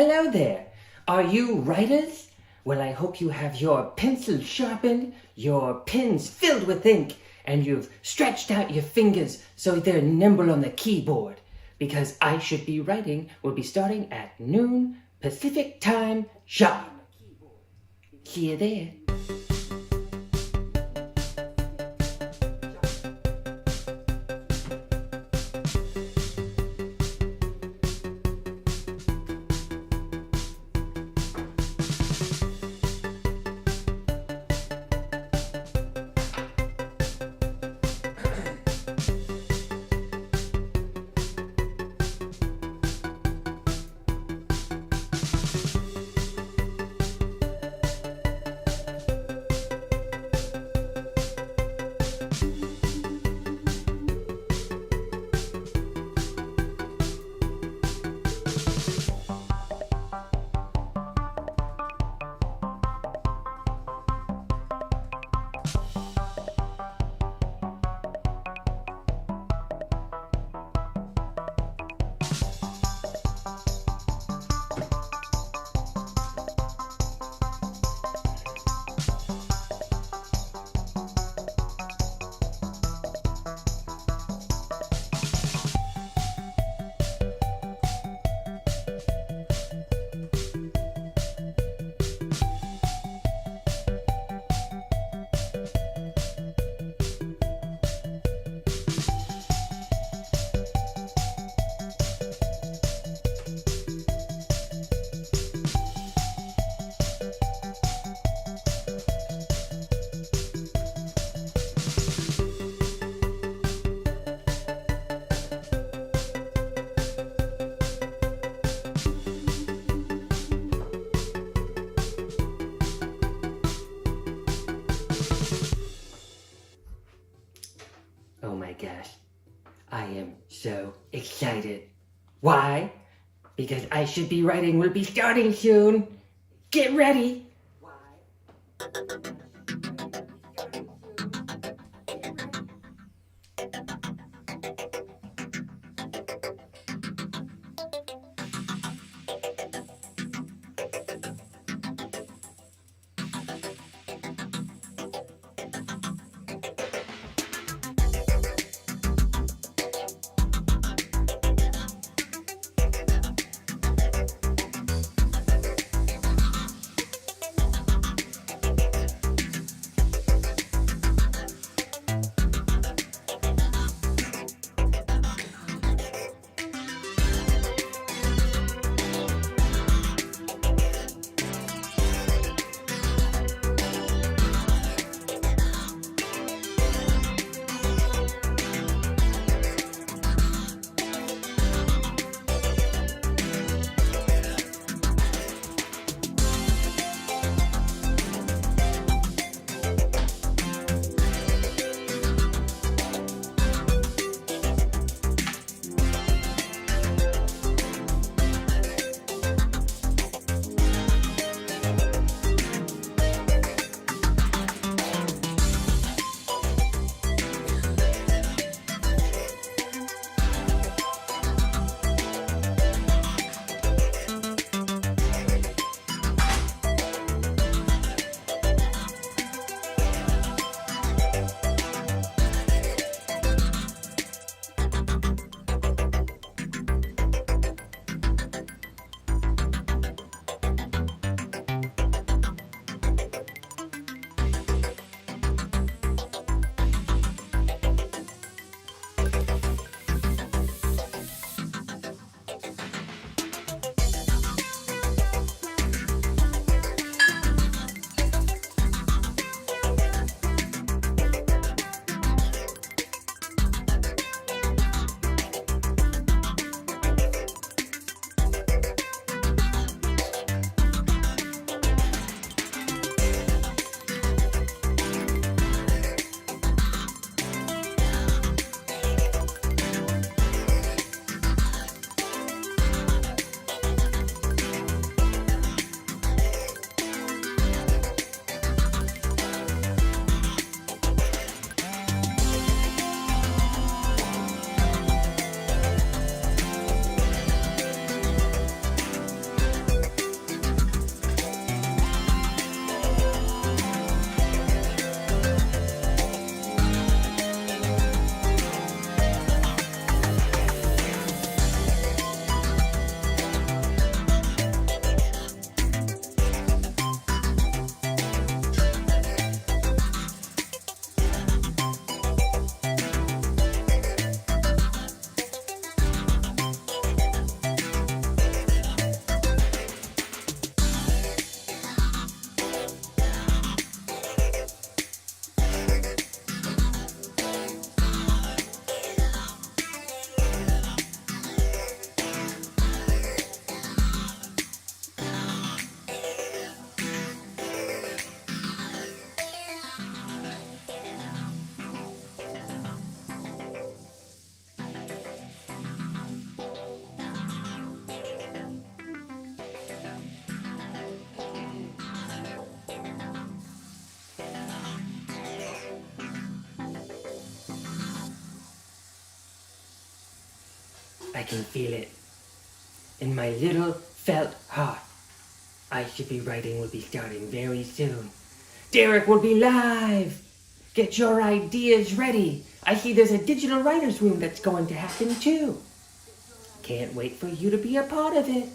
Hello there. Are you writers? Well, I hope you have your pencils sharpened, your pens filled with ink, and you've stretched out your fingers so they're nimble on the keyboard. Because I Should Be Writing will be starting at noon Pacific Time sharp. See you there. Oh my gosh, I am so excited. Why? Because I Should Be Writing will be starting soon. Get ready. I can feel it. In my little felt heart. I Should Be Writing will be starting very soon. Derek will be live. Get your ideas ready. I see there's a digital writer's room that's going to happen too. Can't wait for you to be a part of it.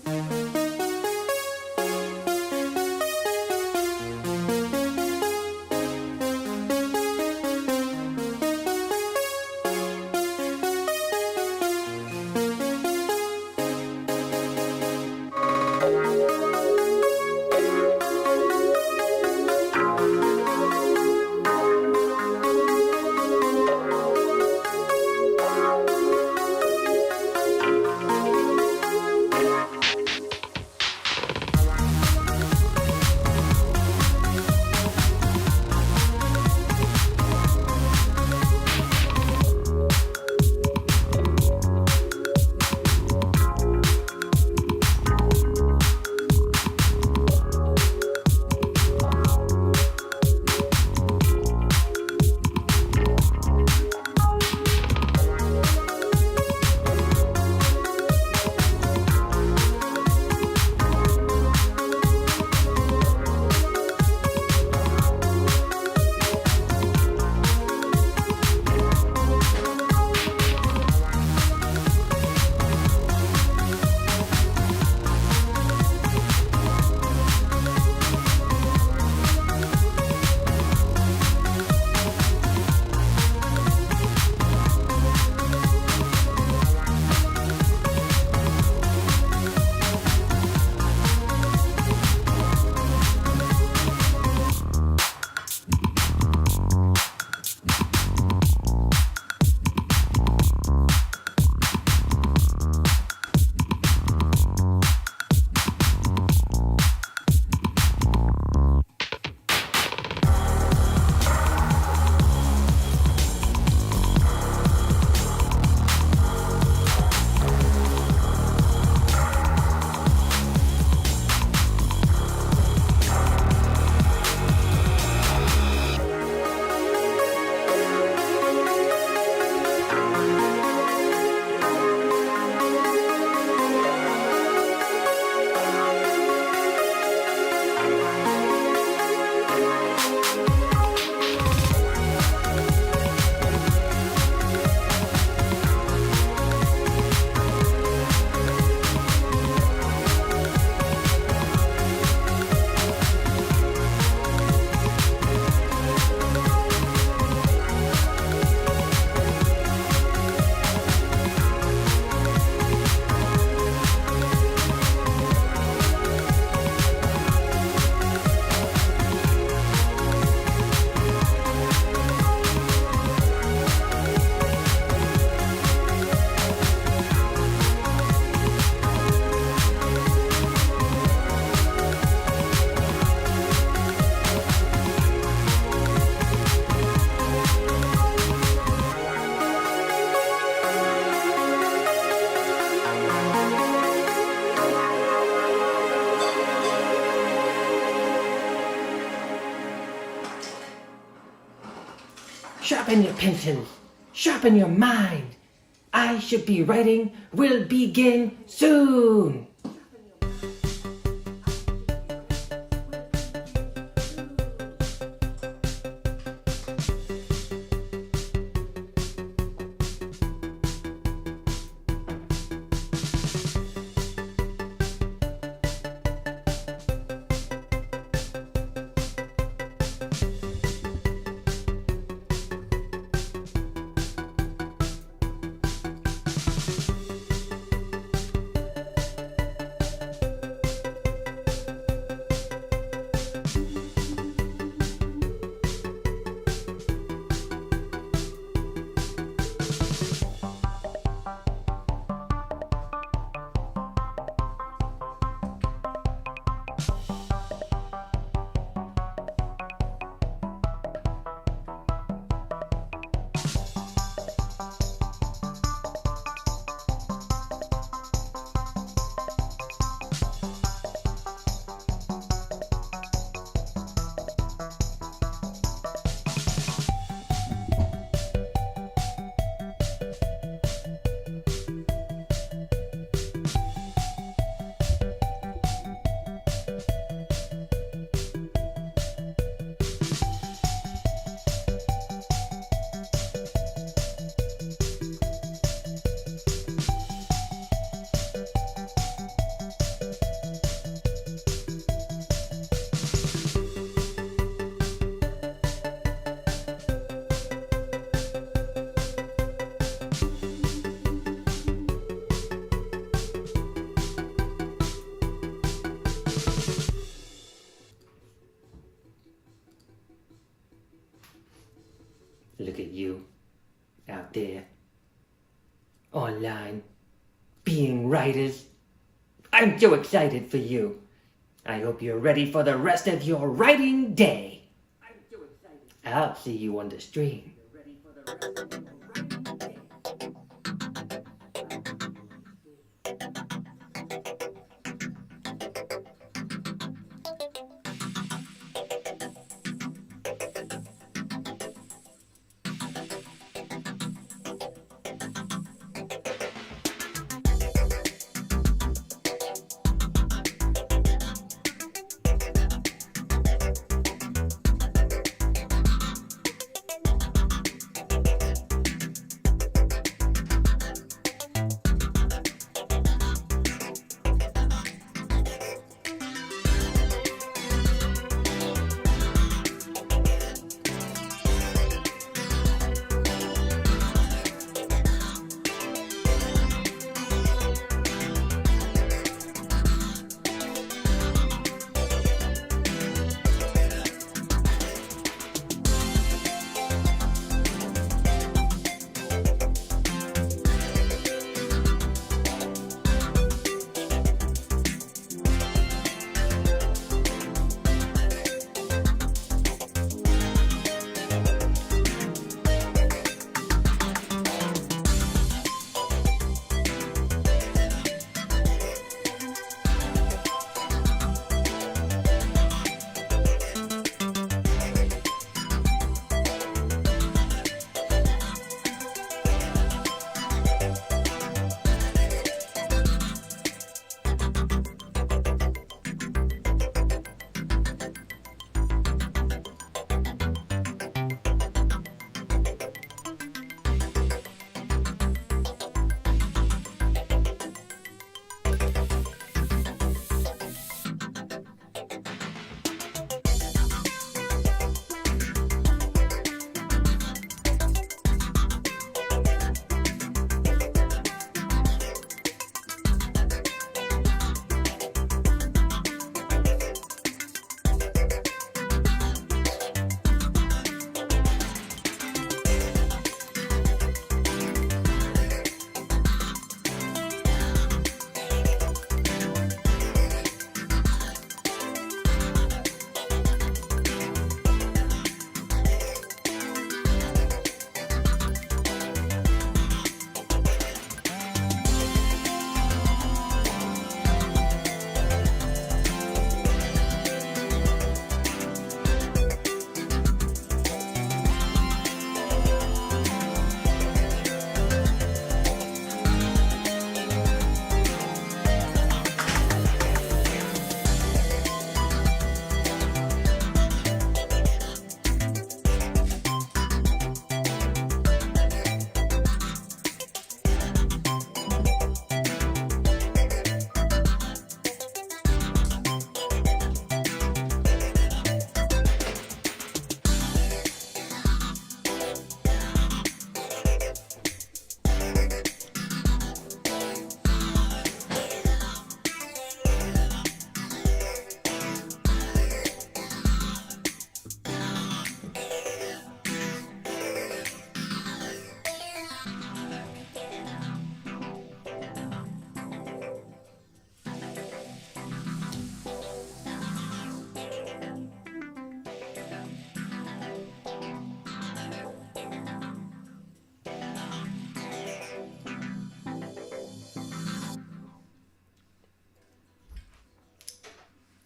Sharpen your pencils. Sharpen your mind. I Should Be Writing will begin soon. line. Being writers. I'm so excited for you. I hope you're ready for the rest of your writing day. I'm so excited. I'll see you on the stream. You're ready for the rest of your writing day.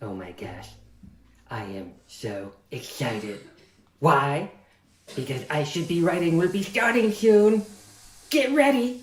Oh my gosh, I am so excited. Why? Because I Should Be Writing will be starting soon. Get ready.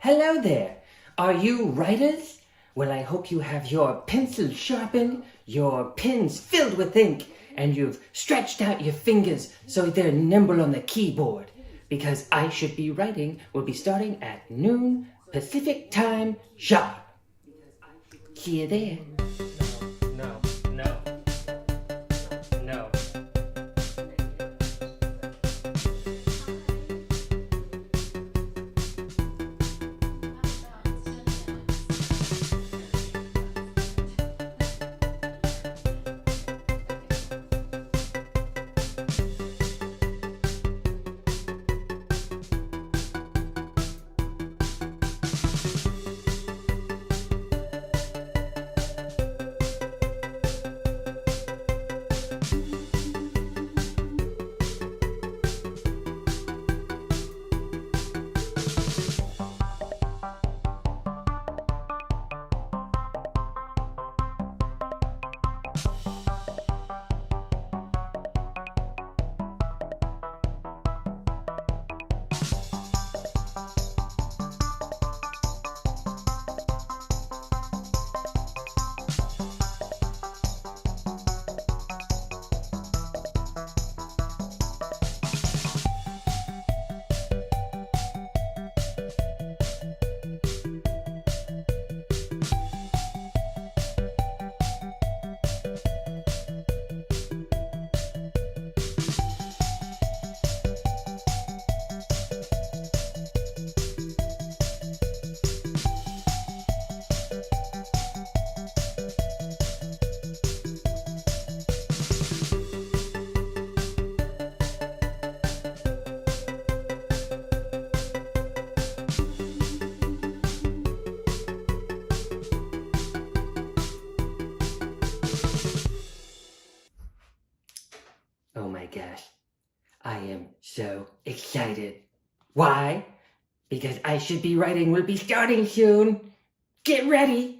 Hello there. Are you writers? Well, I hope you have your pencils sharpened, your pens filled with ink, and you've stretched out your fingers so they're nimble on the keyboard. Because I Should Be Writing will be starting at noon Pacific Time sharp. See you there. No, no, no. Oh my gosh, I am so excited. Why? Because I Should Be Writing will be starting soon. Get ready.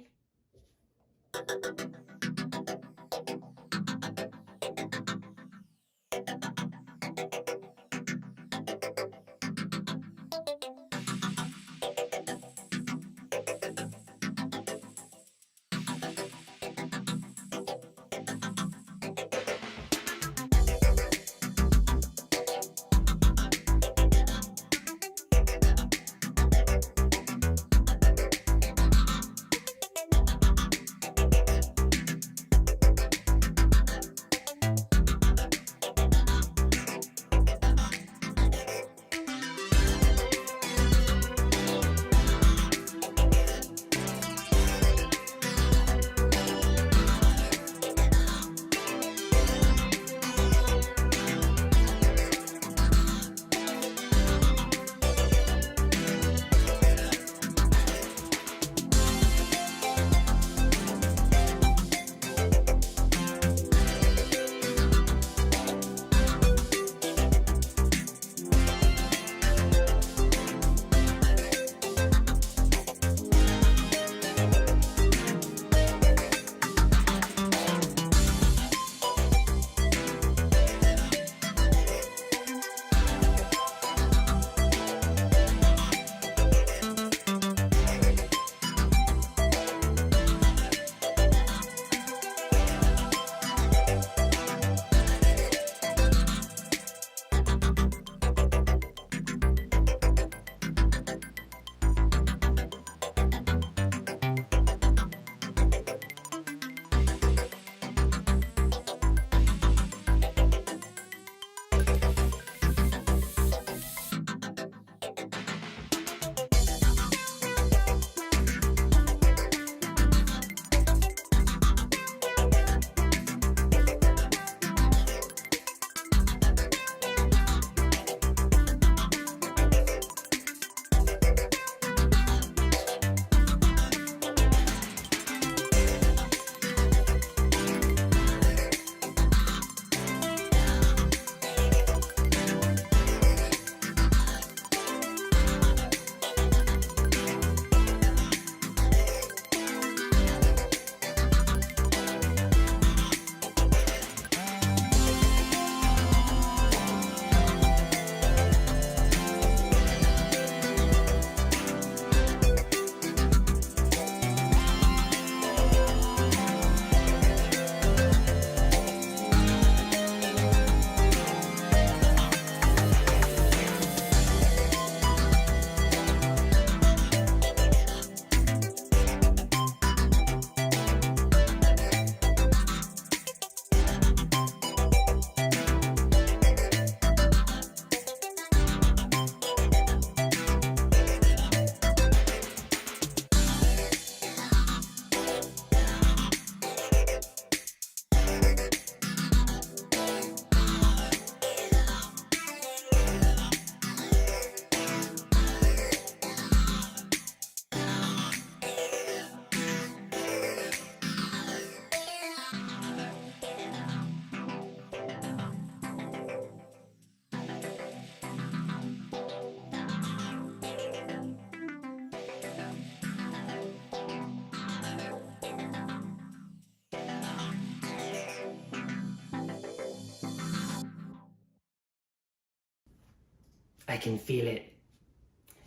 I can feel it.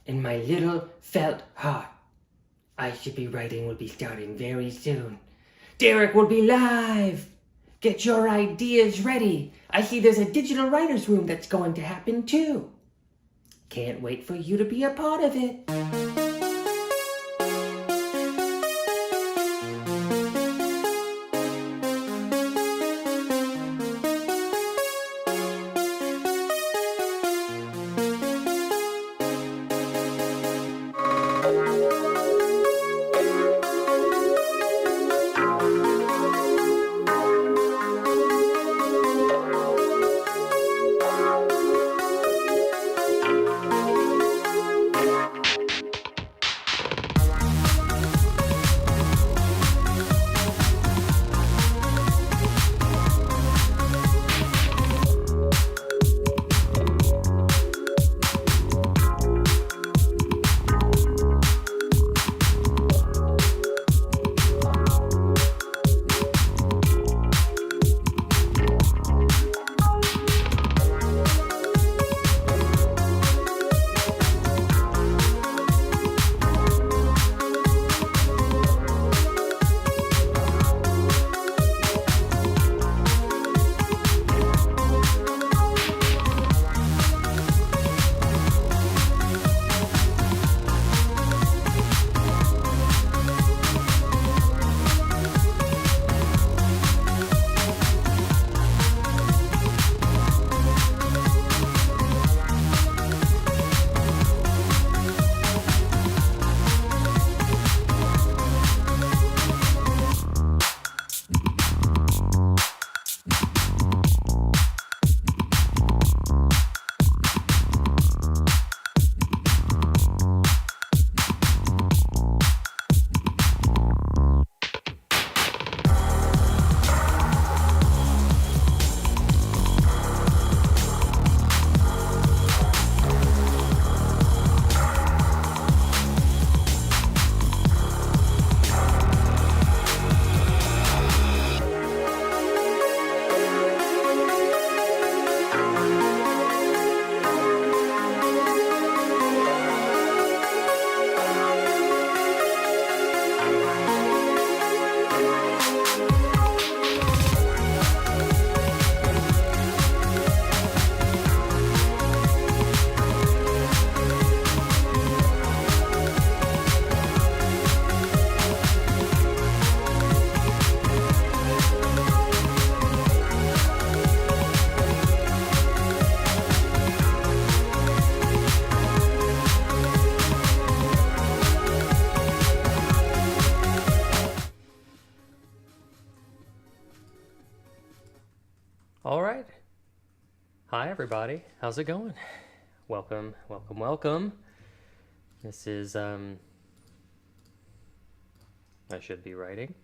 In my little felt heart. I Should Be Writing will be starting very soon. Derek will be live. Get your ideas ready. I see there's a digital writer's room that's going to happen too. Can't wait for you to be a part of it. All right. Hi, everybody. How's it going? Welcome, welcome, welcome. This is, I Should Be Writing.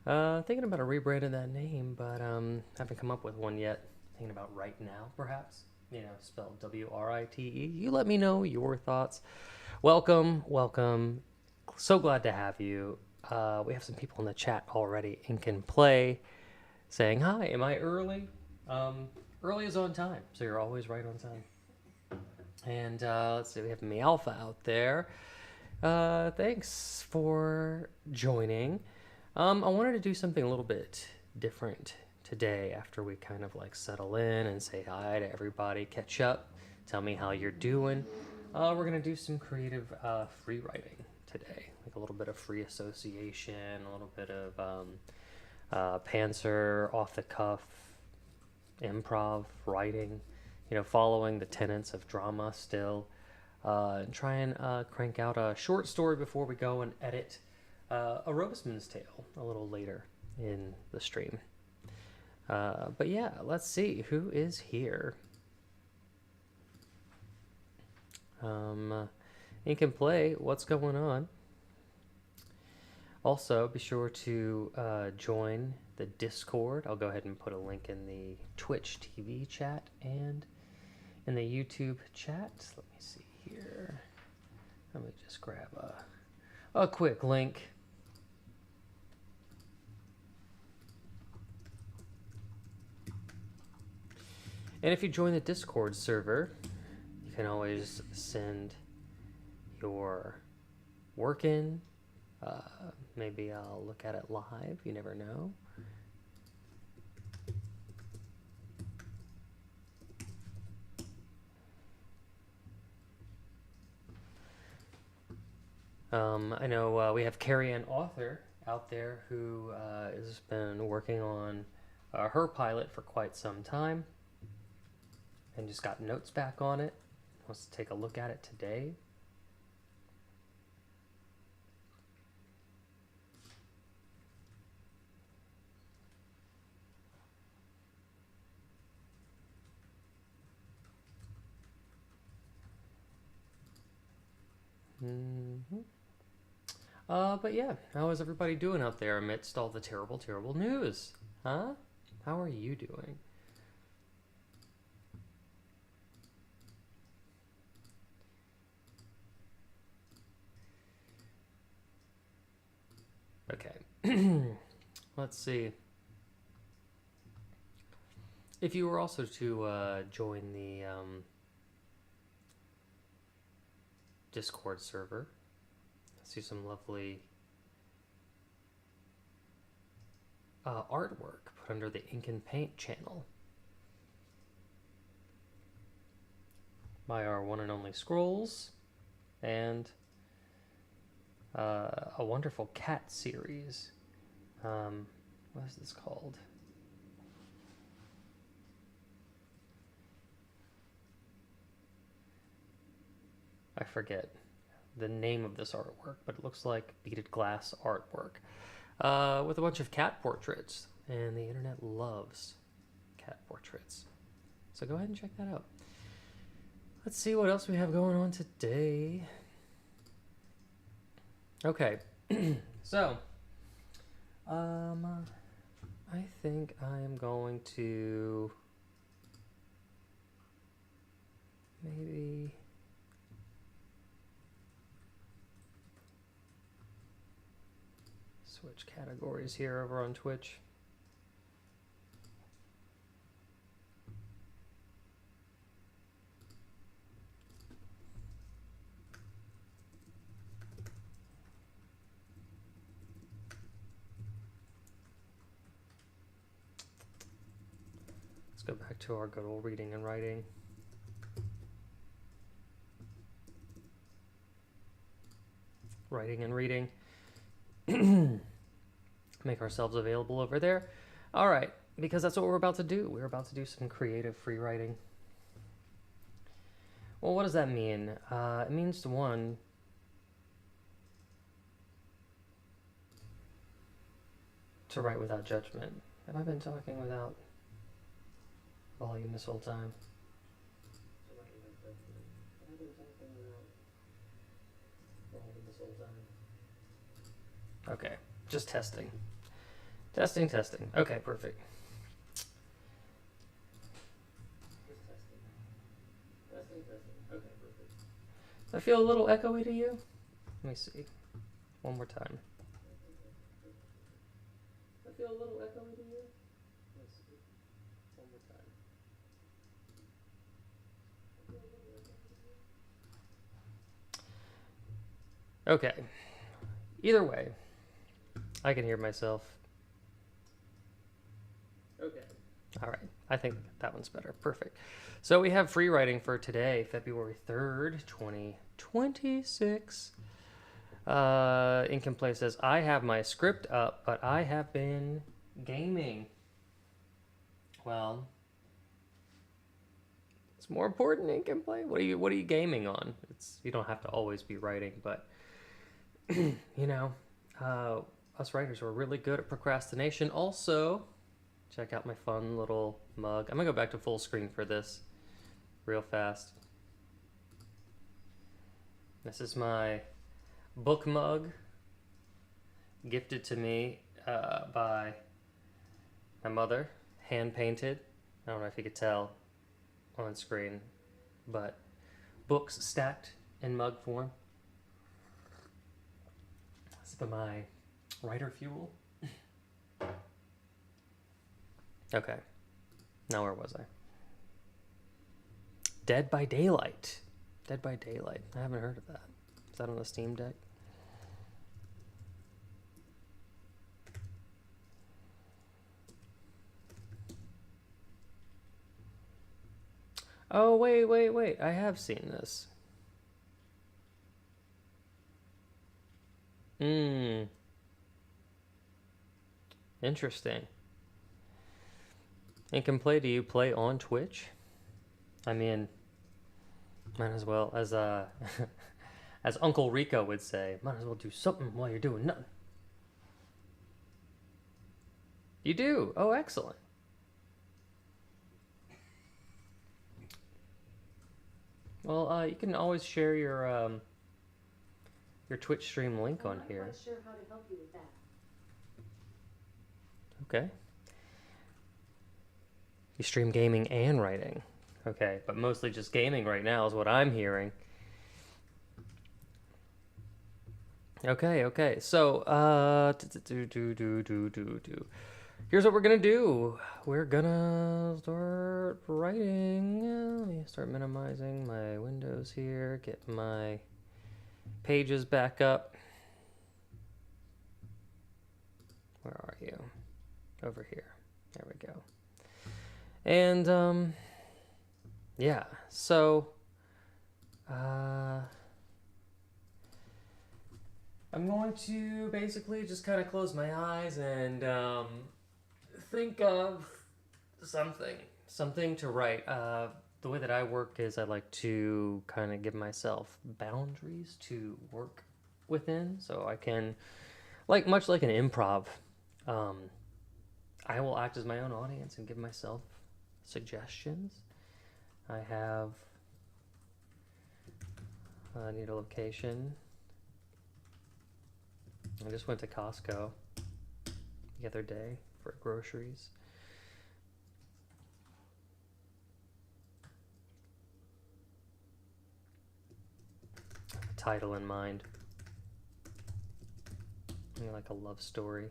Thinking about a rebrand of that name, but haven't come up with one yet. Thinking about Right Now, perhaps. You know, spelled W-R-I-T-E. You let me know your thoughts. Welcome, welcome. So glad to have you. We have some people in the chat already and can play. Saying, hi, am I early? Early is on time, so you're always right on time. And let's see, we have Mealpha out there. Thanks for joining. I wanted to do something a little bit different today after we kind of like settle in and say hi to everybody, catch up, tell me how you're doing. We're going to do some creative free writing today, like a little bit of free association, a little bit of pantser, off the cuff, improv, writing, you know, following the tenets of drama still, and try and crank out a short story before we go and edit a Roseman's Tale a little later in the stream. But yeah, let's see who is here. You can play what's going on. Also, be sure to join the Discord. I'll go ahead and put a link in the Twitch TV chat and in the YouTube chat. Let me see here. Let me just grab a quick link. And if you join the Discord server, you can always send your work in. Maybe I'll look at it live. You never know. I know we have Carrie Ann Author out there who has been working on her pilot for quite some time and just got notes back on it. Wants to take a look at it today. But yeah, how is everybody doing out there amidst all the terrible, terrible news? Huh? How are you doing? Okay. Let's see. If you were also to join the Discord server, see some lovely artwork put under the Ink and Paint channel by our one and only Scrolls, and a wonderful cat series. What is this called? I forget the name of this artwork, but it looks like beaded glass artwork with a bunch of cat portraits, and the internet loves cat portraits. So go ahead and check that out. Let's see what else we have going on today. Okay, so I think I am going to maybe switch categories here over on Twitch. Let's go back to our good old reading and writing. Writing and reading. Make ourselves available over there. All right, because that's what we're about to do. We're about to do some creative free writing. Well, what does that mean? It means, one, to write without judgment. Have I been talking without volume this whole time? Okay, just testing. Testing. Okay, perfect. Testing. Okay, perfect. Does that feel a little echoey to you? Let me see. One more time. Does that feel a little echoey to you? Let's see. One more time. Okay. Either way, I can hear myself. Okay. All right. I think that one's better. Perfect. So we have free writing for today, February 3rd, 2026. Ink and Play says, I have my script up, but I have been gaming. Well, it's more important, Ink and Play. What are you gaming on? You don't have to always be writing, but you know, us writers are really good at procrastination. Also, check out my fun little mug. I'm gonna go back to full screen for this real fast. This is my book mug, gifted to me by my mother, hand painted. I don't know if you could tell on screen, but books stacked in mug form. My writer fuel. Okay, now where was I? Dead by Daylight Dead by Daylight. I haven't heard of that. Is that on the Steam Deck? Oh, wait. I have seen this. Interesting. And can play, do you play on Twitch? I mean, might as well, as as Uncle Rico would say, might as well do something while you're doing nothing. You do? Oh, excellent. Well, you can always share your Twitch stream link on here. I'm not quite sure how to help you with that. Okay. You stream gaming and writing. Okay, but mostly just gaming right now is what I'm hearing. Okay. So, here's what we're gonna do. We're gonna start writing. Let me start minimizing my windows here. Get my pages back up. Where are you? Over here. There we go. And yeah. So I'm going to basically just kind of close my eyes and think of something to write. The way that I work is I like to kind of give myself boundaries to work within, so I can, much like an improv, I will act as my own audience and give myself suggestions. I need a location. I just went to Costco the other day for groceries. A title in mind. Maybe like a love story.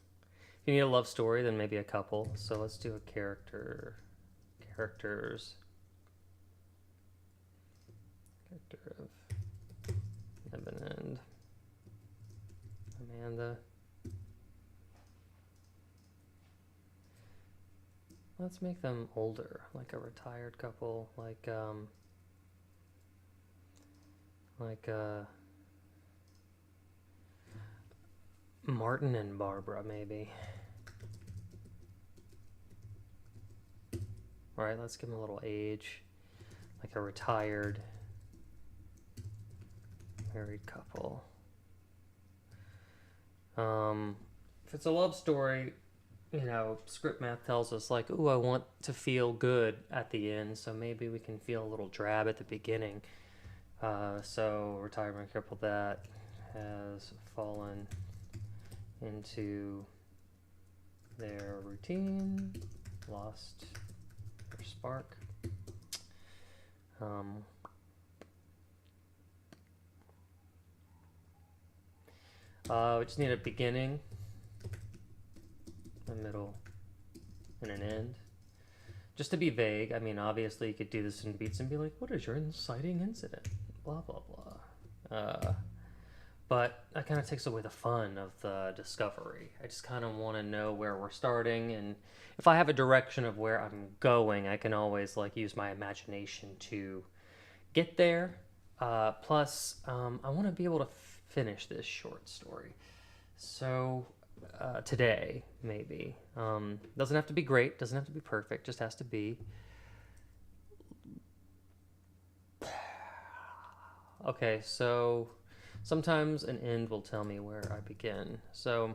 If you need a love story, then maybe a couple. So let's do a characters. Character of Evan and Amanda. Let's make them older, like a retired couple, like Martin and Barbara, maybe. All right, let's give them a little age, like a retired married couple. If it's a love story, script math tells us like, ooh, I want to feel good at the end, so maybe we can feel a little drab at the beginning. So retirement couple that has fallen into their routine, lost their spark. We just need a beginning, a middle, and an end. Just to be vague, I mean, obviously you could do this in beats and be like, what is your inciting incident? Blah, blah, blah. But that kind of takes away the fun of the discovery. I just kind of want to know where we're starting, and if I have a direction of where I'm going, I can always use my imagination to get there. Plus, I want to be able to finish this short story. So today, maybe. Doesn't have to be great, doesn't have to be perfect, just has to be. Okay, so sometimes an end will tell me where I begin. So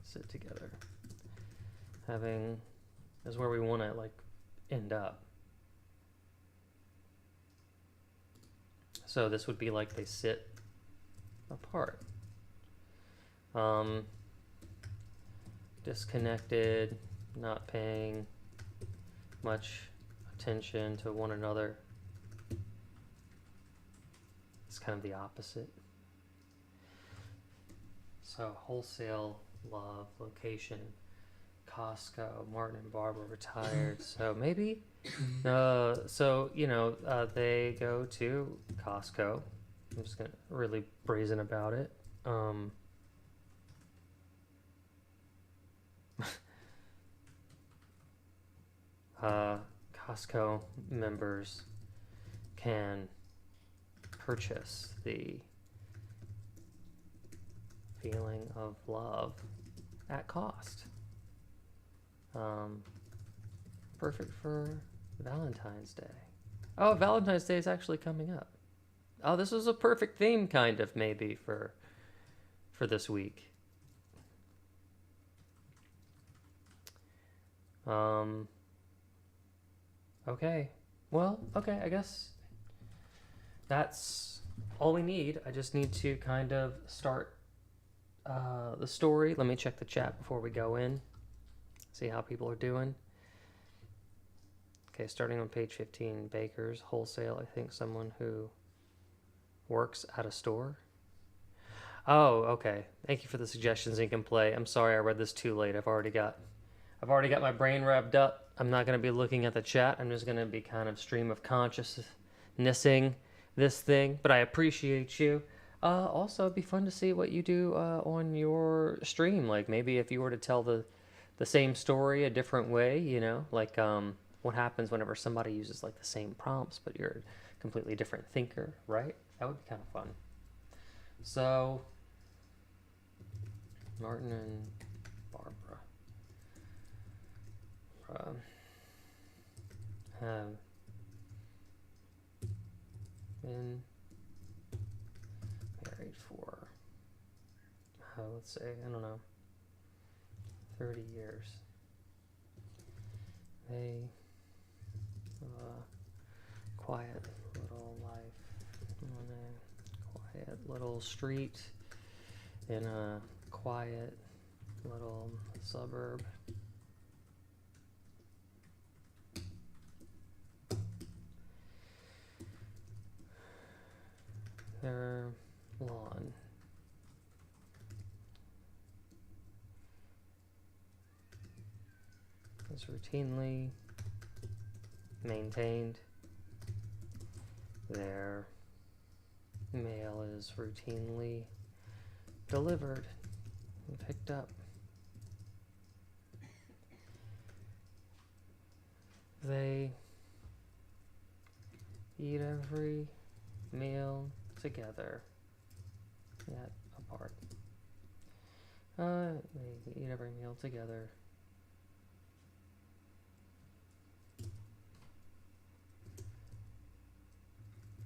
sit together. Having is where we want to end up. So this would be like they sit apart. Disconnected, not paying much attention to one another. It's kind of the opposite. So wholesale love, location, Costco, Martin and Barbara retired. So maybe, they go to Costco. I'm just gonna really brazen about it. Costco members can purchase the feeling of love at cost. Perfect for Valentine's Day. Oh, Valentine's Day is actually coming up. Oh, this was a perfect theme, kind of, maybe, for this week. Okay. Well, okay, I guess that's all we need. I just need to kind of start the story. Let me check the chat before we go in. See how people are doing. Okay, starting on page 15, bakers, wholesale. I think someone who works at a store. Oh, okay. Thank you for the suggestions, Ink and Play. I'm sorry I read this too late. I've already got my brain revved up. I'm not going to be looking at the chat. I'm just going to be kind of stream of consciousnessing this thing. But I appreciate you. Also, it'd be fun to see what you do on your stream. Like maybe if you were to tell the same story a different way, like what happens whenever somebody uses like the same prompts, but you're a completely different thinker, right? That would be kind of fun. So, Martin and Barbara have been married for, let's say, I don't know, 30 years. They have a quiet little life on a quiet little street in a quiet little suburb. Their lawn is routinely maintained. Their mail is routinely delivered and picked up. They eat every meal together, yet apart. They eat every meal together.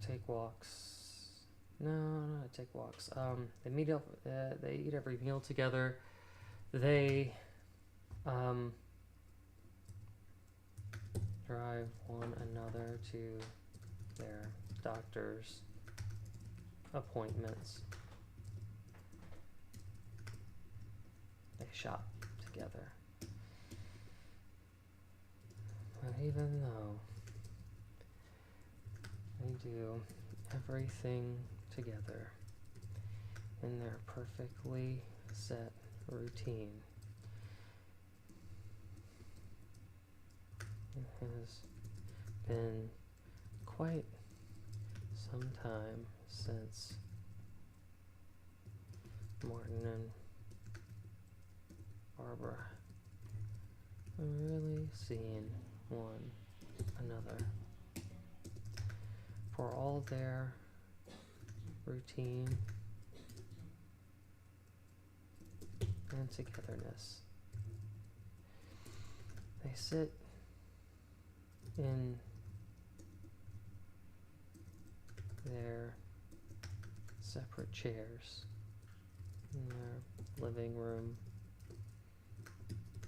Take walks. No, not take walks. They meet up. They eat every meal together. They drive one another to their doctor's appointments. They shop together. But even though they do everything together in their perfectly set routine, it has been quite some time since Martin and Barbara have really seen one another. For all their routine and togetherness, they sit in their separate chairs in their living room,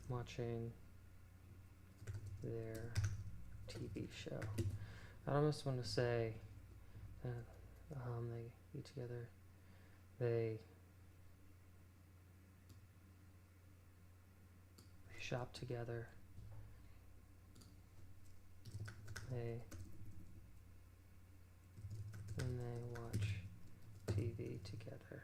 watching their TV show. I almost want to say that they eat together, they shop together, and they watch TV together.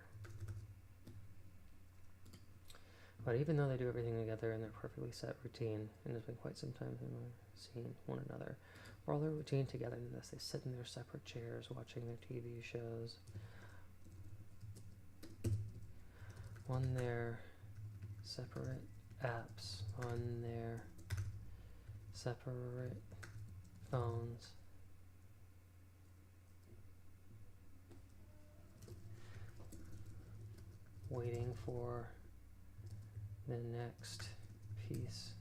But even though they do everything together in their perfectly set routine, and it's been quite some time since we've seen one another, for all their routine togetherness, they sit in their separate chairs watching their TV shows on their separate apps, on their separate phones. Waiting for the next piece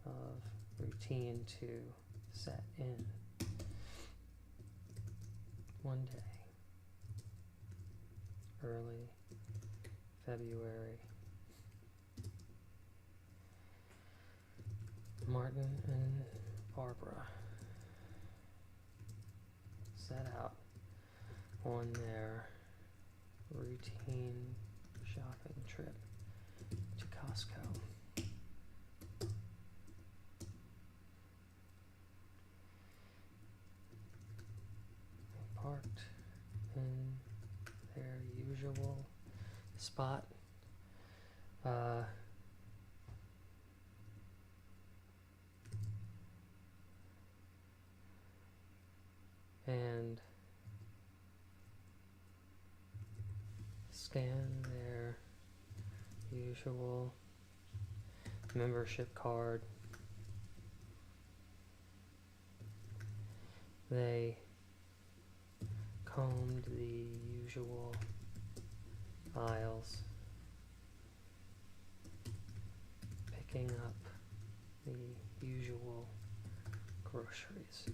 of routine to set in. One day, early February, Martin and Barbara set out on their routine shopping trip to Costco. They parked in their usual spot. And scan their usual membership card. They combed the usual aisles, picking up the usual groceries.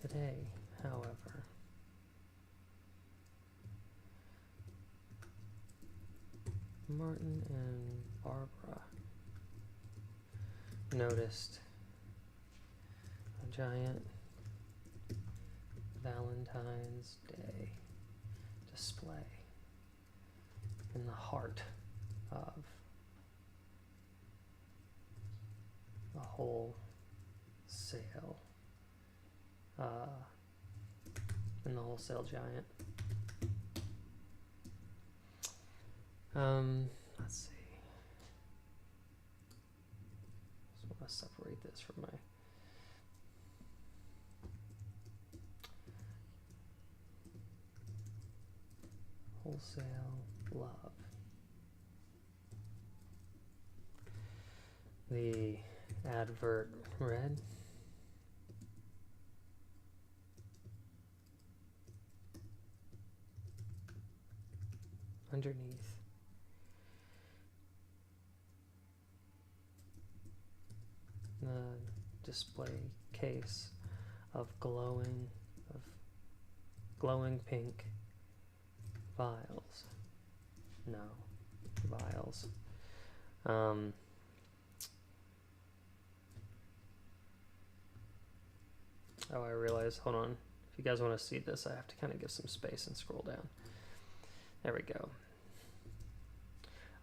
Today, however, Martin and Barbara noticed a giant Valentine's Day display in the heart of a wholesale in the wholesale giant. Let's see. Just want to separate this from my wholesale love. The advert read, underneath the display case of glowing pink vials. No, vials. Oh, I realize, hold on. If you guys want to see this, I have to kind of give some space and scroll down. There we go.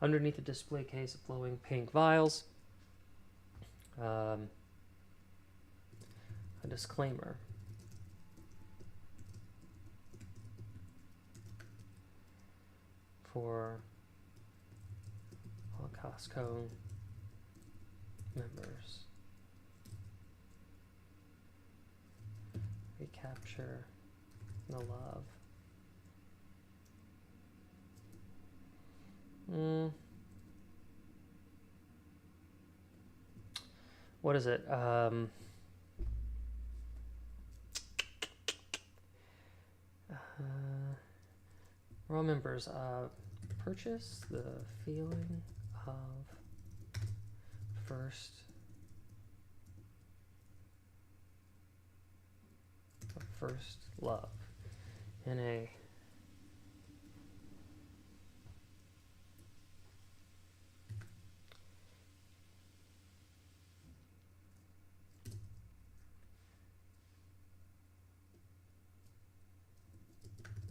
Underneath the display case of glowing pink vials, a disclaimer. For all Costco members. Recapture the love. What is it? For all members, purchase the feeling of first love in a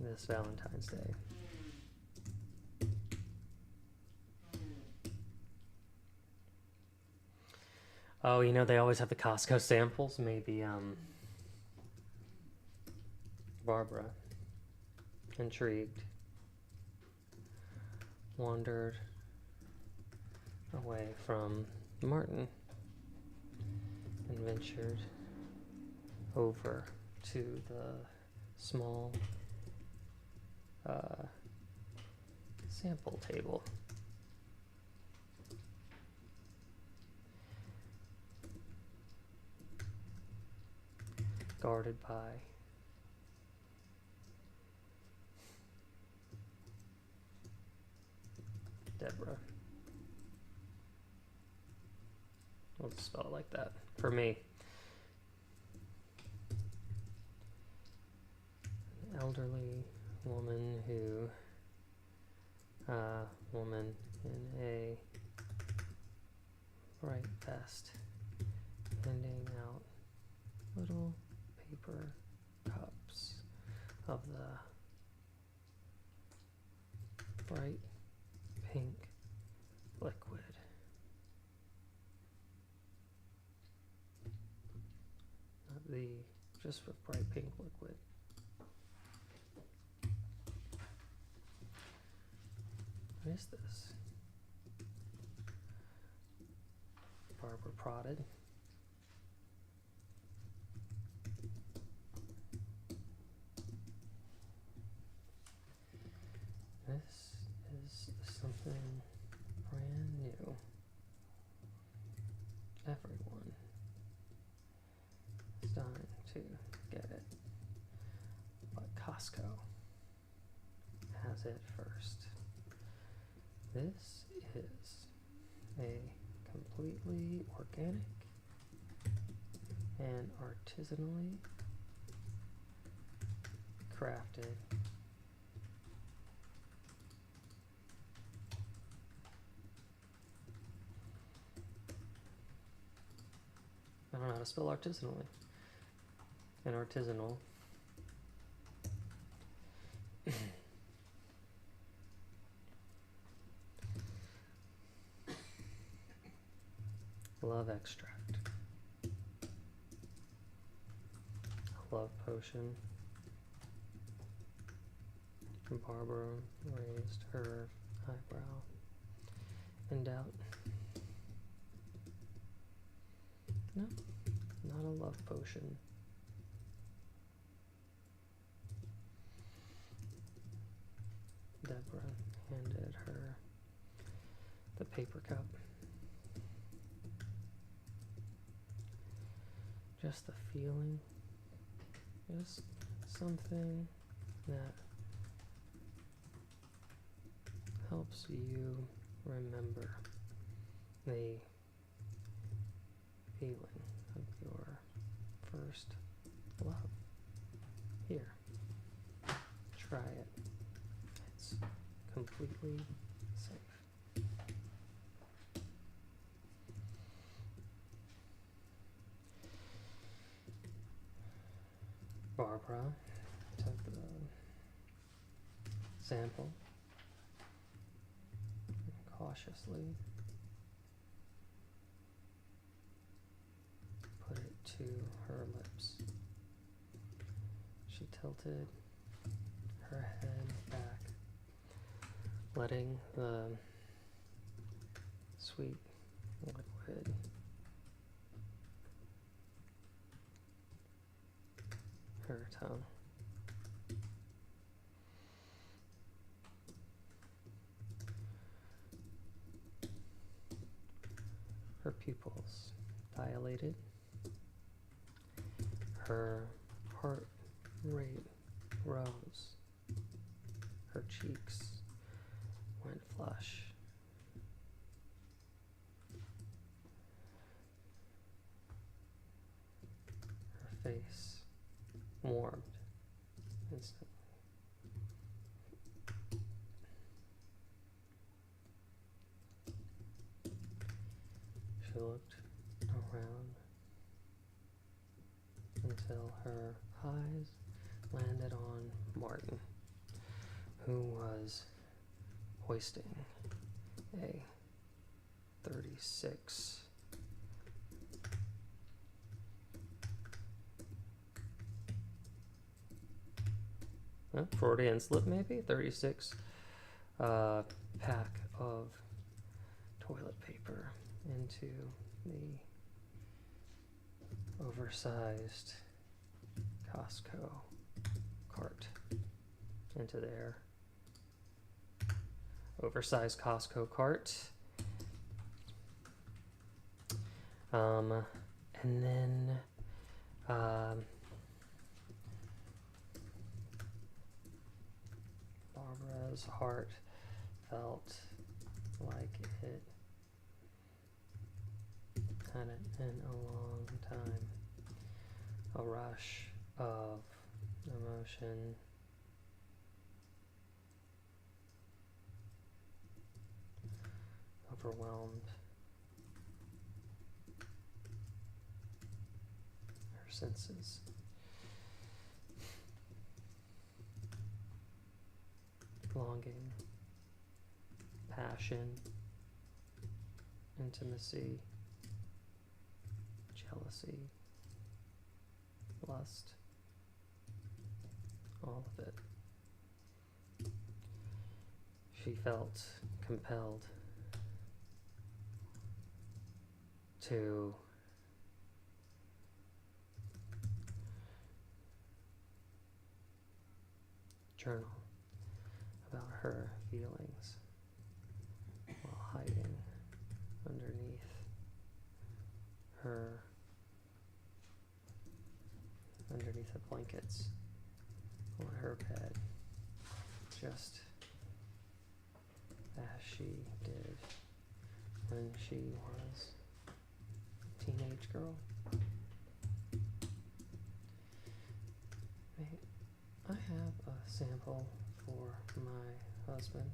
this Valentine's Day. Oh, you know, they always have the Costco samples. Maybe Barbara, intrigued, wandered away from Martin and ventured over to the small sample table. Guarded by Deborah. We'll spell it like that for me. An elderly woman woman in a bright vest, handing out little paper cups of the bright pink liquid. Just with bright pink liquid. What is this? Barbara prodded. This is something brand new. Everyone is dying to get it, but Costco has it first. This is a completely organic and artisanally crafted I don't know how to spell artisanally. And artisanal. Love extract. Love potion. Barbara raised her eyebrow in doubt. No, not a love potion. Deborah handed her the paper cup. Just the feeling, just something that helps you remember the feeling of your first love. Here, try it. It's completely safe. Barbara took the sample and cautiously put it to her lips. She tilted her head back, letting the sweet liquid her tongue. Her pupils dilated. Her heart rate rose. Her cheeks went flush. Her face warmed instantly. She looked around until her eyes landed on Martin, who was hoisting a 36 Freudian slip, maybe 36 pack of toilet paper into the oversized Costco cart, into their oversized Costco cart. And then Barbara's heart felt like it hadn't in a long time. A rush of emotion. Overwhelmed her senses. Longing, passion, intimacy, jealousy, lust, all of it. She felt compelled to journal about her feelings while hiding underneath the blankets on her bed, just as she did when she was a teenage girl. May I have a sample for my husband?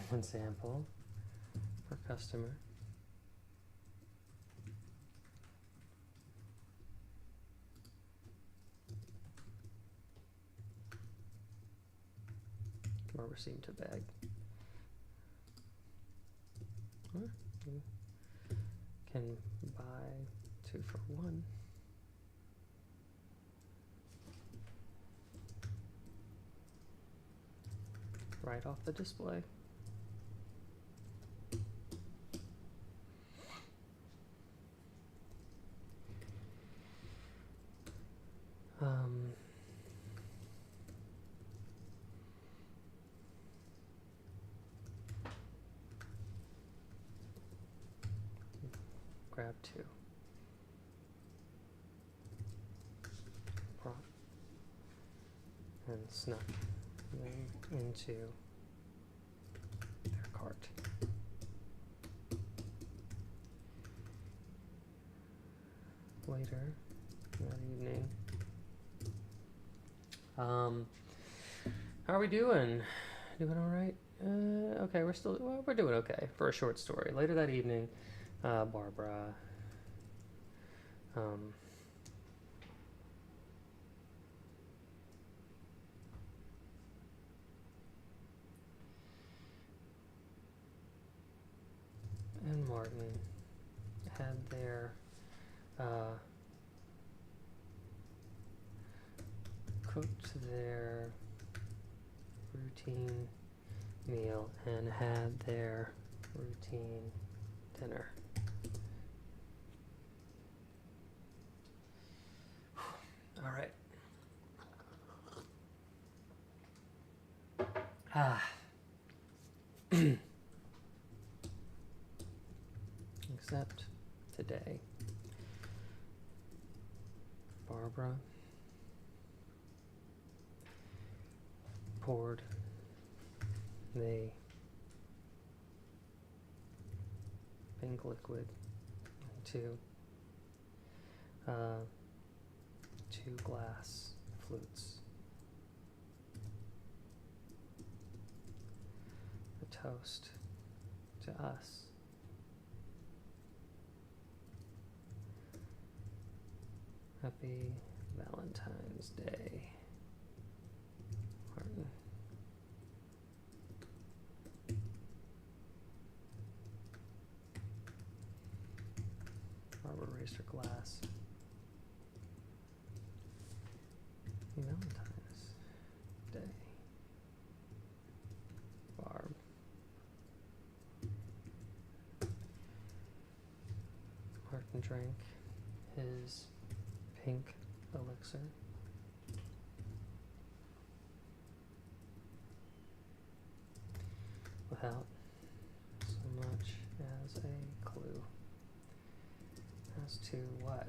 One sample for customer. Barbara seemed to beg. Or you can buy 2 for 1. Right off the display. Grab 2. Prop. And snuck them into their cart. Later that evening. How are we doing? Doing all right? Okay, we're doing okay for a short story. Later that evening, Barbara and Martin had their cooked their routine meal and had their routine dinner. All right. Except today, Barbara poured the pink liquid into 2 glass flutes. A toast to us. Happy Valentine's Day, Martin. Barbara raised her glass. last Valentine's Day. Barb. Martin drank his pink elixir. Without so much as a clue as to what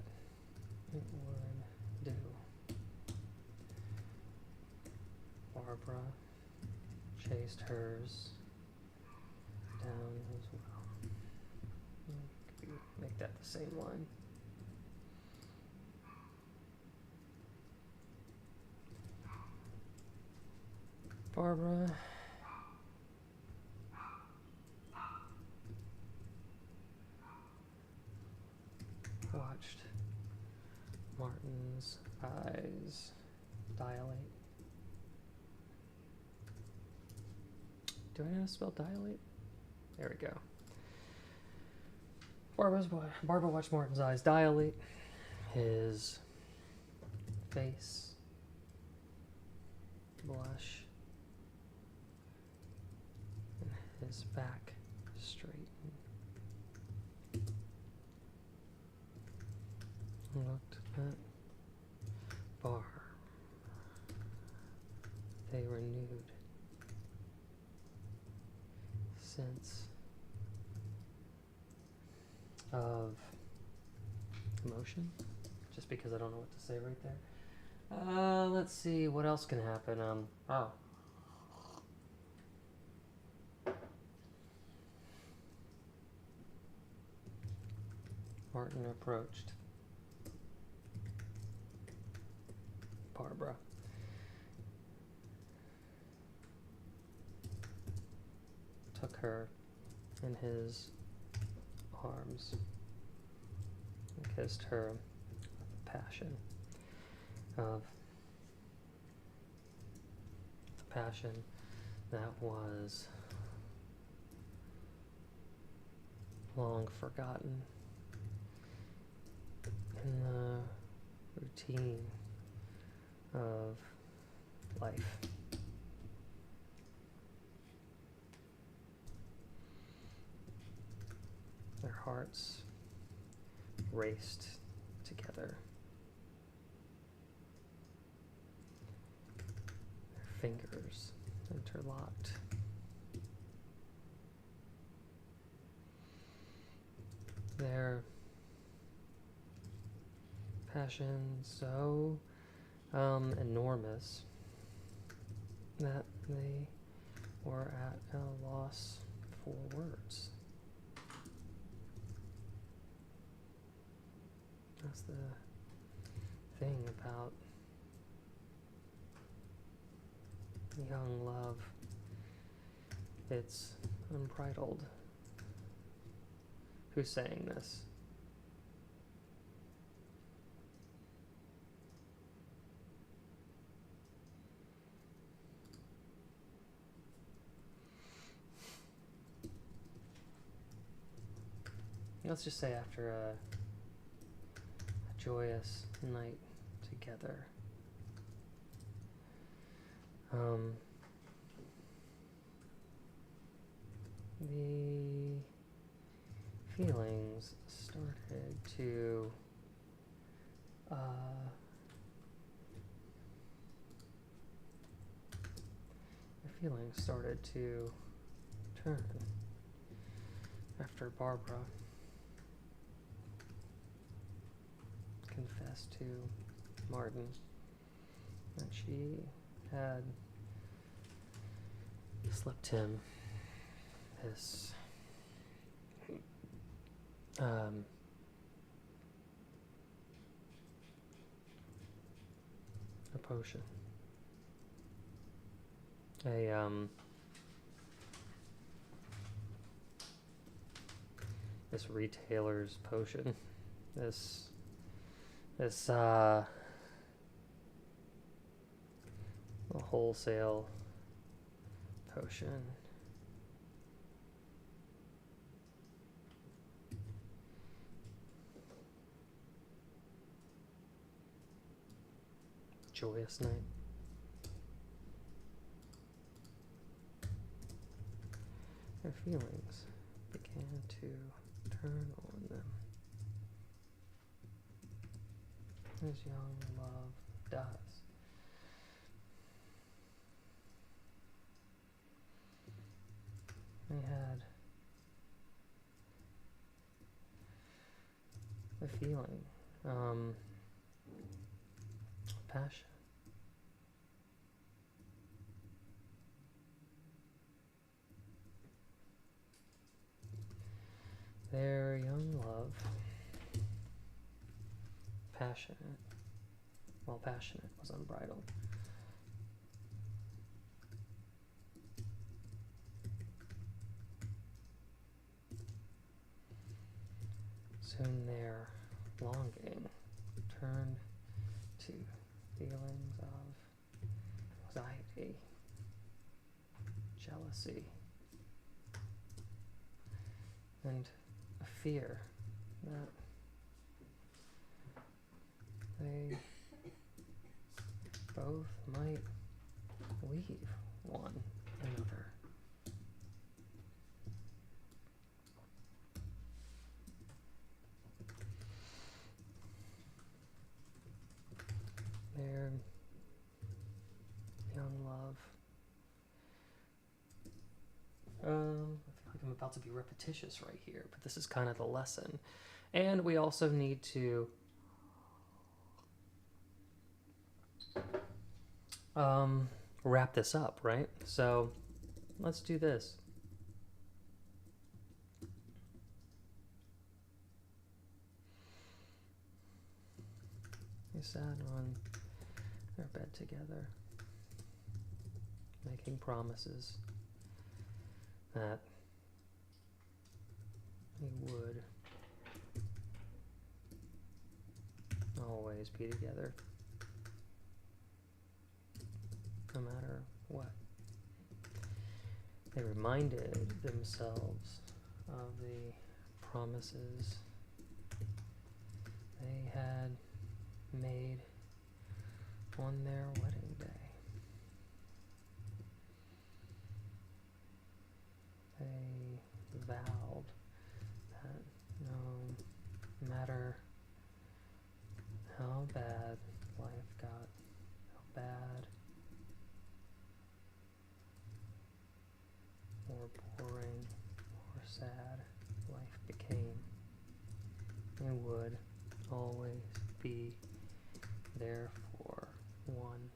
it would do. Barbara chased hers down as well. Make that the same line. Barbara watched Martin's eyes dilate. Do I know how to spell dilate? There we go. Barbara watched Martin's eyes dilate, his face blush, and his back straighten. Looked at Barb. They renewed sense of emotion, just because I don't know what to say right there. Let's see what else can happen. Martin approached Barbara. Took her in his arms and kissed her with passion of the passion that was long forgotten in the routine of life. Their hearts raced together. Their fingers interlocked. Their passion so enormous that they were at a loss for words. That's the thing about young love. It's unbridled. Who's saying this? Let's just say after a joyous night together. The feelings started to turn after Barbara confessed to Martin that she had slipped him this a potion, this retailer's potion, this a wholesale potion. joyous night. Their feelings began to turn on them, as young love does. They had a feeling, passion. Their young love, passionate, well, passionate was unbridled. Soon their longing turned to feelings of anxiety, jealousy, and a fear that they both might leave one another. Their young love. I feel like I'm about to be repetitious right here, but this is kind of the lesson. And we also need to wrap this up, right? So let's do this. They sat on their bed together, making promises that they would always be together, no matter what. They reminded themselves of the promises they had made on their wedding day. They vowed that no matter how bad life got, how bad or boring or sad life became, they would always be there for one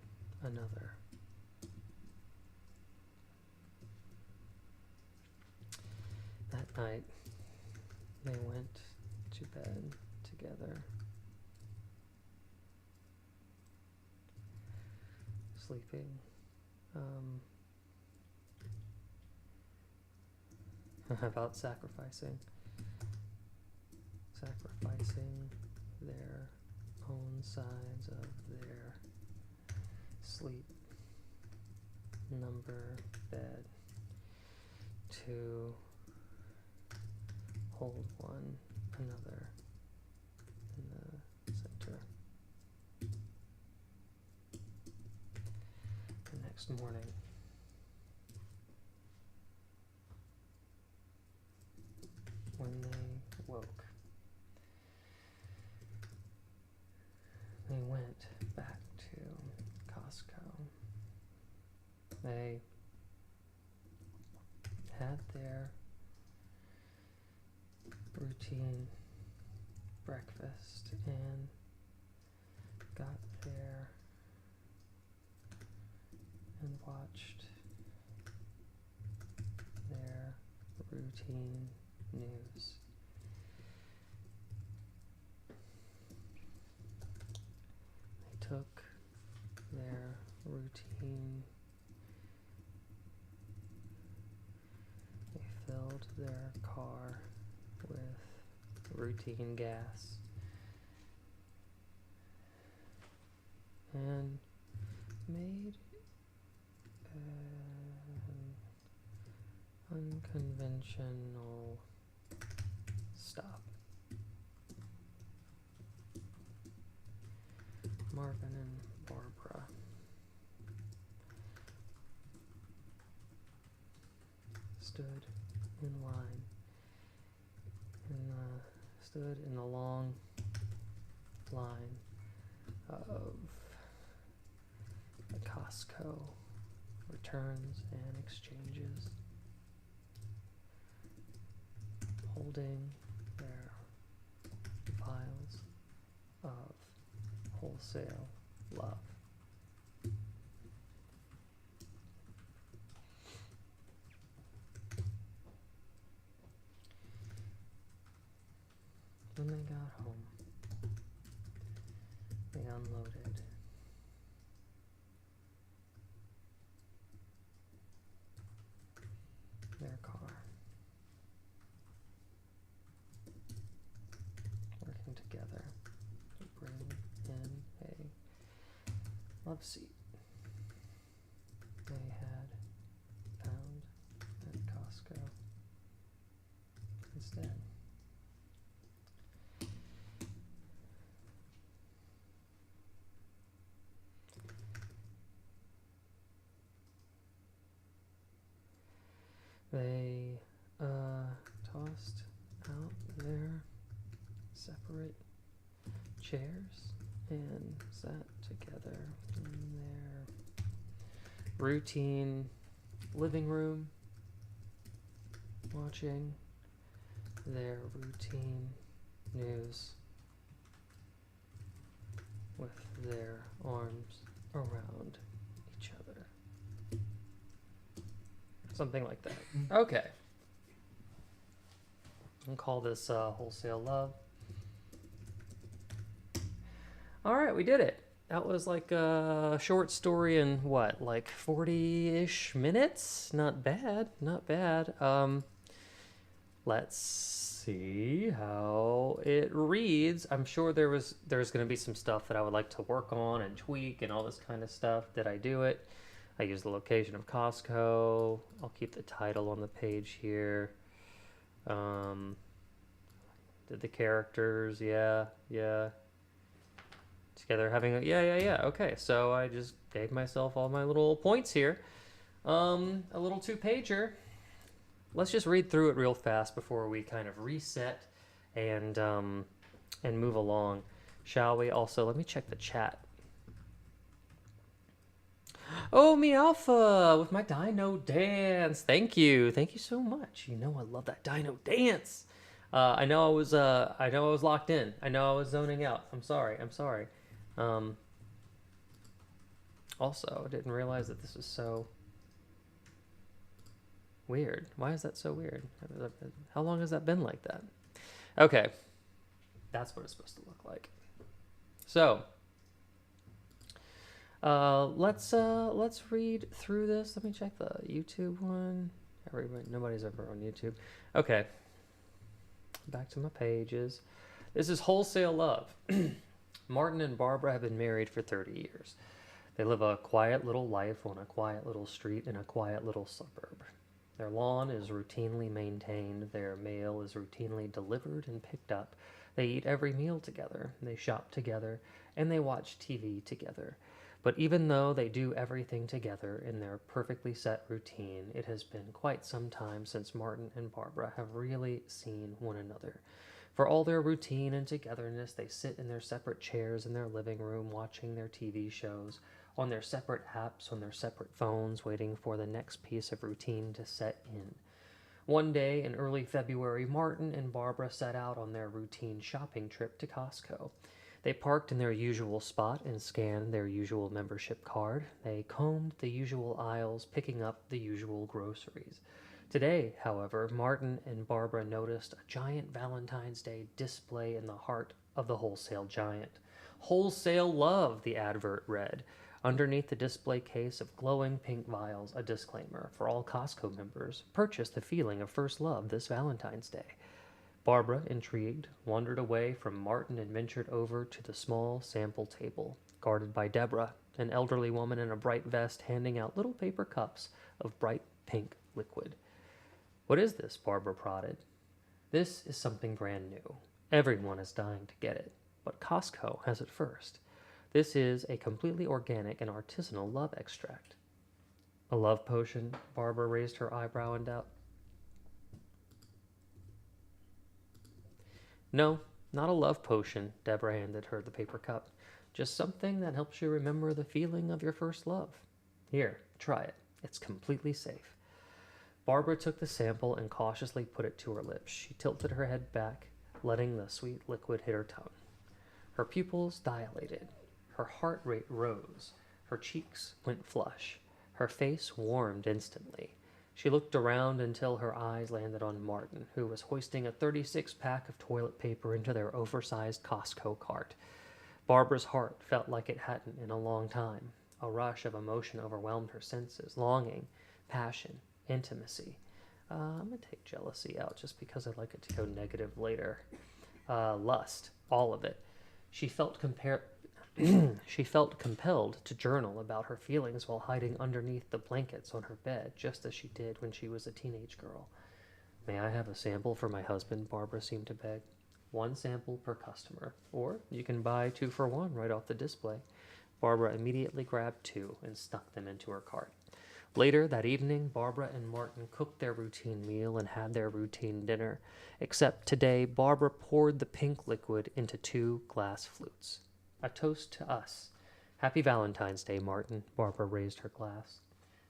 another. That night, they went to bed together, sleeping about sacrificing their own sides of their sleep number bed to hold one another in the center. The next morning, when they woke, they went back to Costco. They had their routine breakfast and got there and watched their routine news. They took their routine, they filled their car with routine gas and made an unconventional stop. Marvin and Barbara stood in line, stood in the long line of the Costco returns and exchanges, holding their vials of wholesale love. When they got home, they unloaded their car, working together to bring in a love seat they had found at Costco instead. They tossed out their separate chairs and sat together in their routine living room, watching their routine news with their arms around each other. Something like that. Okay. I'll call this Wholesale Love. All right, we did it. That was like a short story in what, like 40-ish minutes? Not bad, not bad. Let's see how it reads. I'm sure there's going to be some stuff that I would like to work on and tweak and all this kind of stuff. Did I do it? I use the location of Costco. I'll keep the title on the page here. Did the characters? Yeah. Together having a yeah. Okay, so I just gave myself all my little points here. A little 2-pager. Let's just read through it real fast before we kind of reset and move along, shall we? Also, let me check the chat. Oh, me Alpha with my Dino Dance. Thank you so much. You know I love that Dino Dance. I know I was locked in. I know I was zoning out. I'm sorry. Also, I didn't realize that this is so weird. Why is that so weird? How long has that been like that? Okay, that's what it's supposed to look like. So. Let's read through this. Let me check the YouTube one. Nobody's ever on YouTube. Okay. Back to my pages. This is Wholesale Love. Martin and Barbara have been married for 30 years. They live a quiet little life on a quiet little street in a quiet little suburb. Their lawn is routinely maintained. Their mail is routinely delivered and picked up. They eat every meal together. They shop together. And they watch TV together. But even though they do everything together in their perfectly set routine, it has been quite some time since Martin and Barbara have really seen one another. For all their routine and togetherness, they sit in their separate chairs in their living room watching their TV shows, on their separate apps, on their separate phones, waiting for the next piece of routine to set in. One day in early February, Martin and Barbara set out on their routine shopping trip to Costco. They parked in their usual spot and scanned their usual membership card. They combed the usual aisles, picking up the usual groceries. Today, however, Martin and Barbara noticed a giant Valentine's Day display in the heart of the wholesale giant. Wholesale Love, the advert read. Underneath the display case of glowing pink vials, a disclaimer: for all Costco members, purchase the feeling of first love this Valentine's Day. Barbara, intrigued, wandered away from Martin and ventured over to the small sample table, guarded by Deborah, an elderly woman in a bright vest handing out little paper cups of bright pink liquid. What is this? Barbara prodded. This is something brand new. Everyone is dying to get it, but Costco has it first. This is a completely organic and artisanal love extract. A love potion? Barbara raised her eyebrow in doubt. No, not a love potion, Deborah handed her the paper cup. Just something that helps you remember the feeling of your first love. Here, try it. It's completely safe. Barbara took the sample and cautiously put it to her lips. She tilted her head back, letting the sweet liquid hit her tongue. Her pupils dilated. Her heart rate rose. Her cheeks went flush. Her face warmed instantly. She looked around until her eyes landed on Martin, who was hoisting a 36-pack of toilet paper into their oversized Costco cart. Barbara's heart felt like it hadn't in a long time. A rush of emotion overwhelmed her senses. Longing, passion, intimacy. I'm going to take jealousy out just because I'd like it to go negative later. Lust, all of it. She felt compelled to journal about her feelings while hiding underneath the blankets on her bed, just as she did when she was a teenage girl. May I have a sample for my husband? Barbara seemed to beg. 1 sample per customer, or you can buy 2 for 1 right off the display. Barbara immediately grabbed 2 and stuck them into her cart. Later that evening, Barbara and Martin cooked their routine meal and had their routine dinner, except today Barbara poured the pink liquid into 2 glass flutes. A toast to us. Happy Valentine's Day, Martin. Barbara raised her glass.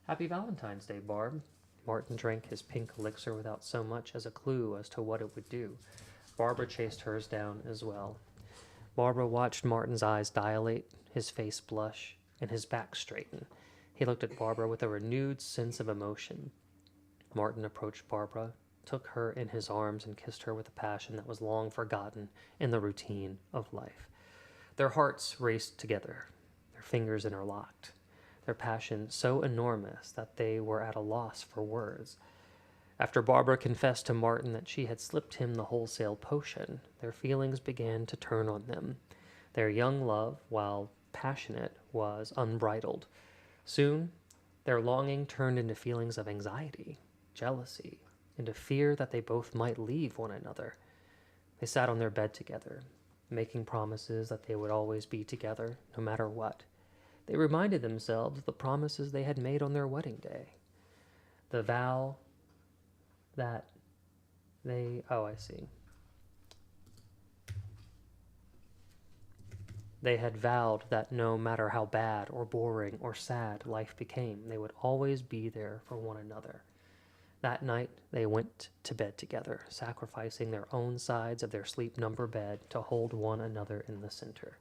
Happy Valentine's Day, Barb. Martin drank his pink elixir without so much as a clue as to what it would do. Barbara chased hers down as well. Barbara watched Martin's eyes dilate, his face blush, and his back straighten. He looked at Barbara with a renewed sense of emotion. Martin approached Barbara, took her in his arms, and kissed her with a passion that was long forgotten in the routine of life. Their hearts raced together, their fingers interlocked, their passion so enormous that they were at a loss for words. After Barbara confessed to Martin that she had slipped him the wholesale potion, their feelings began to turn on them. Their young love, while passionate, was unbridled. Soon, their longing turned into feelings of anxiety, jealousy, into fear that they both might leave one another. They sat on their bed together, making promises that they would always be together, no matter what. They reminded themselves of the promises they had made on their wedding day. The vow that they... I see. They had vowed that no matter how bad or boring or sad life became, they would always be there for one another. That night, they went to bed together, sacrificing their own sides of their sleep number bed to hold one another in the center.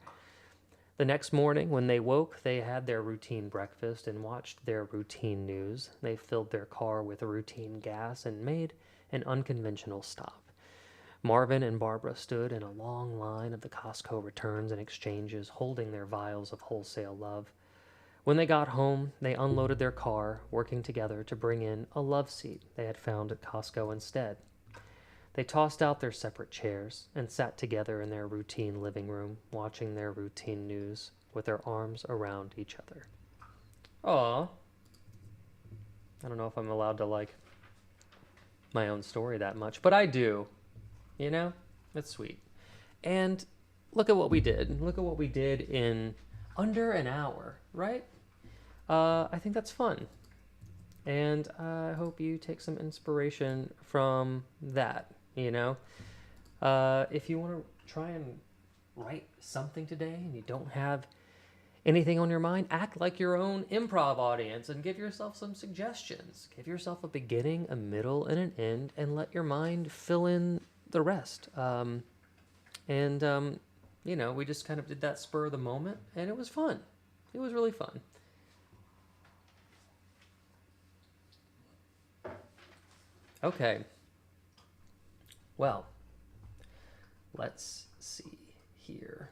The next morning, when they woke, they had their routine breakfast and watched their routine news. They filled their car with routine gas and made an unconventional stop. Marvin and Barbara stood in a long line of the Costco returns and exchanges, holding their vials of wholesale love. When they got home, they unloaded their car, working together to bring in a love seat they had found at Costco instead. They tossed out their separate chairs and sat together in their routine living room, watching their routine news with their arms around each other. Aw. I don't know if I'm allowed to like my own story that much, but I do. You know? It's sweet. And look at what we did. Look at what we did in under an hour, right? I think that's fun. And I hope you take some inspiration from that, you know? If you want to try and write something today and you don't have anything on your mind, act like your own improv audience and give yourself some suggestions. Give yourself a beginning, a middle, and an end, and let your mind fill in the rest. You know, we just kind of did that spur of the moment, and it was fun. It was really fun. Okay. Well, let's see here.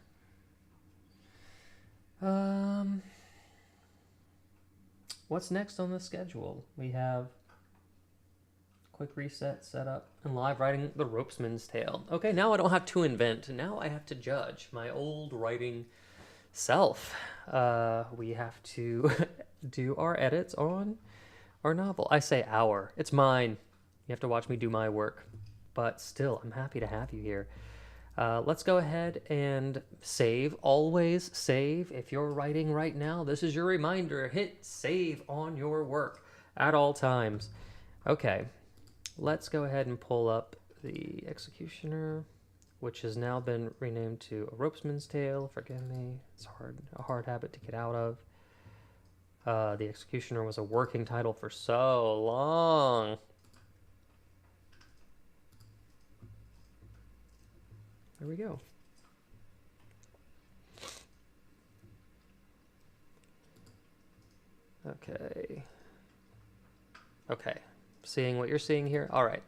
What's next on the schedule? We have quick reset, setup, and live writing The Ropesman's Tale. Okay, now I don't have to invent. Now I have to judge my old writing self. We have to do our edits on our novel. I say our. It's mine. You have to watch me do my work. But still, I'm happy to have you here. Let's go ahead and save. Always save. If you're writing right now, this is your reminder. Hit save on your work at all times. Okay. Let's go ahead and pull up the Executioner which has now been renamed to A Ropesman's Tale. Forgive me, it's a hard habit to get out of. The Executioner was a working title for so long. There we go. Okay. Okay. Seeing what you're seeing here? All right.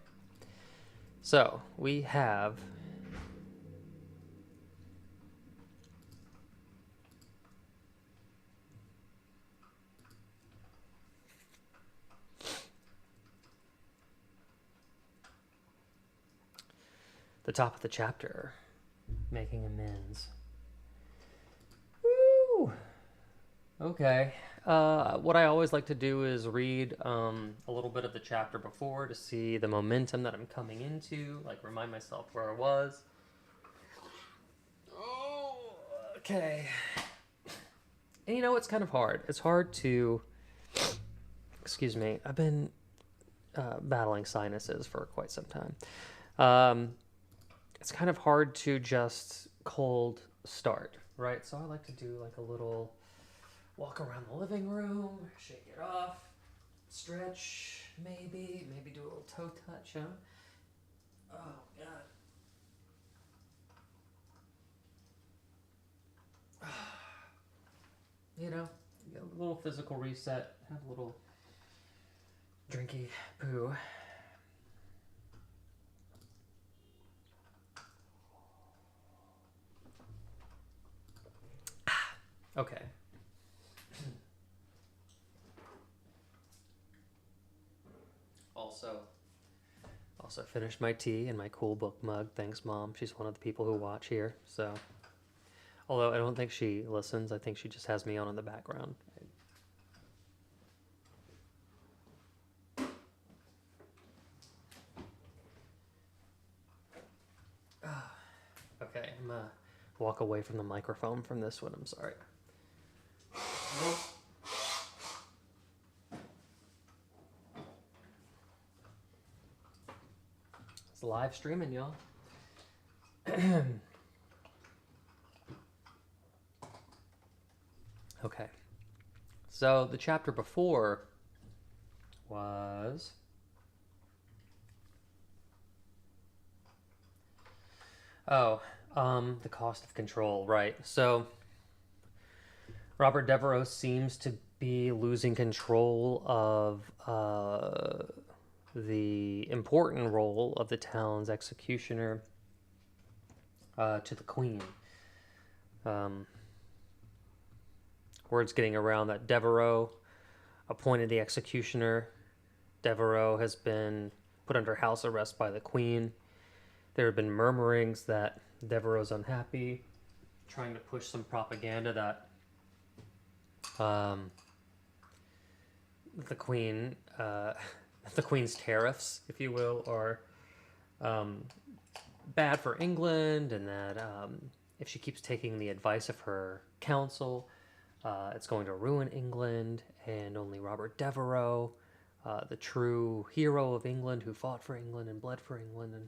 So, we have the top of the chapter, making amends. Woo! Okay. What I always like to do is read a little bit of the chapter before to see the momentum that I'm coming into, like remind myself where I was. Oh, okay. And you know, it's kind of hard. It's hard to, excuse me, I've been battling sinuses for quite some time. It's kind of hard to just cold start, right? So I like to do like a little walk around the living room, shake it off, stretch, maybe do a little toe touch, huh? Oh, God. You know, get a little physical reset, have a little drinky poo. Okay. Also finished my tea in my cool book mug. Thanks, Mom. She's one of the people who watch here. So, although I don't think she listens, I think she just has me on in the background. Okay, I'm gonna walk away from the microphone from this one. I'm sorry. It's live streaming, y'all. Okay. So the chapter before was the cost of control, right? So Robert Devereux seems to be losing control of the important role of the town's executioner to the Queen. Word's getting around that Devereux appointed the executioner. Devereux has been put under house arrest by the Queen. There have been murmurings that Devereux's unhappy, trying to push some propaganda that the Queen, the Queen's tariffs, if you will, are bad for England, and that if she keeps taking the advice of her council, it's going to ruin England, and only Robert Devereux, the true hero of England who fought for England and bled for England and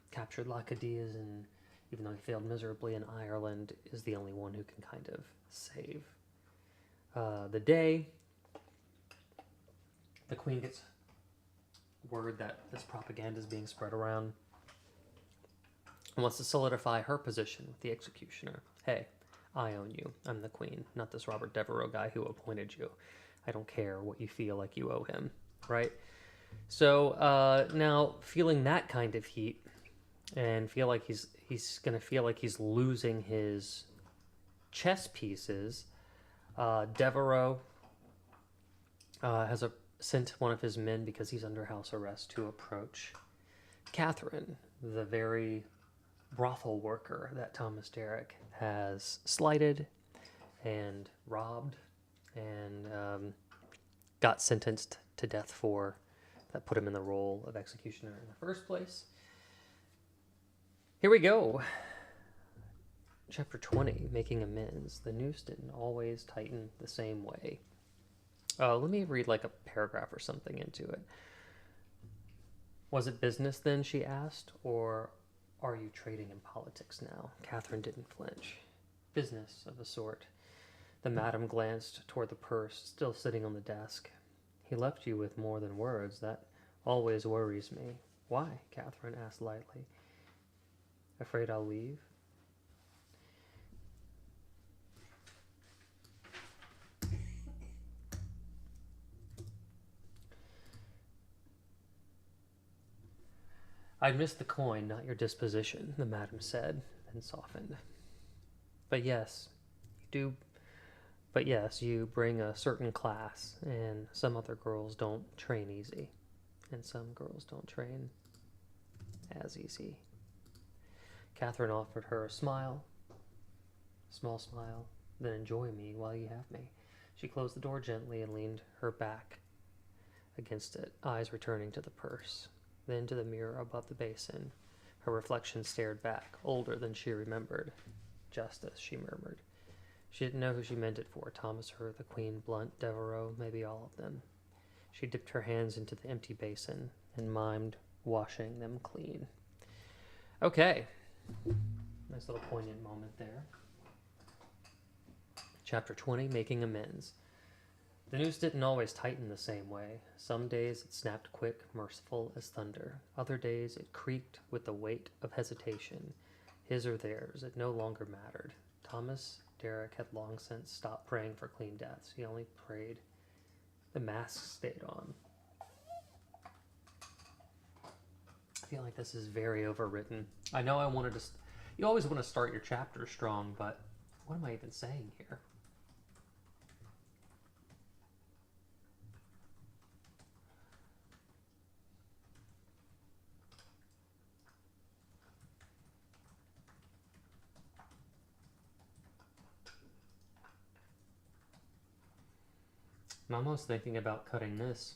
captured La Cadiz, and even though he failed miserably in Ireland, is the only one who can kind of save the day. The Queen gets word that this propaganda is being spread around and wants to solidify her position with the executioner. Hey, I own you. I'm the Queen, not this Robert Devereux guy who appointed you. I don't care what you feel like you owe him, right? So now, feeling that kind of heat, and feel like he's gonna feel like he's losing his chess pieces, Devereux has sent one of his men, because he's under house arrest, to approach Catherine, the very brothel worker that Thomas Derrick has slighted and robbed and got sentenced to death for, that put him in the role of executioner in the first place. Here we go. Chapter 20, Making Amends. The noose didn't always tighten the same way. Let me read like a paragraph or something into it. Was it business then, she asked, or are you trading in politics now? Catherine didn't flinch. Business of a sort. The madam glanced toward the purse, still sitting on the desk. He left you with more than words. That always worries me. Why? Catherine asked lightly. Afraid I'll leave? I missed the coin, not your disposition, the madam said, then softened. But yes, you bring a certain class, and some other girls don't train easy, and some girls don't train as easy. Catherine offered her a small smile, then enjoy me while you have me. She closed the door gently and leaned her back against it, eyes returning to the purse, then to the mirror above the basin. Her reflection stared back, older than she remembered. Justice, she murmured. She didn't know who she meant it for. Thomas, her, the Queen, Blunt, Devereux, maybe all of them. She dipped her hands into the empty basin and mimed washing them clean. Okay. Nice little poignant moment there. Chapter 20, Making Amends. The noose didn't always tighten the same way. Some days it snapped quick, merciful as thunder. Other days it creaked with the weight of hesitation. His or theirs, it no longer mattered. Thomas Derrick had long since stopped praying for clean deaths. He only prayed the mask stayed on. I feel like this is very overwritten. I know I wanted to... You always want to start your chapter strong, but what am I even saying here? I'm almost thinking about cutting this.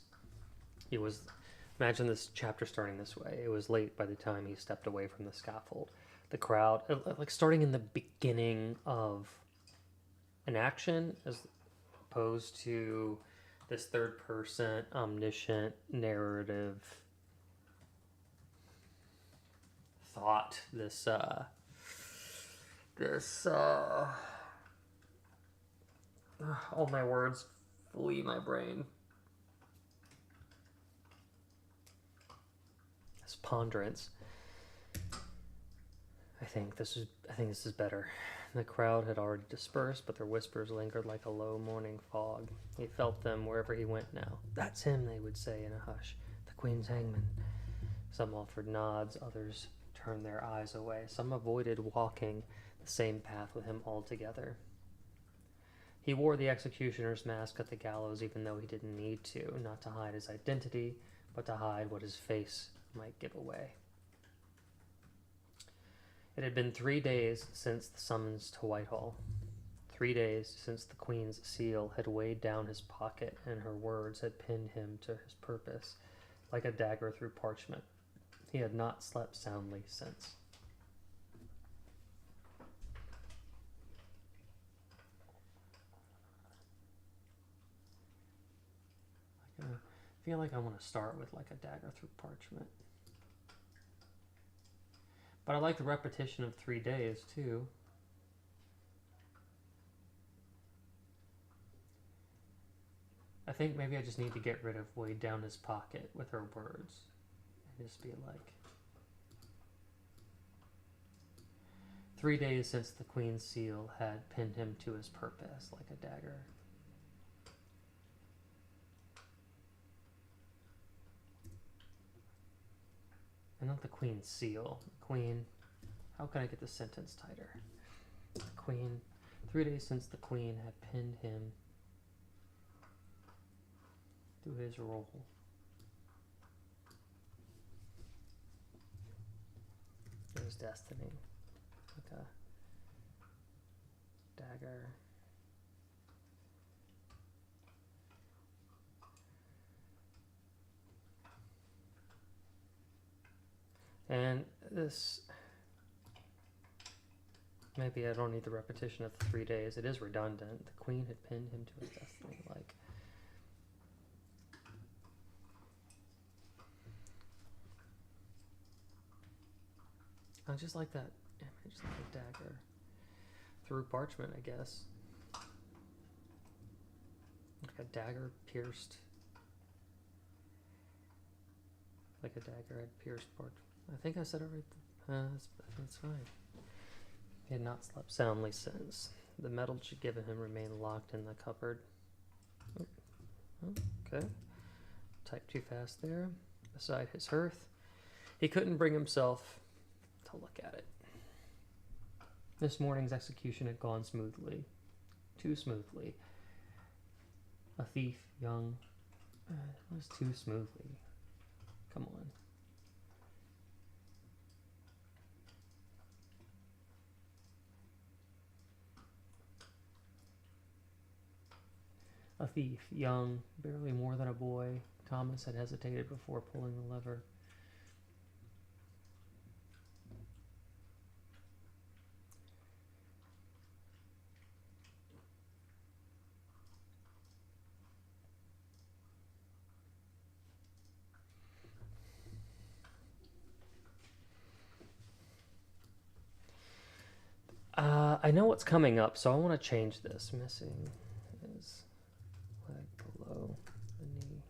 Imagine this chapter starting this way. It was late by the time he stepped away from the scaffold. The crowd, like starting in the beginning of an action as opposed to this third person, omniscient, narrative thought. All my words flee my brain. This ponderance. I think this is better. The crowd had already dispersed, but their whispers lingered like a low morning fog. He felt them wherever he went now. That's him, they would say in a hush. The Queen's hangman. Some offered nods, others turned their eyes away. Some avoided walking the same path with him altogether. He wore the executioner's mask at the gallows even though he didn't need to, not to hide his identity, but to hide what his face might give away. It had been 3 days since the summons to Whitehall. 3 days since the Queen's seal had weighed down his pocket and her words had pinned him to his purpose, like a dagger through parchment. He had not slept soundly since. I feel like I want to start with like a dagger through parchment. But I like the repetition of 3 days too. I think maybe I just need to get rid of weighed down his pocket with her words. And just be like, 3 days since the Queen's seal had pinned him to his purpose like a dagger. And not the Queen's seal. The Queen. How can I get the sentence tighter? The Queen. 3 days since the Queen had pinned him to his role. His destiny. Like a dagger. And this, maybe I don't need the repetition of the 3 days. It is redundant. The Queen had pinned him to his destiny. Like, I just like that image, like a dagger through parchment, I guess. Like a dagger pierced. Like a dagger had pierced parchment. I think I said it right. That's fine. He had not slept soundly since. The medal she'd given him remained locked in the cupboard. Oh, okay. Typed too fast there. Beside his hearth. He couldn't bring himself to look at it. This morning's execution had gone smoothly. Too smoothly. A thief, young. It was too smoothly. Come on. A thief, young, barely more than a boy. Thomas had hesitated before pulling the lever. I know what's coming up, so I want to change this. Missing is leg below the knee.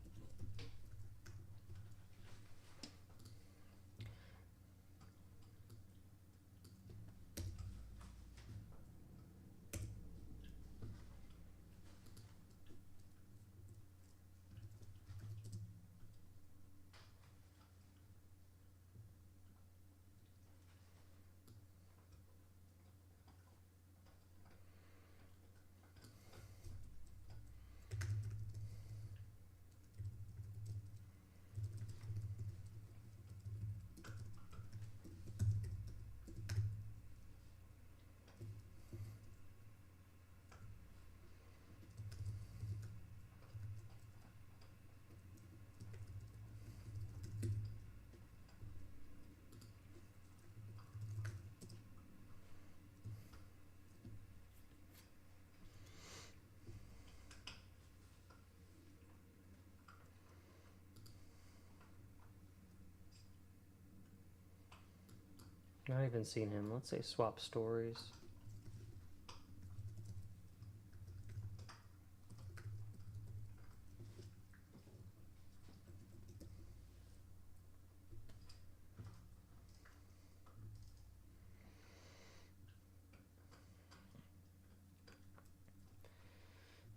Not even seen him. Let's say swap stories.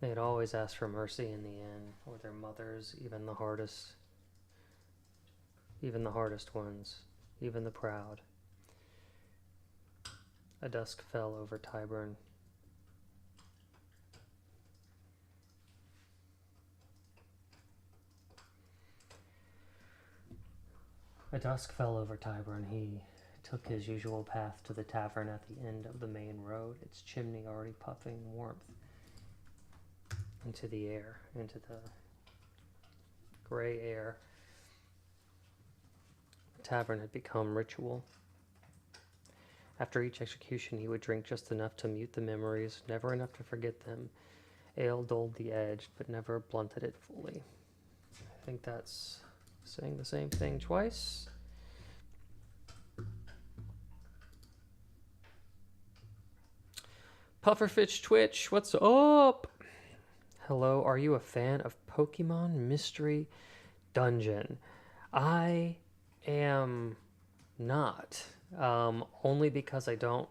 They'd always ask for mercy in the end, or their mothers, even the hardest ones, even the proud. A dusk fell over Tyburn. A dusk fell over Tyburn. He took his usual path to the tavern at the end of the main road, its chimney already puffing warmth into the air, into the gray air. The tavern had become ritual. After each execution, he would drink just enough to mute the memories, never enough to forget them. Ale dulled the edge, but never blunted it fully. I think that's saying the same thing twice. Pufferfish Twitch, what's up? Hello, are you a fan of Pokemon Mystery Dungeon? I am not. Only because I don't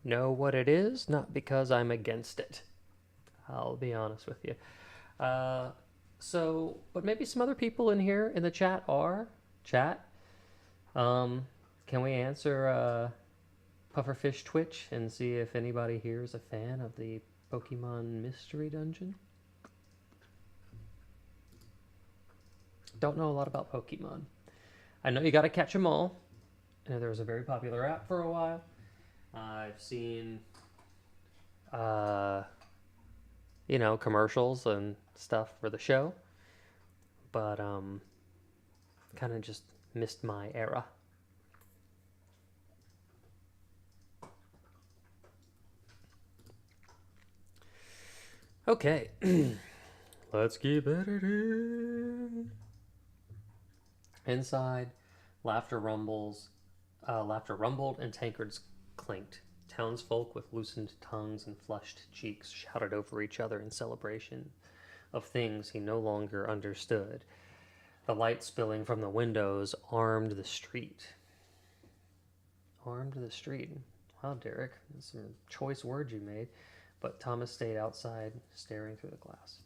know what it is, not because I'm against it. I'll be honest with you. But maybe some other people in here in the chat are. Chat. Can we answer Pufferfish Twitch and see if anybody here is a fan of the Pokemon Mystery Dungeon? Don't know a lot about Pokemon. I know you gotta catch them all. I know there was a very popular app for a while. I've seen, commercials and stuff for the show. But, kind of just missed my era. Okay. Let's keep editing. Inside, laughter rumbles. Laughter rumbled and tankards clinked. Townsfolk with loosened tongues and flushed cheeks shouted over each other in celebration of things he no longer understood. The light spilling from the windows armed the street. Armed the street. Wow, Derek, that's some choice words you made. But Thomas stayed outside, staring through the glass.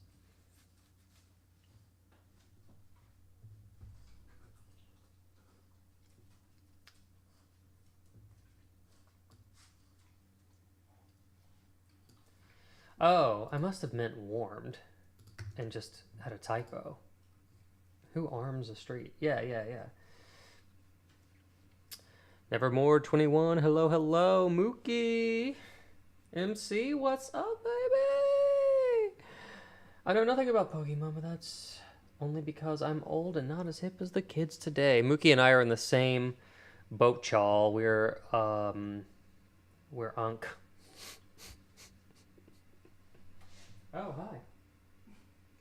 Oh, I must have meant warmed and just had a typo. Who arms a street? Yeah. Nevermore 21, hello, Mookie. MC, what's up, baby? I know nothing about Pokemon, but that's only because I'm old and not as hip as the kids today. Mookie and I are in the same boat, chawl. We're Unk. Oh, hi.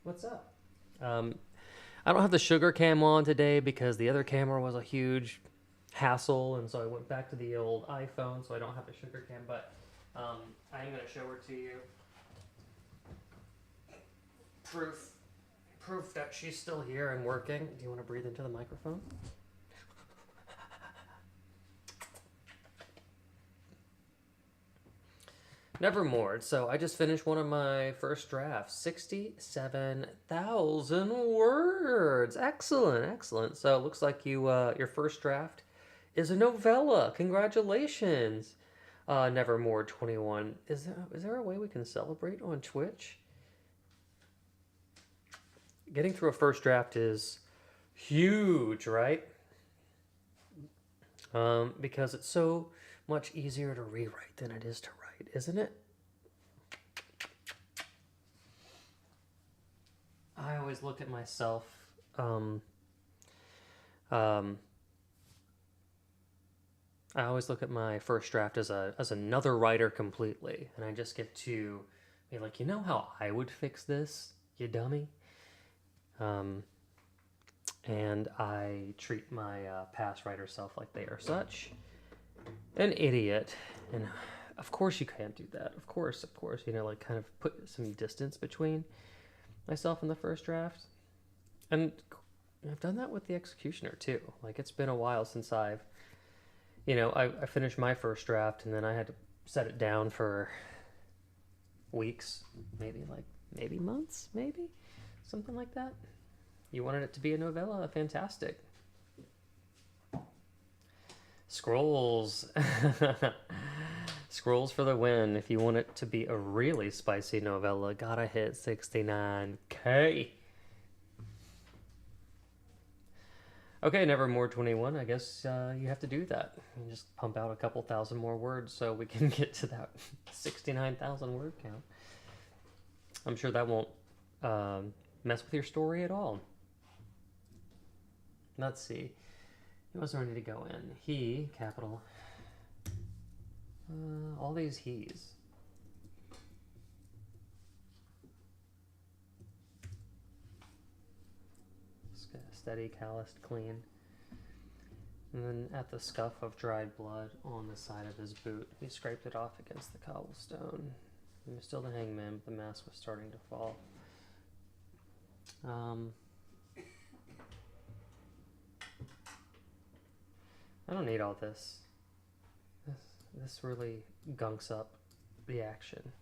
What's up? I don't have the sugar cam on today because the other camera was a huge hassle, and so I went back to the old iPhone, so I don't have the sugar cam, but I am going to show her to you. Proof that she's still here and working. Do you want to breathe into the microphone? Nevermore. So I just finished one of my first drafts. 67,000 words. Excellent. So it looks like your first draft is a novella. Congratulations. Nevermore 21. Is there a way we can celebrate on Twitch? Getting through a first draft is huge, right? Because it's so much easier to rewrite than it is to write, isn't it? I always look at myself I always look at my first draft as another writer completely, and I just get to be like, you know how I would fix this, you dummy? And I treat my past writer self like they are such an idiot, and of course you can't do that. Of course, you know, like kind of put some distance between myself and the first draft, and I've done that with the Executioner too. Like, it's been a while since I finished my first draft, and then I had to set it down for weeks, maybe months, maybe something like that. You wanted it to be a novella, fantastic. Scrolls. Scrolls for the win. If you want it to be a really spicy novella, gotta hit 69K. Okay, Nevermore 21. I guess you have to do that. You just pump out a couple thousand more words so we can get to that 69,000 word count. I'm sure that won't mess with your story at all. Let's see. Who else do I need to go in? He, capital. All these he's. Steady, calloused, clean. And then at the scuff of dried blood on the side of his boot, he scraped it off against the cobblestone. He was still the hangman, but the mask was starting to fall. I don't need all this. This really gunks up the action.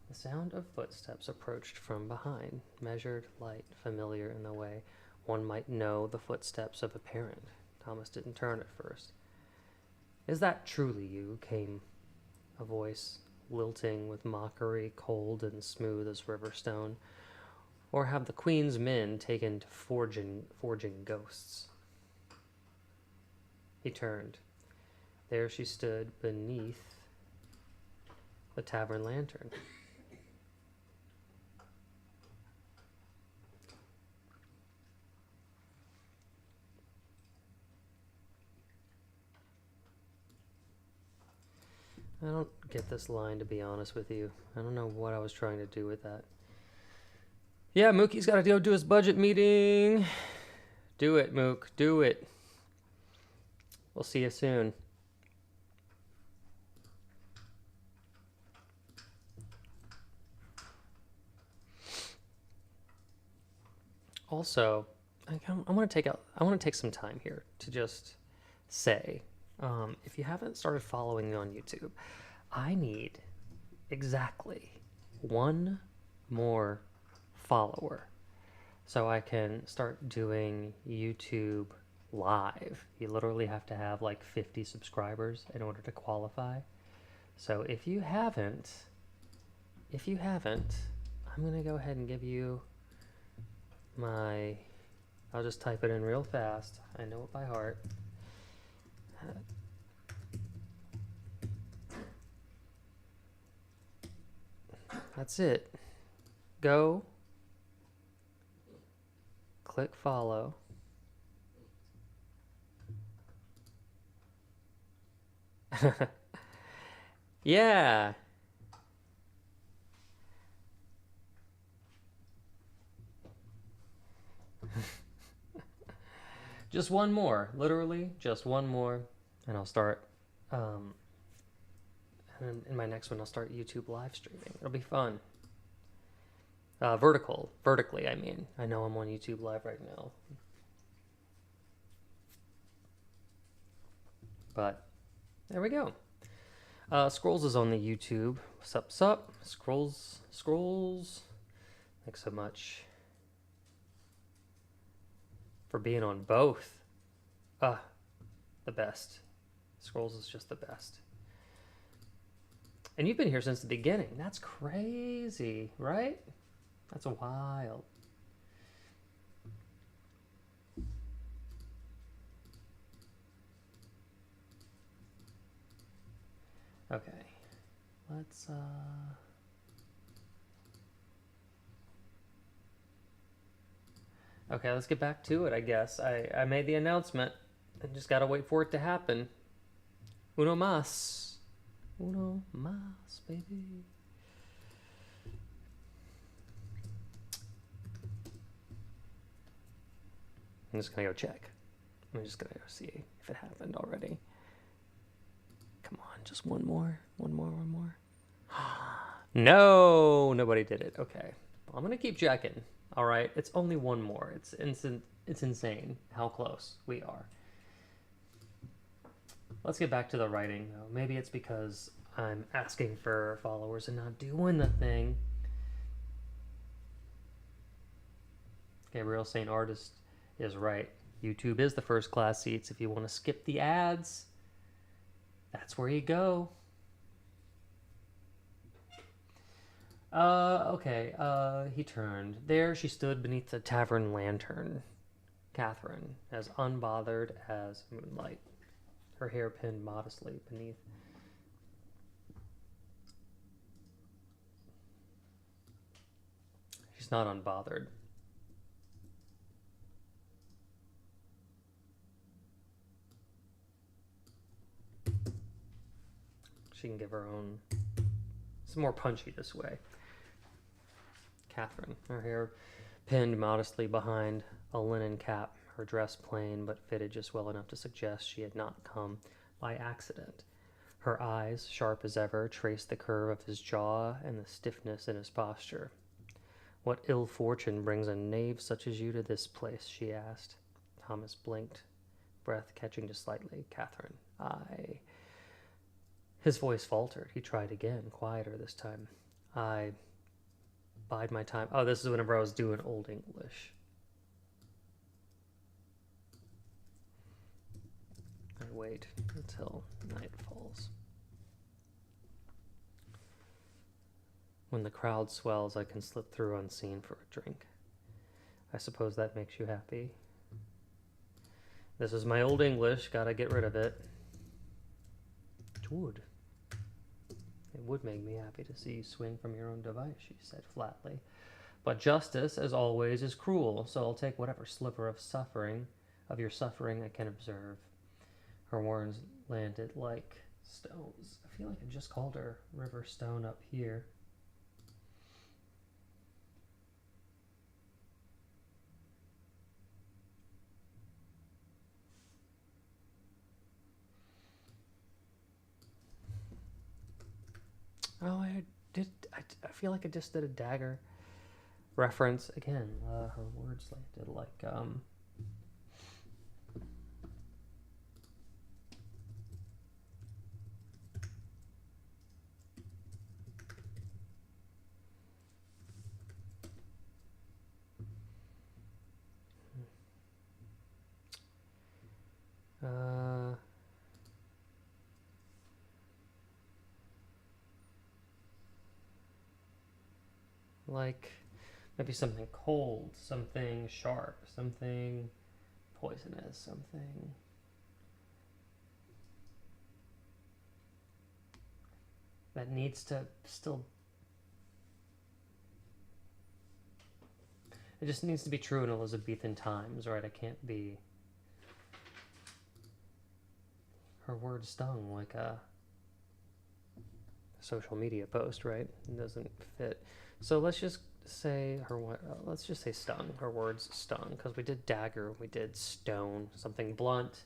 The sound of footsteps approached from behind, measured, light, familiar in the way one might know the footsteps of a parent. Thomas didn't turn at first. "Is that truly you?" came a voice, lilting with mockery, cold and smooth as river stone. "Or have the Queen's men taken to forging ghosts?" He turned. There she stood beneath the tavern lantern. I don't get this line, to be honest with you. I don't know what I was trying to do with that. Yeah, Mookie's got to go do his budget meeting. Do it, Mook. Do it. We'll see you soon. Also, I want to take some time here to just say, if you haven't started following me on YouTube, I need exactly one more follower so I can start doing YouTube live. You literally have to have like 50 subscribers in order to qualify. So if you haven't, I'm gonna go ahead and give you I'll just type it in real fast. I know it by heart. That's it. Go. Click follow. Yeah. Just one more, literally, just one more, and I'll start. And in my next one, I'll start YouTube live streaming. It'll be fun. Vertically, I mean. I know I'm on YouTube live right now. But there we go. Scrolls is on the YouTube. Sup. Scrolls. Thanks so much for being on both. The best. Scrolls is just the best. And you've been here since the beginning. That's crazy, right? That's wild. Okay. Let's get back to it, I guess. I made the announcement. I just gotta wait for it to happen. Uno más, baby. I'm just gonna go check. I'm just gonna go see if it happened already. Come on, just one more. No, nobody did it. Okay, I'm gonna keep checking. All right, it's only one more. It's insane how close we are. Let's get back to the writing, though. Maybe it's because I'm asking for followers and not doing the thing. Gabriel St. Artist is right. YouTube is the first class seats. If you want to skip the ads, that's where you go. He turned. There she stood beneath the tavern lantern. Catherine, as unbothered as moonlight, her hair pinned modestly beneath. She's not unbothered. She can give her own. It's more punchy this way. Catherine, her hair pinned modestly behind a linen cap, her dress plain but fitted just well enough to suggest she had not come by accident. Her eyes, sharp as ever, traced the curve of his jaw and the stiffness in his posture. "What ill fortune brings a knave such as you to this place?" she asked. Thomas blinked, breath catching just slightly. "Catherine, I..." His voice faltered. He tried again, quieter this time. "I bide my time." Oh, this is whenever I was doing Old English. I wait until night falls. When the crowd swells, I can slip through unseen for a drink. I suppose that makes you happy. This is my Old English. Gotta get rid of it. It would. It would make me happy to see you swing from your own device, she said flatly. But justice, as always, is cruel, so I'll take whatever sliver of your suffering I can observe. Her words landed like stones. I feel like I just called her River Stone up here. I feel like I just did a dagger reference again. Her words landed like uh like maybe something cold, something sharp, something poisonous, something that needs to still. It just needs to be true in Elizabethan times, right? I can't be. Her words stung like a social media post, right? It doesn't fit. So let's just say let's just say stung. Her words stung because we did dagger, we did stone, something blunt,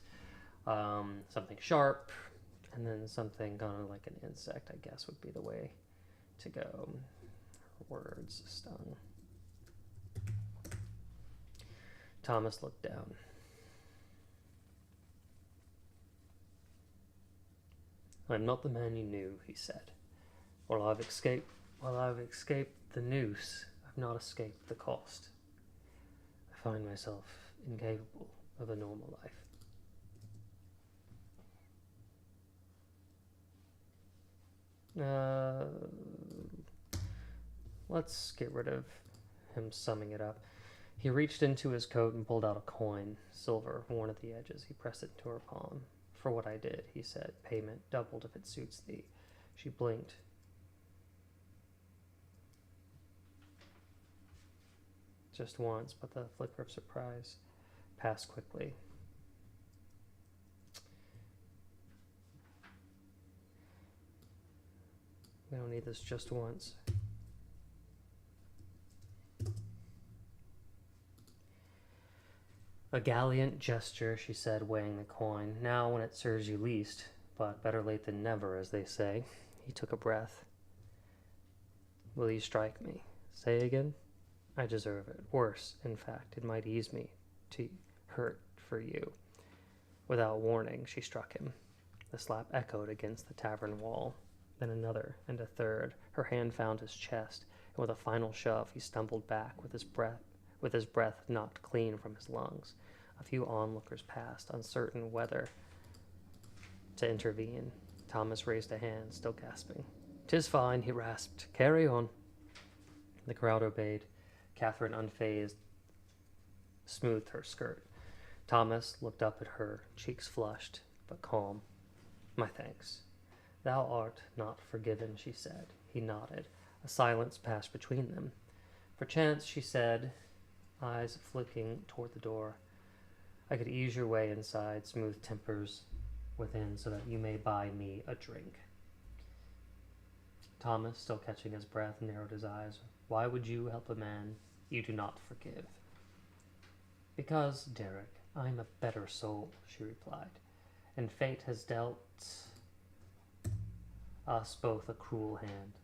something sharp, and then something kind of like an insect, I guess, would be the way to go. Her words stung. Thomas looked down. I'm not the man you knew, he said. While I've escaped the noose, I've not escaped the cost. I find myself incapable of a normal life. Let's get rid of him summing it up. He reached into his coat and pulled out a coin, silver, worn at the edges. He pressed it into her palm. For what I did, he said. Payment doubled if it suits thee. She blinked. Just once, but the flicker of surprise passed quickly. We don't need this just once. A gallant gesture, she said, weighing the coin. Now when it serves you least, but better late than never, as they say. He took a breath. Will you strike me? Say again? I deserve it. Worse, in fact, it might ease me to hurt for you. Without warning, she struck him. The slap echoed against the tavern wall. Then another, and a third. Her hand found his chest, and with a final shove, he stumbled back with his breath knocked clean from his lungs. A few onlookers passed, uncertain whether to intervene. Thomas raised a hand, still gasping. "'Tis fine," he rasped. "Carry on." The crowd obeyed. Catherine, unfazed, smoothed her skirt. Thomas looked up at her, cheeks flushed, but calm. "My thanks." "Thou art not forgiven," she said. He nodded. A silence passed between them. "Perchance," she said, eyes flicking toward the door, "I could ease your way inside, smooth tempers within, so that you may buy me a drink." Thomas, still catching his breath, narrowed his eyes. "Why would you help a man you do not forgive?" "Because, Derek, I'm a better soul," she replied, "and fate has dealt us both a cruel hand.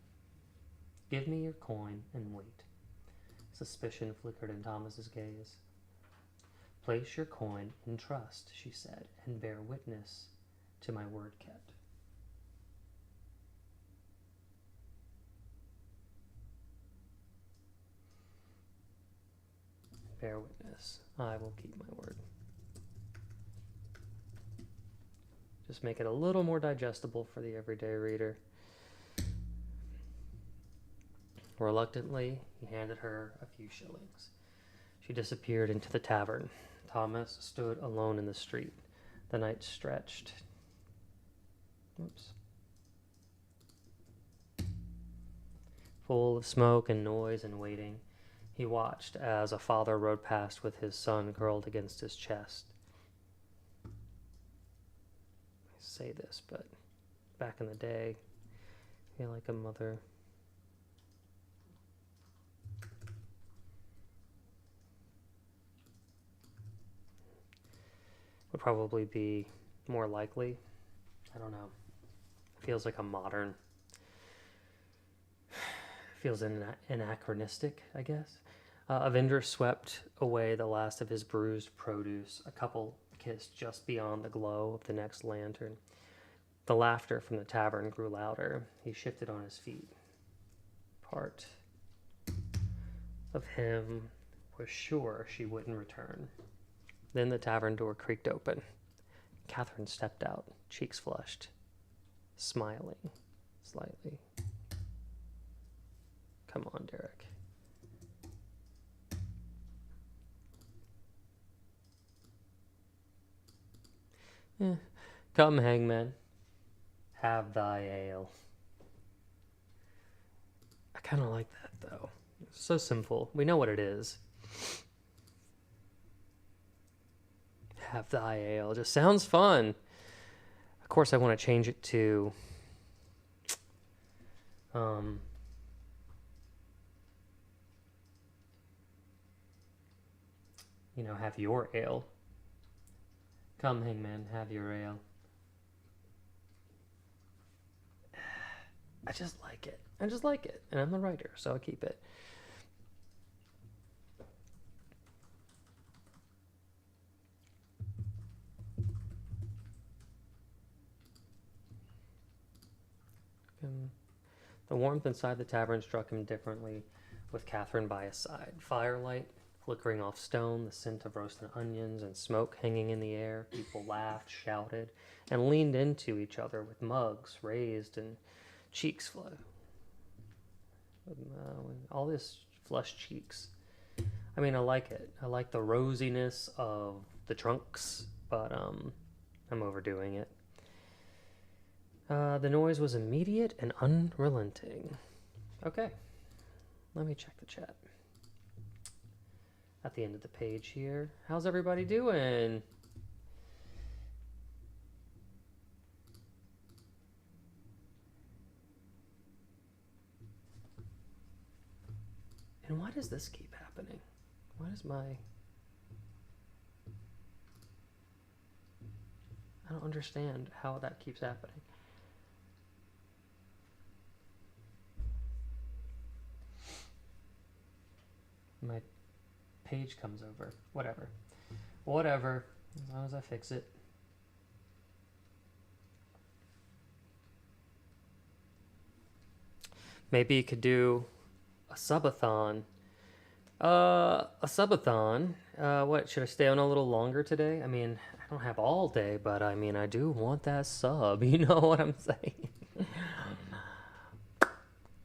Give me your coin and wait." Suspicion flickered in Thomas's gaze. "Place your coin in trust," she said, "and bear witness to my word kept." Bear witness. I will keep my word. Just make it a little more digestible for the everyday reader. Reluctantly, he handed her a few shillings. She disappeared into the tavern. Thomas stood alone in the street. The night stretched. Full of smoke and noise and waiting. He watched as a father rode past with his son curled against his chest. I say this, but back in the day, I feel like a mother would probably be more likely. I don't know. It feels like a modern feels anachronistic, I guess. Avenger swept away the last of his bruised produce. A couple kissed just beyond the glow of the next lantern. The laughter from the tavern grew louder. He shifted on his feet. Part of him was sure she wouldn't return. Then the tavern door creaked open. Catherine stepped out, cheeks flushed, smiling slightly. Come on, Derek. Come, hangman. Have thy ale. I kind of like that, though. It's so simple. We know what it is. Have thy ale. Just sounds fun. Of course, I want to change it to... have your ale. Come, hangman, have your ale. I just like it. And I'm the writer, so I keep it. The warmth inside the tavern struck him differently, with Catherine by his side. Firelight flickering off stone, the scent of roasted onions and smoke hanging in the air. People laughed, shouted, and leaned into each other with mugs raised and cheeks flow. All this flushed cheeks. I mean, I like it. I like the rosiness of the trunks, but I'm overdoing it. The noise was immediate and unrelenting. Okay, let me check the chat. At the end of the page here. How's everybody doing? And why does this keep happening? Why does my... I don't understand how that keeps happening. My page comes over. Whatever. As long as I fix it. Maybe you could do a subathon. What, should I stay on a little longer today? I mean, I don't have all day, but I mean, I do want that sub. You know what I'm saying?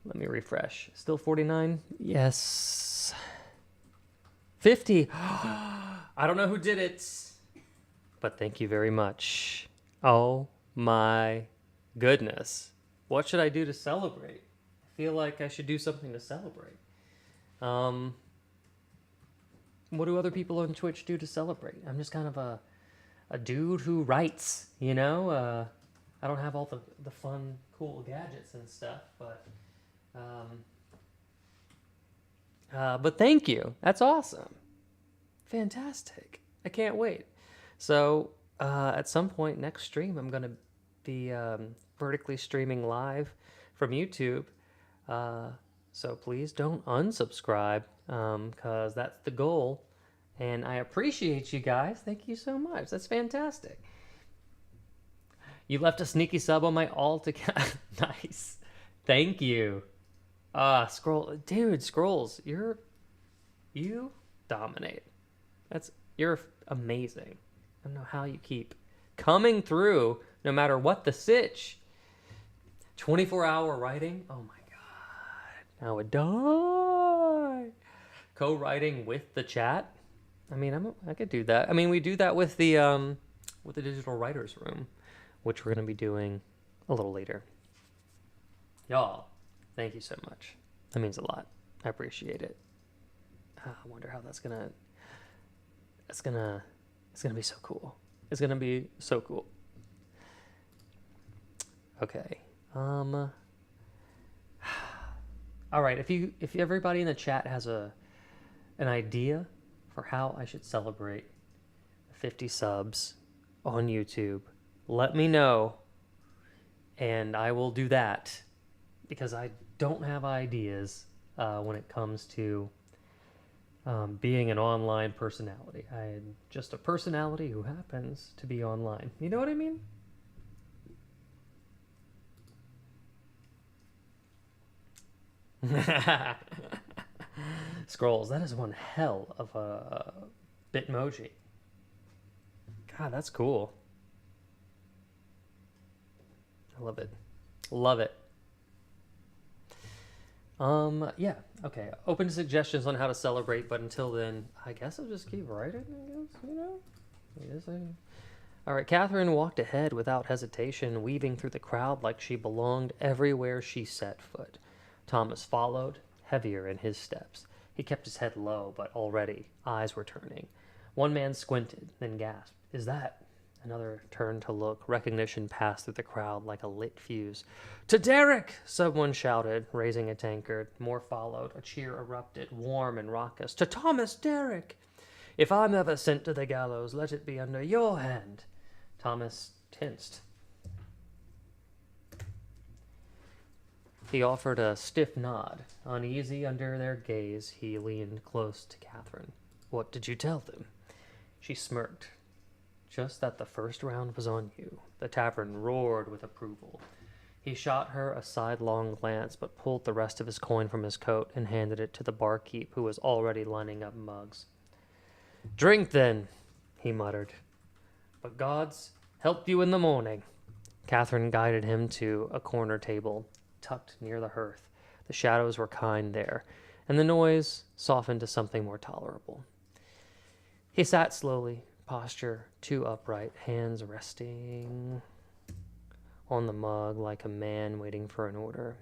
Let me refresh. Still 49? Yes. 50. I don't know who did it, but thank you very much. Oh my goodness. What should I do to celebrate? I feel like I should do something to celebrate. What do other people on Twitch do to celebrate? I'm just kind of a dude who writes, you know? I don't have all the fun, cool gadgets and stuff, but thank you. That's awesome. Fantastic. I can't wait. So at some point next stream, I'm going to be vertically streaming live from YouTube. So please don't unsubscribe because that's the goal. And I appreciate you guys. Thank you so much. That's fantastic. You left a sneaky sub on my alt account. Nice. Thank you. Scrolls, you dominate. You're amazing. I don't know how you keep coming through no matter what the sitch. 24-hour writing. Oh my god. I would die. Co-writing with the chat. I mean, I could do that. I mean, we do that with the digital writers room, which we're going to be doing a little later. Y'all, thank you so much. That means a lot. I appreciate it. I wonder how it's gonna be so cool. It's gonna be so cool. Okay. All right. If everybody in the chat has an idea for how I should celebrate 50 subs on YouTube, let me know, and I will do that because I don't have ideas when it comes to being an online personality. I'm just a personality who happens to be online. You know what I mean? Scrolls, that is one hell of a Bitmoji. God, that's cool. I love it. Love it. Yeah, okay. Open to suggestions on how to celebrate, but until then, I guess I'll just keep writing, I guess, you know? All right, Catherine walked ahead without hesitation, weaving through the crowd like she belonged everywhere she set foot. Thomas followed, heavier in his steps. He kept his head low, but already eyes were turning. One man squinted, then gasped, "Is that?" Another turned to look. Recognition passed through the crowd like a lit fuse. "To Derek!" someone shouted, raising a tankard. More followed. A cheer erupted, warm and raucous. "To Thomas Derrick! If I'm ever sent to the gallows, let it be under your hand." Thomas tensed. He offered a stiff nod. Uneasy under their gaze, he leaned close to Catherine. "What did you tell them?" She smirked. "Just that the first round was on you." The tavern roared with approval. He shot her a sidelong glance, but pulled the rest of his coin from his coat and handed it to the barkeep, who was already lining up mugs. "Drink, then," he muttered. "But God's help you in the morning." Catherine guided him to a corner table, tucked near the hearth. The shadows were kind there, and the noise softened to something more tolerable. He sat slowly, posture too upright, hands resting on the mug like a man waiting for an order.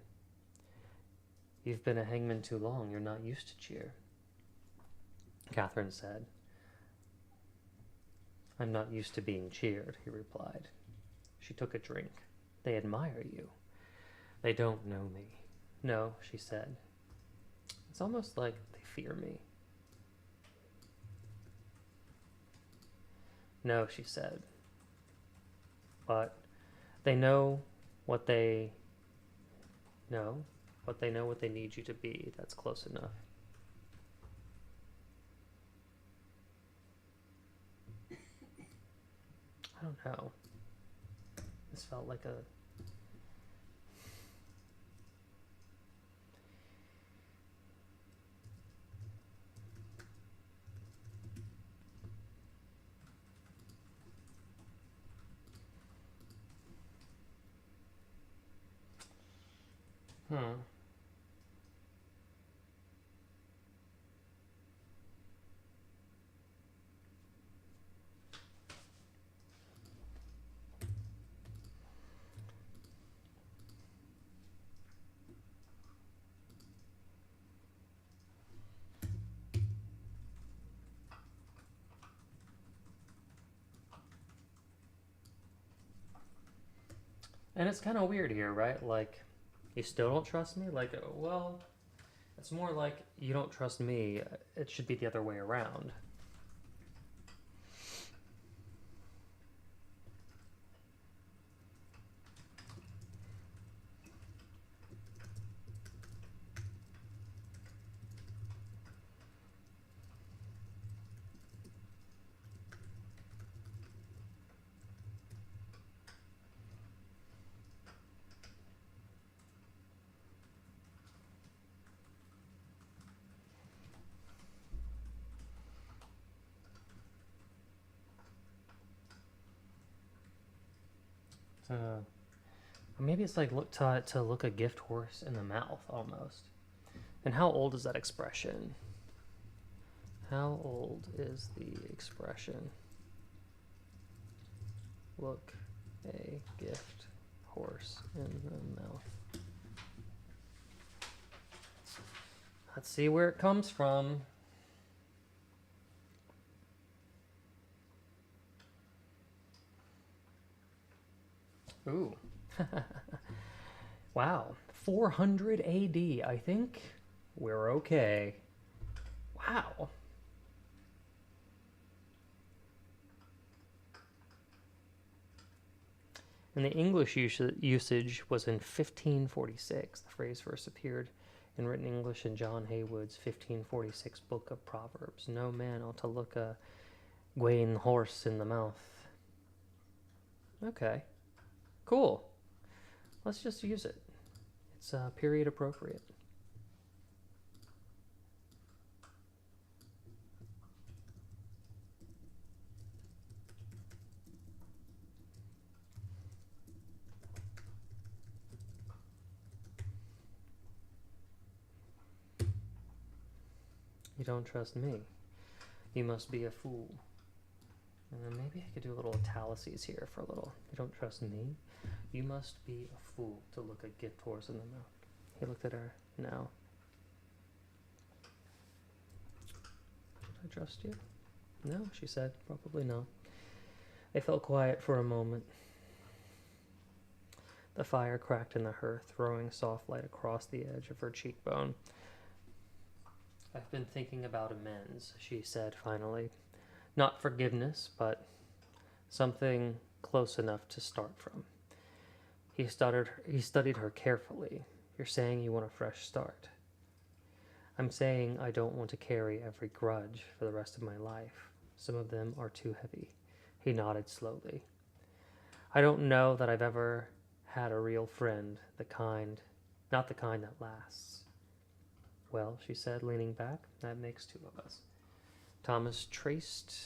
"You've been a hangman too long. You're not used to cheer," Catherine said. "I'm not used to being cheered," he replied. She took a drink. "They admire you." "They don't know me." "No," she said. "It's almost like they fear me." "No," she said. "But they know what they know, but they know what they need you to be. That's close enough." I don't know. This felt like a... And it's kind of weird here, right? Like, you still don't trust me? Like, well, it's more like you don't trust me. It should be the other way around. Maybe it's like to look a gift horse in the mouth, almost. And how old is that expression? How old is the expression? Look a gift horse in the mouth. Let's see where it comes from. Ooh. Wow. 400 AD. I think we're okay. Wow. And the English usage was in 1546. The phrase first appeared in written English in John Haywood's 1546 Book of Proverbs. No man ought to look a gwine horse in the mouth. Okay, cool. Let's just use it. It's period appropriate. You don't trust me. You must be a fool. And then maybe I could do a little italices here for a little. You don't trust me? You must be a fool to look a gift horse in the mouth. He looked at her. No. Should I trust you? No, she said. Probably no. They fell quiet for a moment. The fire cracked in the hearth, throwing soft light across the edge of her cheekbone. I've been thinking about amends, she said finally. Not forgiveness, but something close enough to start from. He studied her carefully. You're saying you want a fresh start. I'm saying I don't want to carry every grudge for the rest of my life. Some of them are too heavy. He nodded slowly. I don't know that I've ever had a real friend, not the kind that lasts. Well, she said, leaning back, that makes two of us. Thomas traced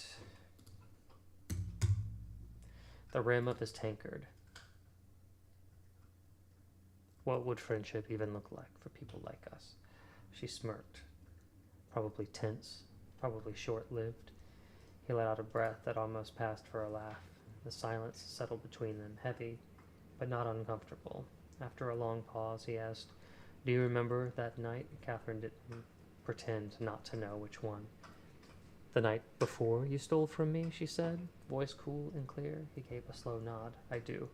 the rim of his tankard. What would friendship even look like for people like us? She smirked. Probably tense, probably short-lived. He let out a breath that almost passed for a laugh. The silence settled between them, heavy, but not uncomfortable. After a long pause, he asked, do you remember that night? Catherine didn't pretend not to know which one. The night before you stole from me, she said, voice cool and clear. He gave a slow nod. I do.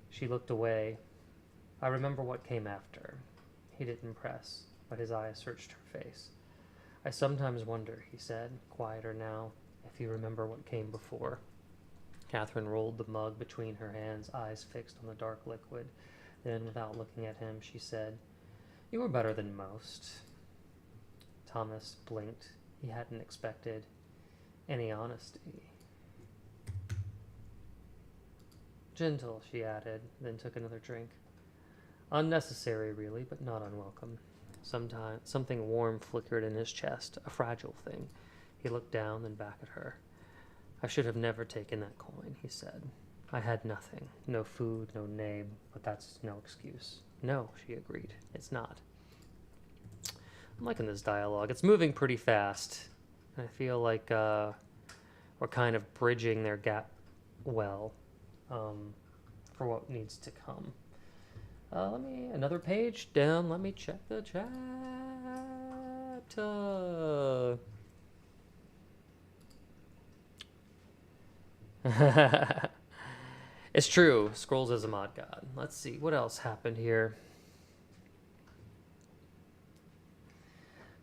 She looked away. I remember what came after. He didn't press, but his eyes searched her face. I sometimes wonder, he said, quieter now, if you remember what came before. Catherine rolled the mug between her hands, eyes fixed on the dark liquid. Then, without looking at him, she said, you were better than most. Thomas blinked. He hadn't expected any honesty. Gentle, she added, then took another drink. Unnecessary, really, but not unwelcome. Something warm flickered in his chest, a fragile thing. He looked down, then back at her. I should have never taken that coin, he said. I had nothing. No food, no name, but that's no excuse. No, she agreed. It's not. I'm liking this dialogue. It's moving pretty fast. I feel like we're kind of bridging their gap well for what needs to come. Another page down. Let me check the chat. It's true. Scrolls is a mod god. Let's see. What else happened here?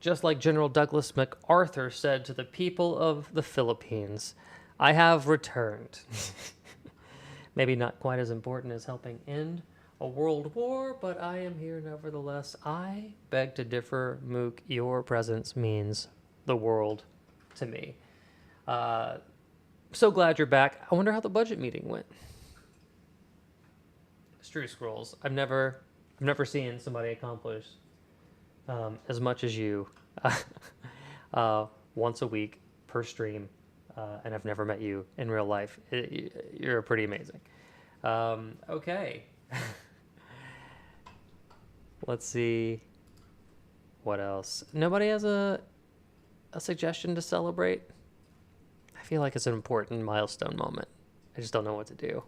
Just like General Douglas MacArthur said to the people of the Philippines, I have returned. Maybe not quite as important as helping end a world war, but I am here nevertheless. I beg to differ, Mook. Your presence means the world to me. So glad you're back. I wonder how the budget meeting went. It's true, Scrolls. I've never seen somebody accomplish as much as you once a week per stream, and I've never met you in real life. You're pretty amazing. Okay. Let's see. What else? Nobody has a suggestion to celebrate? I feel like it's an important milestone moment. I just don't know what to do.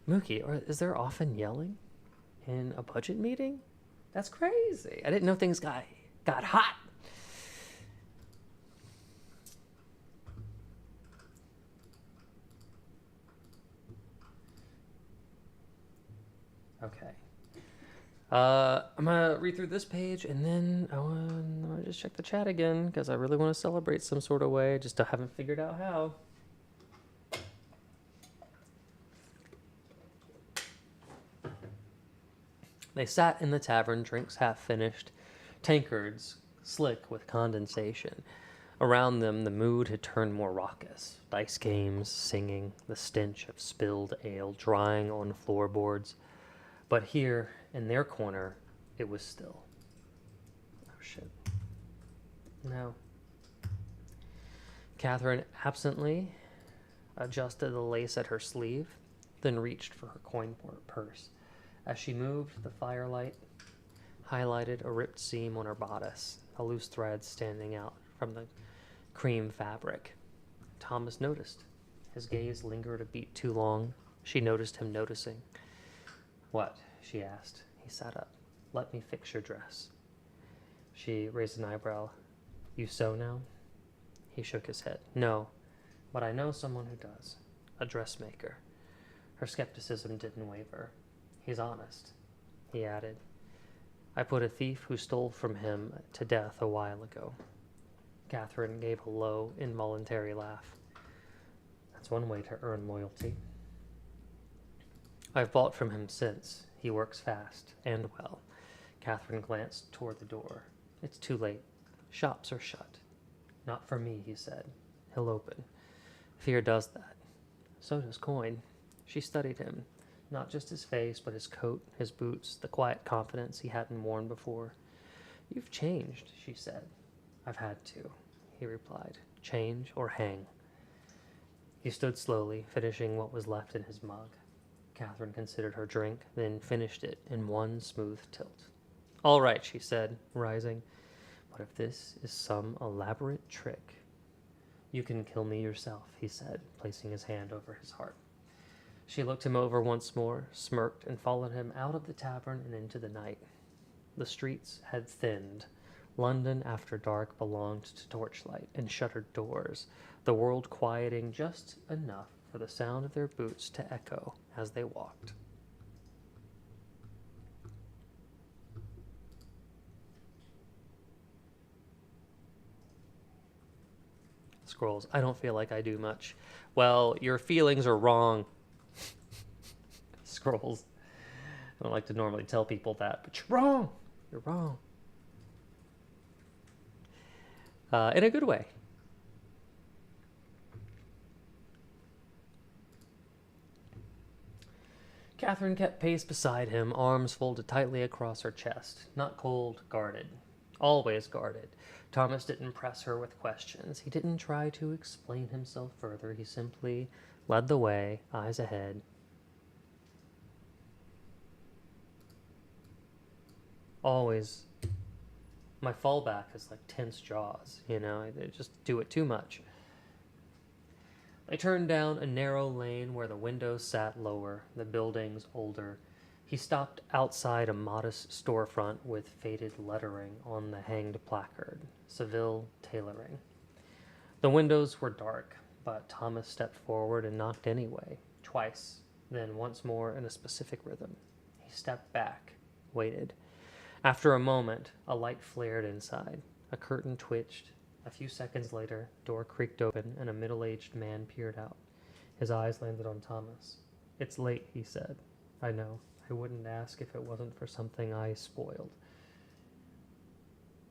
Mookie, is there often yelling in a budget meeting? That's crazy. I didn't know things got hot. Okay. I'm gonna read through this page and then I want to just check the chat again because I really want to celebrate some sort of way. Just haven't figured out how. They sat in the tavern, drinks half finished, tankards slick with condensation. Around them, the mood had turned more raucous. Dice games, singing, the stench of spilled ale drying on floorboards. But here, in their corner, it was still. Oh, shit. No. Catherine absently adjusted the lace at her sleeve, then reached for her coin purse. As she moved, the firelight highlighted a ripped seam on her bodice, a loose thread standing out from the cream fabric. Thomas noticed. His gaze lingered a beat too long. She noticed him noticing. "What?" she asked. He sat up. "Let me fix your dress." She raised an eyebrow. "You sew now?" He shook his head. "No, but I know someone who does. A dressmaker." Her skepticism didn't waver. "He's honest," he added. "I put a thief who stole from him to death a while ago." Catherine gave a low, involuntary laugh. "That's one way to earn loyalty." "I've bought from him since. He works fast and well." Catherine glanced toward the door. "It's too late. Shops are shut." "Not for me," he said. "He'll open. Fear does that. So does coin." She studied him. Not just his face, but his coat, his boots, the quiet confidence he hadn't worn before. "You've changed," she said. "I've had to," he replied. "Change or hang." He stood slowly, finishing what was left in his mug. Catherine considered her drink, then finished it in one smooth tilt. "All right," she said, rising. "But if this is some elaborate trick—" "You can kill me yourself," he said, placing his hand over his heart. She looked him over once more, smirked, and followed him out of the tavern and into the night. The streets had thinned. London after dark belonged to torchlight and shuttered doors, the world quieting just enough for the sound of their boots to echo as they walked. Scrolls. I don't feel like I do much. Well, your feelings are wrong. Scrolls. I don't like to normally tell people that, but you're wrong. You're wrong. In a good way. Catherine kept pace beside him, arms folded tightly across her chest. Not cold, guarded. Always guarded. Thomas didn't press her with questions. He didn't try to explain himself further. He simply led the way, eyes ahead. Always. My fallback is like tense jaws, I just do it too much. They turned down a narrow lane where the windows sat lower, the buildings older. He stopped outside a modest storefront with faded lettering on the hanged placard, Seville Tailoring. The windows were dark, but Thomas stepped forward and knocked anyway, twice, then once more in a specific rhythm. He stepped back, waited. After a moment, a light flared inside. A curtain twitched. A few seconds later, door creaked open, and a middle-aged man peered out. His eyes landed on Thomas. "It's late," he said. "I know. I wouldn't ask if it wasn't for something I spoiled."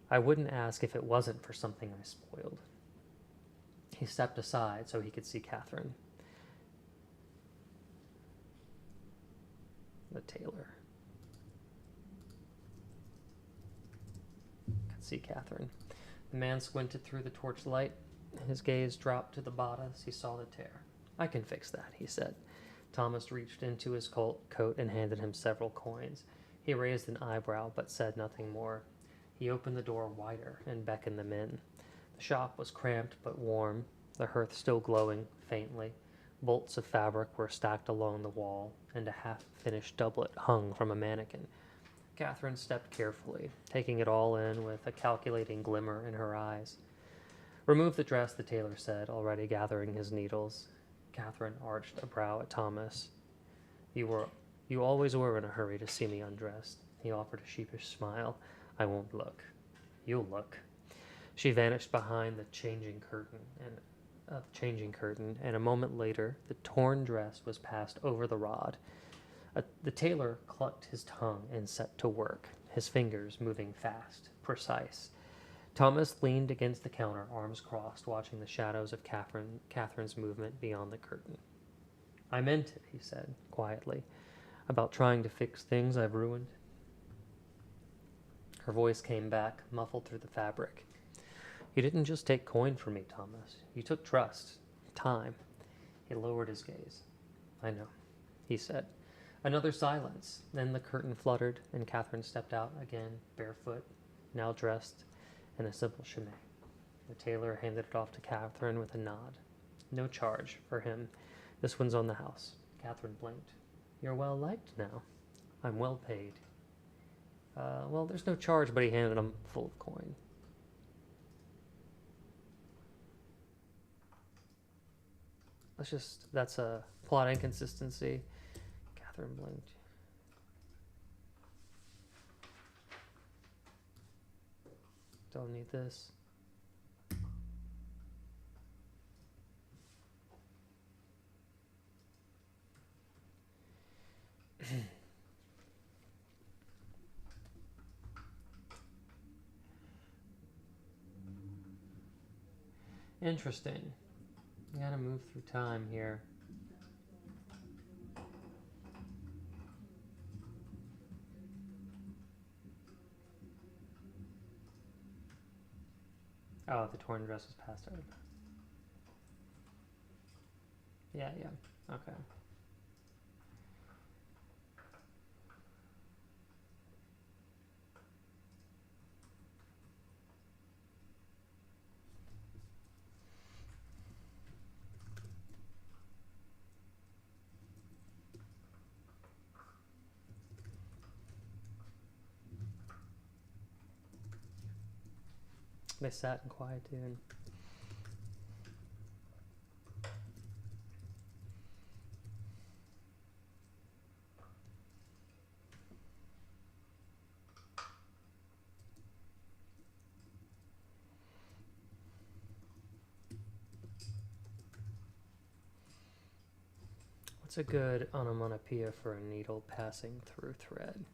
"I wouldn't ask if it wasn't for something I spoiled." He stepped aside so he could see Catherine. The tailor. Could see Catherine. The man squinted through the torchlight. His gaze dropped to the bodice. He saw the tear. "I can fix that," he said. Thomas reached into his coat and handed him several coins. He raised an eyebrow but said nothing more. He opened the door wider and beckoned them in. The shop was cramped but warm, the hearth still glowing faintly. Bolts of fabric were stacked along the wall, and a half-finished doublet hung from a mannequin. Catherine stepped carefully, taking it all in with a calculating glimmer in her eyes. "Remove the dress," the tailor said, already gathering his needles. Catherine arched a brow at Thomas. You always were in a hurry to see me undressed." He offered a sheepish smile. "I won't look." "You'll look." She vanished behind the changing curtain, and a moment later, the torn dress was passed over the rod. The tailor clucked his tongue and set to work, his fingers moving fast, precise. Thomas leaned against the counter, arms crossed, watching the shadows of Catherine's movement beyond the curtain. I meant it, he said, quietly, about trying to fix things I've ruined. Her voice came back, muffled through the fabric. You didn't just take coin from me, Thomas. You took trust, time. He lowered his gaze. I know, he said. Another silence. Then the curtain fluttered, and Catherine stepped out again, barefoot, now dressed in a simple chemise. The tailor handed it off to Catherine with a nod. No charge for him. This one's on the house. Catherine blinked. You're well liked now. I'm well paid. Well, there's no charge, but he handed him full of coin. That's a plot inconsistency. Catherine blinked. Don't need this. Interesting. You gotta move through time here. Oh, the torn dress was passed over. Yeah, okay. They sat in quietude. What's a good onomatopoeia for a needle passing through thread?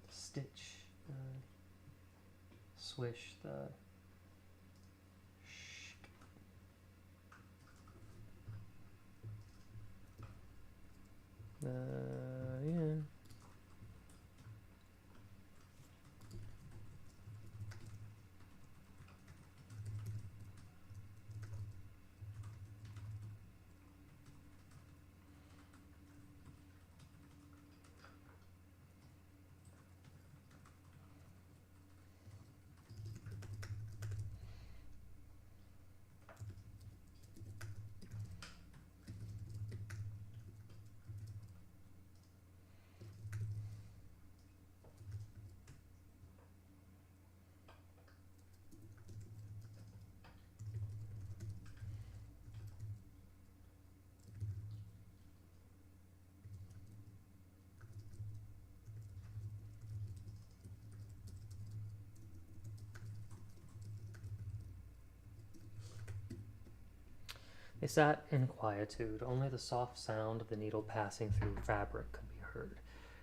Stitch, swish the yeah. They sat in quietude. Only the soft sound of the needle passing through fabric could be heard.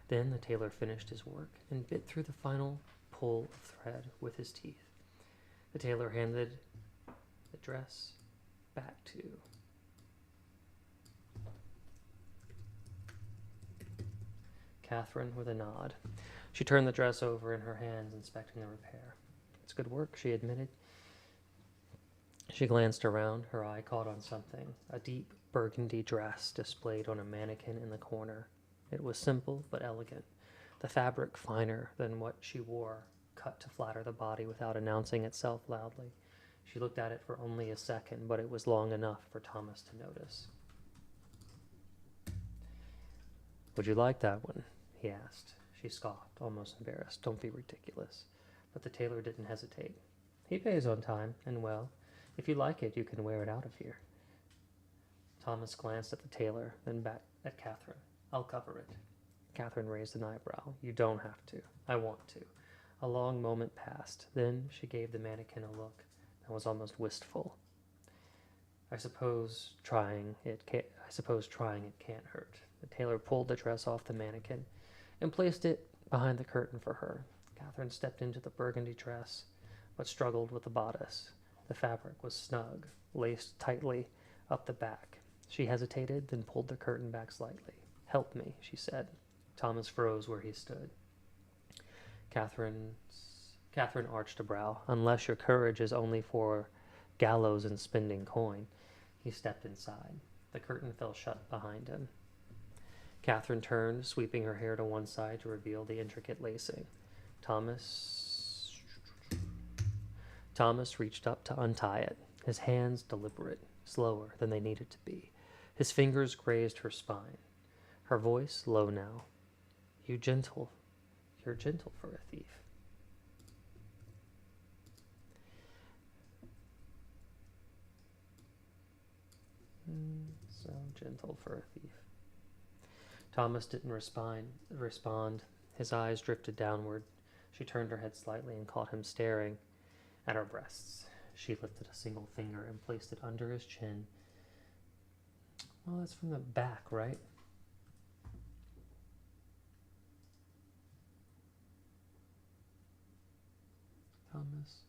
Then the tailor finished his work and bit through the final pull of thread with his teeth. The tailor handed the dress back to Catherine with a nod. She turned the dress over in her hands, inspecting the repair. It's good work, she admitted. She glanced around, her eye caught on something, a deep burgundy dress displayed on a mannequin in the corner. It was simple but elegant, the fabric finer than what she wore, cut to flatter the body without announcing itself loudly. She looked at it for only a second, but it was long enough for Thomas to notice. Would you like that one? He asked. She scoffed, almost embarrassed. Don't be ridiculous. But the tailor didn't hesitate. He pays on time, and well. If you like it, you can wear it out of here. Thomas glanced at the tailor, then back at Catherine. I'll cover it. Catherine raised an eyebrow. You don't have to. I want to. A long moment passed. Then she gave the mannequin a look that was almost wistful. I suppose trying it can't hurt. The tailor pulled the dress off the mannequin and placed it behind the curtain for her. Catherine stepped into the burgundy dress, but struggled with the bodice. The fabric was snug, laced tightly up the back. She hesitated, then pulled the curtain back slightly. Help me, she said. Thomas froze where he stood. Catherine arched a brow. Unless your courage is only for gallows and spending coin. He stepped inside. The curtain fell shut behind him. Catherine turned, sweeping her hair to one side to reveal the intricate lacing. Thomas reached up to untie it, his hands deliberate, slower than they needed to be. His fingers grazed her spine. Her voice low now. You're gentle for a thief. So gentle for a thief. Thomas didn't respond. His eyes drifted downward. She turned her head slightly and caught him staring at her breasts. She lifted a single finger and placed it under his chin. Well, that's from the back, right? Thomas.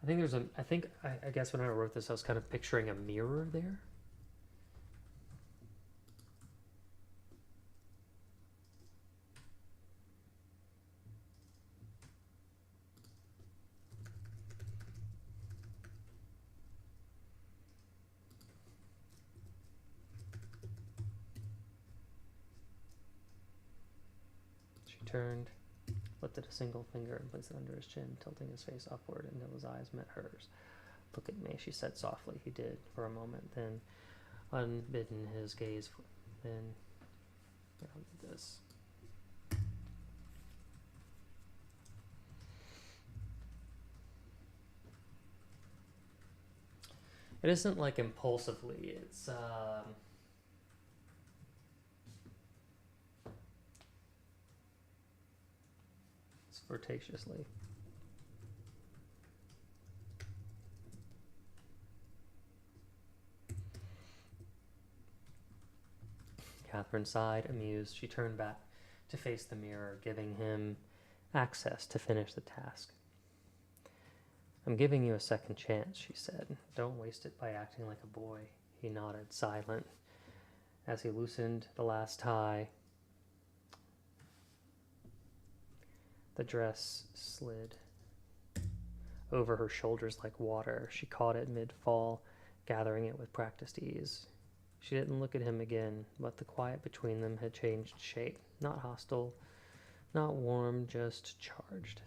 I guess when I wrote this, I was kind of picturing a mirror there. She turned, lifted a single finger and placed it under his chin, tilting his face upward until his eyes met hers. Look at me, she said softly. He did for a moment, then unbidden his gaze, then this. It isn't like impulsively, it's flirtatiously. Catherine sighed, amused. She turned back to face the mirror, giving him access to finish the task. I'm giving you a second chance, she said. Don't waste it by acting like a boy. He nodded, silent. As he loosened the last tie, the dress slid over her shoulders like water. She caught it mid-fall, gathering it with practiced ease. She didn't look at him again, but the quiet between them had changed shape. Not hostile, not warm, just charged.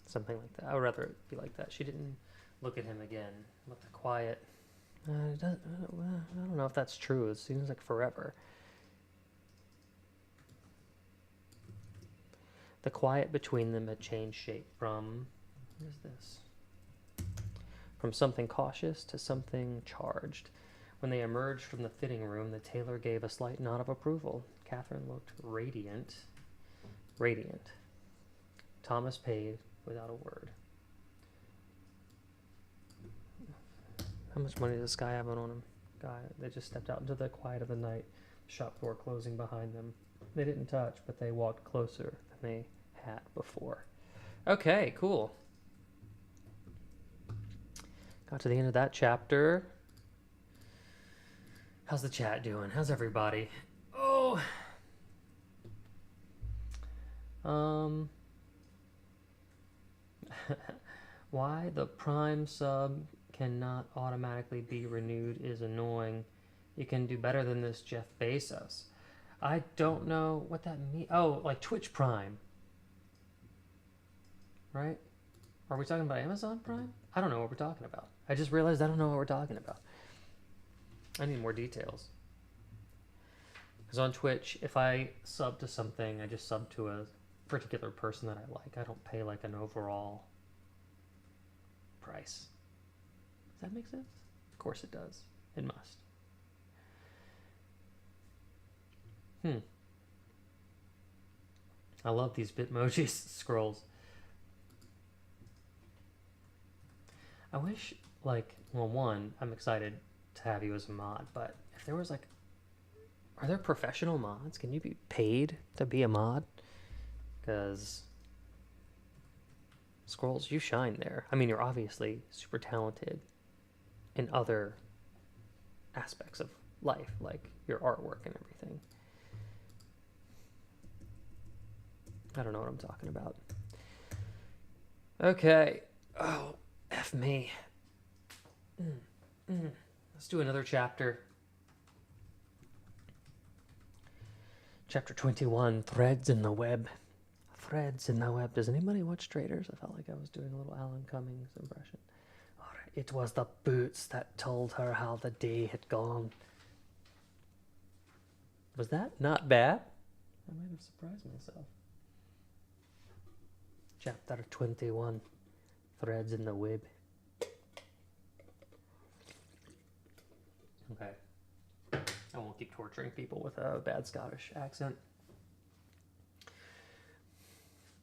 Something like that. I would rather it be like that. She didn't look at him again, but the quiet... I don't know if that's true. It seems like forever. The quiet between them had changed shape from... What is this? From something cautious to something charged. When they emerged from the fitting room, the tailor gave a slight nod of approval. Catherine looked radiant. Radiant. Thomas paid without a word. How much money does this guy have on him? They just stepped out into the quiet of the night, the shop door closing behind them. They didn't touch, but they walked closer than they had before. Okay, cool. Got to the end of that chapter. How's the chat doing? How's everybody? Oh! Why the Prime sub cannot automatically be renewed is annoying. You can do better than this, Jeff Bezos. I don't know what that means. Oh, like Twitch Prime. Right? Are we talking about Amazon Prime? I don't know what we're talking about. I just realized I don't know what we're talking about. I need more details. Because on Twitch, if I sub to something, I just sub to a particular person that I like. I don't pay like an overall price. Does that make sense? Of course it does. It must. I love these Bitmoji scrolls. I wish, like, well, one, I'm excited to have you as a mod, but if there was like, are there professional mods? Can you be paid to be a mod? Because Scrolls, you shine there. I mean, you're obviously super talented in other aspects of life, like your artwork and everything. I don't know what I'm talking about. Okay. Oh, F me. Let's do another chapter. Chapter 21, Threads in the Web. Threads in the Web. Does anybody watch Traders? I felt like I was doing a little Alan Cummings impression. It was the boots that told her how the day had gone. Was that not bad? I might have surprised myself. Chapter 21, Threads in the Web. Okay. I won't keep torturing people with a bad Scottish accent.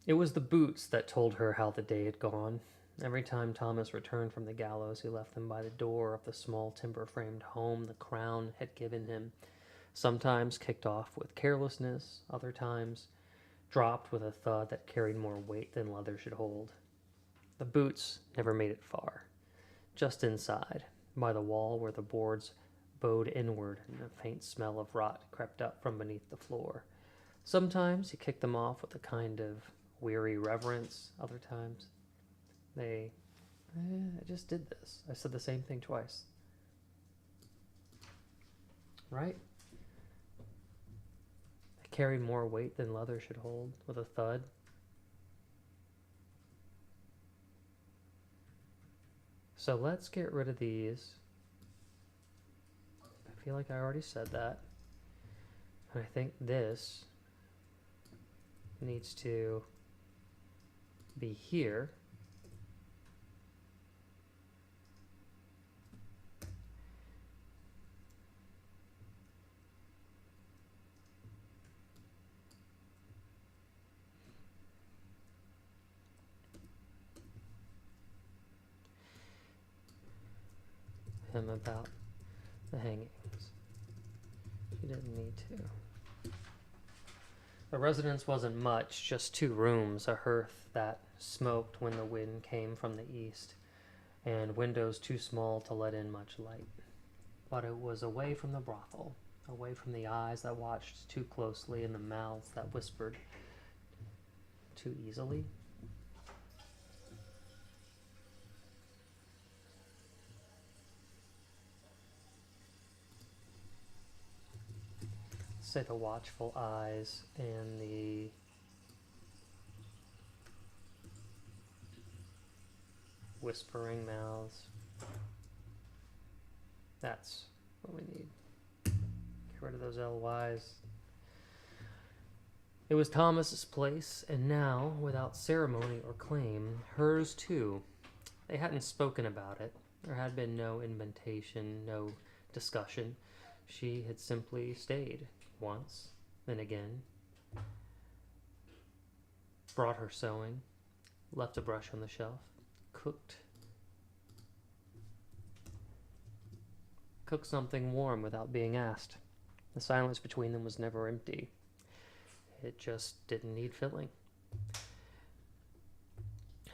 It was the boots that told her how the day had gone. Every time Thomas returned from the gallows, he left them by the door of the small timber-framed home the Crown had given him. Sometimes kicked off with carelessness, other times dropped with a thud that carried more weight than leather should hold. The boots never made it far. Just inside, by the wall where the boards bowed inward and a faint smell of rot crept up from beneath the floor. Sometimes he kicked them off with a kind of weary reverence. Other times, I just did this. I said the same thing twice. Right? They carried more weight than leather should hold, with a thud. So let's get rid of these. I feel like I already said that. And I think this needs to be here. Him about the hangings. She didn't need to. The residence wasn't much, just 2 rooms, a hearth that smoked when the wind came from the east, and windows too small to let in much light. But it was away from the brothel, away from the eyes that watched too closely and the mouths that whispered too easily. Say the watchful eyes and the whispering mouths. That's what we need. Get rid of those LYs. It was Thomas's place, and now, without ceremony or claim, hers too. They hadn't spoken about it. There had been no invitation, no discussion. She had simply stayed. Once, then again, brought her sewing, left a brush on the shelf, cooked something warm without being asked. The silence between them was never empty. It just didn't need filling.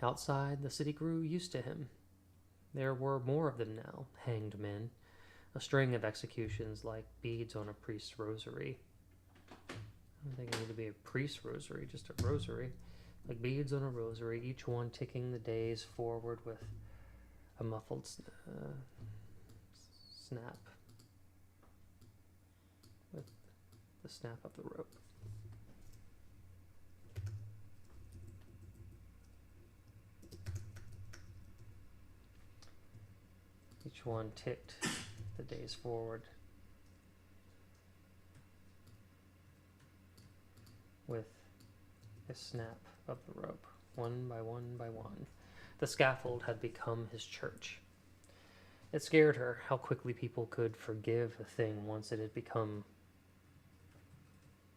Outside, the city grew used to him. There were more of them now, hanged men. A string of executions like beads on a priest's rosary. I don't think it needed to be a priest's rosary, just a rosary. Like beads on a rosary, each one ticking the days forward with a muffled snap. the snap of the rope. Each one ticked the days forward with a snap of the rope, one by one by one. The scaffold had become his church. It scared her how quickly people could forgive a thing once it had become...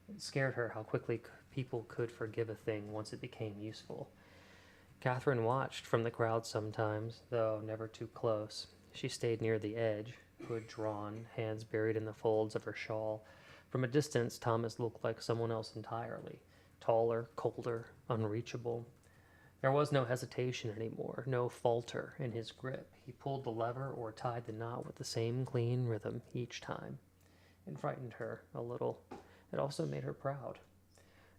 It scared her how quickly people could forgive a thing once it became useful. Catherine watched from the crowd sometimes, though never too close. She stayed near the edge, hood drawn, hands buried in the folds of her shawl. From a distance, Thomas looked like someone else entirely. Taller, colder, unreachable. There was no hesitation anymore, no falter in his grip. He pulled the lever or tied the knot with the same clean rhythm each time. It frightened her a little. It also made her proud.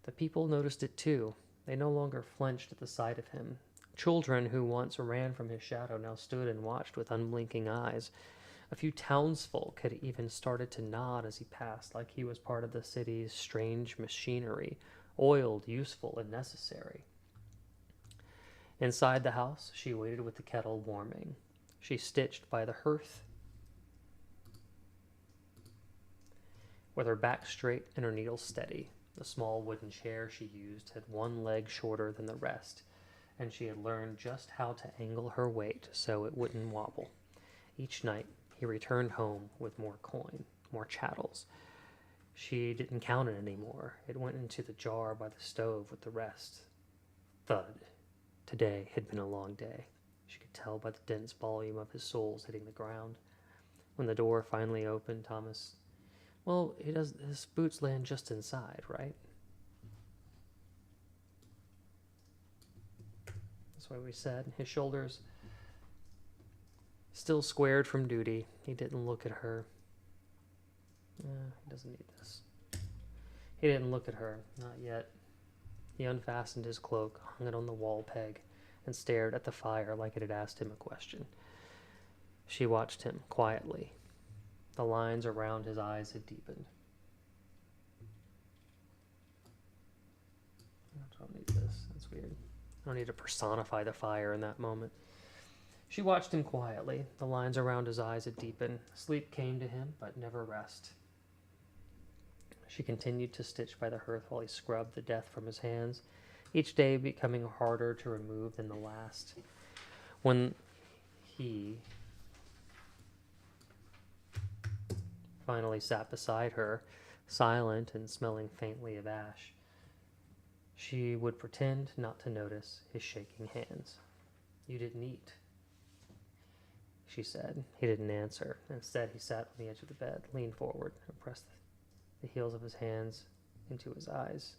The people noticed it too. They no longer flinched at the sight of him. Children who once ran from his shadow now stood and watched with unblinking eyes. A few townsfolk had even started to nod as he passed, like he was part of the city's strange machinery, oiled, useful, and necessary. Inside the house, she waited with the kettle warming. She stitched by the hearth, with her back straight and her needle steady. The small wooden chair she used had one leg shorter than the rest, and she had learned just how to angle her weight so it wouldn't wobble. Each night, he returned home with more coin, more chattels. She didn't count it anymore. It went into the jar by the stove with the rest. Thud. Today had been a long day. She could tell by the dense volume of his soles hitting the ground. When the door finally opened, Thomas... Well, his boots land just inside, right? That's what we said. His shoulders still squared from duty. He didn't look at her. He doesn't need this. He didn't look at her, not yet. He unfastened his cloak, hung it on the wall peg, and stared at the fire like it had asked him a question. She watched him quietly. The lines around his eyes had deepened. I don't need this. That's weird. I don't need to personify the fire in that moment. She watched him quietly. The lines around his eyes had deepened. Sleep came to him, but never rest. She continued to stitch by the hearth while he scrubbed the death from his hands, each day becoming harder to remove than the last. When he finally sat beside her, silent and smelling faintly of ash, she would pretend not to notice his shaking hands. "You didn't eat," she said. He didn't answer. Instead, he sat on the edge of the bed, leaned forward, and pressed the heels of his hands into his eyes.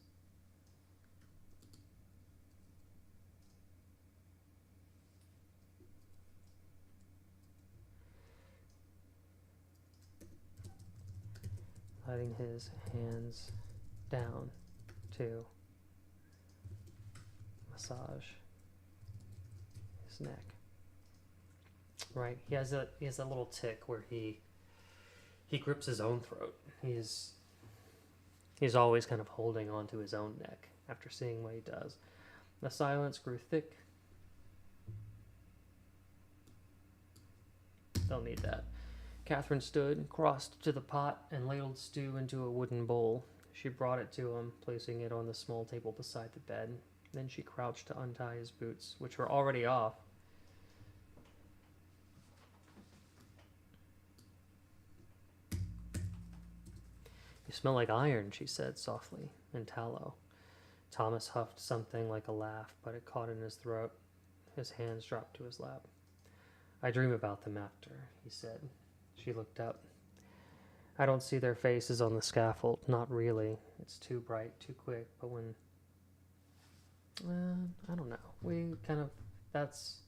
Letting his hands down to massage his neck. Right, he has a little tick where he grips his own throat. He's always kind of holding onto his own neck after seeing what he does. The silence grew thick. Don't need that. Catherine stood, crossed to the pot, and ladled stew into a wooden bowl. She brought it to him, placing it on the small table beside the bed. Then she crouched to untie his boots, which were already off. "You smell like iron," she said softly, "and tallow." Thomas huffed something like a laugh, but it caught in his throat. His hands dropped to his lap. "I dream about them after," he said. She looked up. "I don't see their faces on the scaffold, not really. It's too bright, too quick, but when... I don't know. That's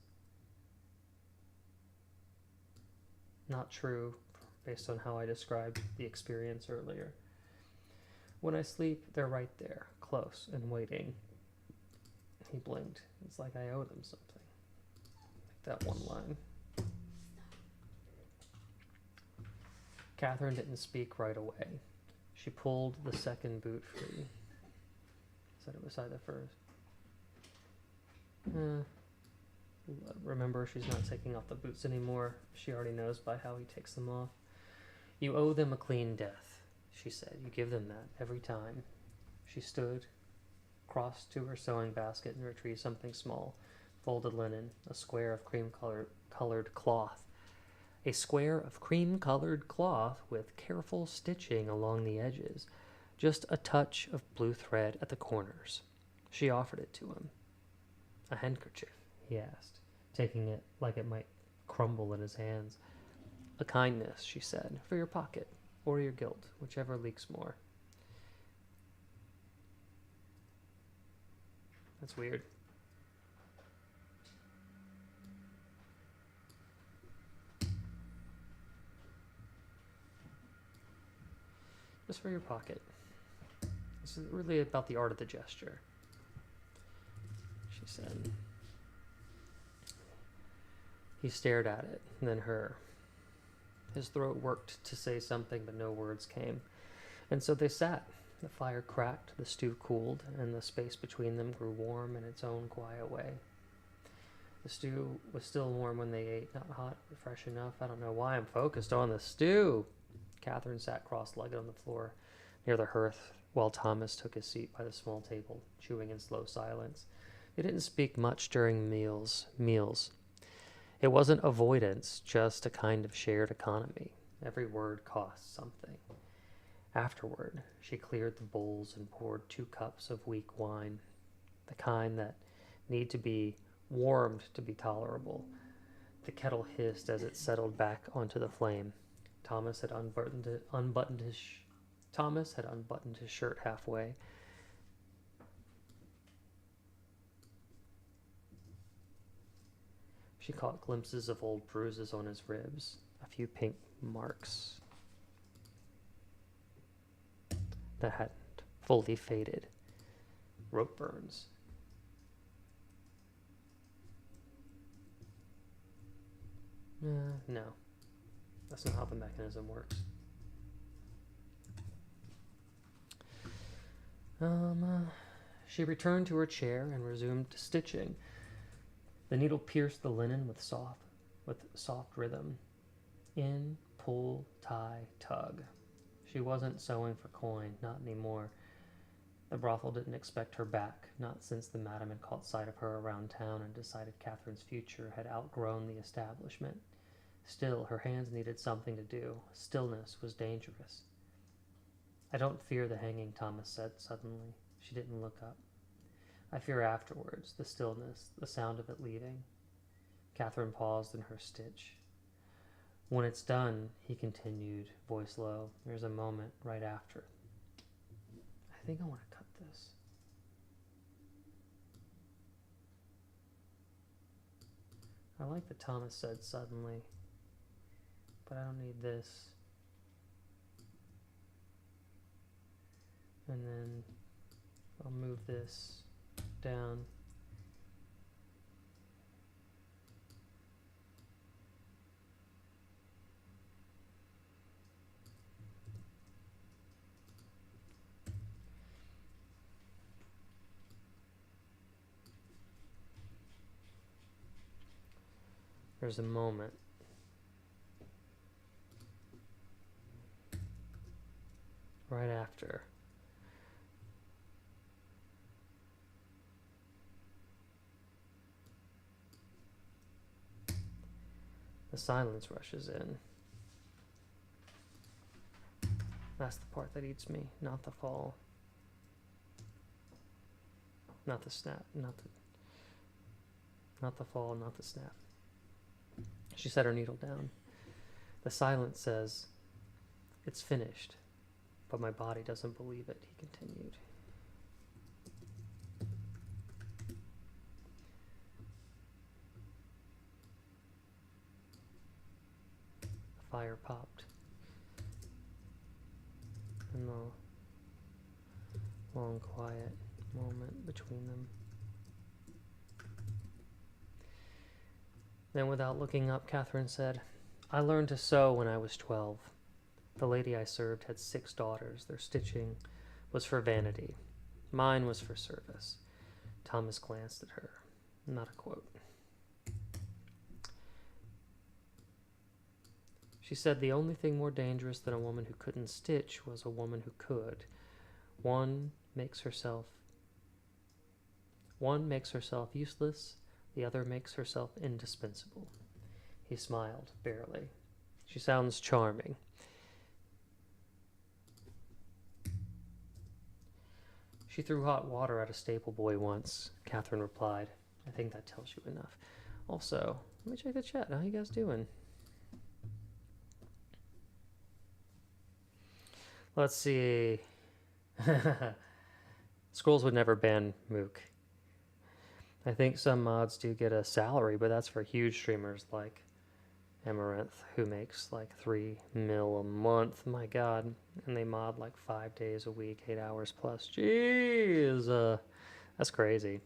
not true based on how I described the experience earlier. When I sleep, they're right there, close and waiting." He blinked. "It's like I owe them something." Like that one line. Catherine didn't speak right away. She pulled the second boot free. Set it beside the first. Remember, she's not taking off the boots anymore. She already knows by how he takes them off. You owe them a clean death, she said. You give them that every time. She stood, crossed to her sewing basket, and retrieved something small. Folded linen, a square of cream-colored cloth. A square of cream-colored cloth with careful stitching along the edges. Just a touch of blue thread at the corners. She offered it to him. A handkerchief, he asked, taking it like it might crumble in his hands. A kindness, she said, for your pocket, or your guilt, whichever leaks more. That's weird. Just for your pocket. This is really about the art of the gesture, she said. He stared at it, then her. His throat worked to say something, but no words came. And so they sat. The fire cracked, the stew cooled, and the space between them grew warm in its own quiet way. The stew was still warm when they ate, not hot, but fresh enough. I don't know why I'm focused on the stew. Catherine sat cross-legged on the floor near the hearth, while Thomas took his seat by the small table, chewing in slow silence. They didn't speak much during meals. It wasn't avoidance, just a kind of shared economy. Every word cost something. Afterward, she cleared the bowls and poured 2 cups of weak wine, the kind that need to be warmed to be tolerable. The kettle hissed as it settled back onto the flame. Thomas had unbuttoned his shirt halfway. She caught glimpses of old bruises on his ribs, a few pink marks that hadn't fully faded. Rope burns. No. That's not how the mechanism works. She returned to her chair and resumed stitching. The needle pierced the linen with soft rhythm. In, pull, tie, tug. She wasn't sewing for coin, not anymore. The brothel didn't expect her back, not since the madam had caught sight of her around town and decided Catherine's future had outgrown the establishment. Still, her hands needed something to do. Stillness was dangerous. I don't fear the hanging, Thomas said suddenly. She didn't look up. I fear afterwards, the stillness, the sound of it leaving. Catherine paused in her stitch. When it's done, he continued, voice low, there's a moment right after. I think I want to cut this. I like that Thomas said suddenly, but I don't need this. And then I'll move this down. There's a moment. Right after. The silence rushes in. That's the part that eats me, not the fall. Not the snap, not the fall, not the snap. She set her needle down. The silence says, it's finished, but my body doesn't believe it, he continued. The fire popped. And the long, quiet moment between them. Then, without looking up, Catherine said, I learned to sew when I was 12. The lady I served had 6 daughters. Their stitching was for vanity. Mine was for service. Thomas glanced at her. Not a quote. She said the only thing more dangerous than a woman who couldn't stitch was a woman who could. One makes herself useless, the other makes herself indispensable. He smiled, barely. She sounds charming. She threw hot water at a stable boy once, Catherine replied. I think that tells you enough. Also, let me check the chat. How you guys doing? Let's see. Scrolls would never ban Mook. I think some mods do get a salary, but that's for huge streamers like Amaranth, who makes like 3 mil a month. My god. And they mod like 5 days a week, 8 hours plus. Jeez. That's crazy.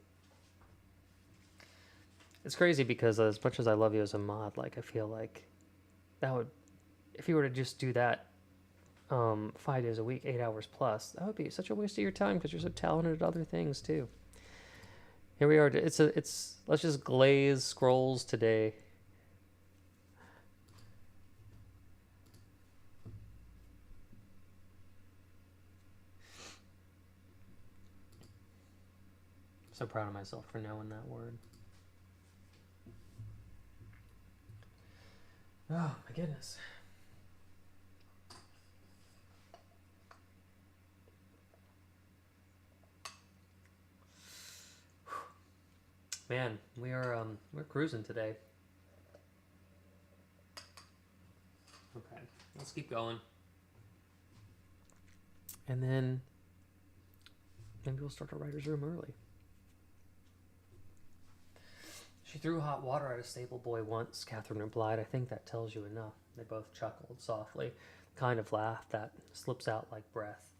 It's crazy because as much as I love you as a mod, like I feel like that would, if you were to just do that 5 days a week, 8 hours plus, that would be such a waste of your time because you're so talented at other things too. Here we are. Let's just glaze scrolls today. So proud of myself for knowing that word. Oh my goodness. Man, we're cruising today. Okay, let's keep going. And then maybe we'll start our writer's room early. She threw hot water at a stable boy once, Catherine replied. I think that tells you enough. They both chuckled softly, the kind of laugh that slips out like breath.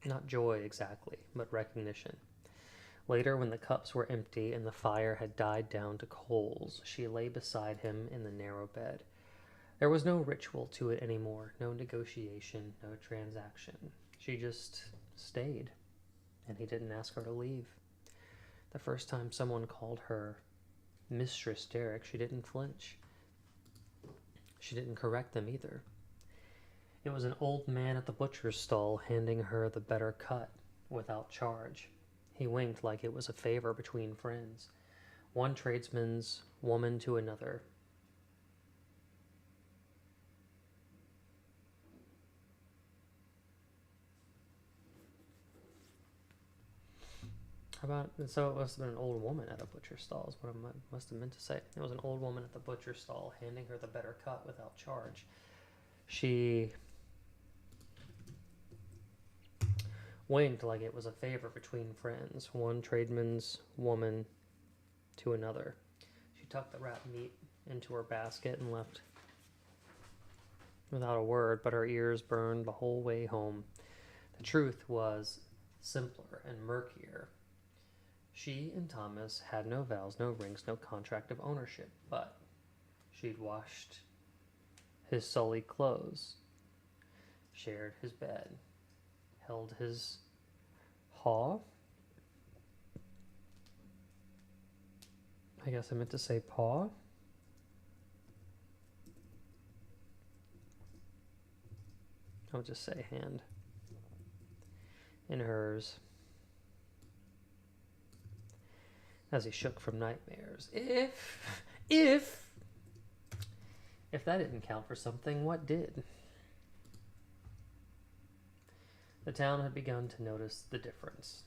Not joy exactly, but recognition. Later, when the cups were empty and the fire had died down to coals, she lay beside him in the narrow bed. There was no ritual to it anymore, no negotiation, no transaction. She just stayed, and he didn't ask her to leave. The first time someone called her Mistress Derek, she didn't flinch. She didn't correct them either. It was an old man at the butcher's stall handing her the better cut without charge. He winked like it was a favor between friends. One tradesman's woman to another. So it must have been an old woman at a butcher's stall is what I must have meant to say. It was an old woman at the butcher's stall handing her the better cut without charge. She winked like it was a favor between friends, one tradesman's woman to another. She tucked the wrapped meat into her basket and left without a word, but her ears burned the whole way home. The truth was simpler and murkier. She and Thomas had no vows, no rings, no contract of ownership, but she'd washed his sullied clothes, shared his bed, held his paw. I guess I meant to say paw. I'll just say hand in hers as he shook from nightmares. If that didn't count for something, what did? The town had begun to notice the difference.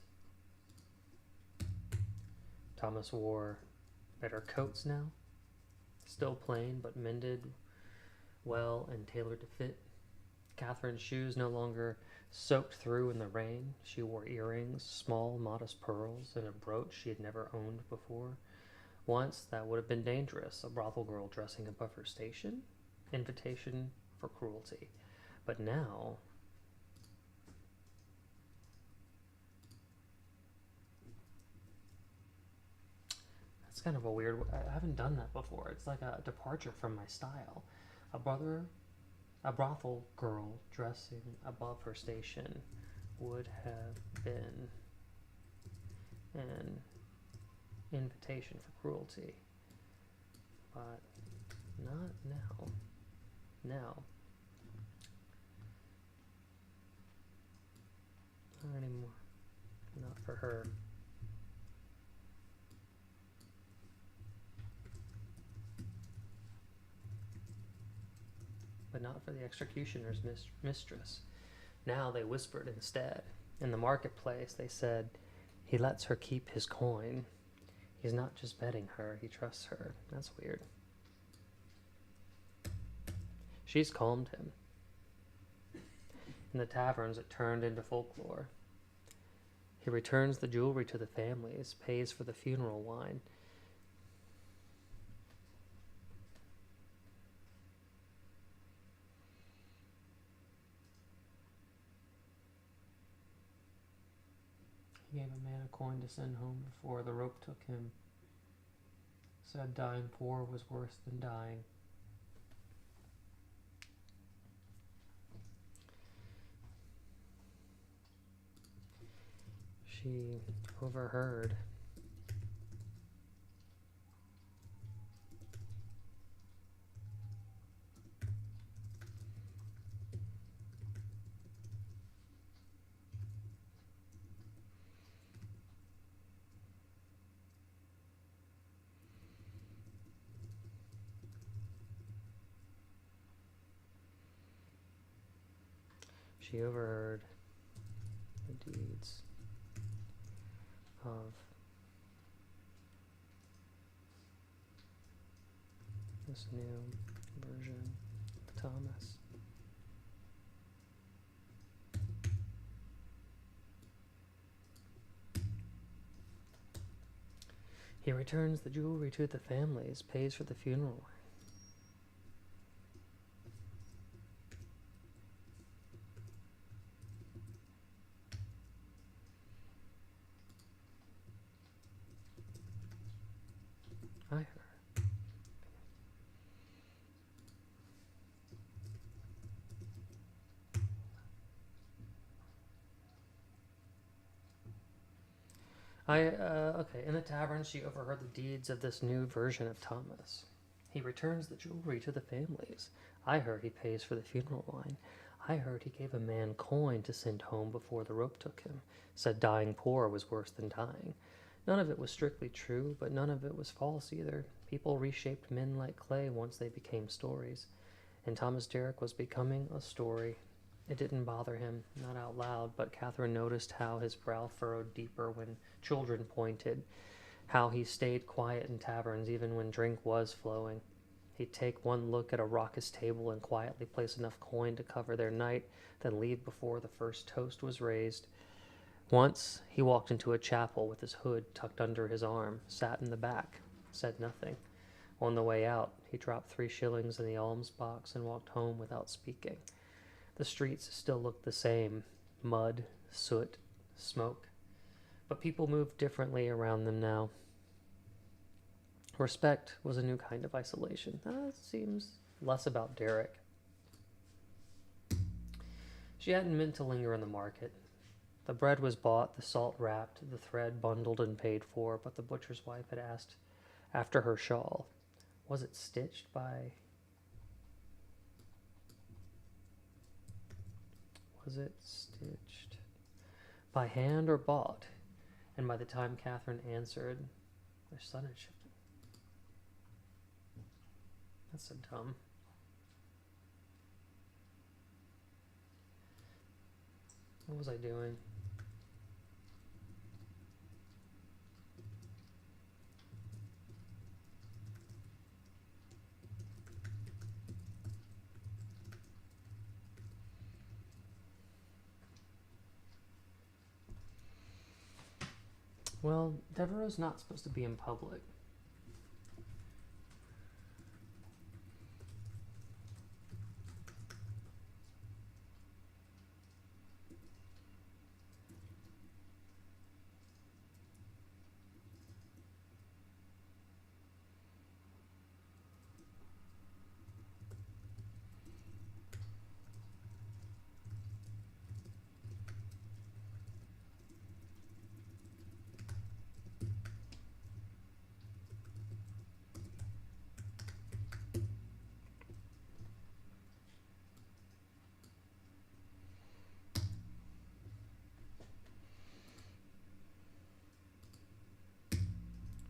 Thomas wore better coats now, still plain but mended well and tailored to fit. Catherine's shoes no longer soaked through in the rain. She wore earrings, small, modest pearls, and a brooch she had never owned before. Once, that would have been dangerous, a brothel girl dressing above her station, invitation for cruelty. But now, that's kind of a weird, I haven't done that before. It's like a departure from my style. A brothel girl dressing above her station would have been an invitation for cruelty, but not now. Now, not anymore. Not for her. But not for the executioner's mistress. Now they whispered instead. In the marketplace, they said, "He lets her keep his coin. He's not just betting her, he trusts her." That's weird. She's calmed him. In the taverns, it turned into folklore. He returns the jewelry to the families, pays for the funeral wine. He gave a man a coin to send home before the rope took him. Said dying poor was worse than dying. She overheard. She overheard the deeds of this new version of Thomas. He returns the jewelry to the families, pays for the funeral. I heard. Okay, in the tavern she overheard the deeds of this new version of Thomas. He returns the jewelry to the families. I heard he pays for the funeral wine. I heard he gave a man coin to send home before the rope took him. Said dying poor was worse than dying. None of it was strictly true, but none of it was false either. People reshaped men like clay once they became stories. And Thomas Derrick was becoming a story. It didn't bother him, not out loud, but Catherine noticed how his brow furrowed deeper when children pointed, how he stayed quiet in taverns even when drink was flowing. He'd take one look at a raucous table and quietly place enough coin to cover their night, then leave before the first toast was raised. Once he walked into a chapel with his hood tucked under his arm, sat in the back, said nothing. On the way out, he dropped 3 shillings in the alms box and walked home without speaking. The streets still looked the same, mud, soot, smoke, but people moved differently around them now. Respect was a new kind of isolation. That seems less about Derrick. She hadn't meant to linger in the market. The bread was bought, the salt wrapped, the thread bundled and paid for, but the butcher's wife had asked after her shawl. Was it stitched by... Was it stitched by hand or bought? And by the time Catherine answered, their son had shipped it. That's so dumb. What was I doing? Well, Devereaux's not supposed to be in public.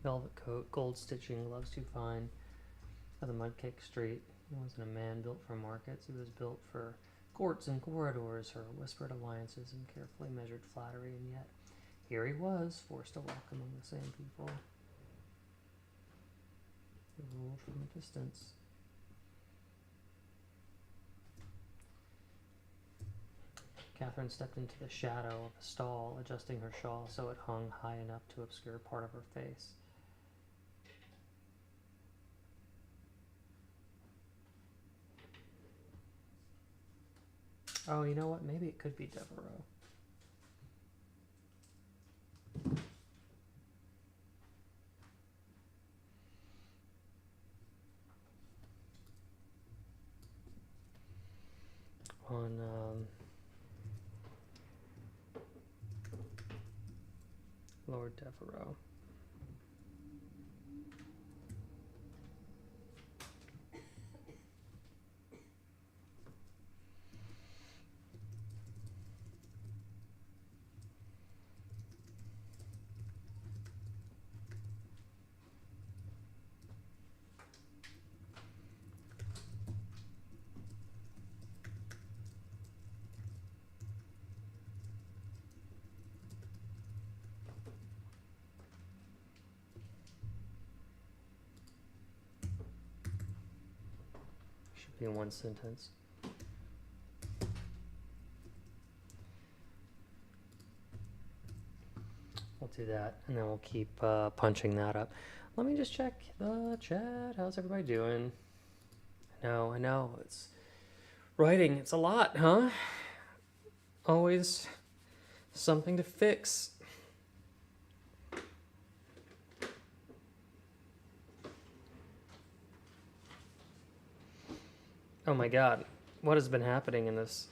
Velvet coat, gold stitching, gloves too fine for the mud-caked street. He wasn't a man built for markets. He was built for courts and corridors, for whispered alliances and carefully measured flattery. And yet, here he was, forced to walk among the same people. He ruled from a distance. Catherine stepped into the shadow of a stall, adjusting her shawl so it hung high enough to obscure part of her face. Oh, you know what? Maybe it could be Devereaux. On, Lord Devereaux. Should be in one sentence. We'll do that, and then we'll keep punching that up. Let me just check the chat. How's everybody doing? I know. It's writing. It's a lot, huh? Always something to fix. Oh my god. What has been happening in this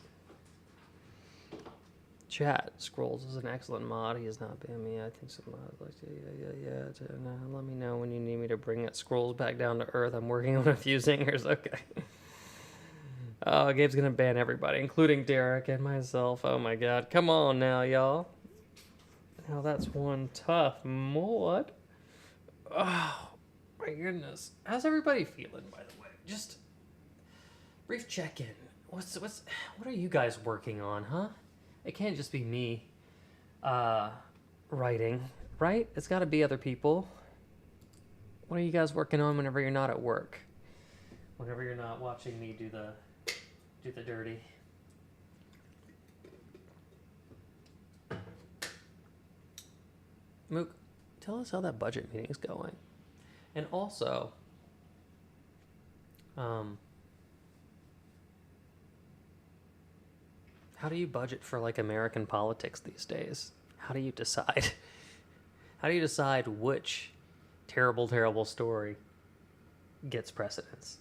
chat? Scrolls is an excellent mod. He has not banned me. I think some mods like to, yeah. Let me know when you need me to bring that Scrolls back down to earth. I'm working on a few zingers. Okay. Oh, Gabe's gonna ban everybody, including Derek and myself. Oh my god. Come on now, y'all. Now that's one tough mod. Oh my goodness. How's everybody feeling, by the way? Just brief check-in. What are you guys working on, huh? It can't just be me writing, right? It's got to be other people. What are you guys working on whenever you're not at work? Whenever you're not watching me do the dirty. Mook, tell us how that budget meeting is going. And also, how do you budget for like American politics these days? How do you decide? How do you decide which terrible, terrible story gets precedence?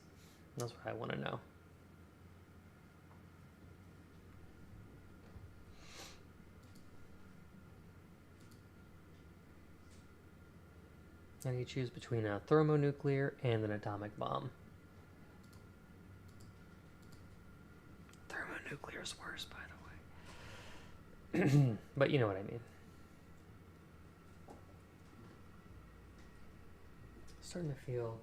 That's what I want to know. How do you choose between a thermonuclear and an atomic bomb? Thermonuclear is worse, by the way. But you know what I mean. Starting to feel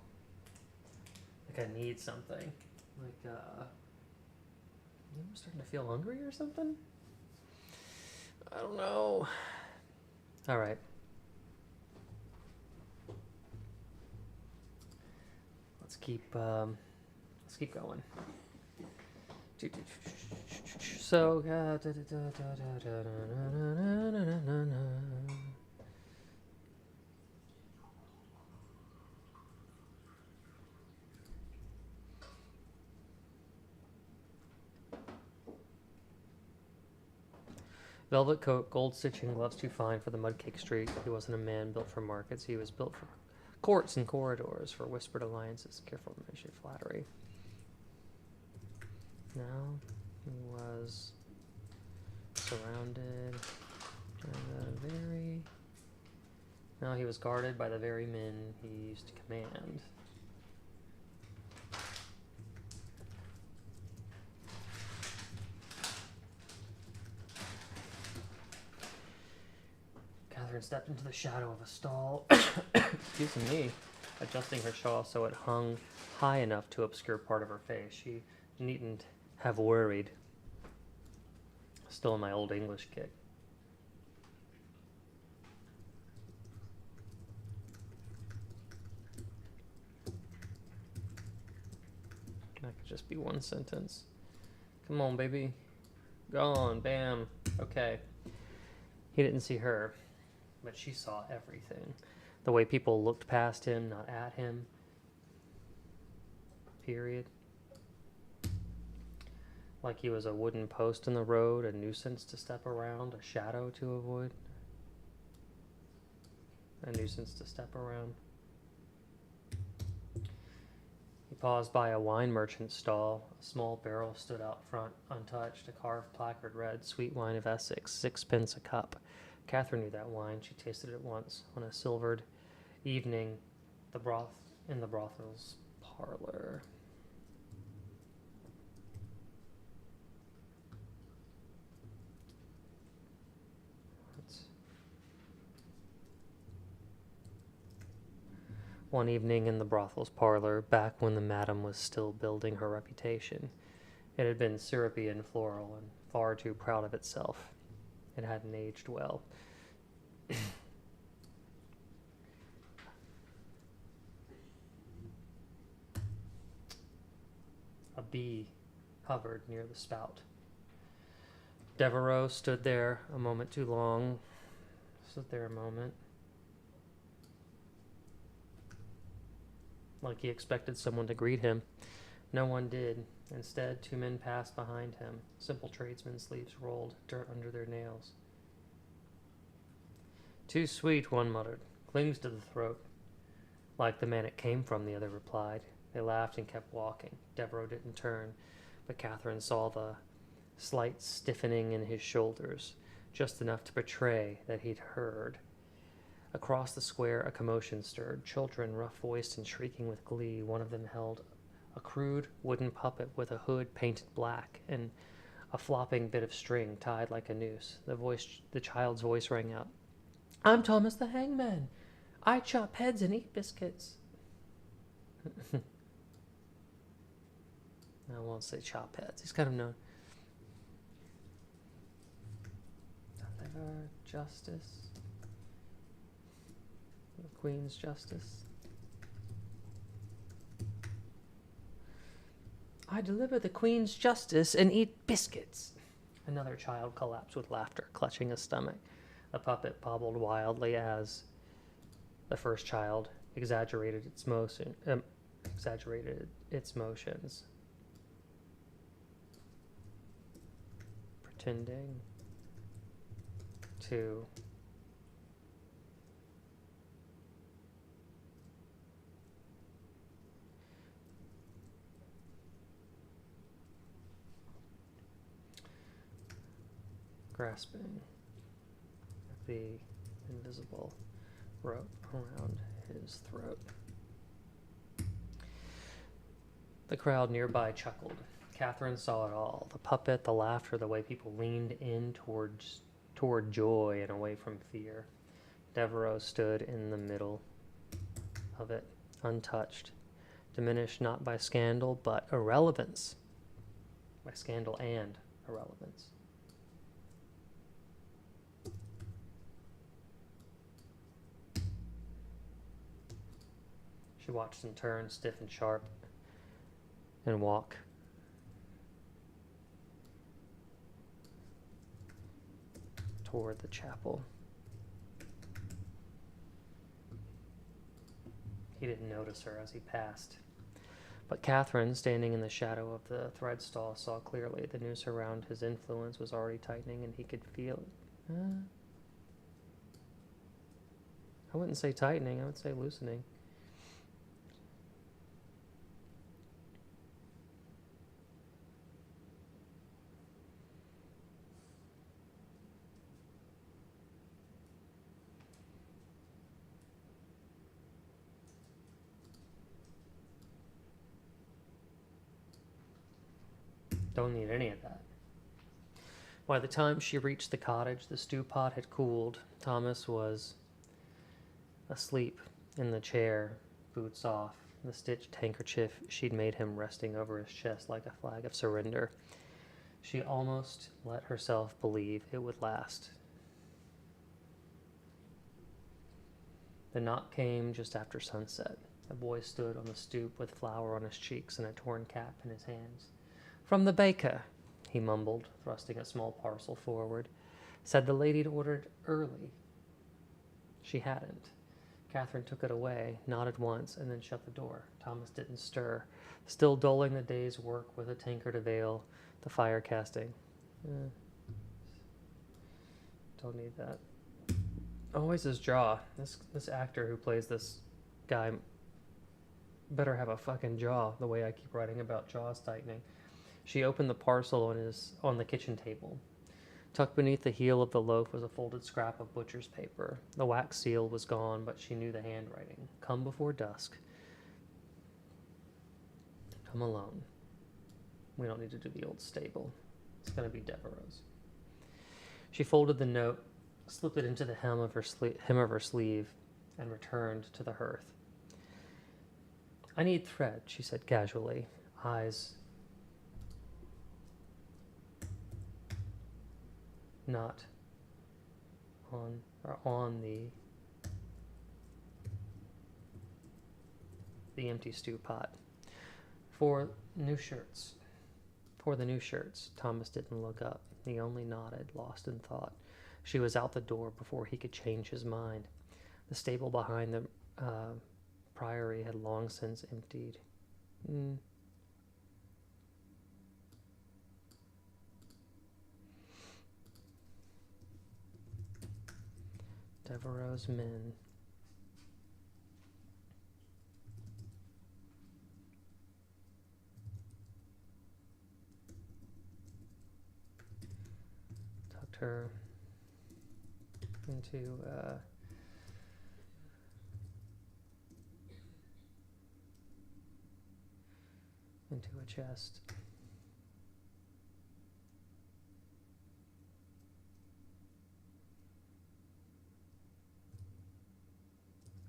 like I need something. Like, I'm starting to feel hungry or something? I don't know. All right. Let's keep going. So, velvet coat, gold stitching, gloves too fine for the mud-caked street. He wasn't a man built for markets. He was built for courts and corridors, for whispered alliances, careful to measure flattery. Now he was surrounded by the very... Now he was guarded by the very men he used to command. Catherine stepped into the shadow of a stall. Excuse me. Adjusting her shawl so it hung high enough to obscure part of her face. She needn't have worried. Still in my old English kick. That could just be one sentence. Come on, baby. Gone. Bam. Okay. He didn't see her, but she saw everything. The way people looked past him, not at him. Period. Like he was a wooden post in the road, a nuisance to step around, a shadow to avoid. A nuisance to step around. He paused by a wine merchant's stall. A small barrel stood out front, untouched. A carved placard read, "Sweet wine of Essex, 6 pence a cup." Catherine knew that wine. She tasted it once on a silvered evening, in the brothel's parlor. One evening in the brothel's parlor, back when the madam was still building her reputation. It had been syrupy and floral, and far too proud of itself. It hadn't aged well. A bee hovered near the spout. Devereaux stood there a moment too long. Stood there a moment. Like he expected someone to greet him. No one did. Instead, 2 men passed behind him. Simple tradesmen's sleeves rolled, dirt under their nails. "Too sweet," one muttered. "Clings to the throat." "Like the man it came from," the other replied. They laughed and kept walking. Devereaux didn't turn, but Catherine saw the slight stiffening in his shoulders, just enough to betray that he'd heard. Across the square, a commotion stirred. Children, rough-voiced and shrieking with glee. One of them held a crude wooden puppet with a hood painted black and a flopping bit of string tied like a noose. The child's voice rang out. "I'm Thomas the Hangman. I chop heads and eat biscuits." I won't say chop heads. He's kind of known. Deliver justice. The Queen's justice. "I deliver the Queen's justice and eat biscuits." Another child collapsed with laughter, clutching his stomach. The puppet bobbled wildly as the first child exaggerated its motions, pretending to grasping at the invisible rope around his throat. The crowd nearby chuckled. Catherine saw it all. The puppet, the laughter, the way people leaned in toward joy and away from fear. Devereaux stood in the middle of it, untouched, diminished not by scandal, but irrelevance. By scandal and irrelevance. She watched him turn, stiff and sharp, and walk. Toward the chapel. He didn't notice her as he passed. But Catherine, standing in the shadow of the thread stall, saw clearly the noose around his influence was already tightening, and he could feel it. I wouldn't say tightening, I would say loosening. Don't need any of that. By the time she reached the cottage, the stew pot had cooled. Thomas was asleep in the chair, boots off, the stitched handkerchief she'd made him resting over his chest like a flag of surrender. She almost let herself believe it would last. The knock came just after sunset. A boy stood on the stoop with flour on his cheeks and a torn cap in his hands. "From the baker," he mumbled, thrusting a small parcel forward. "Said the lady'd ordered early." She hadn't. Catherine took it away, nodded once, and then shut the door. Thomas didn't stir, still doling the day's work with a tankard of ale, the fire casting. Don't need that. Always his jaw. This actor who plays this guy better have a fucking jaw, the way I keep writing about jaws tightening. She opened the parcel on the kitchen table. Tucked beneath the heel of the loaf was a folded scrap of butcher's paper. The wax seal was gone, but she knew the handwriting. "Come before dusk. Come alone." We don't need to do the old stable. It's going to be Devereaux's. She folded the note, slipped it into the hem of her sleeve, and returned to the hearth. "I need thread," she said casually, eyes not on the empty stew pot. For the new shirts. Thomas didn't look up. He only nodded, lost in thought. She was out the door before he could change his mind. The stable behind the priory had long since emptied. Devereaux's men. Tucked her into a chest.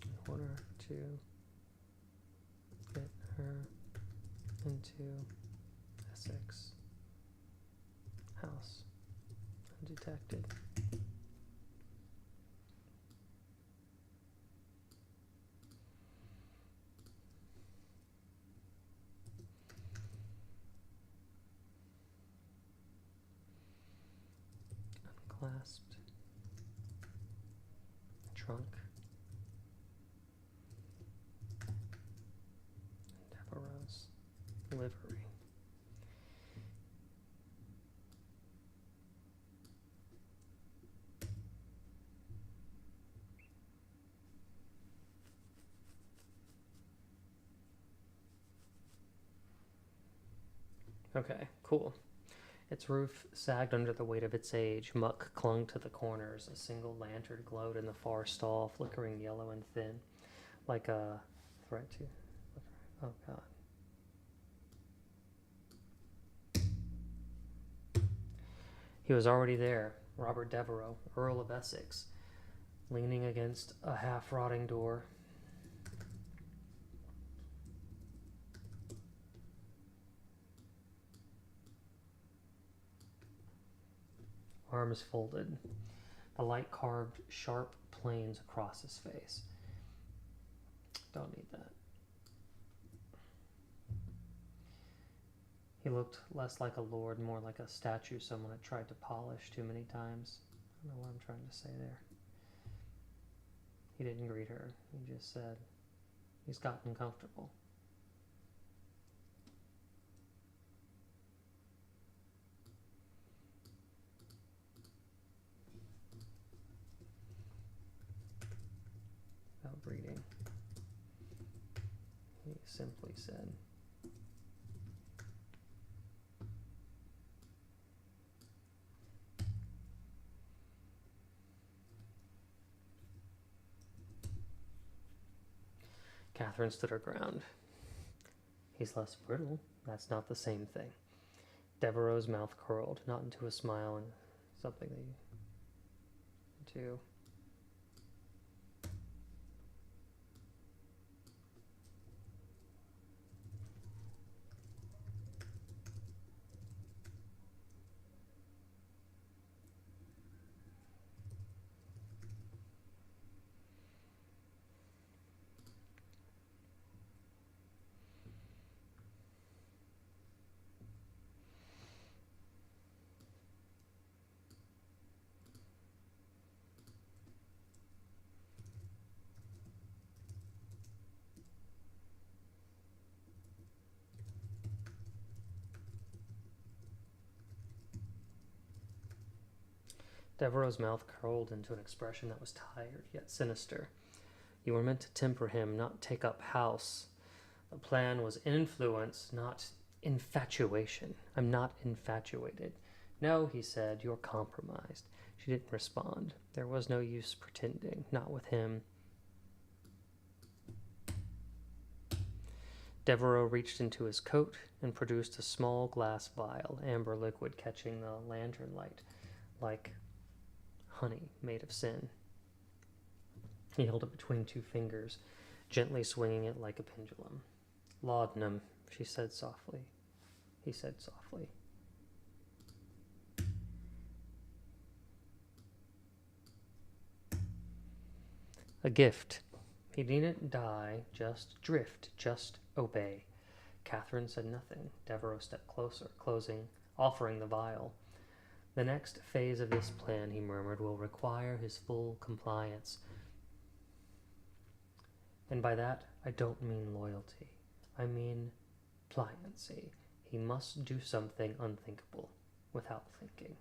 In order to get her into Essex house undetected. Unclasped trunk. Devereaux's livery. Okay, cool. Its roof sagged under the weight of its age. Muck clung to the corners. A single lantern glowed in the far stall, flickering yellow and thin, like a threat to... Oh, God. He was already there, Robert Devereux, Earl of Essex, leaning against a half-rotting door. Arms folded. The light carved sharp planes across his face. Don't need that. He looked less like a lord, more like a statue someone had tried to polish too many times. I don't know what I'm trying to say there. He didn't greet her. He just said, he's gotten comfortable. Without greeting, he simply said, Catherine stood her ground. He's less brittle. That's not the same thing. Devereaux's mouth curled, not into a smile, and something into Devereaux's mouth curled into an expression that was tired yet sinister. You were meant to temper him, not take up house. The plan was influence, not infatuation. I'm not infatuated. No, he said, you're compromised. She didn't respond. There was no use pretending, not with him. Devereaux reached into his coat and produced a small glass vial, amber liquid catching the lantern light, like honey made of sin. He held it between two fingers, gently swinging it like a pendulum. Laudanum, she said softly. He said softly. A gift. He needn't die, just drift, just obey. Catherine said nothing. Devereaux stepped closer, offering the vial. The next phase of this plan, he murmured, will require his full compliance. And by that, I don't mean loyalty. I mean pliancy. He must do something unthinkable, without thinking.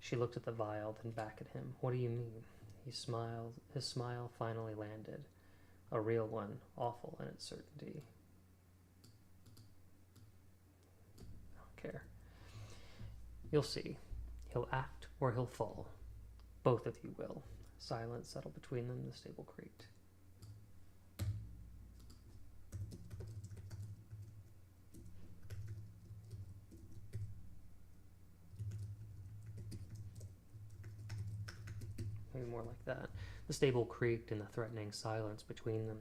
She looked at the vial, then back at him. What do you mean? He smiled. His smile finally landed. A real one, awful in its certainty. I don't care. You'll see. He'll act or he'll fall. Both of you will. Silence settled between them. The stable creaked. Maybe more like that. The stable creaked in the threatening silence between them.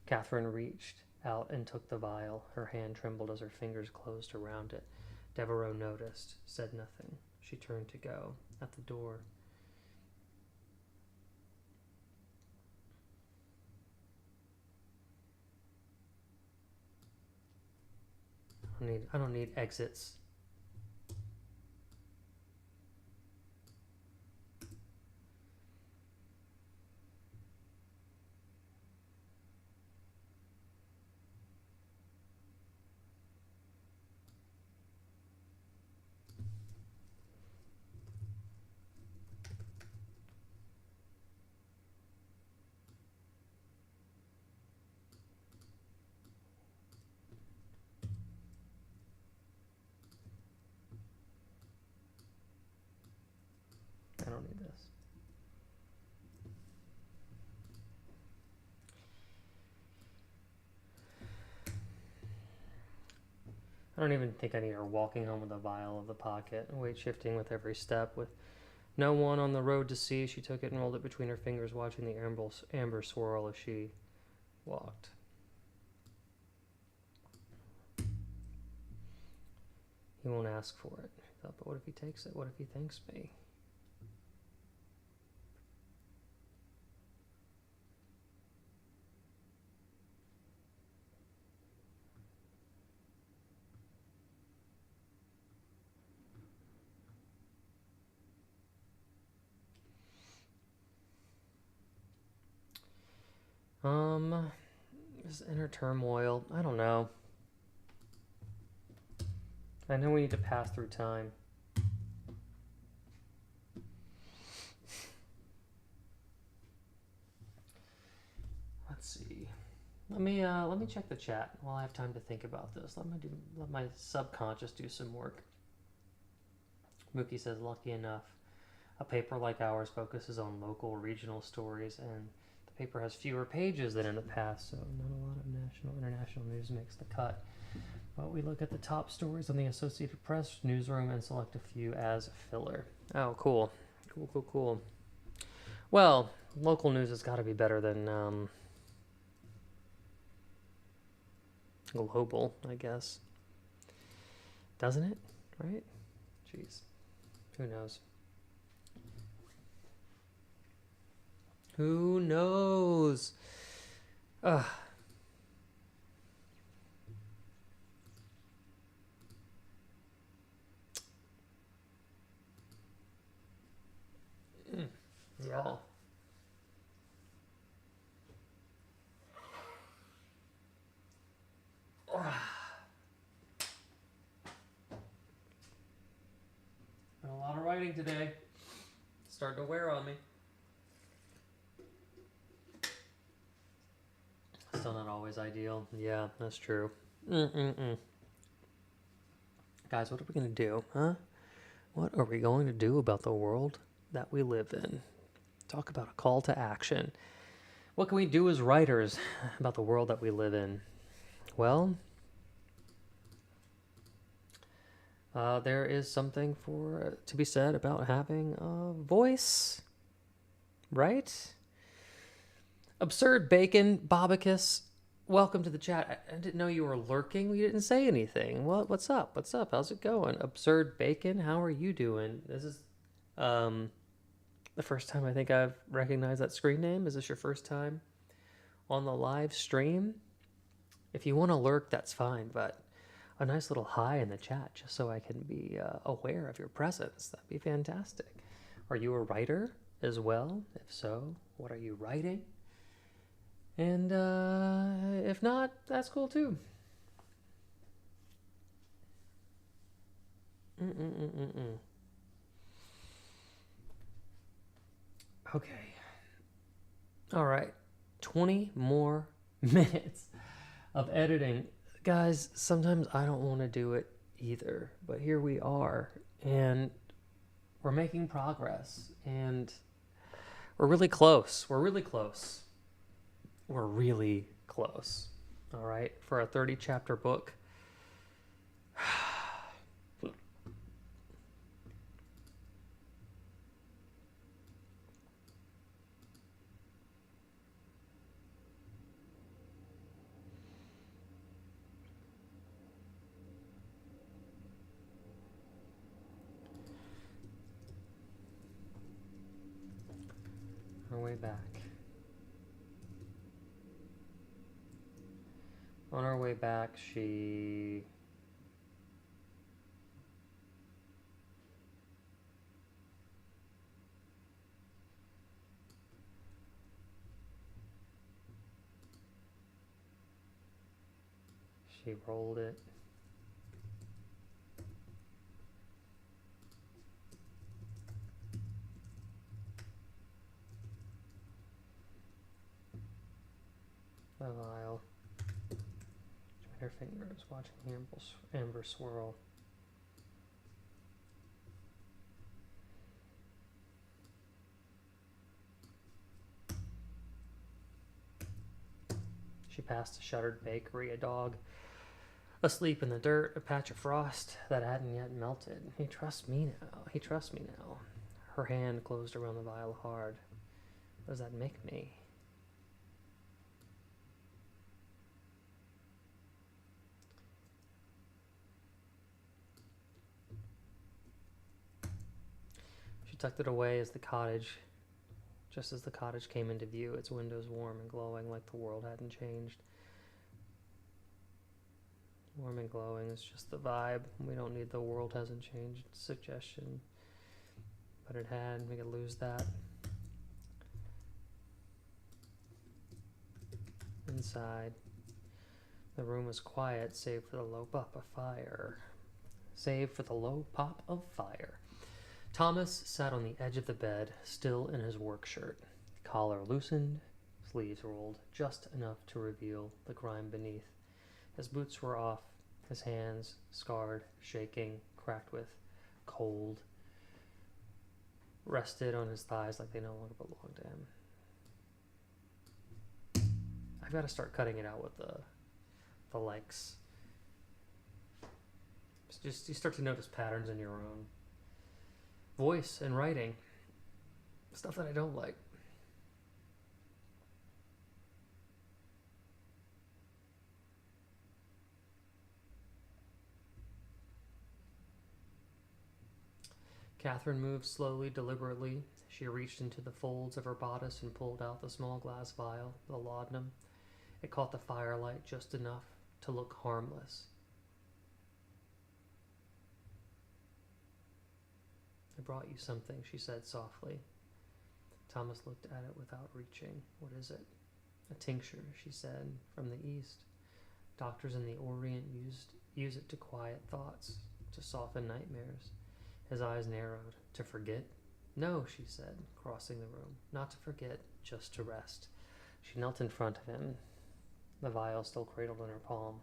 Catherine reached out and took the vial. Her hand trembled as her fingers closed around it. Devereaux noticed, said nothing. She turned to go. At the door, I don't need exits. I don't need this. I don't even think I need her walking home with a vial of the pocket, weight shifting with every step. With no one on the road to see, she took it and rolled it between her fingers, watching the amber swirl as she walked. He won't ask for it. He thought, but what if he takes it? What if he thanks me? This inner turmoil, I don't know. I know we need to pass through time. Let's see. Let me check the chat while I have time to think about this. Let my subconscious do some work. Mookie says, lucky enough, a paper like ours focuses on local, regional stories, and the paper has fewer pages than in the past, so not a lot of national, international news makes the cut. But we look at the top stories on the Associated Press newsroom and select a few as filler. Oh, cool. Cool. Well, local news has got to be better than global, I guess. Doesn't it? Right? Jeez. Who knows? Who knows? Ugh. Y'all. Been a lot of writing today. starting to wear on me. Still not always ideal. Yeah, that's true. Guys, what are we going to do, huh? What are we going to do about the world that we live in? Talk about a call to action. What can we do as writers about the world that we live in? Well, there is something to be said about having a voice, right? Absurd Bacon, Bobicus, welcome to the chat. I didn't know you were lurking. You didn't say anything. What's up? What's up? How's it going? Absurd Bacon, how are you doing? This is the first time I think I've recognized that screen name. Is this your first time on the live stream? If you want to lurk, that's fine, but a nice little hi in the chat just so I can be aware of your presence. That'd be fantastic. Are you a writer as well? If so, what are you writing? And if not, that's cool too. Okay. All right. 20 more minutes of editing. Guys, sometimes I don't want to do it either, but here we are, and we're making progress, and we're really close. We're really close. We're really close. All right, for a 30-chapter book. Our way back. On our way back, she rolled it. The vial. Joined her fingers, watching the amber swirl. She passed a shuttered bakery, a dog asleep in the dirt, a patch of frost that hadn't yet melted. He trusts me now. He trusts me now. Her hand closed around the vial hard. What does that make me? She tucked it away just as the cottage came into view, its windows warm and glowing like the world hadn't changed. Warm and glowing is just the vibe. We don't need the world hasn't changed suggestion. But it had. We could lose that. Inside, the room was quiet save for the low pop of fire. Thomas sat on the edge of the bed, still in his work shirt. Collar loosened, sleeves rolled just enough to reveal the grime beneath. His boots were off, his hands scarred, shaking, cracked with cold, rested on his thighs like they no longer belonged to him. I've got to start cutting it out with the likes. Just you start to notice patterns in your own voice and writing. Stuff that I don't like. Catherine moved slowly, deliberately. She reached into the folds of her bodice and pulled out the small glass vial, the laudanum. It caught the firelight just enough to look harmless. I brought you something, she said softly. Thomas looked at it without reaching. What is it? A tincture, she said, from the East. Doctors in the Orient use it to quiet thoughts, to soften nightmares. His eyes narrowed. To forget? No, she said, crossing the room. Not to forget, just to rest. She knelt in front of him, the vial still cradled in her palm.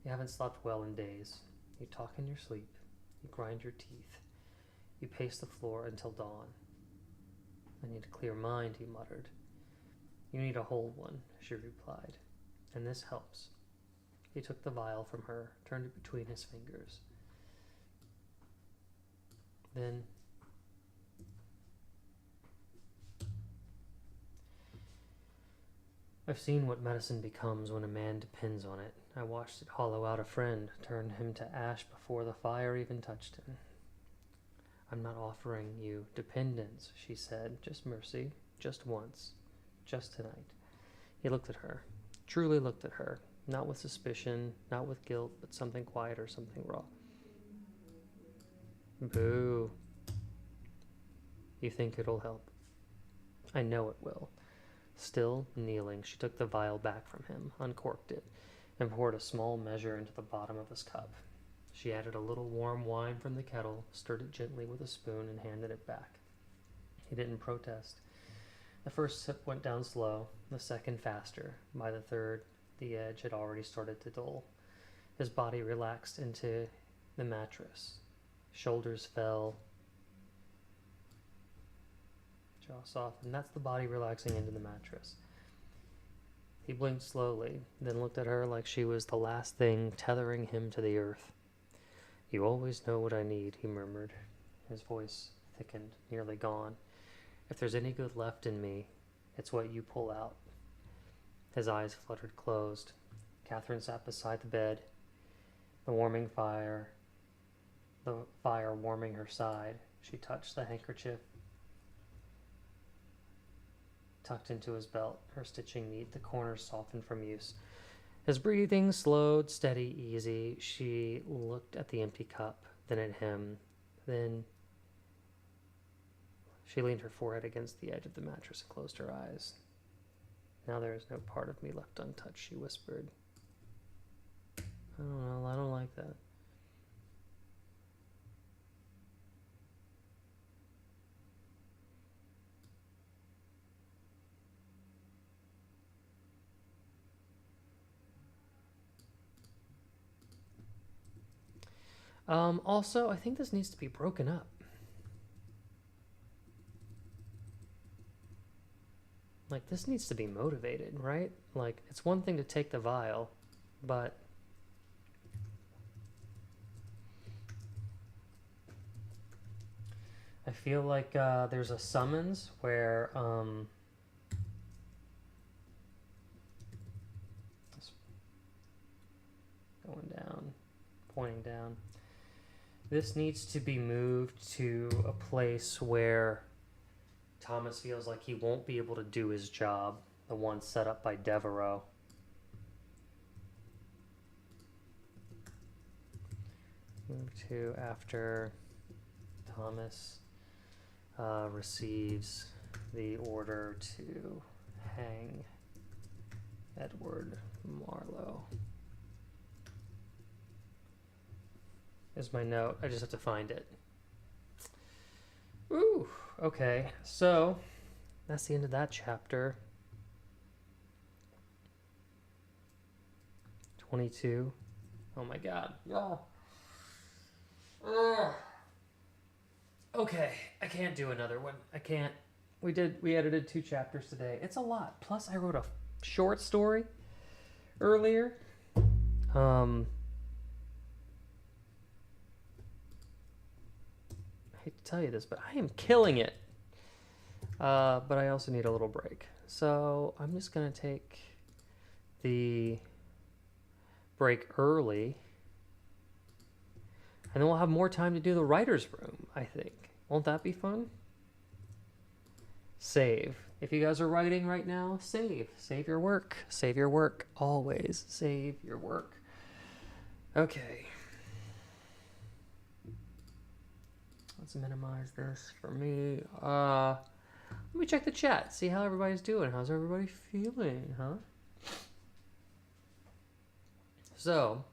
You haven't slept well in days. You talk in your sleep. You grind your teeth. You pace the floor until dawn. I need a clear mind, he muttered. You need a whole one, she replied. And this helps. He took the vial from her, turned it between his fingers. Then I've seen what medicine becomes when a man depends on it. I watched it hollow out a friend, turn him to ash before the fire even touched him. I'm not offering you dependence, she said, just mercy, just once, just tonight. He looked at her, truly looked at her, not with suspicion, not with guilt, but something quiet or something raw. Boo. You think it'll help? I know it will. Still kneeling, she took the vial back from him, uncorked it, and poured a small measure into the bottom of his cup. She added a little warm wine from the kettle, stirred it gently with a spoon, and handed it back. He didn't protest. The first sip went down slow, the second faster. By the third, the edge had already started to dull. His body relaxed into the mattress. Shoulders fell, jaw softened. That's the body relaxing into the mattress. He blinked slowly, then looked at her like she was the last thing tethering him to the earth. You always know what I need, he murmured. His voice thickened, nearly gone. If there's any good left in me, it's what you pull out. His eyes fluttered closed. Catherine sat beside the bed, the fire warming her side. She touched the handkerchief tucked into his belt, her stitching neat, the corners softened from use. His breathing slowed, steady, easy. She looked at the empty cup, then at him, then she leaned her forehead against the edge of the mattress and closed her eyes. Now there is no part of me left untouched, she whispered. I don't know, I don't like that. Also, I think this needs to be broken up. Like, this needs to be motivated, right? Like, it's one thing to take the vial, but I feel like there's a summons where going down, pointing down. This needs to be moved to a place where Thomas feels like he won't be able to do his job, the one set up by Devereaux. Move to after Thomas receives the order to hang Edward Marlowe. Is my note. I just have to find it. Ooh, okay. So, that's the end of that chapter. 22. Oh my god. Oh. Okay, I can't do another one. I can't. We edited 2 chapters today. It's a lot. Plus, I wrote a short story earlier. I hate to tell you this, but I am killing it. But I also need a little break. So I'm just going to take the break early. And then we'll have more time to do the writer's room, I think. Won't that be fun? Save. If you guys are writing right now, save. Save your work. Save your work. Always save your work. Okay. Let's minimize this for me. Let me check the chat. See how everybody's doing. How's everybody feeling, huh? So,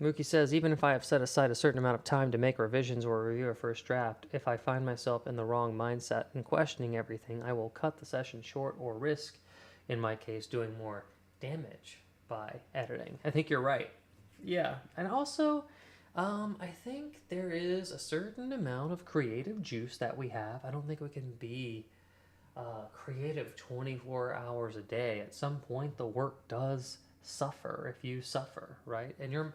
Mookie says, even if I have set aside a certain amount of time to make revisions or review a first draft, if I find myself in the wrong mindset and questioning everything, I will cut the session short or risk, in my case, doing more damage by editing. I think you're right. Yeah. And also, I think there is a certain amount of creative juice that we have. I don't think we can be creative 24 hours a day. At some point, the work does suffer if you suffer, right? And your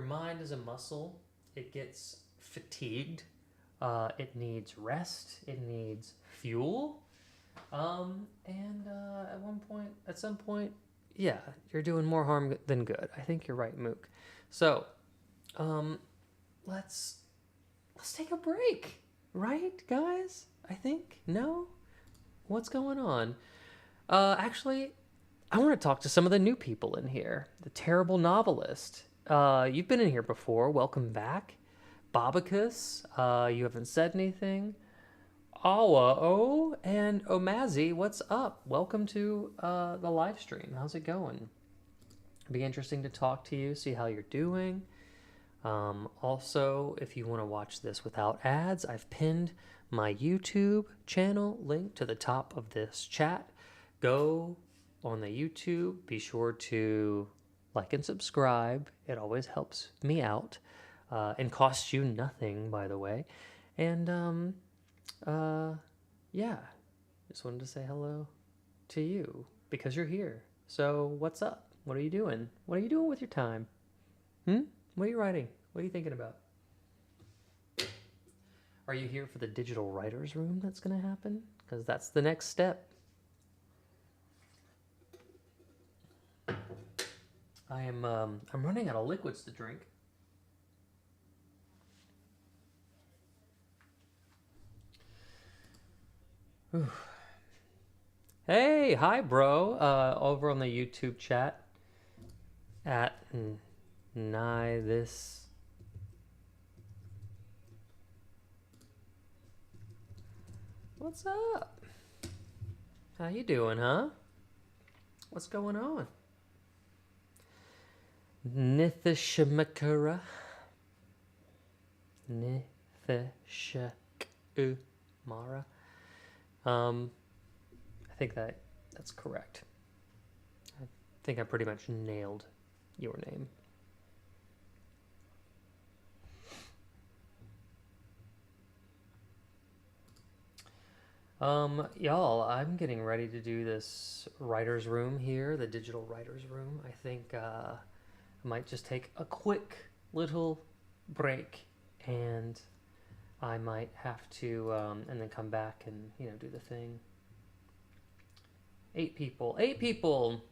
mind is a muscle. It gets fatigued. It needs rest. It needs fuel. At some point, yeah, you're doing more harm than good. I think you're right, Mook. So, let's take a break, right, guys? I think no. What's going on? Actually, I want to talk to some of the new people in here. The Terrible Novelist. You've been in here before. Welcome back. Bobicus, you haven't said anything. Awa-O and Omazi, what's up? Welcome to the live stream. How's it going? It'd be interesting to talk to you, see how you're doing. Also, if you want to watch this without ads, I've pinned my YouTube channel link to the top of this chat. Go on the YouTube. Be sure to like and subscribe. It always helps me out and costs you nothing, by the way. And yeah, just wanted to say hello to you because you're here. So what's up? What are you doing? What are you doing with your time? What are you writing? What are you thinking about? Are you here for the digital writers room that's going to happen? Because that's the next step. I'm running out of liquids to drink. Whew. Hey, hi, bro. Over on the YouTube chat at nigh this. What's up? How you doing, huh? What's going on? Nithishmakura. Nithishkumara. I think that's correct. I think I pretty much nailed your name. Y'all, I'm getting ready to do this writer's room here, the digital writer's room. I think I might just take a quick little break, and I might have to, and then come back and, do the thing. 8 people. 8 people!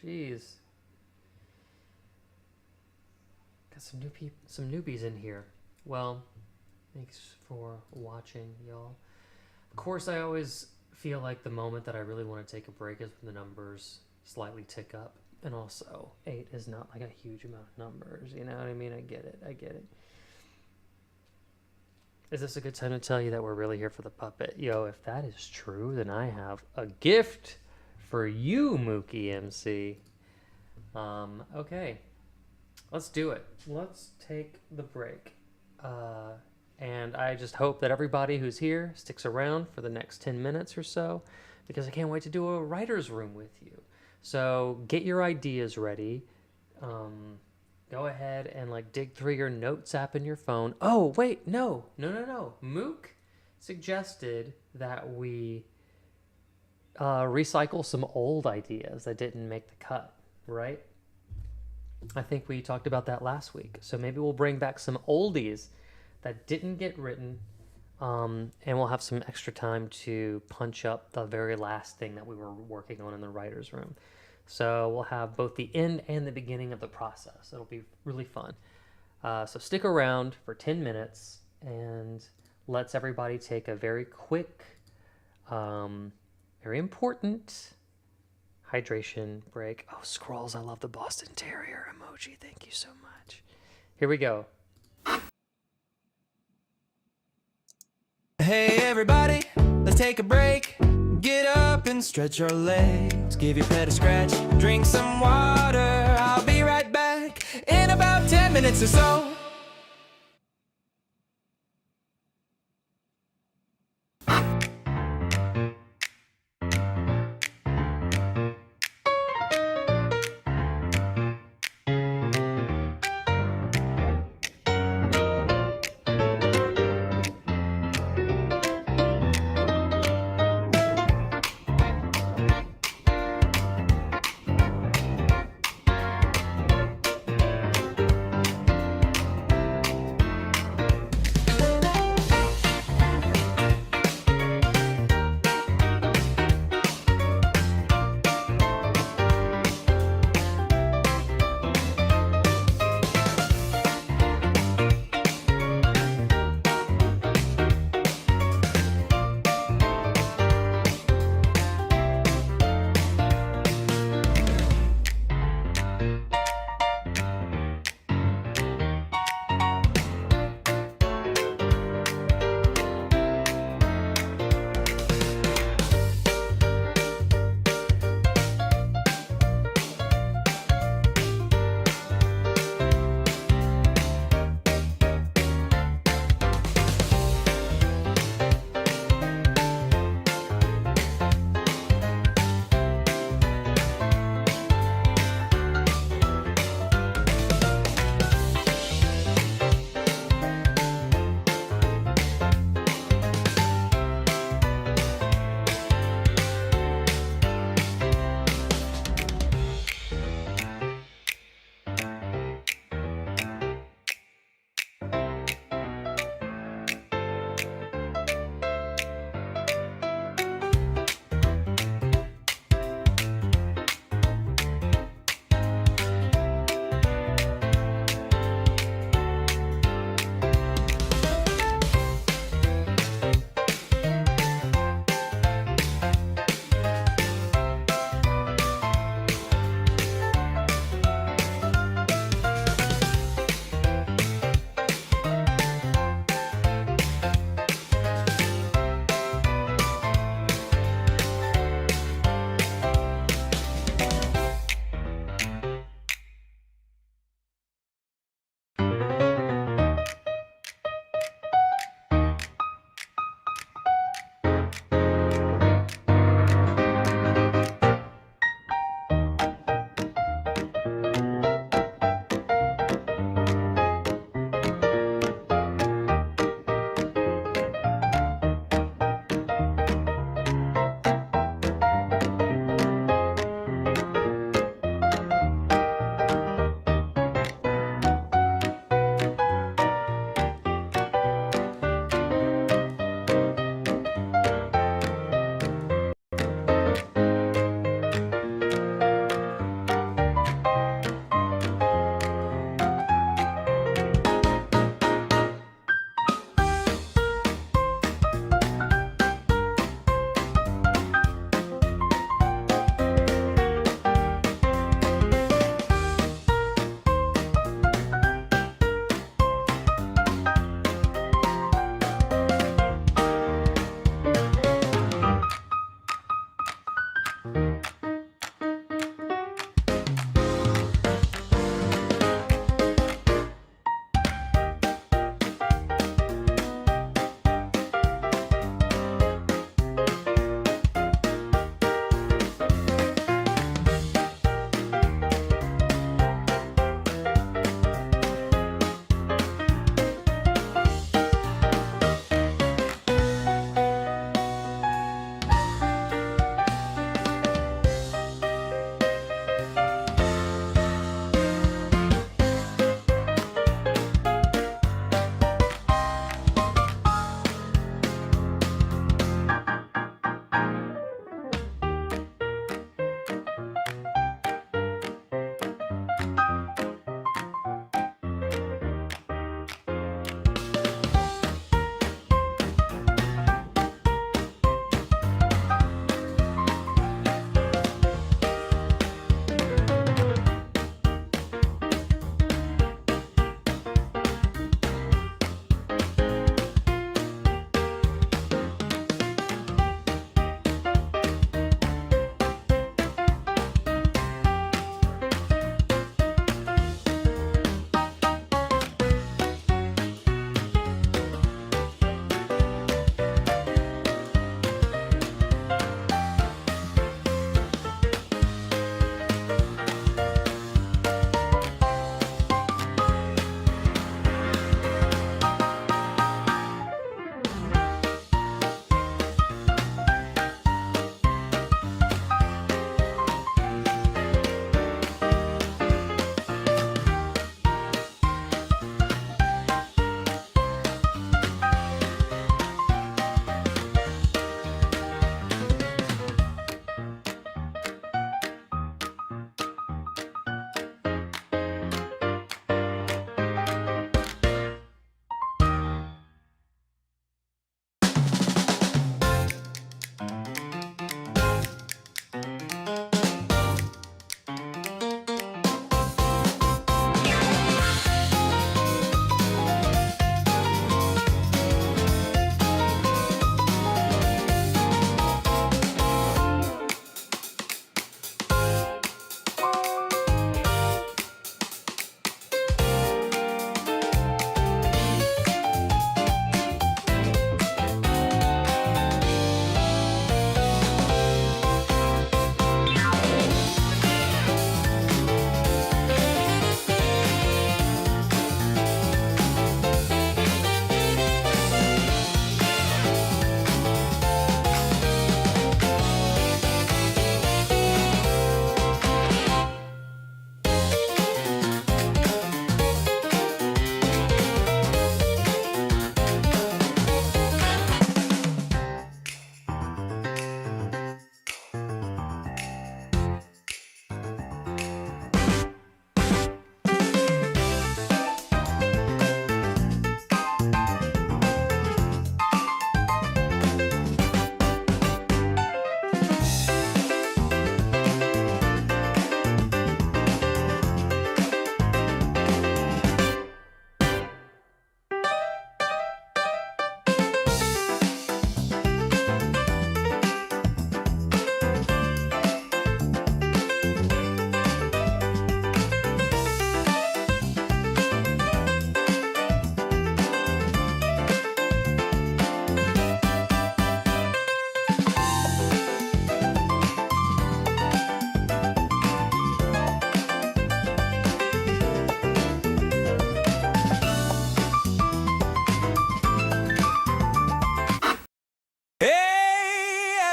Jeez. Got some newbies in here. Well, thanks for watching, y'all. Of course, I always feel like the moment that I really want to take a break is when the numbers slightly tick up. And also, 8 is not like a huge amount of numbers, you know what I mean? I get it. Is this a good time to tell you that we're really here for the puppet? Yo, if that is true, then I have a gift for you, Mookie MC. Okay. Let's do it. Let's take the break. And I just hope that everybody who's here sticks around for the next 10 minutes or so, because I can't wait to do a writer's room with you. So get your ideas ready. Go ahead and dig through your notes app in your phone. Oh, wait, no. Mook suggested that we recycle some old ideas that didn't make the cut, right? I think we talked about that last week. So maybe we'll bring back some oldies that didn't get written, and we'll have some extra time to punch up the very last thing that we were working on in the writer's room. So we'll have both the end and the beginning of the process. It'll be really fun. So stick around for 10 minutes, and let's everybody take a very quick, very important hydration break. Oh, Scrolls, I love the Boston Terrier emoji. Thank you so much. Here we go. Hey everybody, let's take a break. Get up and stretch your legs. Give your pet a scratch, drink some water. I'll be right back. 10 minutes or so.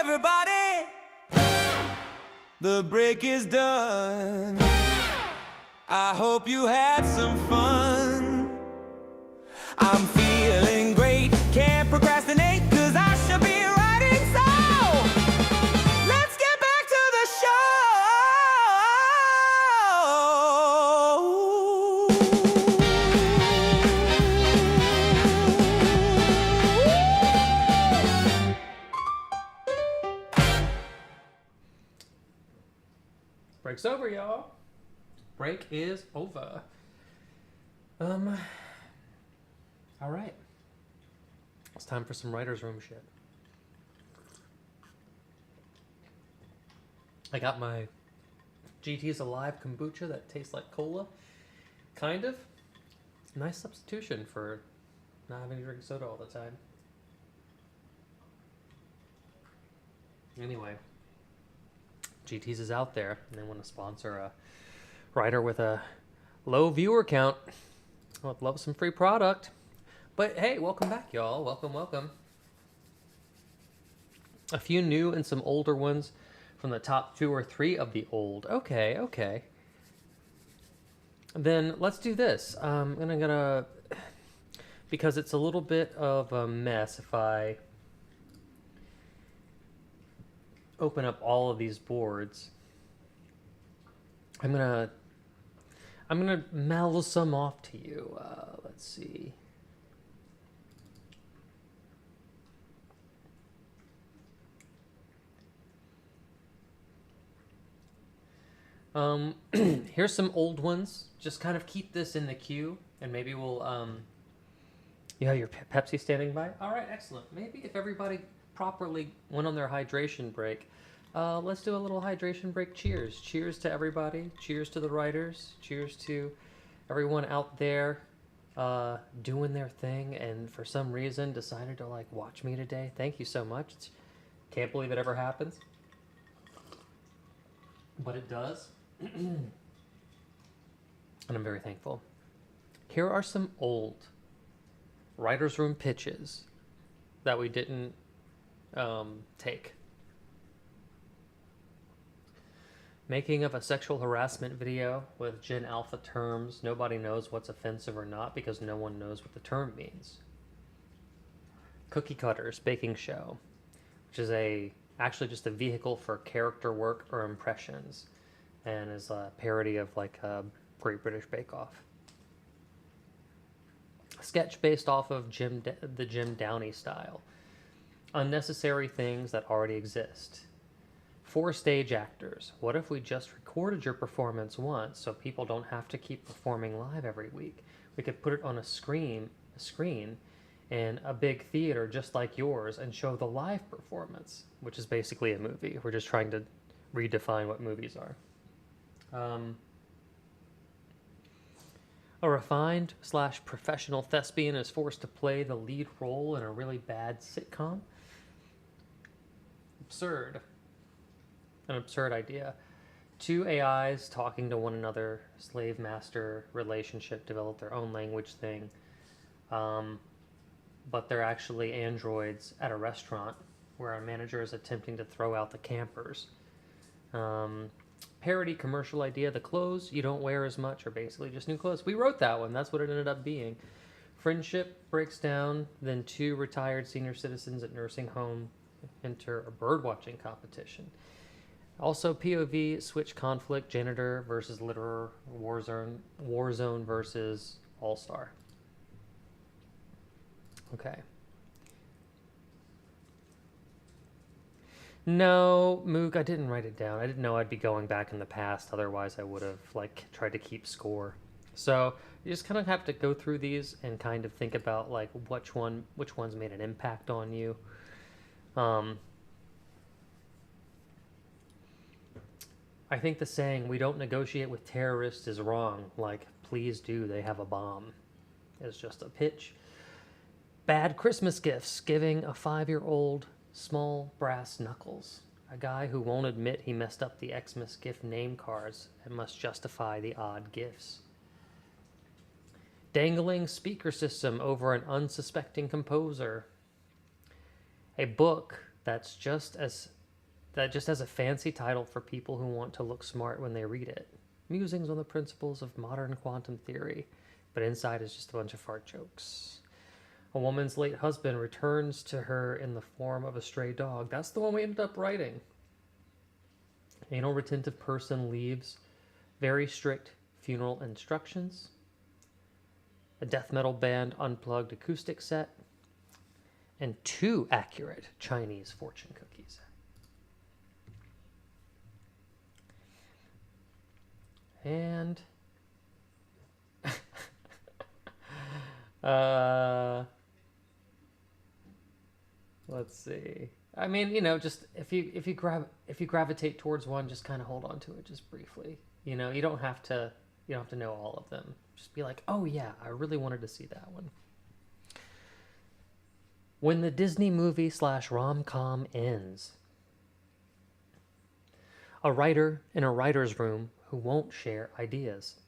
everybody, the break is done. I hope you had some fun. I'm feeling great, can't procrastinate, cause I should be writing, so let's get back to the show. Break's over, y'all. Break is over. All right. It's time for some writer's room shit. I got my GT's Alive kombucha that tastes like cola. Kind of. Nice substitution for not having to drink soda all the time. Anyway, GT's is out there and they want to sponsor a writer with a low viewer count. I'd love some free product. But hey, welcome back, y'all. Welcome. A few new and some older ones from the top 2 or 3 of the old. Okay. Then let's do this. I'm gonna because it's a little bit of a mess if I open up all of these boards. I'm gonna mail some off to you. Let's see. Here's some old ones. Just kind of keep this in the queue, and maybe we'll you have your Pepsi standing by. All right, excellent. Maybe if everybody properly went on their hydration break, let's do a little hydration break. Cheers. Cheers to everybody. Cheers to the writers. Cheers to everyone out there doing their thing and for some reason decided to like watch me today. Thank you so much. Can't believe it ever happens. But it does. And I'm very thankful. Here are some old writer's room pitches that we didn't take. Making of a sexual harassment video with Gen Alpha terms. Nobody knows what's offensive or not because no one knows what the term means. Cookie Cutters Baking Show, which is actually just a vehicle for character work or impressions, and is a parody of like a Great British Bake Off. A sketch based off of the Jim Downey style. Unnecessary things that already exist. 4 stage actors. What if we just recorded your performance once so people don't have to keep performing live every week? We could put it on a screen in a big theater just like yours and show the live performance, which is basically a movie. We're just trying to redefine what movies are. A refined / professional thespian is forced to play the lead role in a really bad sitcom. Absurd. An absurd idea. 2 AIs talking to one another, slave-master relationship, develop their own language thing. But they're actually androids at a restaurant where a manager is attempting to throw out the campers. Parody commercial idea. The clothes you don't wear as much are basically just new clothes. We wrote that one. That's what it ended up being. Friendship breaks down. Then 2 retired senior citizens at nursing home enter a bird-watching competition. Also, POV, switch conflict, janitor versus litterer, Warzone versus All-Star. Okay. No, Moog, I didn't write it down. I didn't know I'd be going back in the past. Otherwise, I would have like tried to keep score. So you just kind of have to go through these and kind of think about like which ones made an impact on you. I think the saying, "We don't negotiate with terrorists," is wrong. Like, please do. They have a bomb. It's just a pitch. Bad Christmas gifts. Giving a 5-year-old small brass knuckles. A guy who won't admit he messed up the Xmas gift name cards and must justify the odd gifts. Dangling speaker system over an unsuspecting composer. A book that's just as that just has a fancy title for people who want to look smart when they read it. Musings on the Principles of Modern Quantum Theory. But inside is just a bunch of fart jokes. A woman's late husband returns to her in the form of a stray dog. That's the one we ended up writing. Anal retentive person leaves very strict funeral instructions. A death metal band unplugged acoustic set. And 2 accurate Chinese fortune cookies. And let's see. I mean, you know, just if you gravitate towards one, just kind of hold on to it just briefly. You know, you don't have to know all of them. Just be like, "Oh yeah, I really wanted to see that one." When the Disney movie / rom-com ends. A writer in a writer's room who won't share ideas.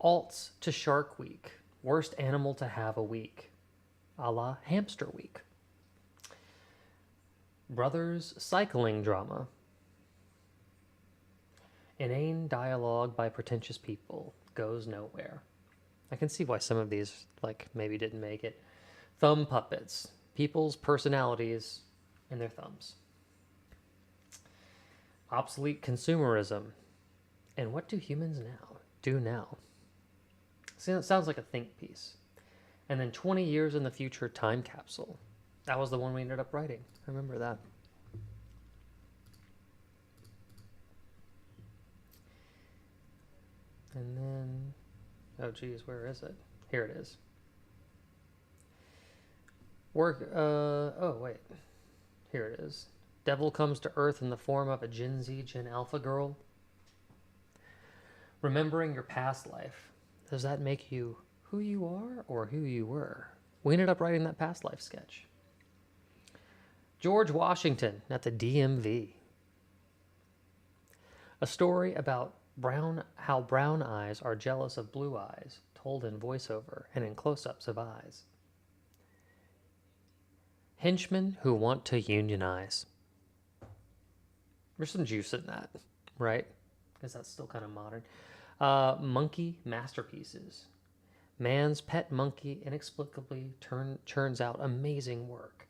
Alts to Shark Week. Worst animal to have a week. A la Hamster Week. Brothers cycling drama. Inane dialogue by pretentious people goes nowhere. I can see why some of these, like, maybe didn't make it. Thumb puppets. People's personalities and their thumbs. Obsolete consumerism. And what do humans do now? See, that sounds like a think piece. And then 20 years in the future time capsule. That was the one we ended up writing. I remember that. And then, oh geez, where is it? Here it is. Oh wait, here it is. Devil comes to Earth in the form of a Gen Z, Gen Alpha girl. Remembering your past life. Does that make you who you are or who you were? We ended up writing that past life sketch. George Washington at the DMV. A story about how brown eyes are jealous of blue eyes, told in voiceover and in close-ups of eyes. Henchmen who want to unionize. There's some juice in that, right? Because that's still kind of modern. Monkey masterpieces. Man's pet monkey inexplicably churns out amazing work.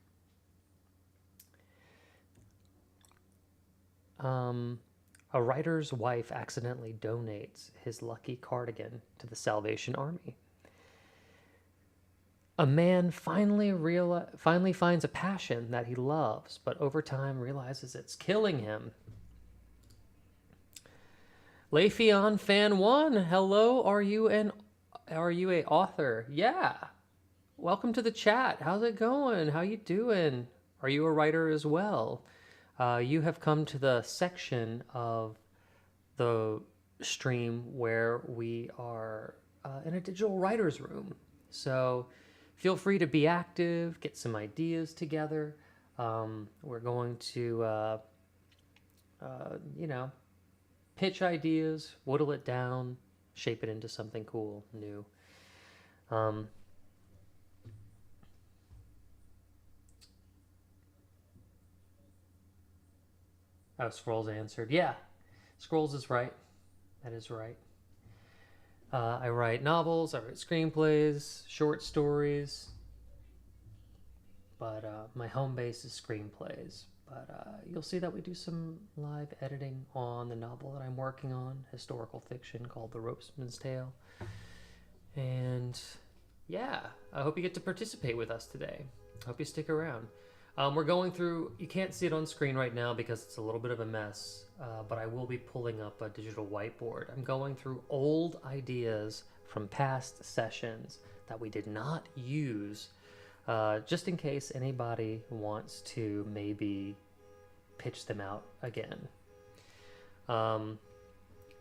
A writer's wife accidentally donates his lucky cardigan to the Salvation Army. A man finally finds a passion that he loves, but over time realizes it's killing him. Leifeon Fan 1, hello, are you a author? Yeah. Welcome to the chat. How's it going? How you doing? Are you a writer as well? You have come to the section of the stream where we are in a digital writer's room. So feel free to be active, get some ideas together. We're going to, pitch ideas, whittle it down, shape it into something cool, new. Oh, Scrolls answered. Yeah, Scrolls is right. That is right. I write novels, I write screenplays, short stories. But my home base is screenplays. But you'll see that we do some live editing on the novel that I'm working on, historical fiction called The Ropesman's Tale. And yeah, I hope you get to participate with us today. I hope you stick around. We're going through, you can't see it on screen right now because it's a little bit of a mess, but I will be pulling up a digital whiteboard. I'm going through old ideas from past sessions that we did not use, just in case anybody wants to maybe pitch them out again. I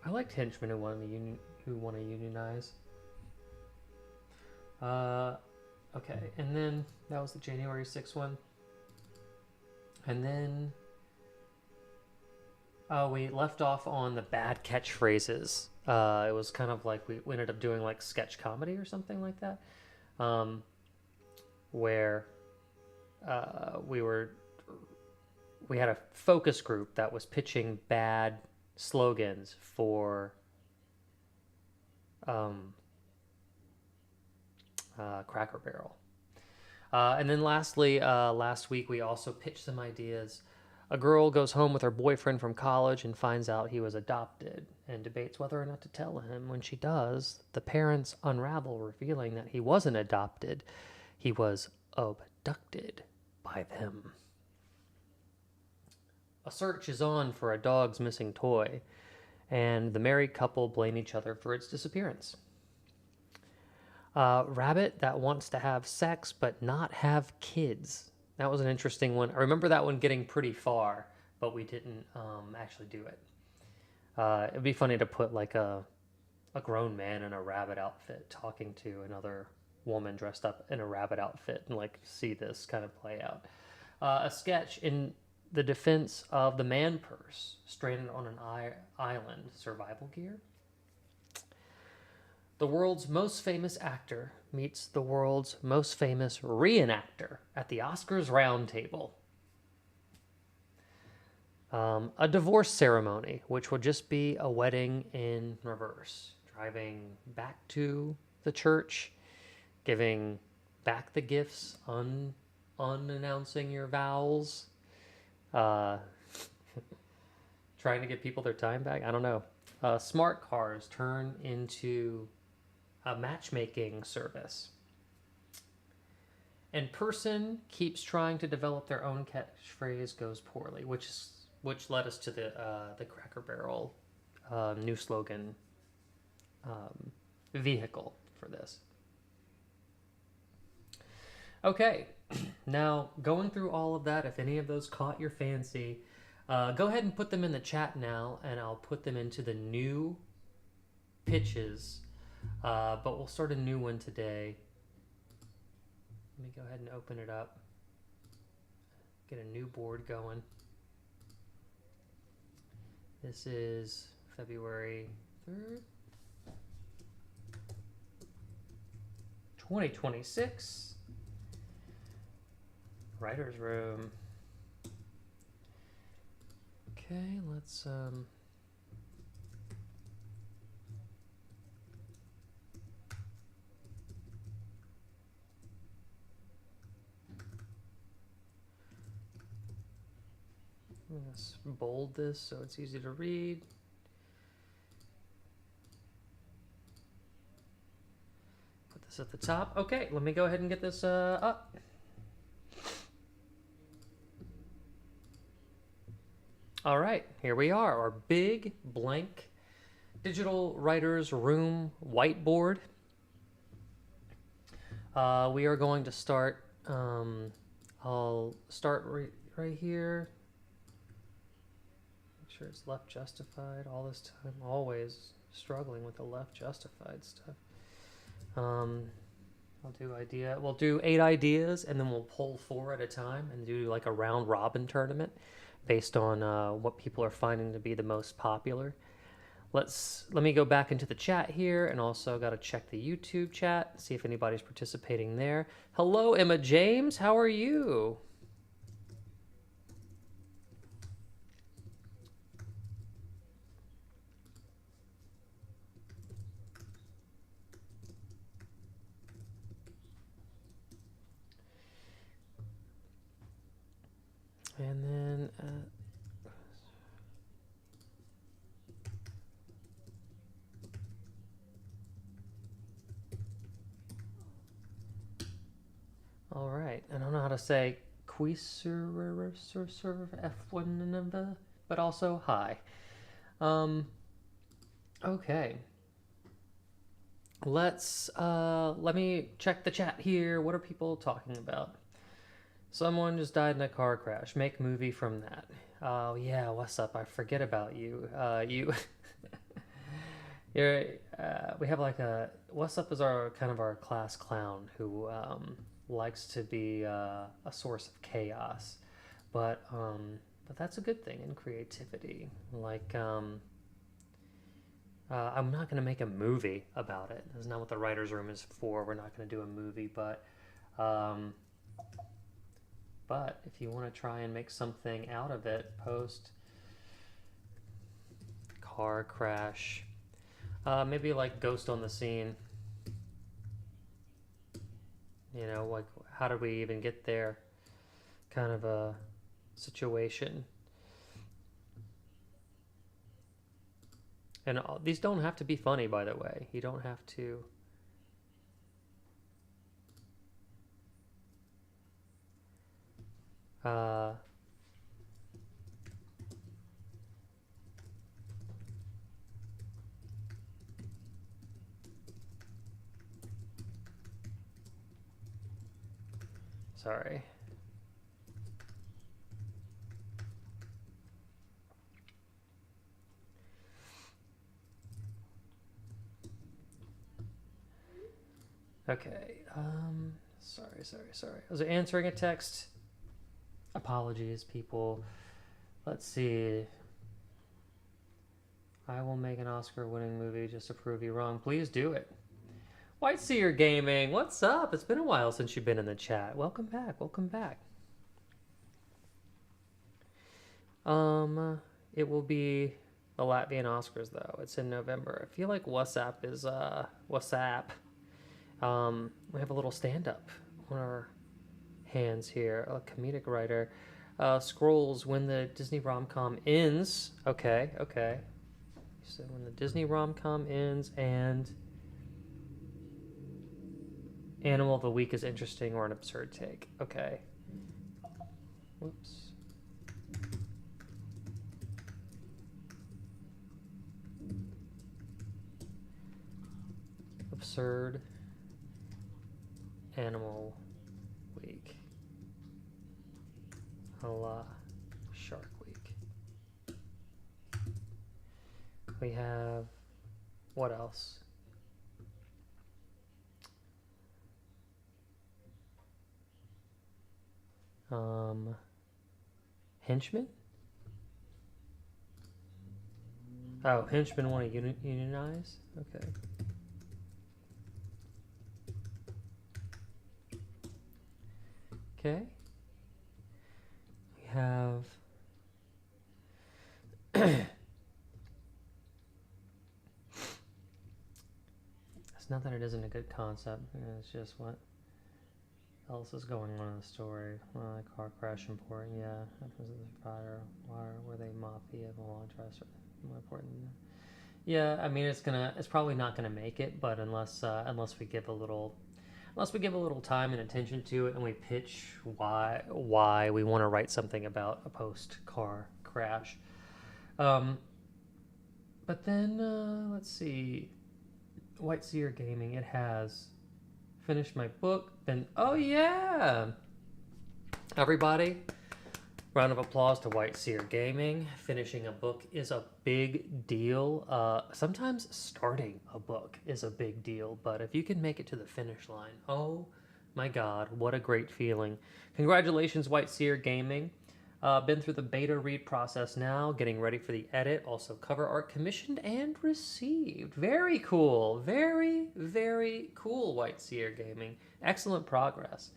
liked henchmen who want to unionize. Okay, and then that was the January 6th one. And then we left off on the bad catchphrases. It was kind of like we ended up doing like sketch comedy or something like that, where we were we had a focus group that was pitching bad slogans for Cracker Barrel. And then lastly, last week we also pitched some ideas. A girl goes home with her boyfriend from college and finds out he was adopted and debates whether or not to tell him. When she does, the parents unravel, revealing that he wasn't adopted. He was abducted by them. A search is on for a dog's missing toy, and the married couple blame each other for its disappearance. Rabbit that wants to have sex but not have kids. That was an interesting one. I remember that one getting pretty far, but we didn't actually do it. It'd be funny to put like a grown man in a rabbit outfit talking to another woman dressed up in a rabbit outfit and like see this kind of play out. A sketch in the defense of the man purse stranded on an island, survival gear. The world's most famous actor meets the world's most famous reenactor at the Oscars roundtable. A divorce ceremony, which would just be a wedding in reverse. Driving back to the church, giving back the gifts, unannouncing your vows, trying to get people their time back. I don't know. Smart cars turn into a matchmaking service. And person keeps trying to develop their own catchphrase goes poorly, which led us to the Cracker Barrel new slogan vehicle for this. Okay, now going through all of that, if any of those caught your fancy, go ahead and put them in the chat now, and I'll put them into the new pitches. But we'll start a new one today. Let me go ahead and open it up. Get a new board going. This is February 3rd, 2026. Writer's Room. Okay, let's let's bold this so it's easy to read. Put this at the top. Okay, let me go ahead and get this up. All right, here we are, our big blank digital writer's room whiteboard. We are going to start, I'll start right here. Make sure it's left justified all this time, always struggling with the left justified stuff. We'll do 8 ideas and then we'll pull 4 at a time and do like a round robin tournament based on what people are finding to be the most popular. Let me go back into the chat here, and also got to check the YouTube chat, see if anybody's participating there. Hello, Emma James. How are you? And then all right, I don't know how to say Quiser F1, but also hi. Okay. Let me check the chat here. What are people talking about? Someone just died in a car crash. Make movie from that. Oh yeah, what's up? I forget about you. We have like what's up is our kind of our class clown who likes to be a source of chaos, but that's a good thing in creativity. Like I'm not gonna make a movie about it. That's not what the writer's room is for. We're not gonna do a movie, but But if you want to try and make something out of it, post car crash. Maybe like Ghost on the Scene. You know, like how did we even get there? Kind of a situation. And these don't have to be funny, by the way. You don't have to. Sorry. Okay, sorry. I was answering a text. Apologies, people. Let's see. I will make an Oscar-winning movie just to prove you wrong. Please do it. White Seer Gaming, what's up? It's been a while since you've been in the chat. Welcome back, welcome back. It will be the Latvian Oscars, though. It's in November. I feel like WhatsApp is, WhatsApp. We have a little stand-up on our hands here. A comedic writer. Scrolls when the Disney rom-com ends. Okay. So when the Disney rom-com ends and Animal of the Week is interesting or an absurd take. Okay. Whoops. Absurd Animal Week. A la Shark Week. We have, what else? Henchmen? Oh, henchmen want to unionize? Okay. Okay. We have it's not that it isn't a good concept, it's just what else is going on in the story. Well, a car crash important, yeah. Happens in the fire. Why were they mafia of a law interest? More important. Yeah, I mean it's probably not gonna make it, but unless we give a little time and attention to it, and we pitch why we want to write something about a post-car crash. But then, let's see. White Seer Gaming, it has finished my book. Then, oh yeah! Everybody, round of applause to White Seer Gaming. Finishing a book is a big deal. Sometimes starting a book is a big deal, but if you can make it to the finish line, oh my god, what a great feeling. Congratulations, White Seer Gaming. Been through the beta read process now, getting ready for the edit, also cover art commissioned and received. Very cool, very, very cool, White Seer Gaming. Excellent progress.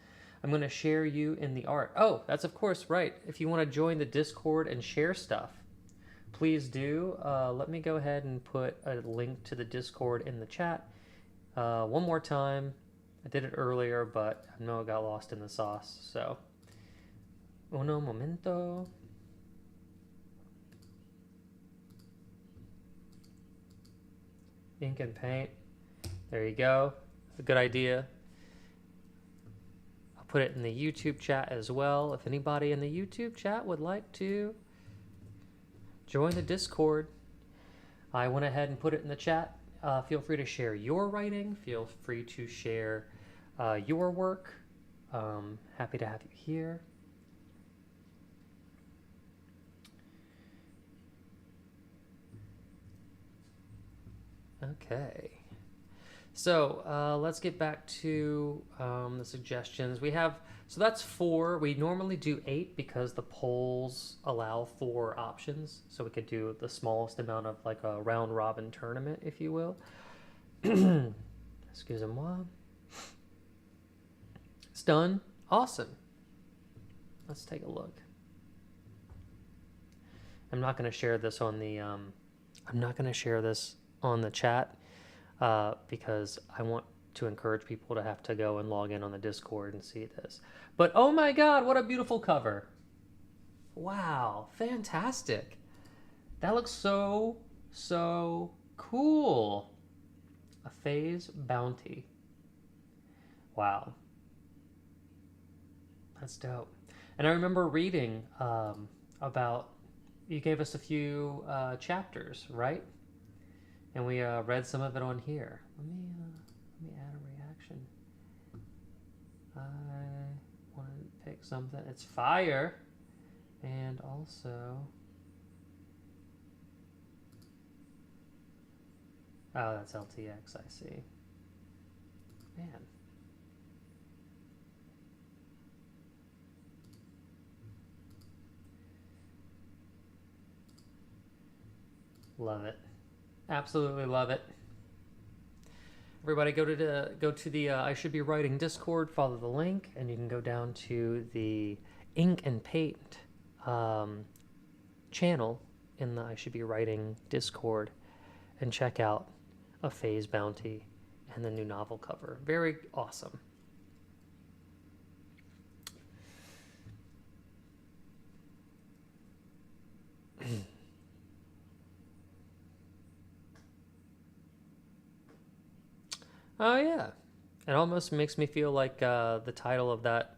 I'm going to share you in the art. Oh, that's of course right. If you want to join the Discord and share stuff, please do. Let me go ahead and put a link to the Discord in the chat. One more time. I did it earlier, but I know I got lost in the sauce. So, uno momento. Ink and paint. There you go. A good idea. Put it in the YouTube chat as well. If anybody in the YouTube chat would like to join the Discord, I went ahead and put it in the chat. Feel free to share your writing. Feel free to share your work. Happy to have you here. Okay. So let's get back to the suggestions. We have, so that's 4. We normally do 8 because the polls allow 4 options. So we could do the smallest amount of like a round robin tournament, if you will. Excusez-moi. It's done. Awesome. Let's take a look. I'm not going to share this on the chat because I want to encourage people to have to go and log in on the Discord and see this. But oh my god, what a beautiful cover. Wow, fantastic. That looks so cool. A phase bounty. Wow. That's dope. And I remember reading about, you gave us a few chapters, right? And we read some of it on here. Let me add a reaction. I want to pick something. It's fire. And also... Oh, that's LTX, I see. Man. Love it. Absolutely love it. Everybody go to the I Should Be Writing Discord, follow the link, and you can go down to the Ink and Paint channel in the I Should Be Writing Discord and check out A Phase Bounty and the new novel cover. Very awesome. Oh yeah, it almost makes me feel like the title of that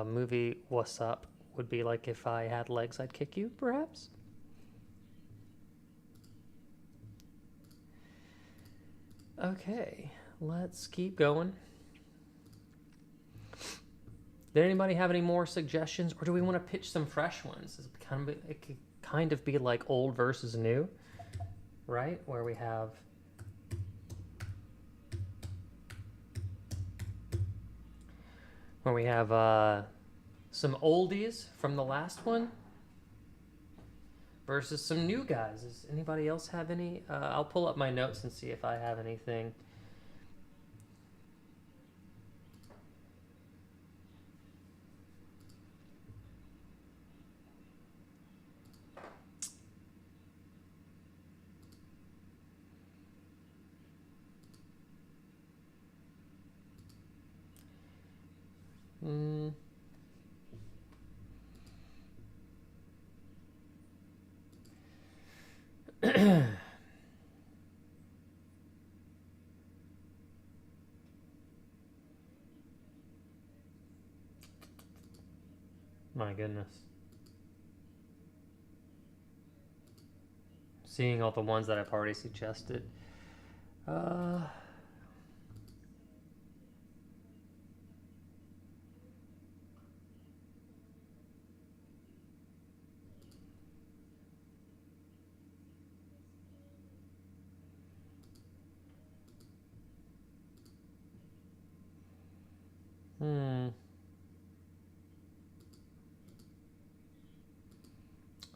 movie, What's Up, would be like If I Had Legs, I'd Kick You, perhaps? Okay, let's keep going. Did anybody have any more suggestions, or do we want to pitch some fresh ones? It could kind of be like old versus new, right? Where we have... some oldies from the last one versus some new guys. Does anybody else have any? I'll pull up my notes and see if I have anything. My goodness. Seeing all the ones that I've already suggested.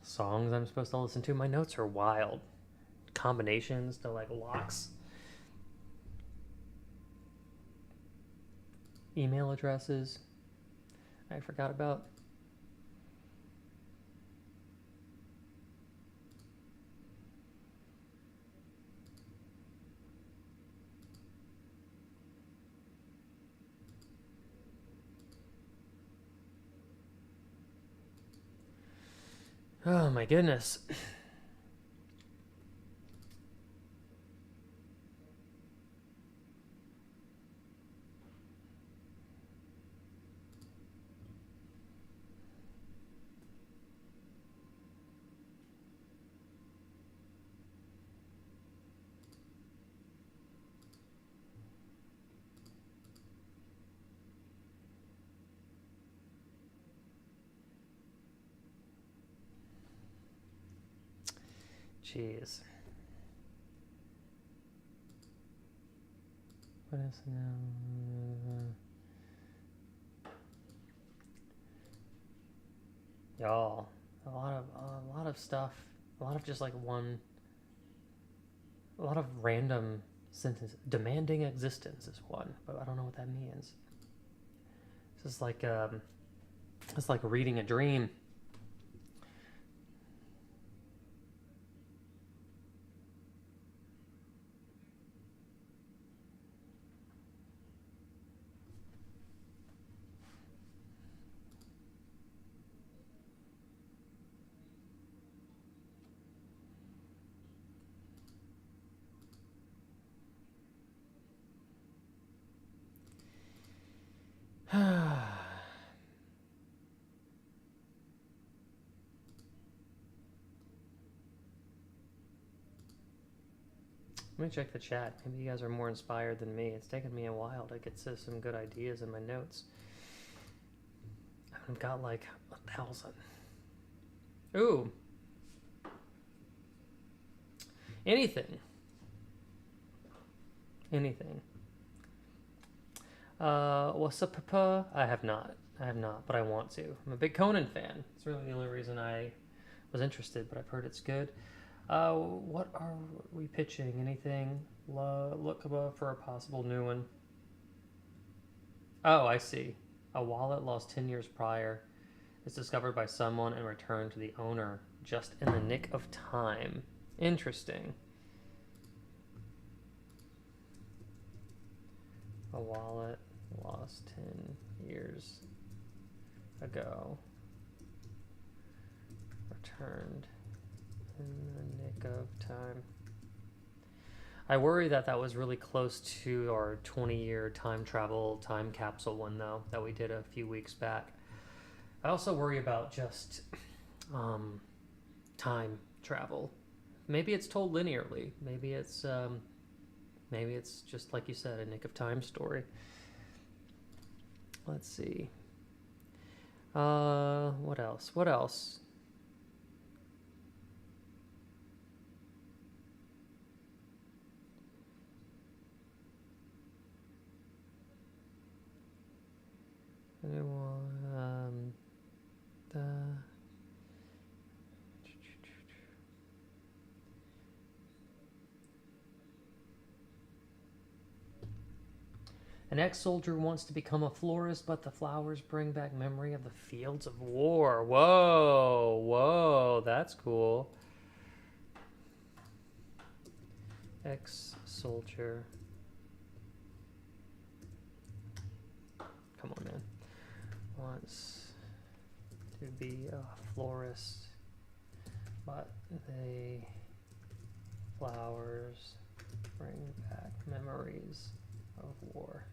Songs I'm supposed to listen to. My notes are wild. Combinations to like locks. Email addresses. I forgot about. Oh my goodness. Jeez. What is now? Y'all, a lot of stuff, a lot of just like a lot of random sentences. Demanding existence is one, but I don't know what that means. This is like It's like reading a dream. Let me check the chat. Maybe you guys are more inspired than me. It's taken me a while to get to some good ideas in my notes. I've got like 1,000. Ooh. Anything. Anything. What's up, Papa? I have not, but I want to. I'm a big Conan fan. It's really the only reason I was interested, but I've heard it's good. What are we pitching? Anything? Look above for a possible new one. Oh, I see. A wallet lost 10 years prior is discovered by someone and returned to the owner just in the nick of time. Interesting. A wallet lost 10 years ago. Returned in the nick of time. I worry that that was really close to our 20-year time travel time capsule one, though, that we did a few weeks back. I also worry about just time travel. Maybe it's told linearly. Maybe it's just like you said, a nick of time story. Let's see. What else? What else? Anyone? An ex-soldier wants to become a florist, but the flowers bring back memory of the fields of war. Whoa, whoa, that's cool. Ex-soldier. Come on, man. Wants to be a florist, but the flowers bring back memories of war.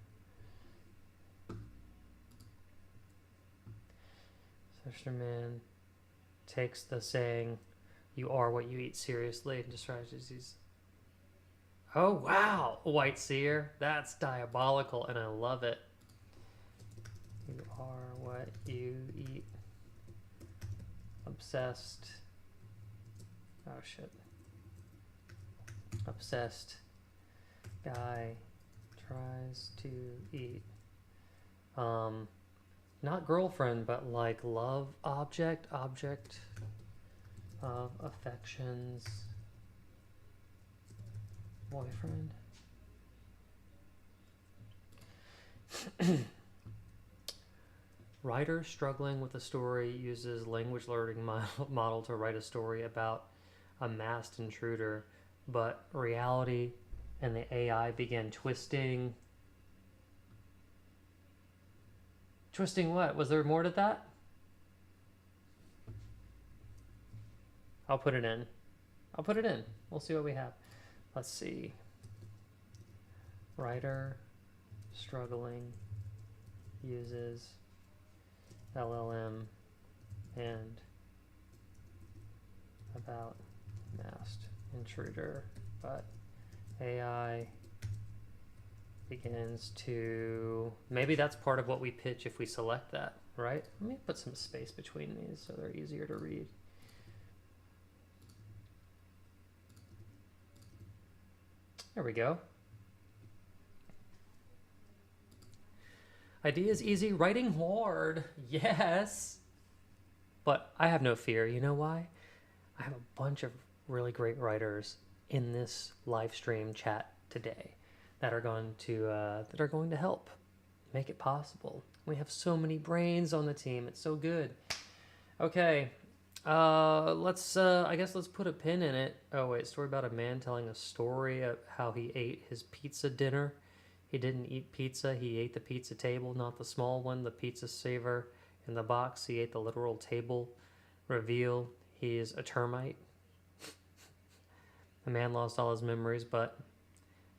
Fisherman takes the saying, "You are what you eat," seriously and describes these. Oh wow, White Seer, that's diabolical, and I love it. You are what you eat. Obsessed. Oh shit. Obsessed guy tries to eat. Not girlfriend, but like love object of affections. Boyfriend. Writer struggling with a story uses language learning model to write a story about a masked intruder, but reality and the AI begin twisting. Twisting what? Was there more to that? I'll put it in. I'll put it in. We'll see what we have. Let's see. Writer struggling uses LLM and about masked intruder, but AI begins to, maybe that's part of what we pitch if we select that, right? Let me put some space between these so they're easier to read. There we go. Ideas easy, writing hard. Yes. But I have no fear. You know why? I have a bunch of really great writers in this live stream chat today that are going to help make it possible. We have so many brains on the team. It's so good. Okay. I guess let's put a pin in it. Oh wait, story about a man telling a story of how he ate his pizza dinner. He didn't eat pizza, he ate the pizza table, not the small one, the pizza saver in the box. He ate the literal table. Reveal, he is a termite. The man lost all his memories, but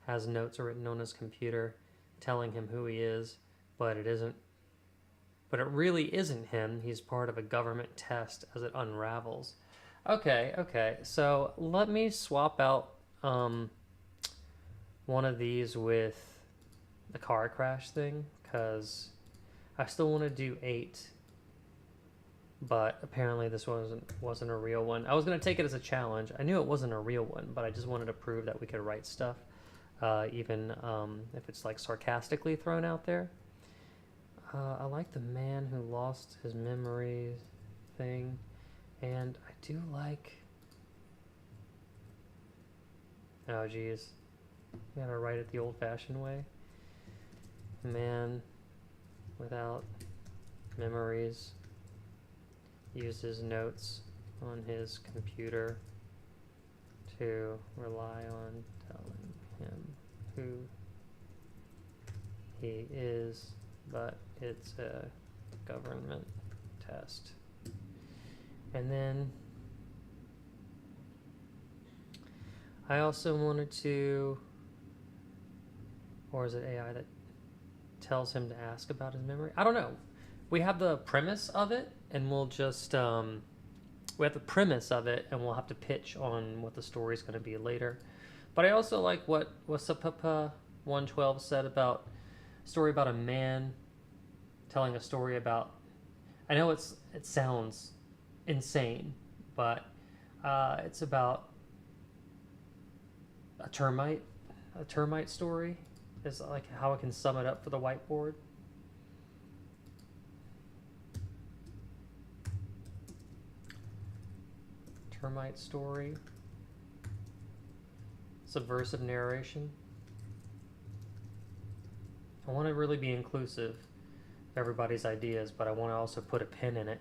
has notes written on his computer telling him who he is, but it isn't. But it really isn't him. He's part of a government test as it unravels. Okay. So let me swap out one of these with the car crash thing, because I still want to do 8, but apparently this wasn't a real one. I was going to take it as a challenge. I knew it wasn't a real one, but I just wanted to prove that we could write stuff, even if it's like sarcastically thrown out there. I like the man who lost his memories thing, and I do like... Oh, geez. Gotta write it the old-fashioned way. Man without memories uses notes on his computer to rely on telling him who he is, but it's a government test. And then I also wanted to, or is it AI that tells him to ask about his memory? I don't know. We have the premise of it, and we'll just we have the premise of it, and we'll have to pitch on what the story is going to be later. But I also like what Wasapapa 112 said about a story about a man telling a story about, I know it sounds insane, but it's about a termite story is like how I can sum it up for the whiteboard. Termite story, subversive narration. I want to really be inclusive of everybody's ideas, but I want to also put a pin in it.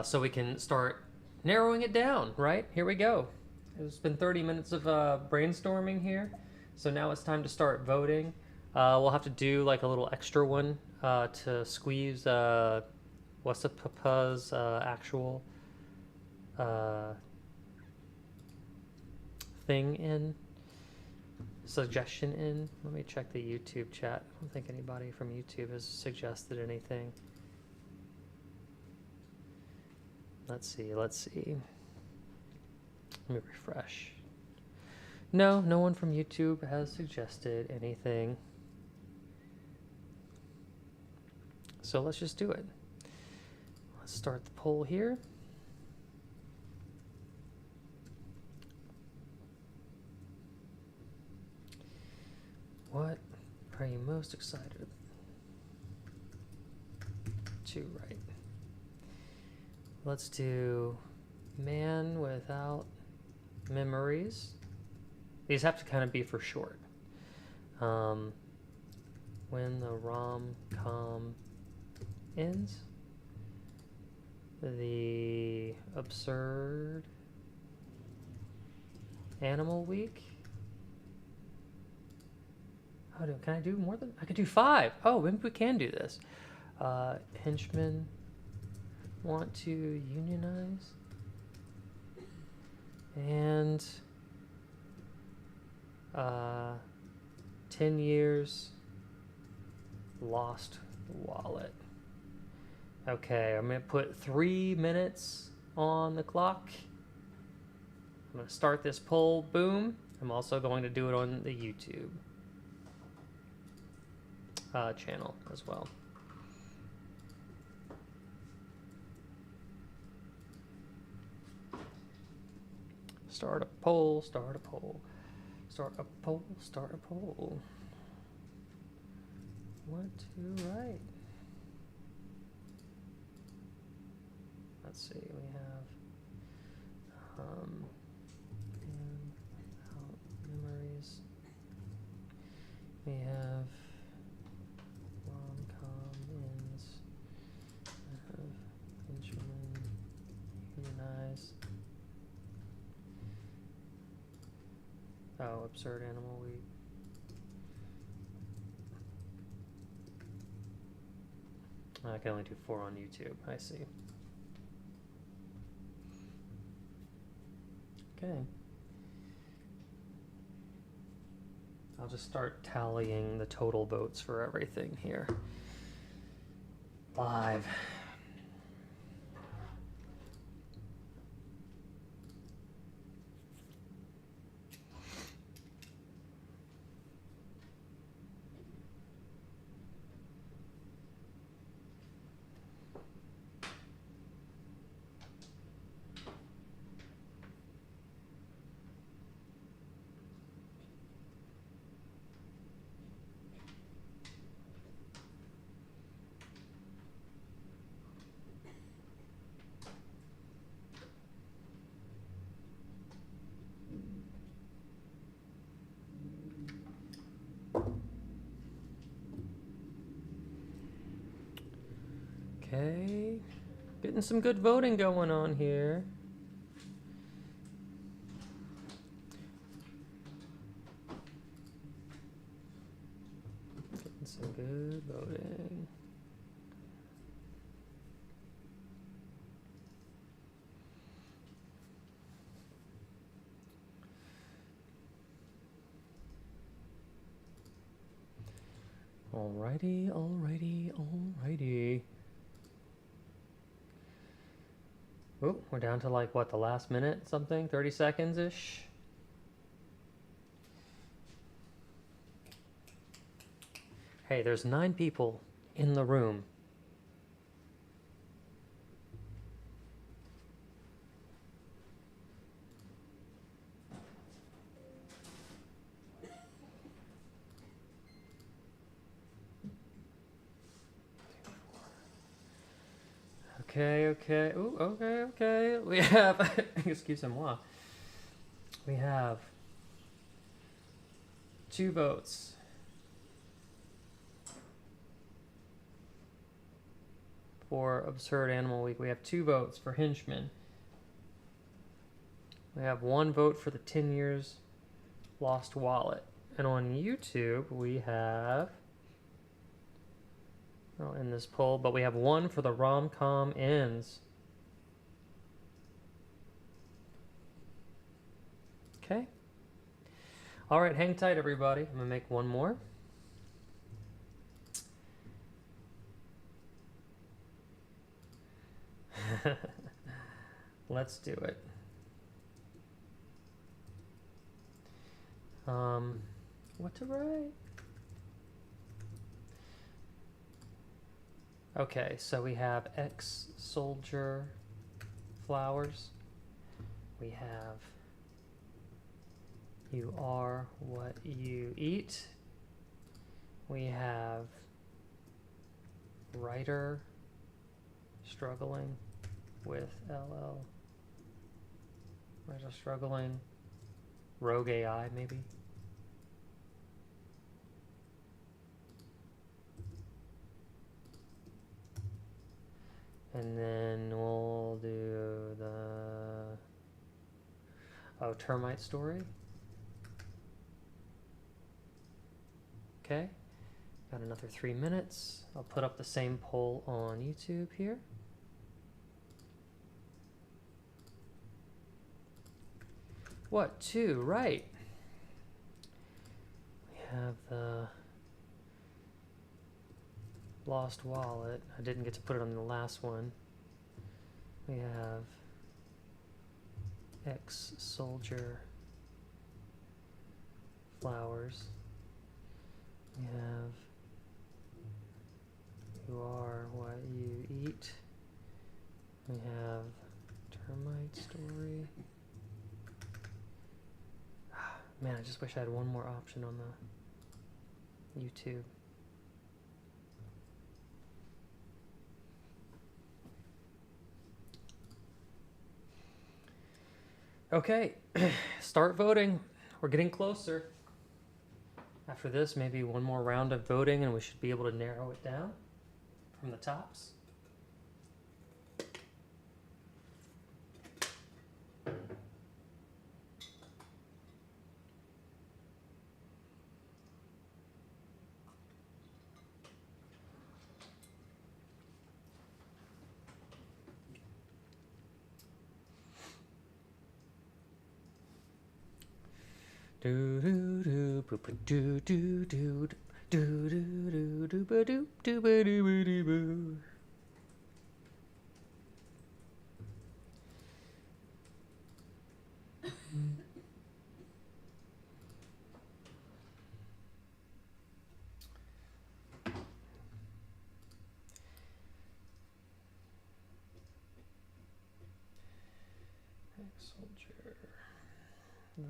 So we can start narrowing it down, right? Here we go. It's been 30 minutes of brainstorming here, so now it's time to start voting. We'll have to do like a little extra one to squeeze Wasapapa's actual thing in, suggestion in. Let me check the YouTube chat. I don't think anybody from YouTube has suggested anything. Let's see. Let me refresh. No one from YouTube has suggested anything. So let's just do it. Let's start the poll here. What are you most excited to write? Let's do man without memories. These have to kind of be for short. When the rom-com ends. The absurd animal week. Oh, can I do more than? I could do 5. Oh, maybe we can do this. Henchmen want to unionize. And 10 years lost wallet. Okay, I'm going to put 3 minutes on the clock. I'm going to start this poll. Boom. I'm also going to do it on the YouTube channel as well. Start a poll, start a poll. Start a poll, start a poll. What to write? Let's see, we have We have rom-com ins. We have Benjamin Unionize. Oh, Absurd Animal Week. I can only do 4 on YouTube. I see. Okay. I'll just start tallying the total votes for everything here. Live. Okay, getting some good voting going on here. Getting some good voting. Alrighty, alrighty, alrighty. Oh, we're down to like what, the last minute something? 30 seconds-ish? Hey, there's 9 people in the room. Okay, okay. Ooh, okay, okay. We have, excusez-moi. We have 2 votes. For Absurd Animal Week. We have 2 votes for Hinchman. We have 1 vote for the 10 Years Lost Wallet. And on YouTube, we have, I'll end this poll, but we have 1 for the Rom-Com Ends. Okay. All right, hang tight, everybody. I'm going to make 1 more. Let's do it. What to write? Okay, so we have ex-soldier flowers. We have you are what you eat. We have writer struggling with LL. Writer struggling. Rogue AI, maybe. And then we'll do the termite story. Okay, got another 3 minutes. I'll put up the same poll on YouTube here. What, 2, right. We have the Lost Wallet. I didn't get to put it on the last one. We have ex-soldier flowers. We have you are what you eat. We have termite story. Man, I just wish I had 1 more option on the YouTube. Okay, start voting. We're getting closer. after this, maybe one more round of voting and we should be able to narrow it down from the tops. Do do do boo boo do do do do do do do ba do do ba do ba do boo. Soldier. No.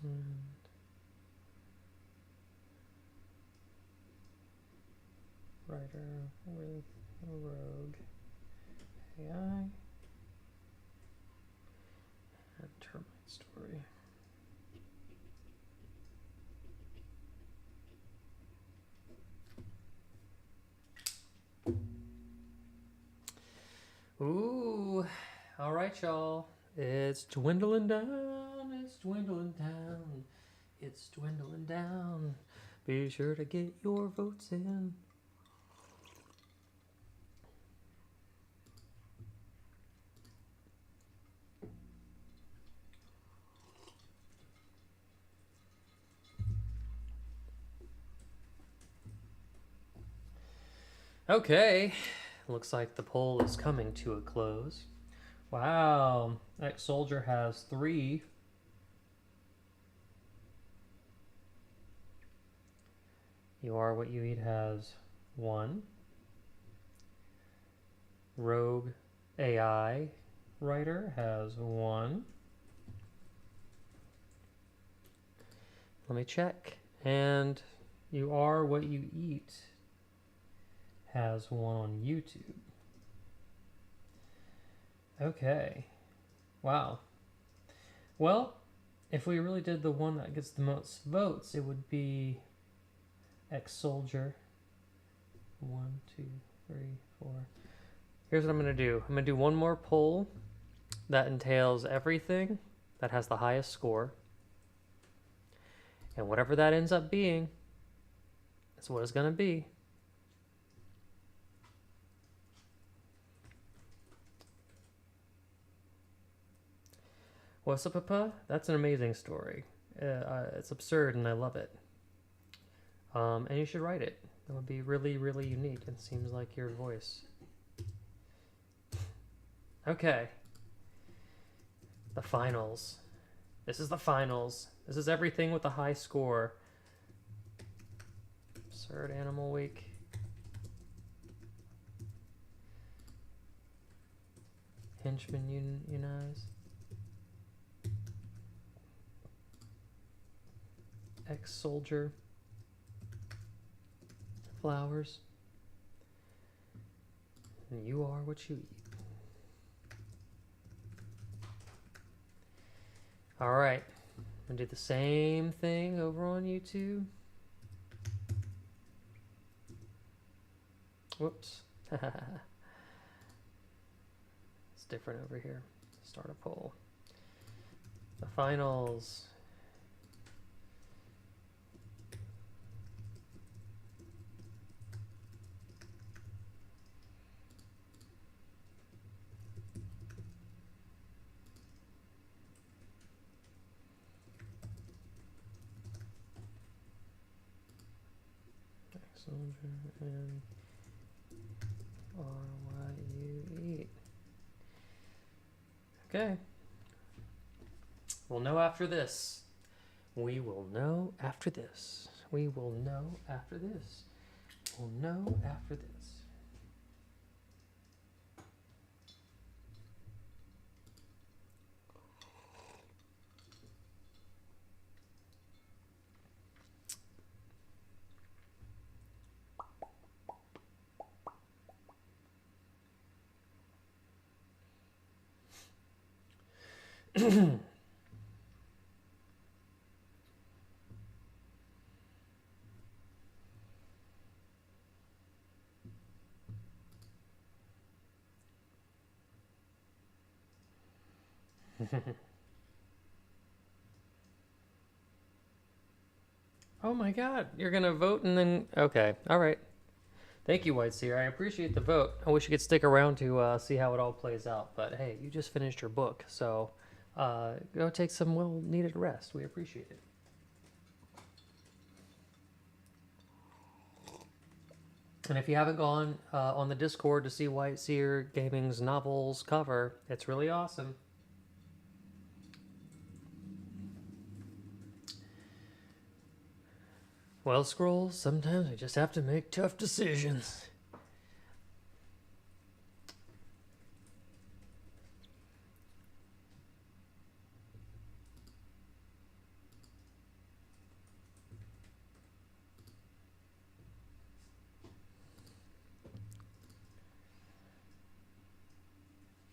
And writer with a rogue AI and termite story. Ooh, all right, y'all. It's dwindling down. It's dwindling down. It's dwindling down. Be sure to get your votes in. Okay, looks like the poll is coming to a close. Wow, ex-soldier has 3. You Are What You Eat has 1. Rogue AI writer has 1. Let me check. And You Are What You Eat has 1 on YouTube. Okay. Wow. Well, if we really did the one that gets the most votes, it would be ex-soldier. 1, 2, 3, 4. Here's what I'm going to do. I'm going to do one more poll that entails everything that has the highest score. And whatever that ends up being, that's what it's going to be. What's up, Papa? That's an amazing story. It's absurd and I love it. And you should write it. It would be really, really unique. It seems like your voice. Okay. The finals. This is the finals. This is everything with a high score. Absurd Animal Week. Henchmen Unize. Ex-soldier. Flowers. And You Are What You Eat. Alright. I'm gonna do the same thing over on YouTube. Whoops. It's different over here. Start a poll. The finals. Soldier and Are What You Eat. Okay. We'll know after this. We will know after this. We will know after this. We'll know after this. Oh my god, you're gonna vote and then... Okay, alright. Thank you, White Seer. I appreciate the vote. I wish you could stick around to see how it all plays out. But hey, you just finished your book, so go take some well-needed rest. We appreciate it. And if you haven't gone on the Discord to see White Seer Gaming's novels cover, it's really awesome. Well, Scrolls, sometimes we just have to make tough decisions.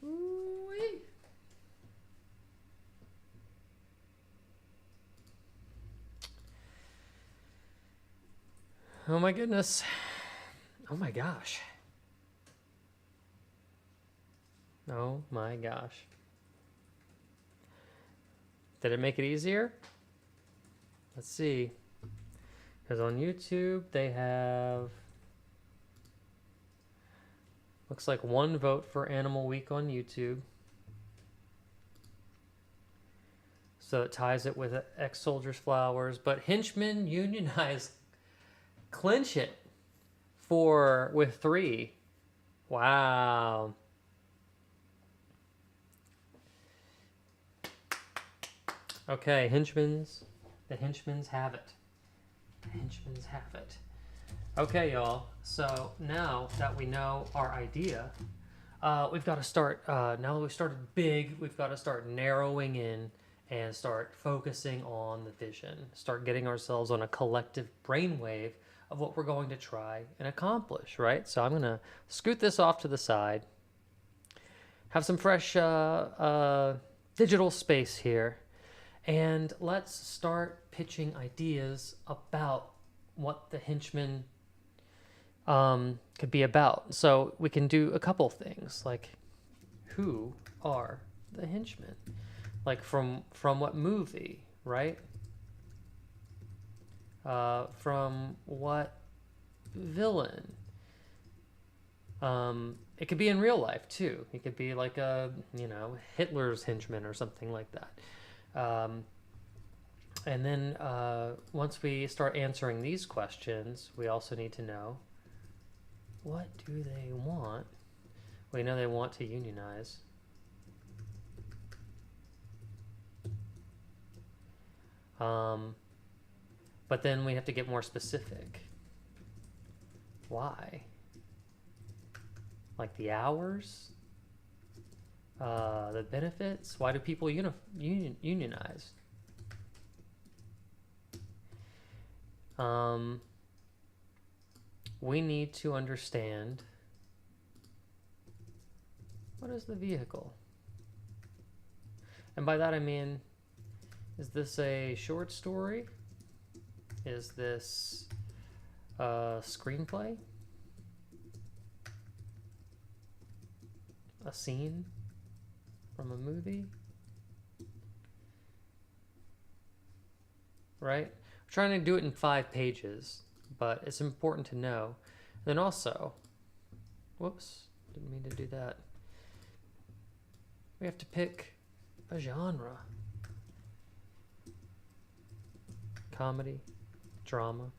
Ooh-wee. Oh my goodness. Oh my gosh. Oh my gosh. Did it make it easier? Let's see. Because on YouTube, they have... Looks like 1 vote for Animal Week on YouTube. So it ties it with Ex-Soldiers Flowers. But Henchmen Unionize clinch it with 3. Wow. Okay, the Henchmen's have it. The Henchmen's have it. Okay, y'all. So now that we know our idea, we've got to start, now that we've started big, we've got to start narrowing in and start focusing on the vision. Start getting ourselves on a collective brainwave of what we're going to try and accomplish, right? So I'm going to scoot this off to the side, have some fresh digital space here, and let's start pitching ideas about what the Henchmen could be about. So we can do a couple things, like who are the Henchmen? Like from what movie, right? From what villain? It could be in real life too. It could be like Hitler's henchman or something like that. And then once we start answering these questions, we also need to know, what do they want? We know they want to unionize. But then we have to get more specific. Why? Like the hours? The benefits? Why do people unionize? We need to understand, what is the vehicle? And by that I mean, is this a short story? Is this a screenplay? A scene from a movie? Right? We're trying to do it in 5 pages, but it's important to know. Then also, whoops, didn't mean to do that. We have to pick a genre. Comedy, drama.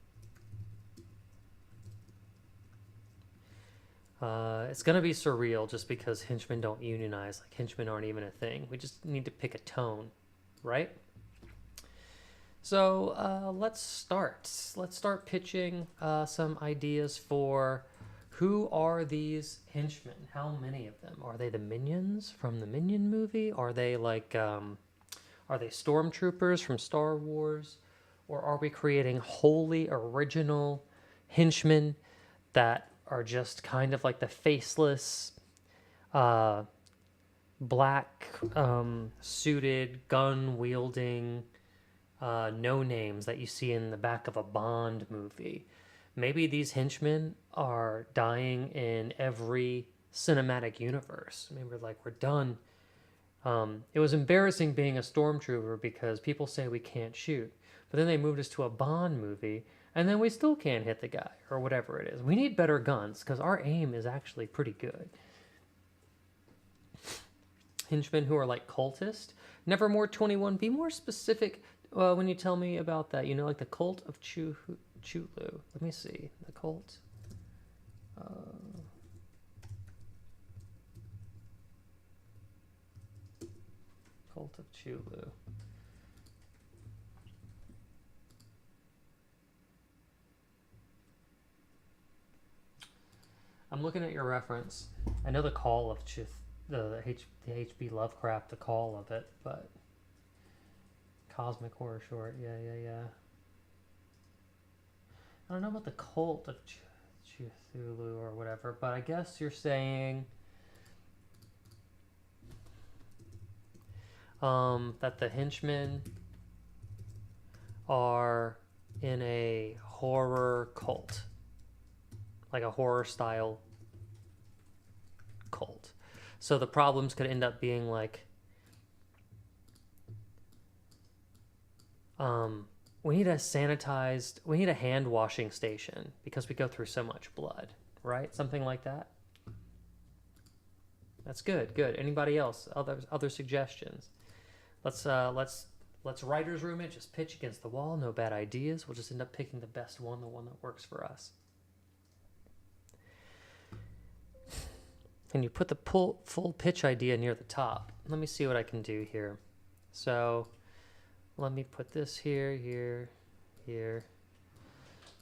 It's gonna be surreal just because henchmen don't unionize. Like, henchmen aren't even a thing. We just need to pick a tone, right? So let's start. Let's start pitching some ideas for who are these henchmen? How many of them? Are they the minions from the Minion movie? Are they like, are they stormtroopers from Star Wars? Or are we creating wholly original henchmen that are just kind of like the faceless black suited, gun wielding no names that you see in the back of a Bond movie. Maybe these henchmen are dying in every cinematic universe. Maybe we're done. It was embarrassing being a stormtrooper because people say we can't shoot, but then they moved us to a Bond movie, and then we still can't hit the guy or whatever it is. We need better guns because our aim is actually pretty good. Henchmen who are like cultists. Nevermore 21. Be more specific when you tell me about that. You know, like the cult of Chulu. Let me see. The cult. Cult of Chulu. I'm looking at your reference. I know the call of the H.P. Lovecraft, the call of it, but cosmic horror short, yeah. I don't know about the cult of Cthulhu or whatever, but I guess you're saying that the henchmen are in a horror cult, like a horror style cult. So the problems could end up being like, we need a hand washing station because we go through so much blood, right? Something like that. That's good. Anybody else? Other suggestions? Let's writer's room it. Just pitch against the wall. No bad ideas. We'll just end up picking the best one, the one that works for us. And you put the full pitch idea near the top. Let me see what I can do here. So let me put this here.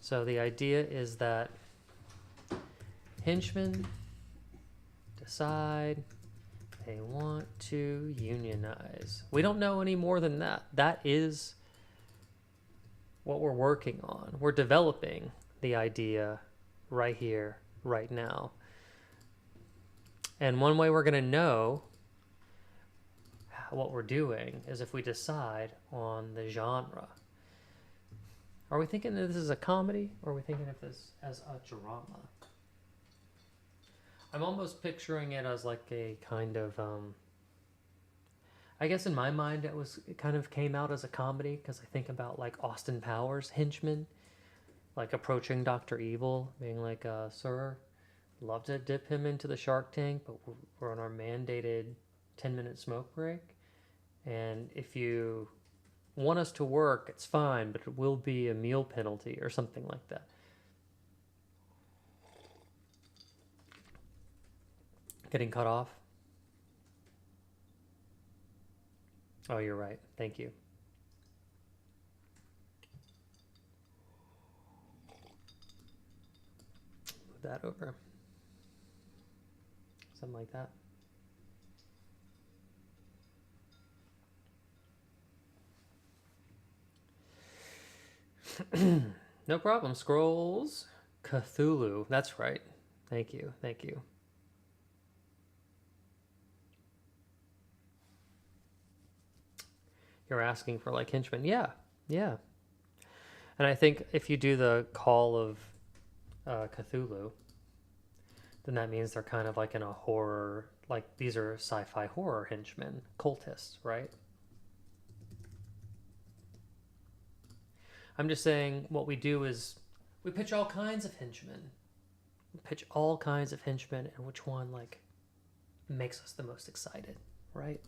So the idea is that henchmen decide they want to unionize. We don't know any more than that. That is what we're working on. We're developing the idea right here, right now. And one way we're going to know what we're doing is if we decide on the genre. Are we thinking that this is a comedy, or are we thinking of this as a drama? I'm almost picturing it as like a kind of, I guess in my mind it kind of came out as a comedy because I think about like Austin Powers henchman, like approaching Dr. Evil, being like, sir, love to dip him into the Shark Tank, but we're on our mandated 10-minute smoke break. And if you want us to work, it's fine, but it will be a meal penalty or something like that. Getting cut off? Oh, you're right. Thank you. Move that over. Something like that. No problem. Scrolls. Cthulhu. That's right. Thank you. You're asking for like henchmen. Yeah. And I think if you do the call of Cthulhu, then that means they're kind of like in a horror, like these are sci-fi horror henchmen, cultists, right? I'm just saying what we do is we pitch all kinds of henchmen. And which one like makes us the most excited, right?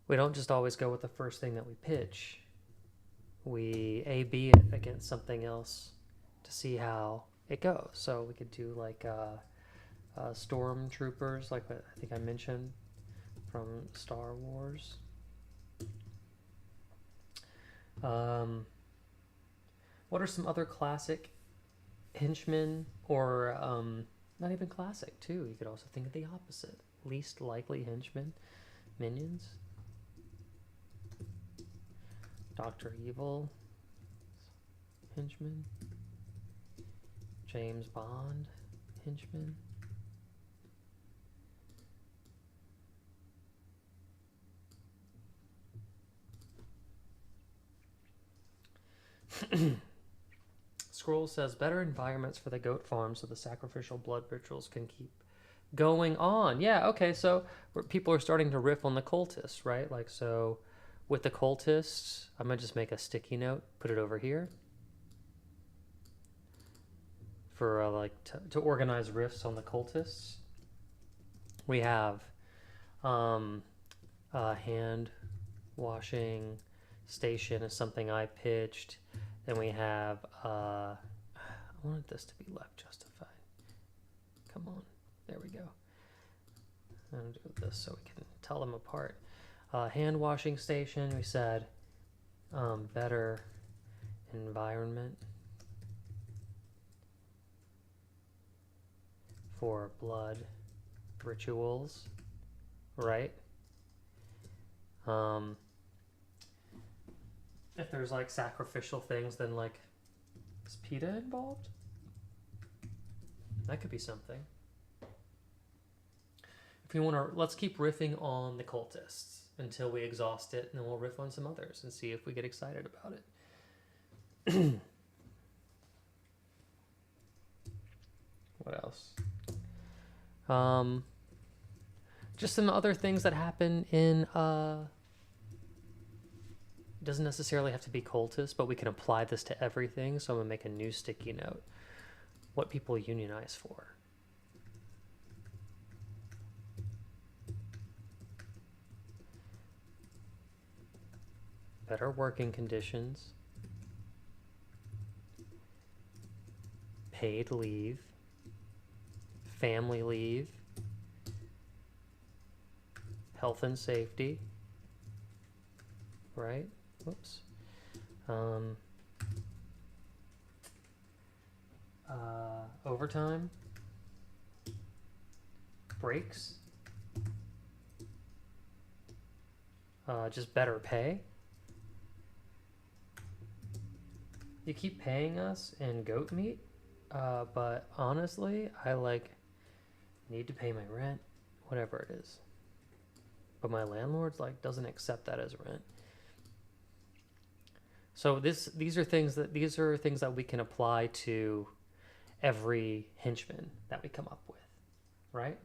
We don't just always go with the first thing that we pitch. We A/B it against something else to see how it goes. So we could do like stormtroopers, like what I think I mentioned from Star Wars. What are some other classic henchmen, or not even classic too? You could also think of the opposite. Least likely henchmen, minions. Dr. Evil, henchman. James Bond, henchman. Scroll says better environments for the goat farm so the sacrificial blood rituals can keep going on. Yeah, okay, so people are starting to riff on the cultists, right? Like, so with the cultists, I'm gonna just make a sticky note, put it over here for like to organize riffs on the cultists. We have hand washing station is something I pitched. Then we have I wanted this to be left justified. Come on, there we go. I'm gonna do this so we can tell them apart. Hand washing station, we said better environment for blood rituals, right? If there's like sacrificial things, then like, is PETA involved? That could be something. If you want to, let's keep riffing on the cultists until we exhaust it, and then we'll riff on some others and see if we get excited about it. What else? Just some other things that happen in doesn't necessarily have to be cultist, but we can apply this to everything. So I'm gonna make a new sticky note. What people unionize for. Better working conditions. Paid leave. Family leave. Health and safety. Right? Whoops. Overtime. Breaks. Just better pay. You keep paying us in goat meat, but honestly, I need to pay my rent, whatever it is. But my landlord's doesn't accept that as rent. So these are things that we can apply to every henchman that we come up with, right?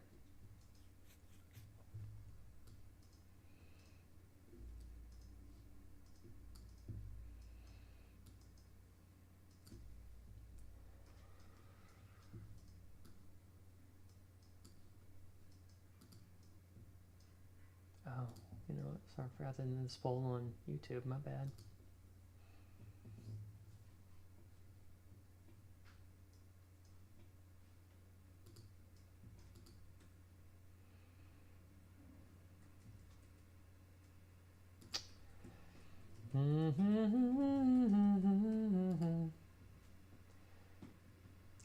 Oh, you know what? Sorry, I forgot to end this poll on YouTube. My bad.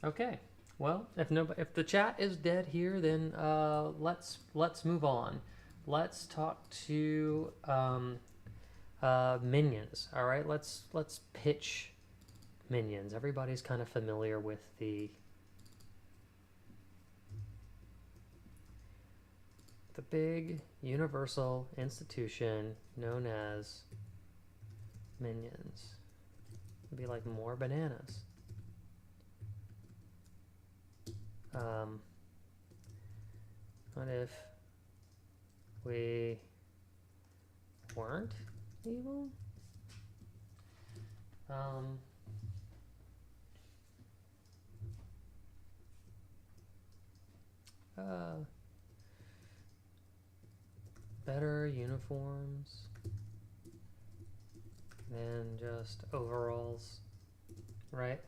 Okay. Well, if the chat is dead here, then let's move on. Let's talk to minions. All right. Let's pitch minions. Everybody's kind of familiar with the big universal institution known as minions. It'd be like more bananas. What if we weren't evil? Better uniforms than just overalls, right?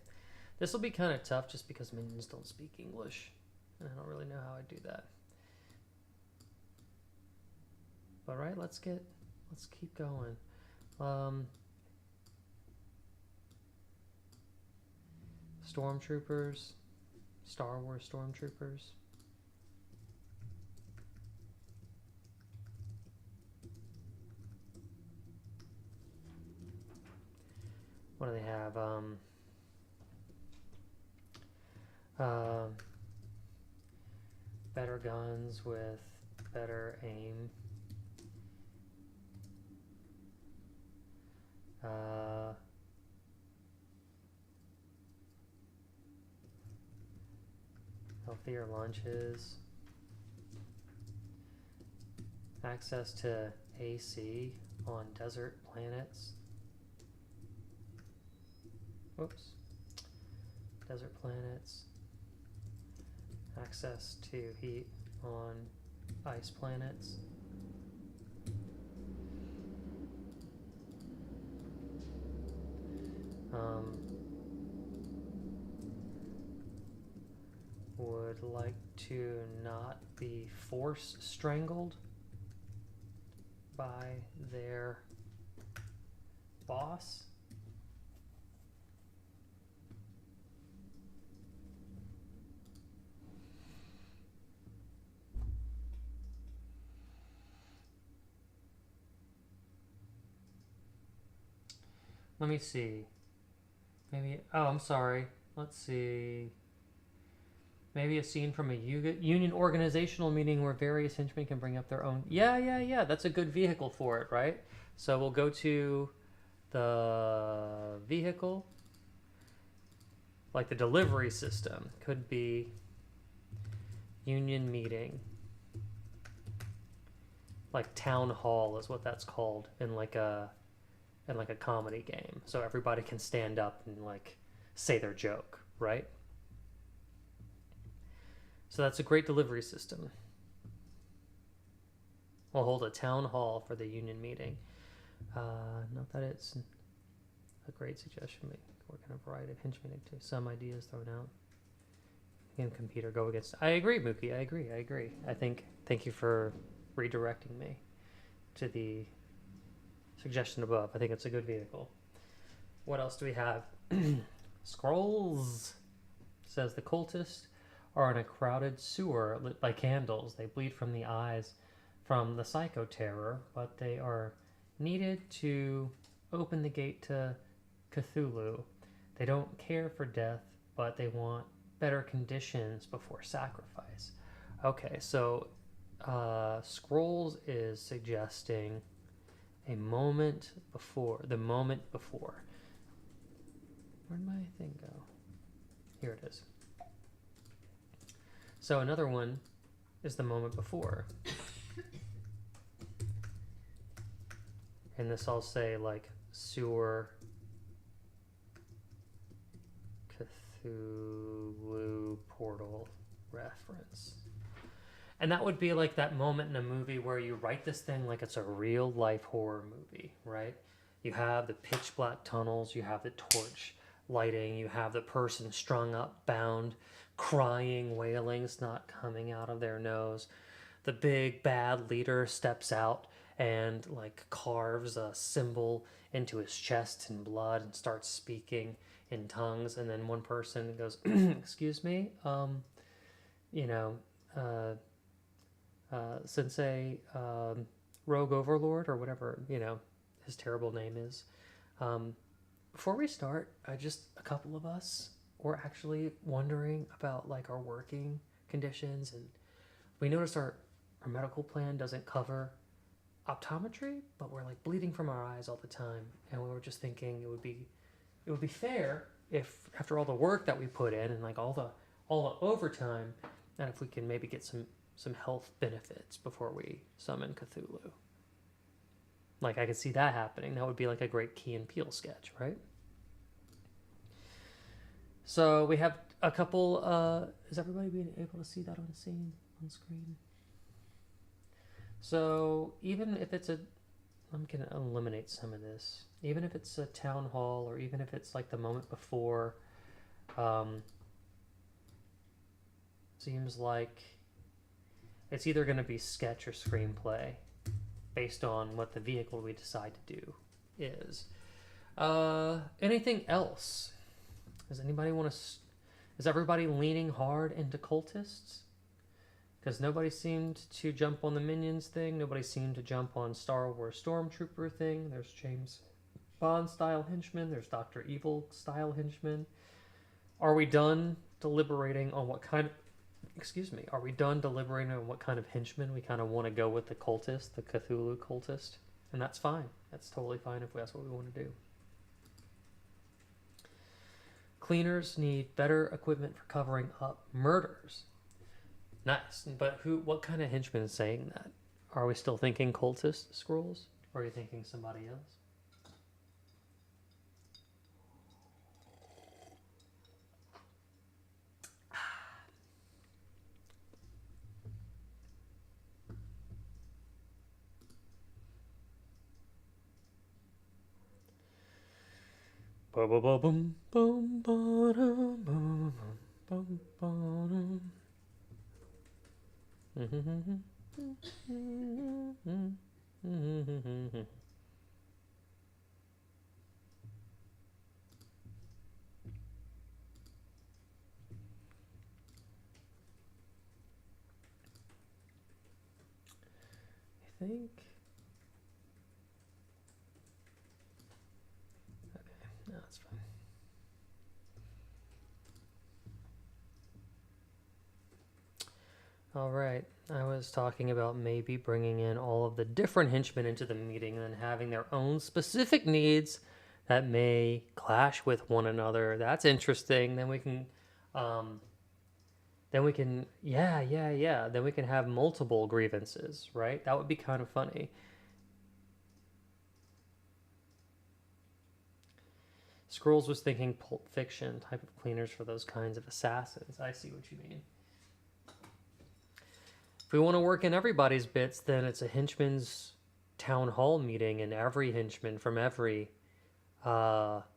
This will be kind of tough just because minions don't speak English, and I don't really know how I do that. But right, let's keep going. Stormtroopers, Star Wars stormtroopers. What do they have? Better guns with better aim. coffee or lunches. Access to AC on desert planets. Whoops. Desert planets. Access to heat on ice planets. Would like to not be force strangled by their boss. Let me see. Maybe, oh, I'm sorry. Let's see. Maybe a scene from a union organizational meeting where various henchmen can bring up their own. Yeah. That's a good vehicle for it, right? So we'll go to the vehicle. Like the delivery system could be union meeting. Like town hall is what that's called in like a comedy game. So everybody can stand up and like say their joke, right? So that's a great delivery system. We'll hold a town hall for the union meeting. Not that it's a great suggestion, but work on a variety of henchmen too. Some ideas thrown out. Can compete or go against. I agree, Mookie. I agree. Thank you for redirecting me to the suggestion above. I think it's a good vehicle. What else do we have? Scrolls says the cultists are in a crowded sewer lit by candles. They bleed from the eyes from the psycho terror, but they are needed to open the gate to Cthulhu. They don't care for death, but they want better conditions before sacrifice. Okay, so Scrolls is suggesting a moment before. The moment before. Where'd my thing go? Here it is. So another one is the moment before. And this I'll say like sewer Cthulhu portal reference. And that would be like that moment in a movie where you write this thing like it's a real life horror movie, right? You have the pitch black tunnels, you have the torch lighting, you have the person strung up, bound, crying, wailing, snot coming out of their nose. The big bad leader steps out and like carves a symbol into his chest in blood and starts speaking in tongues. And then one person goes, excuse me, Sensei, Rogue Overlord, or whatever, his terrible name is. Before we start, a couple of us were actually wondering about like our working conditions, and we noticed our medical plan doesn't cover optometry, but we're like bleeding from our eyes all the time, and we were just thinking it would be fair if after all the work that we put in and like all the overtime, that if we can maybe get some health benefits before we summon Cthulhu. Like I could see that happening. That would be like a great Key and Peele sketch, right? So we have a couple. Is everybody being able to see that on screen? So even if it's I'm gonna eliminate some of this. Even if it's a town hall, or even if it's like the moment before, seems like it's either going to be sketch or screenplay based on what the vehicle we decide to do is. Anything else? Does anybody want to... Is everybody leaning hard into cultists? Because nobody seemed to jump on the Minions thing. Nobody seemed to jump on Star Wars Stormtrooper thing. There's James Bond style henchmen. There's Dr. Evil style henchmen. Are we done deliberating on what kind of... Are we done deliberating on what kind of henchman we kind of want to go with the cultist, the Cthulhu cultist? And that's fine. That's totally fine if that's what we want to do. Cleaners need better equipment for covering up murders. Nice. But what kind of henchman is saying that? Are we still thinking cultist scrolls? Or are you thinking somebody else? Ba-ba-ba-bum, bum, ba-dum, bum, bum, ba-dum. I think. Okay, no, that's fine. All right. I was talking about maybe bringing in all of the different henchmen into the meeting and then having their own specific needs that may clash with one another. That's interesting. Then we can, yeah. Then we can have multiple grievances, right? That would be kind of funny. Scrolls was thinking Pulp Fiction type of cleaners for those kinds of assassins. I see what you mean. If we want to work in everybody's bits, then it's a henchman's town hall meeting, and every henchman from every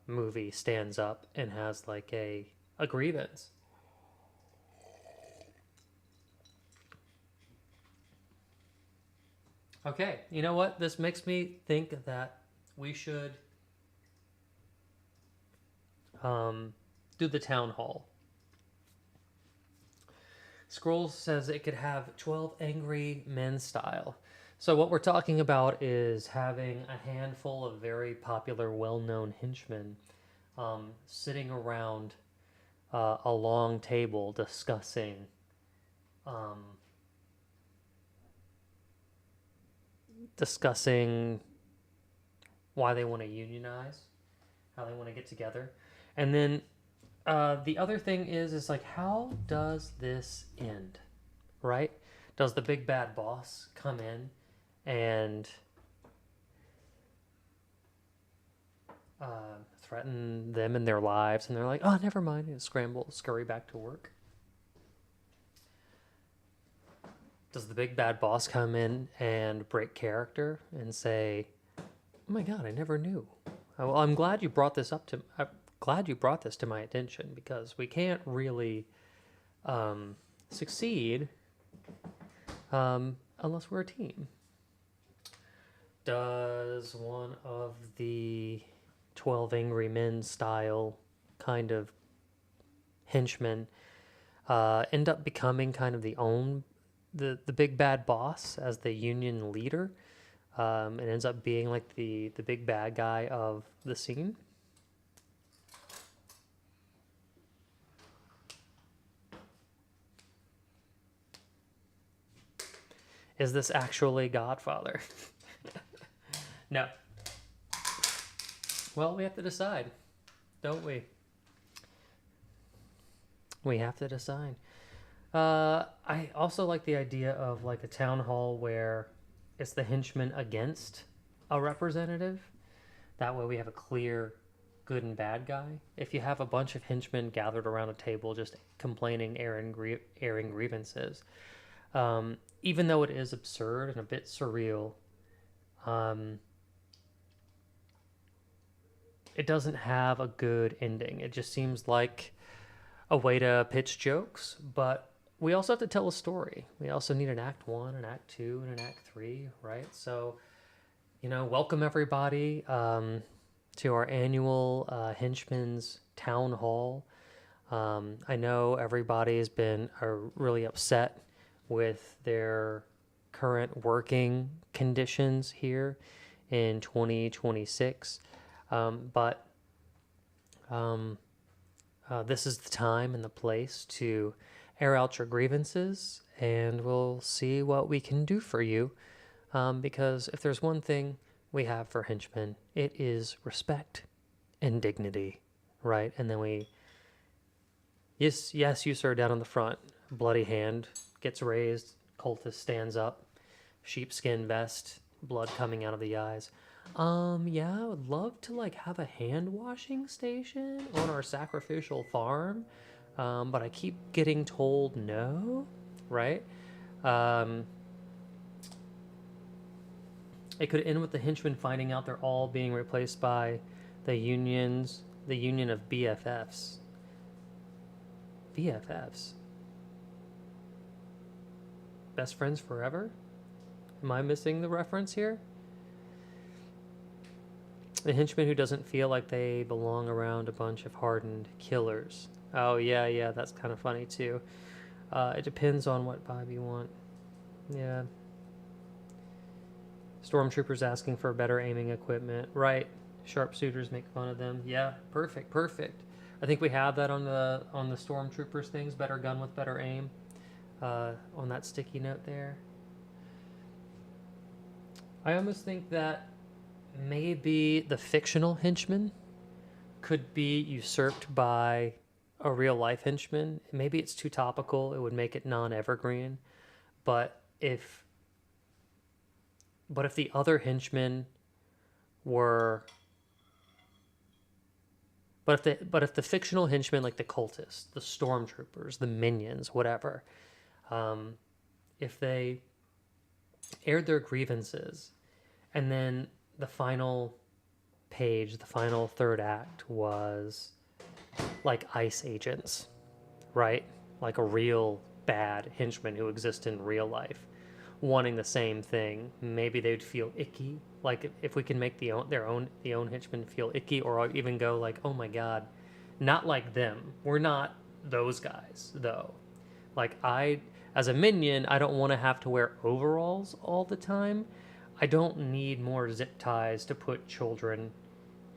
movie stands up and has like a grievance. Okay, you know what? This makes me think that we should do the town hall. Scrolls says it could have 12 angry men style. So what we're talking about is having a handful of very popular, well-known henchmen sitting around a long table discussing why they want to unionize, how they want to get together. And then the other thing is like, how does this end, right? Does the big bad boss come in and threaten them in their lives, and they're like, oh, never mind, and scurry back to work? Does the big bad boss come in and break character and say, oh my god, I never knew. Well, I'm glad you brought this up to my attention, because we can't really succeed unless we're a team. Does one of the 12 Angry Men style kind of henchmen end up becoming kind of the big bad boss as the union leader? It ends up being like the big bad guy of the scene. Is this actually Godfather? No. Well, we have to decide, don't we? We have to decide. I also like the idea of like a town hall where it's the henchman against a representative. That way we have a clear good and bad guy. If you have a bunch of henchmen gathered around a table just complaining, airing grievances, even though it is absurd and a bit surreal, it doesn't have a good ending. It just seems like a way to pitch jokes, but we also have to tell a story. We also need an act 1, an act 2, and an act 3, right? So, welcome everybody to our annual Henchman's Town Hall. I know everybody has been really upset with their current working conditions here in 2026. But this is the time and the place to air out your grievances, and we'll see what we can do for you. Because if there's one thing we have for henchmen, it is respect and dignity, right? And then yes, you sir, down on the front, bloody hand gets raised. Cultist stands up, sheepskin vest, blood coming out of the eyes. Yeah, I would love to like have a hand washing station on our sacrificial farm, but I keep getting told no, right? It could end with the henchmen finding out they're all being replaced by the union of BFFs. BFFs? Best friends forever? Am I missing the reference here? The henchman who doesn't feel like they belong around a bunch of hardened killers. Oh, yeah, that's kind of funny too. It depends on what vibe you want. Yeah. Stormtroopers asking for better aiming equipment. Right. Sharpshooters make fun of them. Yeah, perfect. I think we have that on the Stormtroopers things. Better gun with better aim. On that sticky note there. I almost think that maybe the fictional henchman could be usurped by a real life henchman. Maybe it's too topical. It would make it non-evergreen. But if the other henchmen were, but if the fictional henchmen, like the cultists, the stormtroopers, the minions, whatever, if they aired their grievances, and then the final page, the final third act was like ICE agents, right? Like a real bad henchman who exists in real life, wanting the same thing. Maybe they'd feel icky. Like if we can make the own henchmen feel icky, or even go like, oh my god, not like them. We're not those guys though. Like as a minion, I don't want to have to wear overalls all the time. I don't need more zip ties to put children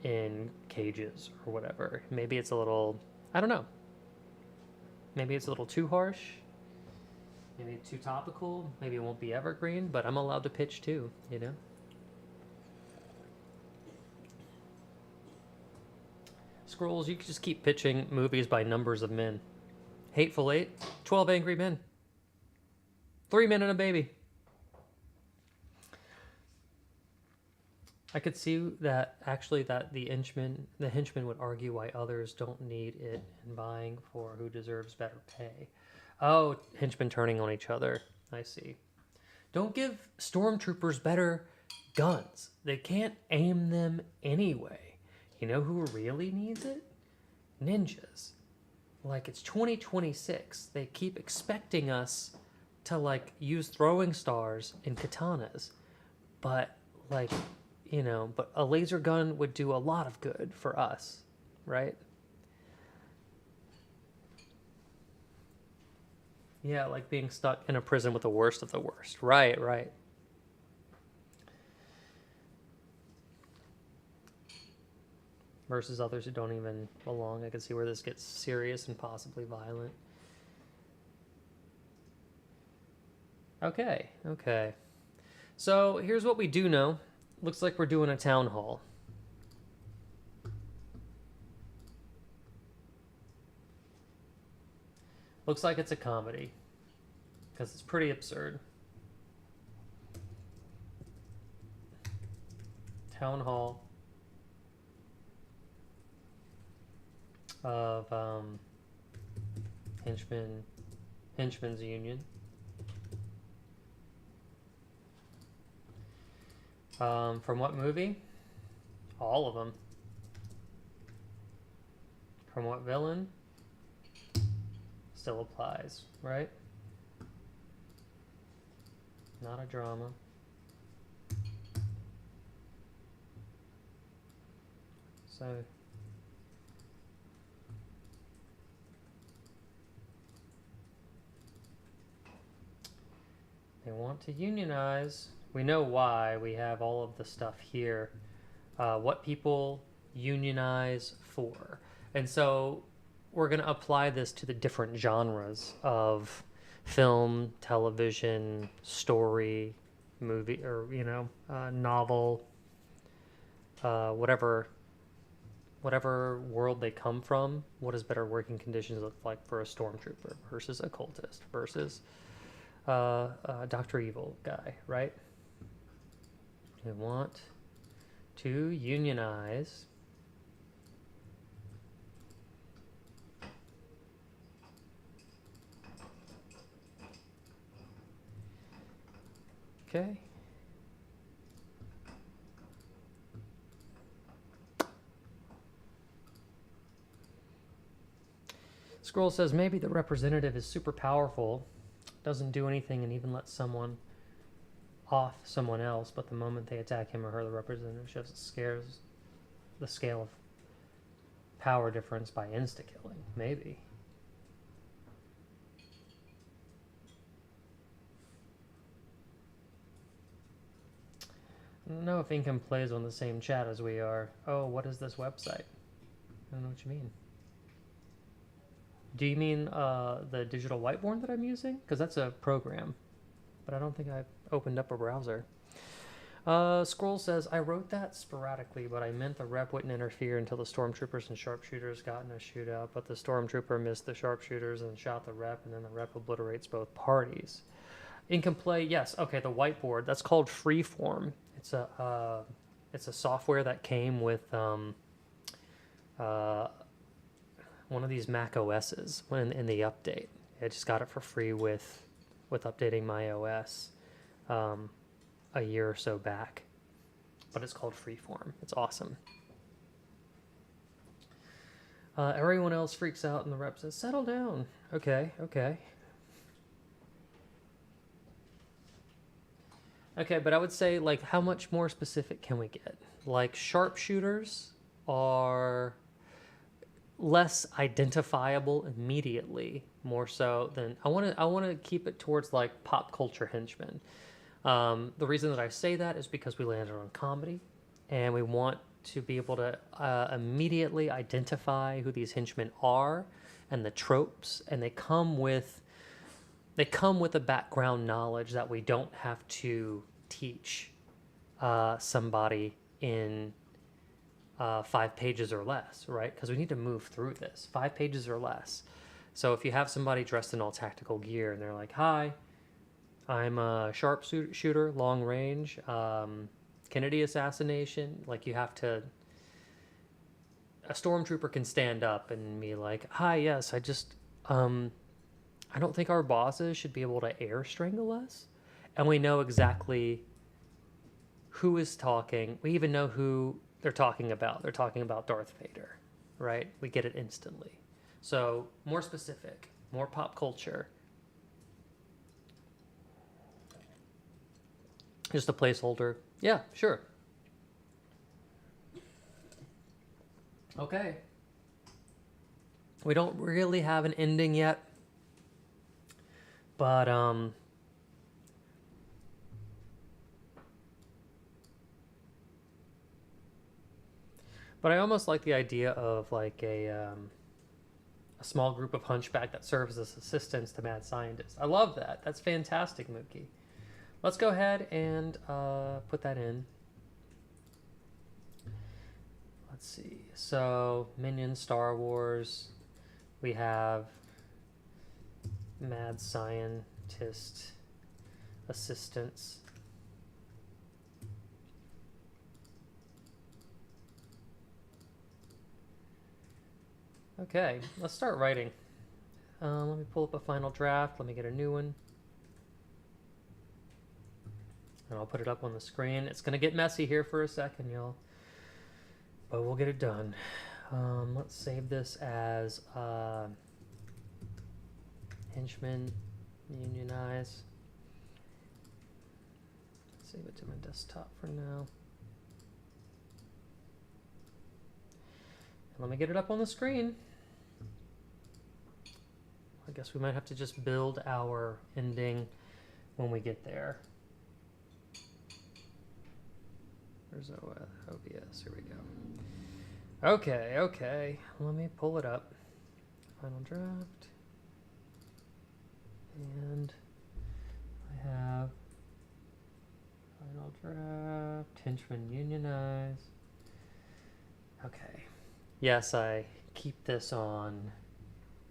in cages or whatever. Maybe it's a little, I don't know. Maybe it's a little too harsh. Maybe it's too topical. Maybe it won't be evergreen, but I'm allowed to pitch too, you know? Scrolls, you could just keep pitching movies by numbers of men. Hateful Eight, 12 Angry Men. 3 men and a baby. I could see that actually that the henchman would argue why others don't need it and buying for who deserves better pay. Oh, henchmen turning on each other. I see. Don't give stormtroopers better guns. They can't aim them anyway. You know who really needs it? Ninjas. Like, it's 2026. They keep expecting us to, like, use throwing stars and katanas. But, like, you know, but a laser gun would do a lot of good for us, right? Yeah, like being stuck in a prison with the worst of the worst. Right. Versus others who don't even belong. I can see where this gets serious and possibly violent. Okay. So here's what we do know. Looks like we're doing a town hall. Looks like it's a comedy, because it's pretty absurd. Town hall of Henchman's Union. From what movie? All of them. From what villain? Still applies, right? Not a drama. So they want to unionize. We know why. We have all of the stuff here. What people unionize for. And so we're going to apply this to the different genres of film, television, story, movie, or, you know, novel, whatever world they come from. What does better working conditions look like for a stormtrooper versus a cultist versus Dr. Evil guy, right? We want to unionize okay. Scroll says maybe the representative is super powerful, doesn't do anything, and even lets someone off someone else, but the moment they attack him or her, the representative shifts scares the scale of power difference by insta-killing. Maybe. I don't know if Income plays on the same chat as we are. Oh, what is this website? I don't know what you mean. Do you mean the digital whiteboard that I'm using? Because that's a program, but I don't think I opened up a browser. Scroll says, I wrote that sporadically, but I meant the rep wouldn't interfere until the stormtroopers and sharpshooters got in a shootout, but the stormtrooper missed the sharpshooters and shot the rep, and then the rep obliterates both parties. Income play, yes. Okay, the whiteboard. That's called Freeform. It's a software that came with one of these Mac OSs in the update. I just got it for free with updating my OS a year or so back. But it's called Freeform. It's awesome. Everyone else freaks out and the rep says, settle down. Okay, okay. Okay, but I would say, like, how much more specific can we get? Like, sharpshooters are less identifiable immediately, more so than I want to keep it towards like pop culture henchmen. The reason that I say that is because we landed on comedy, and we want to be able to immediately identify who these henchmen are and the tropes, and they come with a background knowledge that we don't have to teach somebody in 5 pages or less, right? Because we need to move through this. 5 pages or less. So if you have somebody dressed in all tactical gear and they're like, hi, I'm a sharpshooter, long range, Kennedy assassination, like, you have to... A stormtrooper can stand up and be like, hi, yes, I just... I don't think our bosses should be able to air strangle us. And we know exactly who is talking. We even know who they're talking about. They're talking about Darth Vader, right? We get it instantly. So more specific, more pop culture. Just a placeholder. Yeah, sure. Okay. We don't really have an ending yet. But I almost like the idea of like a small group of hunchback that serves as assistants to mad scientists. I love that. That's fantastic, Mookie. Let's go ahead and put that in. Let's see. So, Minions, Star Wars. We have mad scientist assistants. Okay, let's start writing. Let me pull up a final draft. Let me get a new one. And I'll put it up on the screen. It's going to get messy here for a second, y'all. But we'll get it done. Let's save this as Henchman, Unionize. Save it to my desktop for now. And let me get it up on the screen. I guess we might have to just build our ending when we get there. Where's OBS? Here we go. Okay, okay. Let me pull it up. Final draft. And I have final draft, Henchman Unionize. Okay. Yes, I keep this on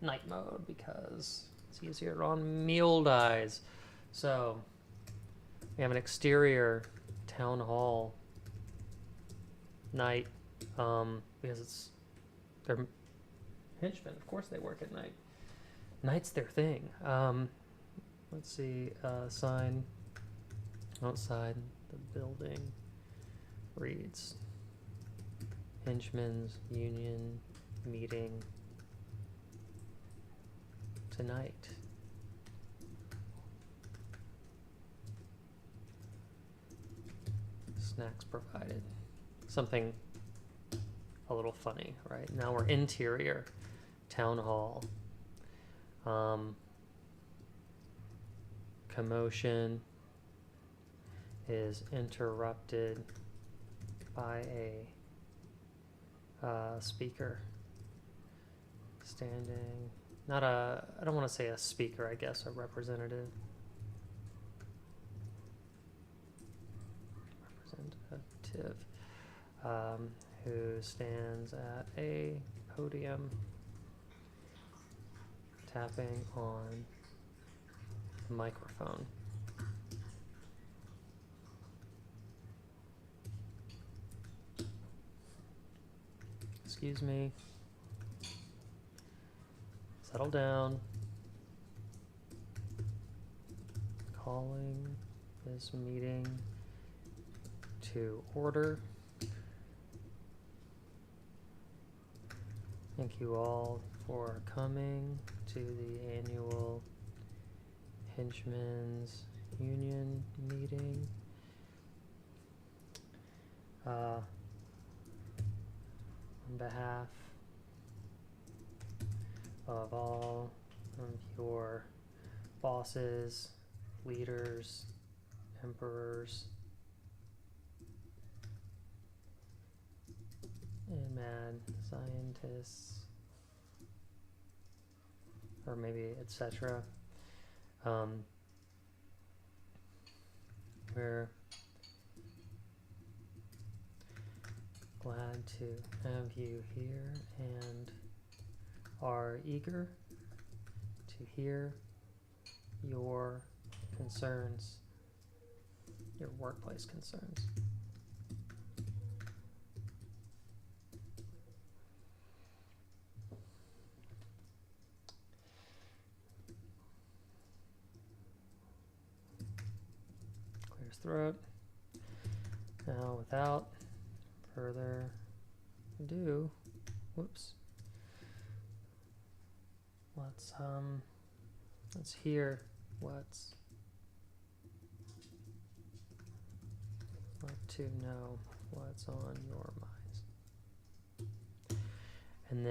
night mode because it's easier on me old eyes. So we have an exterior town hall night, because they're henchmen. Of course they work at night. Night's their thing. Let's see, sign outside the building reads Henchmen's Union meeting tonight. Snacks provided. Something a little funny, right? Now we're interior town hall. Commotion is interrupted by a speaker standing, not a, I don't want to say a speaker, I guess a representative. Who stands at a podium tapping on a microphone. Excuse me. Settle down. Calling this meeting to order. Thank you all for coming to the annual Henchmen's Union meeting. On behalf of all of your bosses, leaders, emperors, and mad scientists, or maybe etc. We're glad to have you here and are eager to hear your concerns, your workplace concerns. Clears throat. Now, without further ado, whoops. Let's hear what's to know what's on your minds. And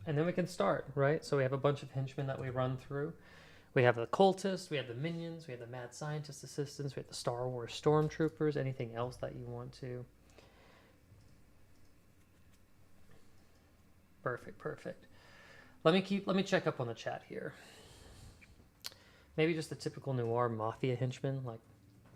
then we can start, right? So we have a bunch of henchmen that we run through. We have the cultists, we have the minions, we have the mad scientist assistants, we have the Star Wars stormtroopers, anything else that you want to. Perfect. Let me check up on the chat here. Maybe just the typical noir mafia henchmen, like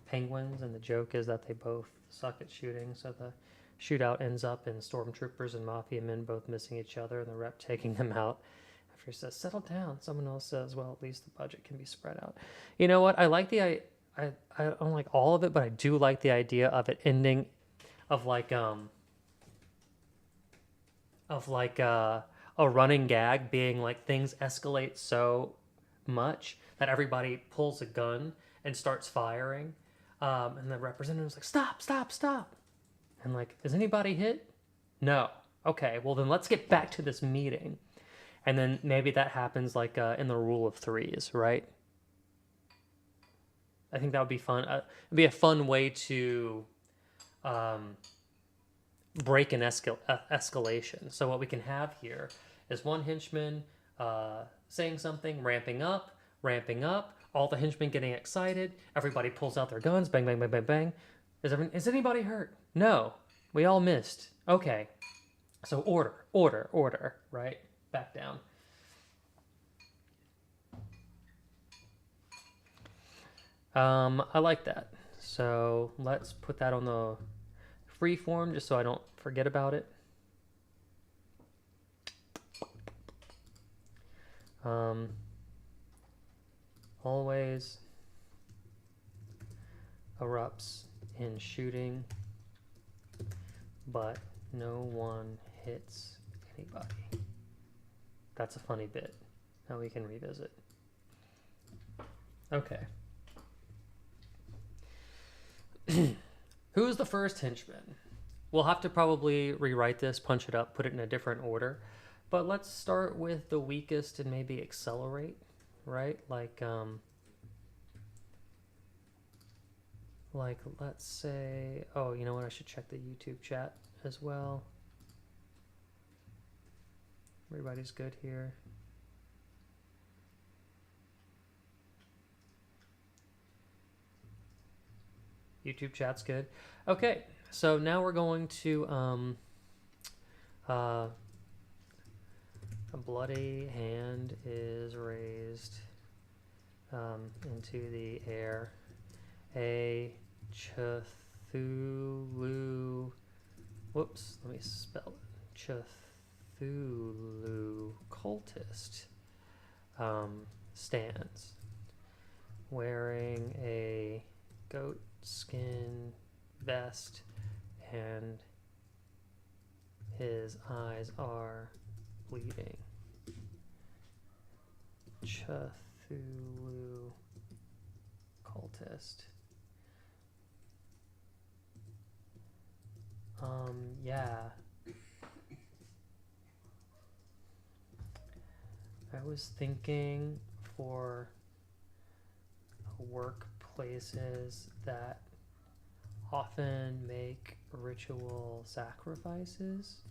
penguins, and the joke is that they both suck at shooting, so the shootout ends up in stormtroopers and mafia men both missing each other, and the rep taking them out. After he says, "Settle down," someone else says, "Well, at least the budget can be spread out." You know what? I like I don't like all of it, but I do like the idea of it ending, of like a running gag being like things escalate so much that everybody pulls a gun and starts firing, and the representative's like, stop, and like, is anybody hit? No. Okay, well then let's get back to this meeting. And then maybe that happens like in the rule of threes, right? I think that would be fun. It'd be a fun way to break an escalation. So what we can have here is one henchman saying something, ramping up, all the henchmen getting excited, everybody pulls out their guns, bang, bang, bang, bang, bang. Is anybody hurt? No, we all missed. Okay, so order, right? Back down. I like that. So let's put that on the free form just so I don't forget about it. always erupts in shooting, but no one hits anybody. That's a funny bit that we can revisit. Okay. Who's the first henchman? We'll have to probably rewrite this, punch it up, put it in a different order. But let's start with the weakest and maybe accelerate, right? Like let's say, oh, you know what? I should check the YouTube chat as well. Everybody's good here. YouTube chat's good. Okay, so now we're going to a bloody hand is raised into the air. A Cthulhu. Whoops, let me spell it. Cthulhu cultist stands wearing a goat skin vest, and his eyes are bleeding. Cthulhu cultist. Yeah. I was thinking for workplaces that often make ritual sacrifices,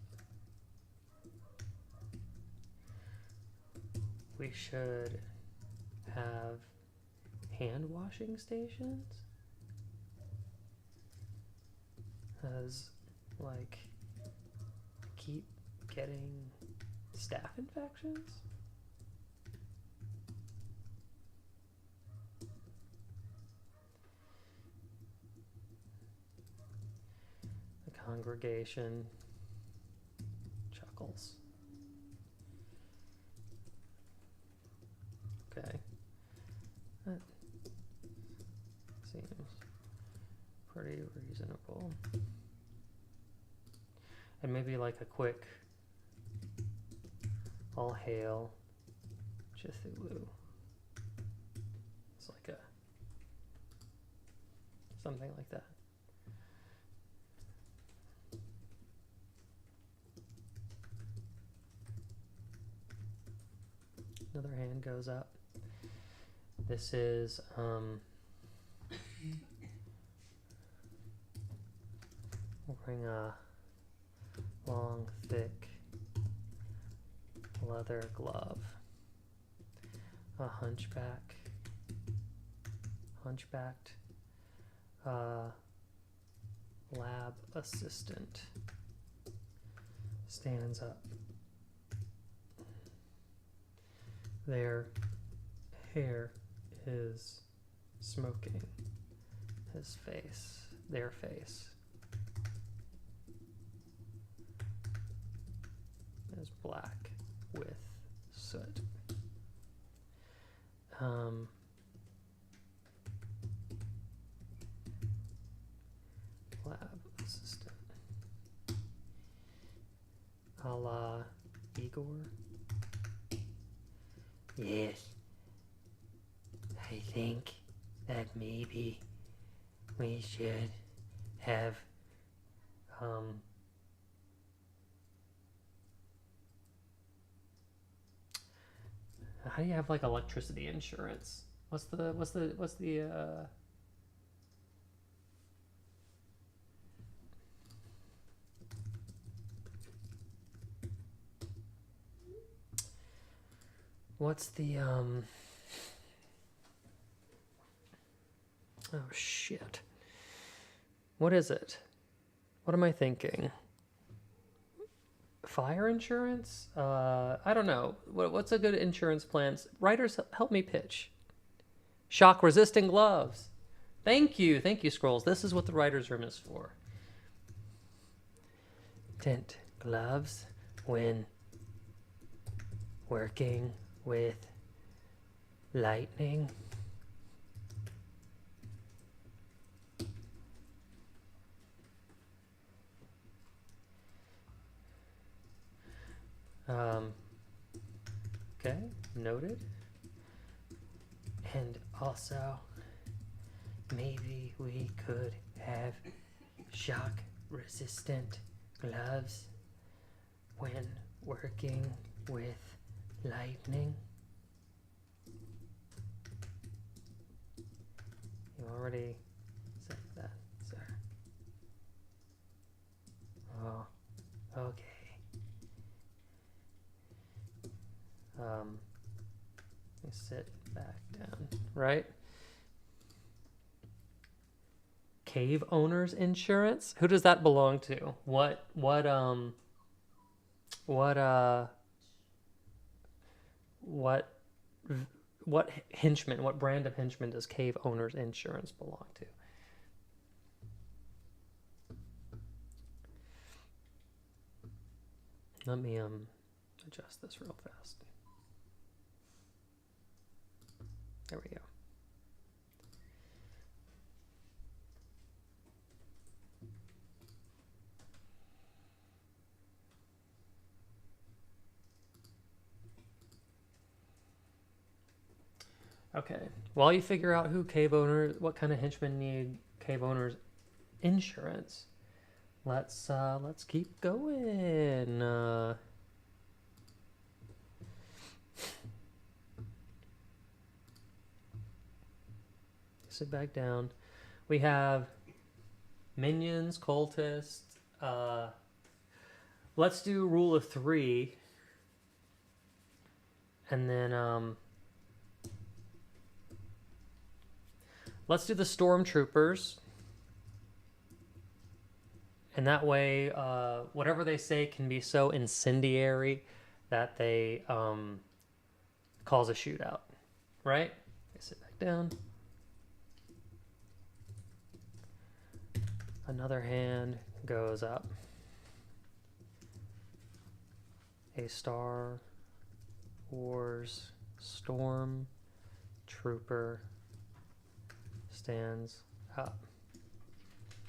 we should have hand washing stations as like keep getting staph infections. The congregation chuckles. Okay. That seems pretty reasonable. And maybe like a quick all hail Cthulhu. It's like a something like that. Another hand goes up. This is wearing a long, thick leather glove. A hunchbacked lab assistant stands up. Their hair is smoking their face is black with soot. Lab assistant. A la Igor. Yes. I think that maybe we should have how do you have like electricity insurance? What's the oh shit. What is it? What am I thinking? Fire insurance? I don't know. What's a good insurance plan? Writers, help me pitch. Shock resistant gloves. Thank you, Scrolls. This is what the writer's room is for. Tent gloves when working with lightning. Okay, noted. And also, maybe we could have shock-resistant gloves when working with lightning. You already said that, sir. Oh, okay. Let me sit back down, right? Cave owners insurance? Who does that belong to? What henchman, what brand of henchman does Cave Owners Insurance belong to? Let me adjust this real fast. There we go. Okay. While you figure out who cave owners, what kind of henchmen need cave owners insurance, let's keep going. Sit back down. We have minions, cultists. Let's do rule of 3, and then let's do the stormtroopers. And that way, whatever they say can be so incendiary that they cause a shootout, right? Sit back down. Another hand goes up. A Star Wars Storm Trooper stands up.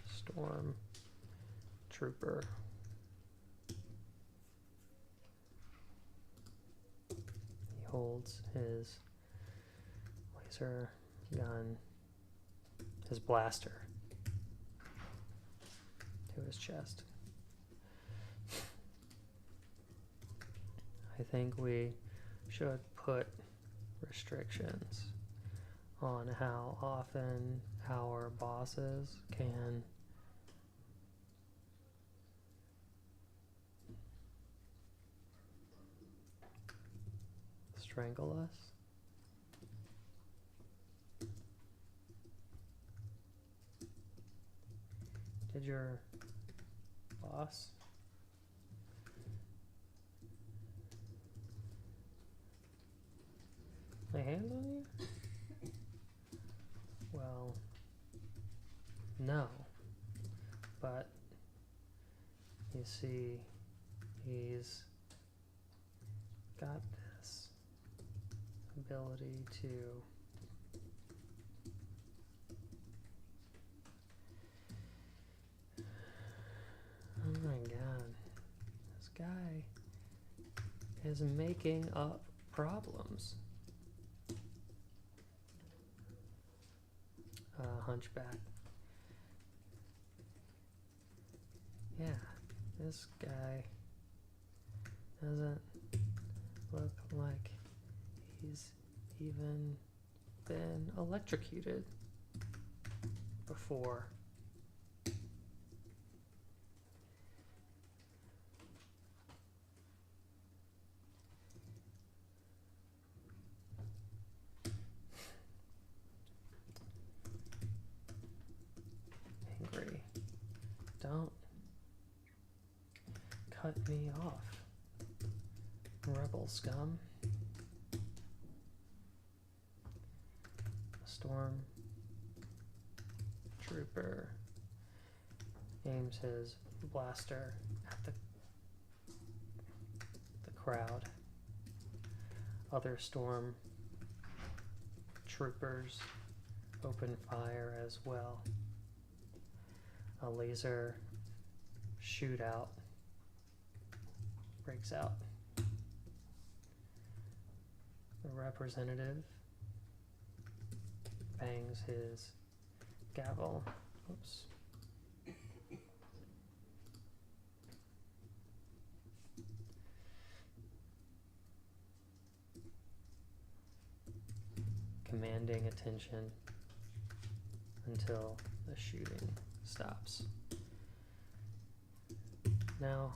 Storm Trooper. He holds his laser gun, his blaster, to his chest. I think we should put restrictions on how often our bosses can strangle us. Did your boss lay hands on you? Well, no. But you see, he's got this ability to oh my god, this guy is making up problems. Hunchback. Yeah, this guy doesn't look like he's even been electrocuted before. Angry. Don't cut me off, rebel scum. Storm Trooper aims his blaster at the crowd. Other Storm Troopers open fire as well. A laser shootout breaks out. The representative bangs his gavel. Oops. Commanding attention until the shooting stops. Now,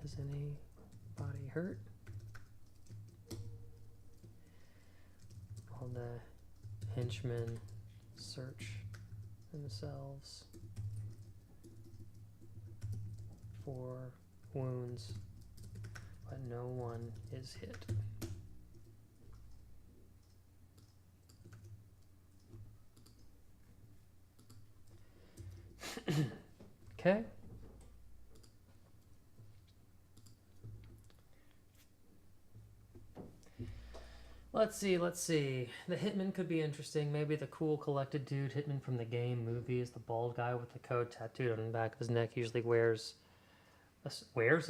is anybody hurt? All the henchmen search themselves for wounds, but no one is hit. Okay. Let's see. The hitman could be interesting. Maybe the cool, collected dude, hitman from the game movies, the bald guy with the code tattooed on the back of his neck, usually wears a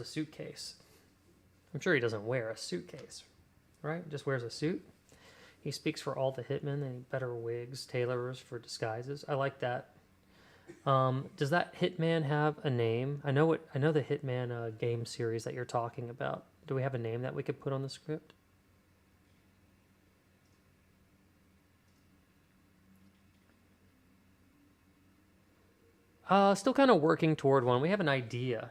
suitcase. I'm sure he doesn't wear a suitcase, right? Just wears a suit. He speaks for all the hitmen and better wigs, tailors for disguises. I like that. Does that hitman have a name? I know the Hitman game series that you're talking about. Do we have a name that we could put on the script? Still kind of working toward one. We have an idea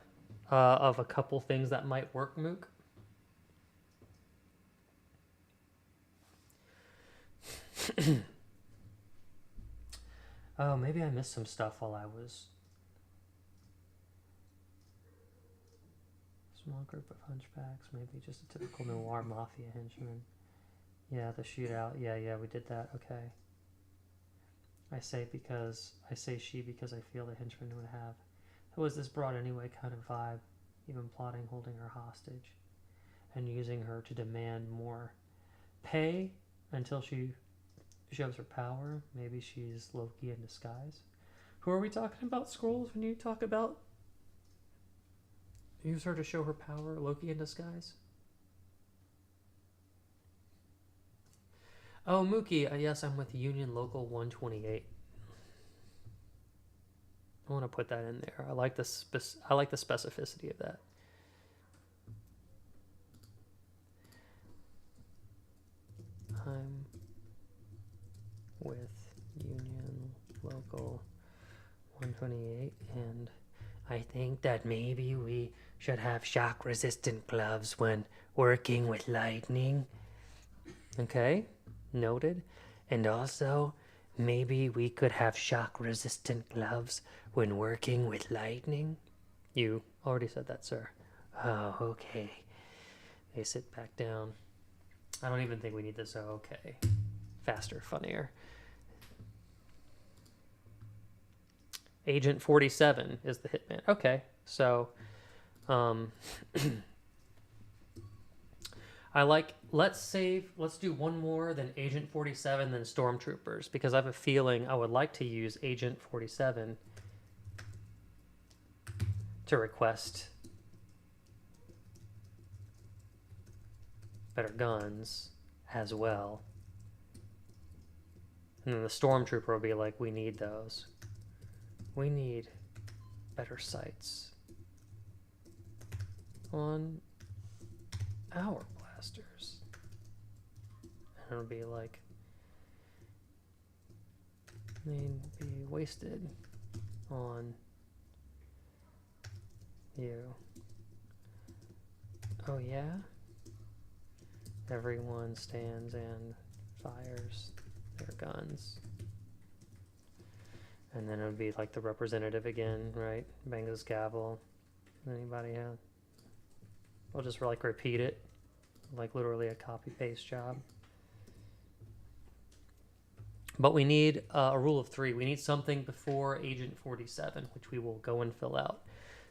of a couple things that might work, Mook. Oh, maybe I missed some stuff while I was... Small group of hunchbacks, maybe just a typical noir mafia henchman. Yeah, the shootout. Yeah, we did that. Okay. I say she because I feel the henchman would have. Who is this broad anyway kind of vibe, even plotting holding her hostage and using her to demand more pay until she shows her power. Maybe she's Loki in disguise. Who are we talking about, Scrolls, when you talk about use her to show her power, Loki in disguise? Oh, Mookie, yes, I'm with Union Local 128. I want to put that in there. I like the specificity of that. I'm with Union Local 128, and I think that maybe we should have shock-resistant gloves when working with lightning. Okay, noted. And also, maybe we could have shock-resistant gloves when working with lightning. You already said that, sir. Oh, okay. They sit back down. I don't even think we need this. Oh, okay. Faster, funnier. Agent 47 is the hitman. Okay, so let's do one more, then Agent 47, then Stormtroopers, because I have a feeling I would like to use Agent 47 to request better guns as well. And then the Stormtrooper will be like, we need those. We need better sights on our blasters. And it'll be like, they'd be wasted on you. Oh yeah? Everyone stands and fires their guns. And then it would be like the representative again, right? Bangs his gavel. Anybody have? We'll just like repeat it. Like literally a copy-paste job. But we need a rule of 3. We need something before Agent 47, which we will go and fill out.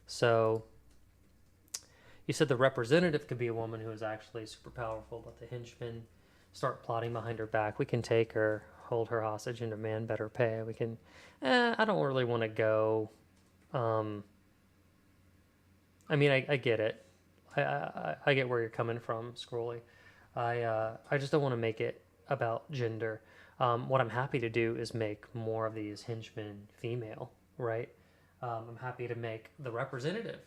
So you said the representative could be a woman who is actually super powerful, but the henchmen start plotting behind her back. We can take her, hold her hostage, and demand better pay. We can... I don't really want to go... I mean, I get it. I get where you're coming from, Scrolly. I just don't want to make it about gender. What I'm happy to do is make more of these henchmen female, right? I'm happy to make the representative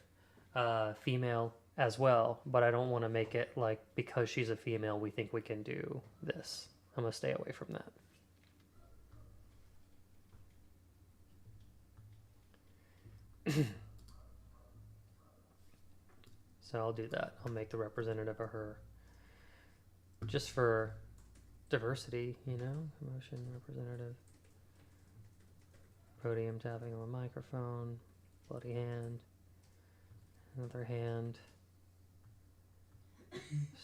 female as well, but I don't want to make it like because she's a female we think we can do this. I'm gonna stay away from that. So I'll do that. I'll make the representative of her just for diversity, you know? Emotion representative. Podium tapping on a microphone. Bloody hand. Another hand.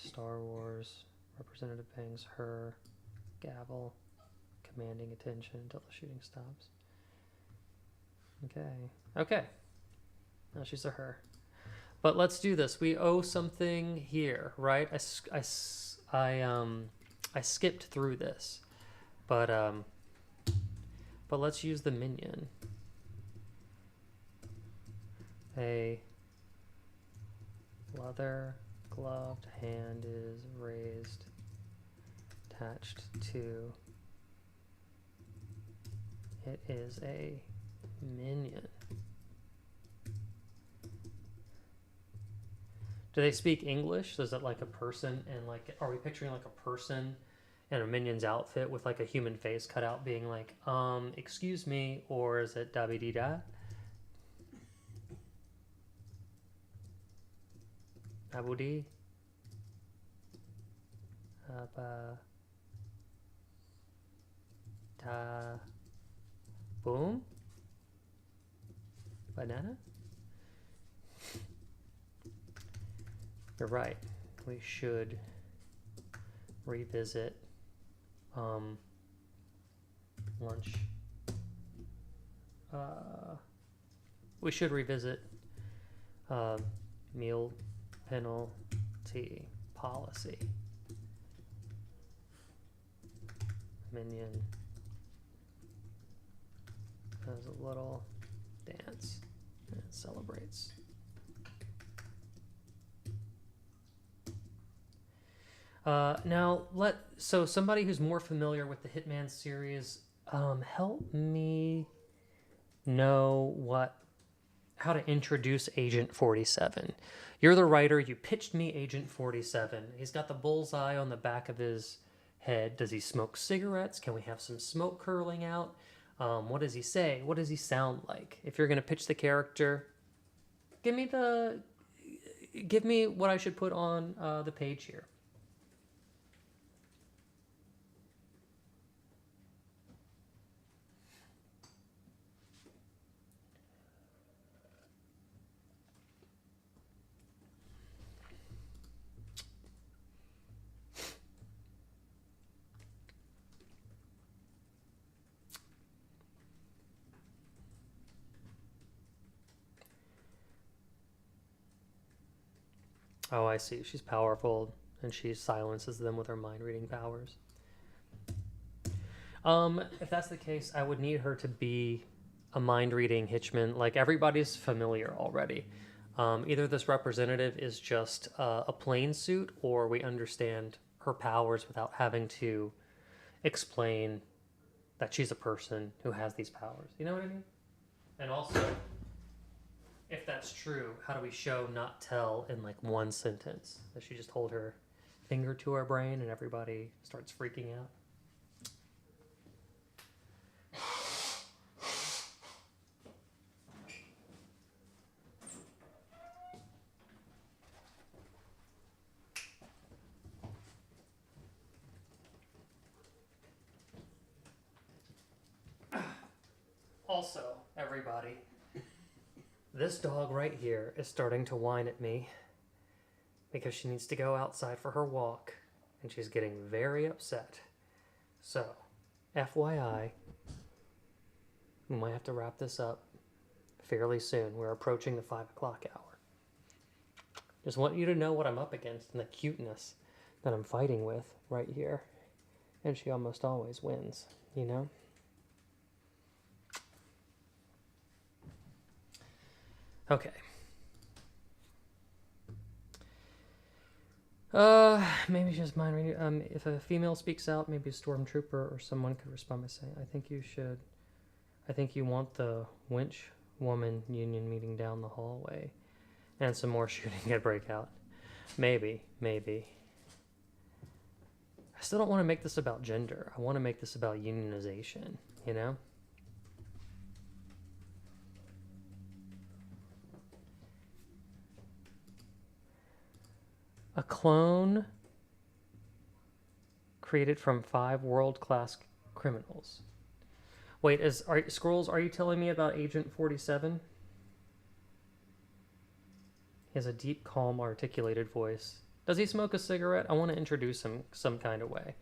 Star Wars. Representative bangs her. Gavel. Commanding attention until the shooting stops. Okay. Okay. Now she's a her. But let's do this. We owe something here, right? I skipped through this, but let's use the minion. A leather gloved hand is raised, attached to. It is a minion. Do they speak English? Is it like a person and like, are we picturing like a person in a minion's outfit with like a human face cut out being like, excuse me, or is it da dee da? Abudi? Da boom? Banana? You're right. We should revisit lunch. We should revisit meal penalty policy. Minion has a little dance and celebrates. So somebody who's more familiar with the Hitman series, help me know how to introduce Agent 47. You're the writer, you pitched me Agent 47. He's got the bullseye on the back of his head. Does he smoke cigarettes? Can we have some smoke curling out? What does he say? What does he sound like? If you're gonna pitch the character, give me what I should put on the page here. Oh, I see. She's powerful, and she silences them with her mind-reading powers. If that's the case, I would need her to be a mind-reading Hitchman. Like, everybody's familiar already. Either this representative is just a plain suit, or we understand her powers without having to explain that she's a person who has these powers. You know what I mean? And also, if that's true, how do we show not tell in like one sentence? Does she just hold her finger to her brain and everybody starts freaking out? Also, everybody, this dog right here is starting to whine at me because she needs to go outside for her walk and she's getting very upset. So, FYI, we might have to wrap this up fairly soon. We're approaching the 5 o'clock hour. Just want you to know what I'm up against and the cuteness that I'm fighting with right here. And she almost always wins, you know? Okay. Maybe just mind reading. If a female speaks out, maybe a stormtrooper or someone could respond by saying, I think you should. I think you want the winch woman union meeting down the hallway. And some more shooting could break out. Maybe. I still don't want to make this about gender. I want to make this about unionization, you know? A clone created from 5 world-class criminals. Wait, Scrolls, are you telling me about Agent 47? He has a deep, calm, articulated voice. Does he smoke a cigarette? I want to introduce him some kind of way.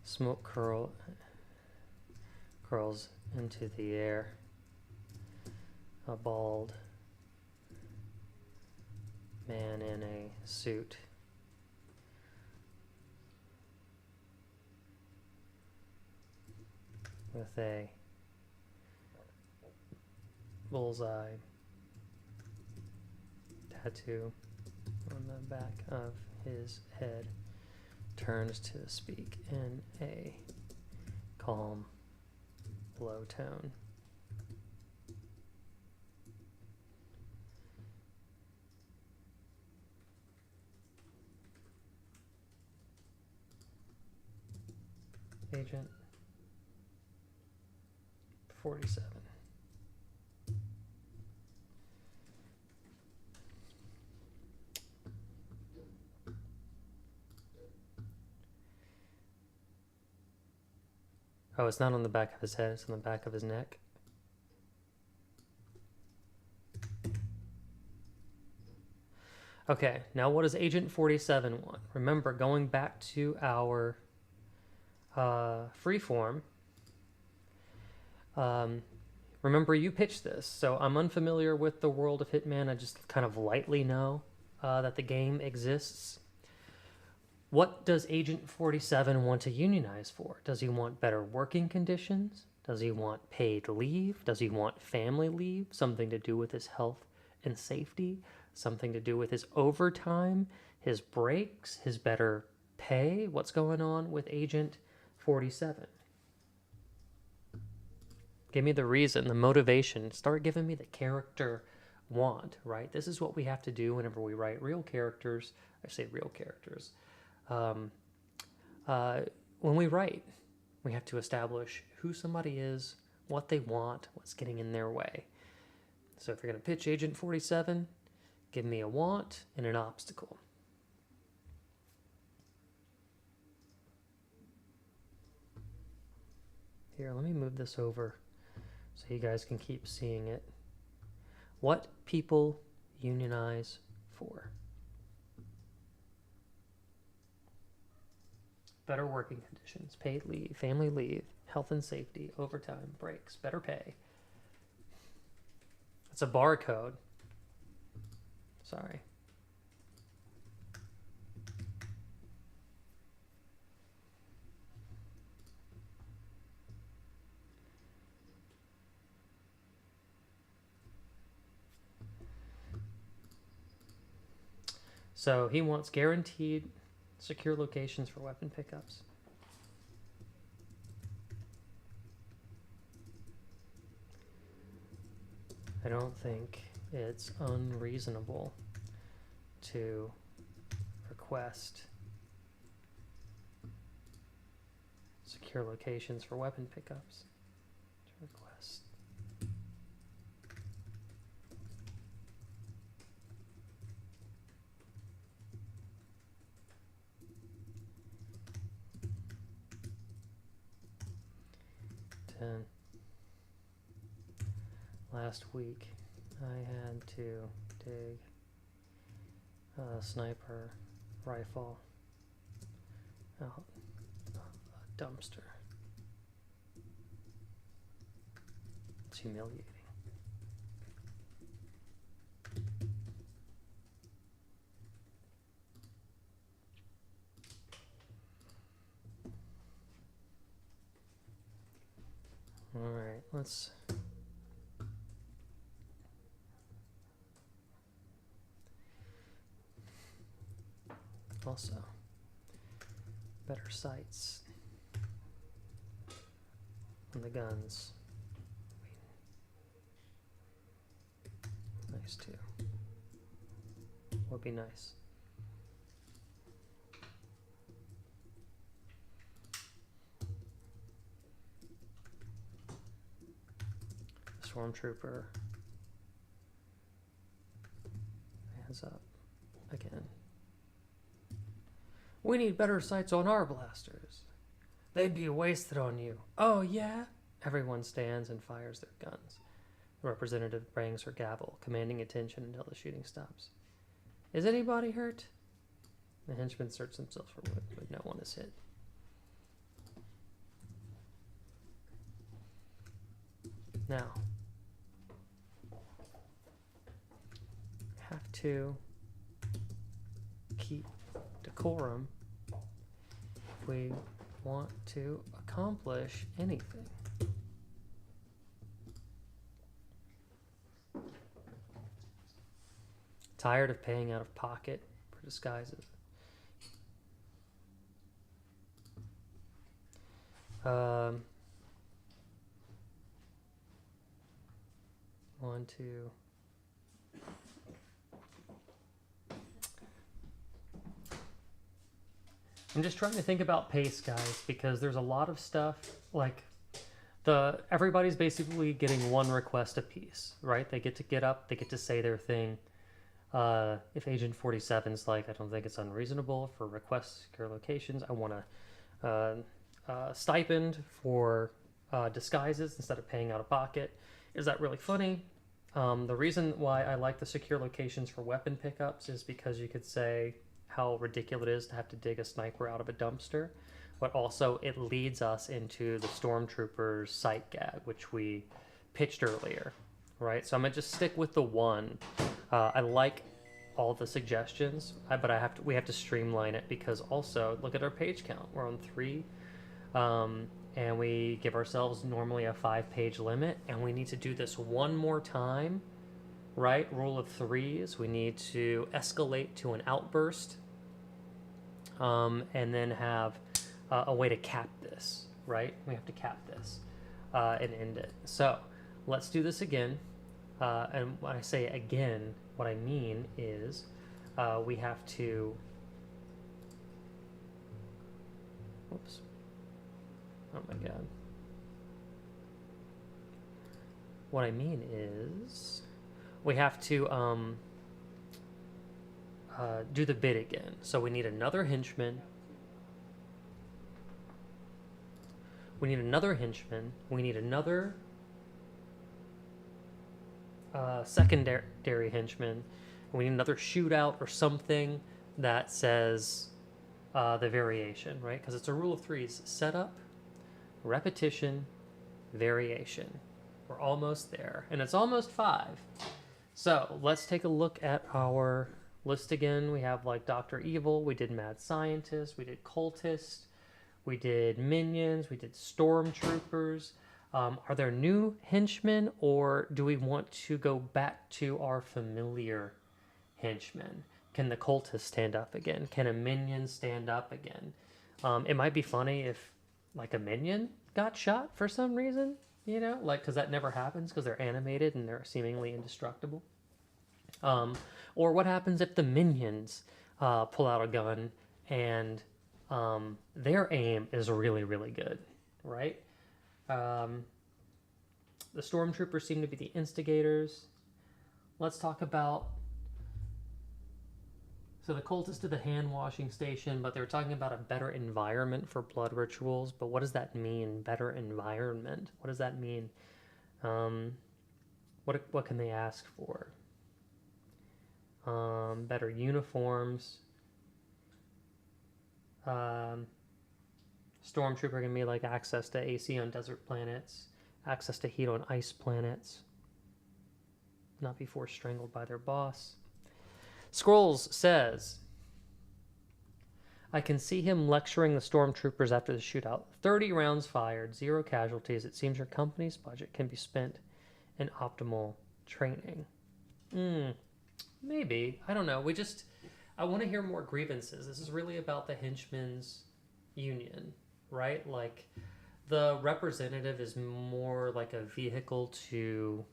Smoke curls into the air. A bald man in a suit. With a bullseye tattoo on the back of his head turns to speak in a calm, low tone. Agent 47. Oh, it's not on the back of his head, it's on the back of his neck. Okay, now what does Agent 47 want? Remember, going back to our freeform, remember you pitched this, so I'm unfamiliar with the world of Hitman. I just kind of lightly know that the game exists. What does Agent 47 want to unionize for? Does he want better working conditions? Does he want paid leave? Does he want family leave? Something to do with his health and safety? Something to do with his overtime, his breaks, his better pay? What's going on with Agent 47? Give me the reason, the motivation. Start giving me the character want, right? This is what we have to do whenever we write real characters. I say real characters. When we write, we have to establish who somebody is, what they want, what's getting in their way. So if you're going to pitch Agent 47, give me a want and an obstacle. Here, let me move this over so you guys can keep seeing it. What people unionize for? Better working conditions, paid leave, family leave, health and safety, overtime, breaks, better pay. It's a barcode. Sorry. So he wants guaranteed secure locations for weapon pickups. I don't think it's unreasonable to request secure locations for weapon pickups. To request. Last week, I had to dig a sniper rifle out of a dumpster. It's humiliating. All right, let's Also, better sights on the guns. Nice too. Would be nice. Stormtrooper. Hands up again. We need better sights on our blasters. They'd be wasted on you. Oh, yeah? Everyone stands and fires their guns. The representative bangs her gavel, commanding attention until the shooting stops. Is anybody hurt? The henchman searches himself for wood, but no one is hit. Now, have to keep decorum if we want to accomplish anything. Tired of paying out of pocket for disguises. One, two. I'm just trying to think about pace, guys, because there's a lot of stuff like everybody's basically getting one request apiece, right? They get to get up, they get to say their thing. If Agent 47's like, I don't think it's unreasonable for requests to secure locations. I want a stipend for disguises instead of paying out of pocket. Is that really funny? The reason why I like the secure locations for weapon pickups is because you could say how ridiculous it is to have to dig a sniper out of a dumpster, but also it leads us into the Stormtrooper's sight gag, which we pitched earlier, right? So I'm gonna just stick with the one. I like all the suggestions, but we have to streamline it because also look at our page count. We're on 3, and we give ourselves normally a 5-page limit, and we need to do this one more time, right? Rule of 3s. We need to escalate to an outburst, and then have a way to cap this, right? We have to cap this and end it. So let's do this again. And when I say again, what I mean is we have to... Whoops. Oh my god. What I mean is we have to do the bid again. So we need another henchman. We need another henchman. We need another secondary henchman. We need another shootout or something that says the variation, right? Because it's a rule of 3s. Setup, repetition, variation. We're almost there. And it's almost 5. So let's take a look at our list again. We have like Dr. Evil. We did Mad Scientist. We did Cultist. We did Minions. We did Stormtroopers. Are there new henchmen, or do we want to go back to our familiar henchmen? Can the Cultist stand up again? Can a Minion stand up again? It might be funny if like a Minion got shot for some reason, you know, like, because that never happens because they're animated and they're seemingly indestructible. Or what happens if the Minions pull out a gun and their aim is really, really good, right? The Stormtroopers seem to be the instigators. Let's talk about... So the Cultists did the hand-washing station, but they were talking about a better environment for blood rituals. But what does that mean, better environment? What does that mean? What can they ask for? Better uniforms. Stormtrooper can be like access to AC on desert planets, access to heat on ice planets, not be forced strangled by their boss. Scrolls says, I can see him lecturing the Stormtroopers after the shootout. 30 rounds fired, 0 casualties. It seems your company's budget can be spent in optimal training. Maybe. I don't know. I want to hear more grievances. This is really about the henchmen's union, right? Like, the representative is more like a vehicle to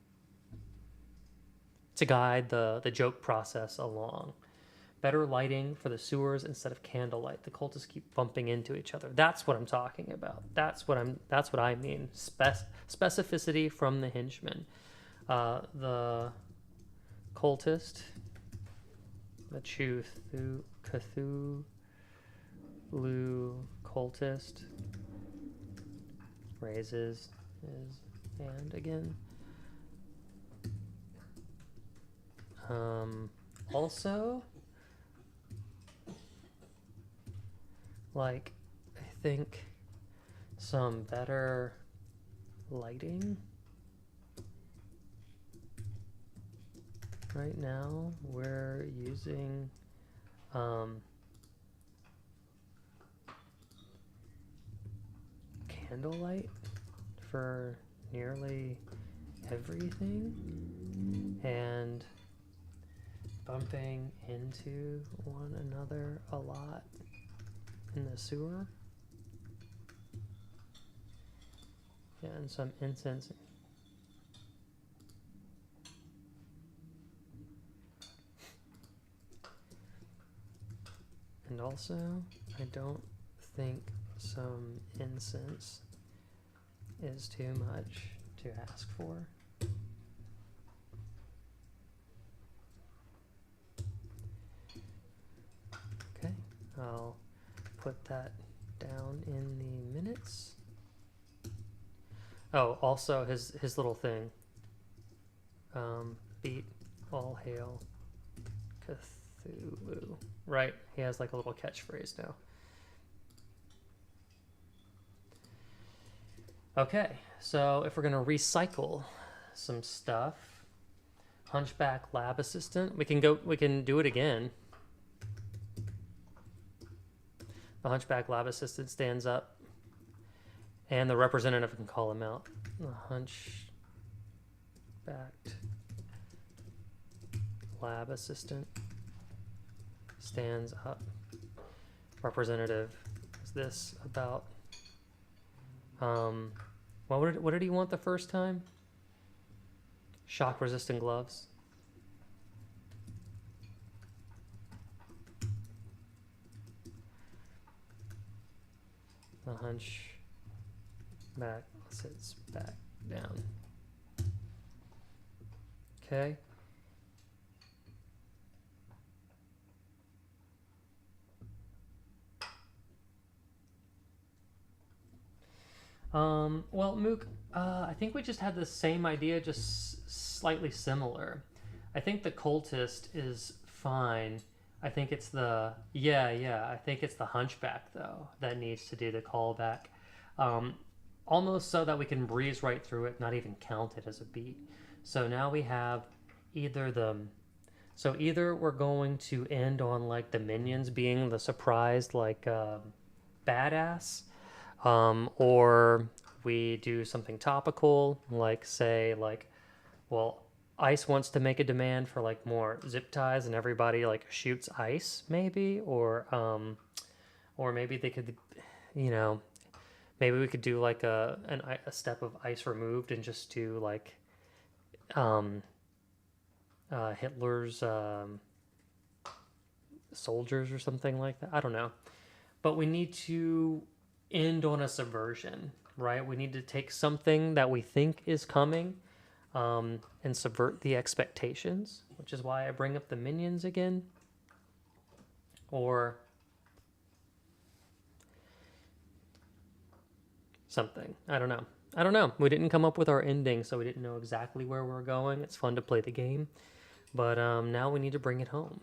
guide the joke process along. Better lighting for the sewers instead of candlelight. The cultists keep bumping into each other. That's what I'm talking about. That's what I mean. Specificity from the henchmen. The cultist, the Cthulhu cultist raises his hand again. Also, like, I think some better lighting. Right now, we're using candlelight for nearly everything, and bumping into one another a lot in the sewer. Yeah, and some incense. And also, I don't think some incense is too much to ask for. Okay, I'll put that down in the minutes. Oh, also his little thing. Beat all hail Cthulhu. Right, he has like a little catchphrase now. Okay, so if we're gonna recycle some stuff, Hunchback lab assistant, we can do it again. The Hunchback lab assistant stands up, and the representative can call him out. The Hunchbacked lab assistant stands up. Representative, is this about what did he want the first time? Shock resistant gloves. The Hunchback sits back down. Okay. Well, Mook, I think we just had the same idea, just slightly similar. I think the cultist is fine. I think it's the I think it's the Hunchback though that needs to do the callback, almost so that we can breeze right through it, not even count it as a beat. So now we have either we're going to end on like the minions being the surprised like badass, or we do something topical like say like, well, Ice wants to make a demand for like more zip ties and everybody like shoots Ice maybe, or maybe they could, maybe we could do like a step of Ice removed and just do like Hitler's soldiers or something like that. I don't know, but we need to end on a subversion, right? We need to take something that we think is coming and subvert the expectations, which is why I bring up the minions again. Or something. I don't know. We didn't come up with our ending, so we didn't know exactly where we're going. It's fun to play the game. But now we need to bring it home.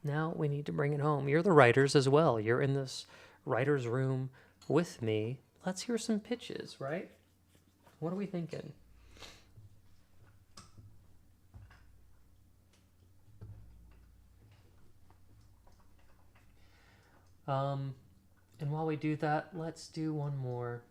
You're the writers as well. You're in this writer's room with me. Let's hear some pitches, right? What are we thinking? And while we do that, let's do one more.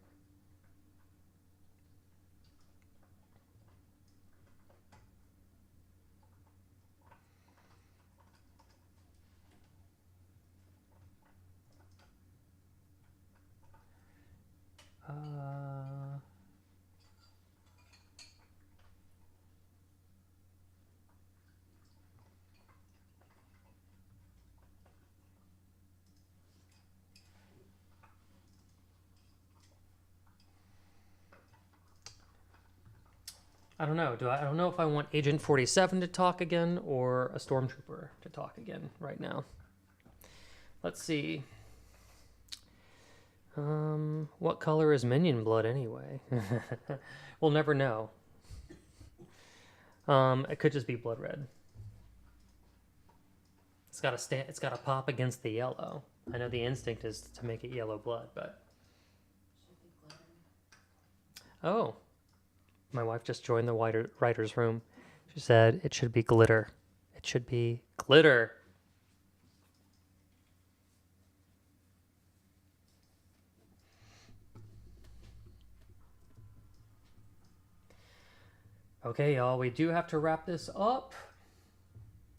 I don't know. I don't know if I want Agent 47 to talk again or a Stormtrooper to talk again right now. Let's see. What color is minion blood anyway? We'll never know. It could just be blood red. It's got to stand. It's got to pop against the yellow. I know the instinct is to make it yellow blood, but oh, my wife just joined the writer's room. She said it should be glitter. It should be glitter. Okay, y'all, we do have to wrap this up.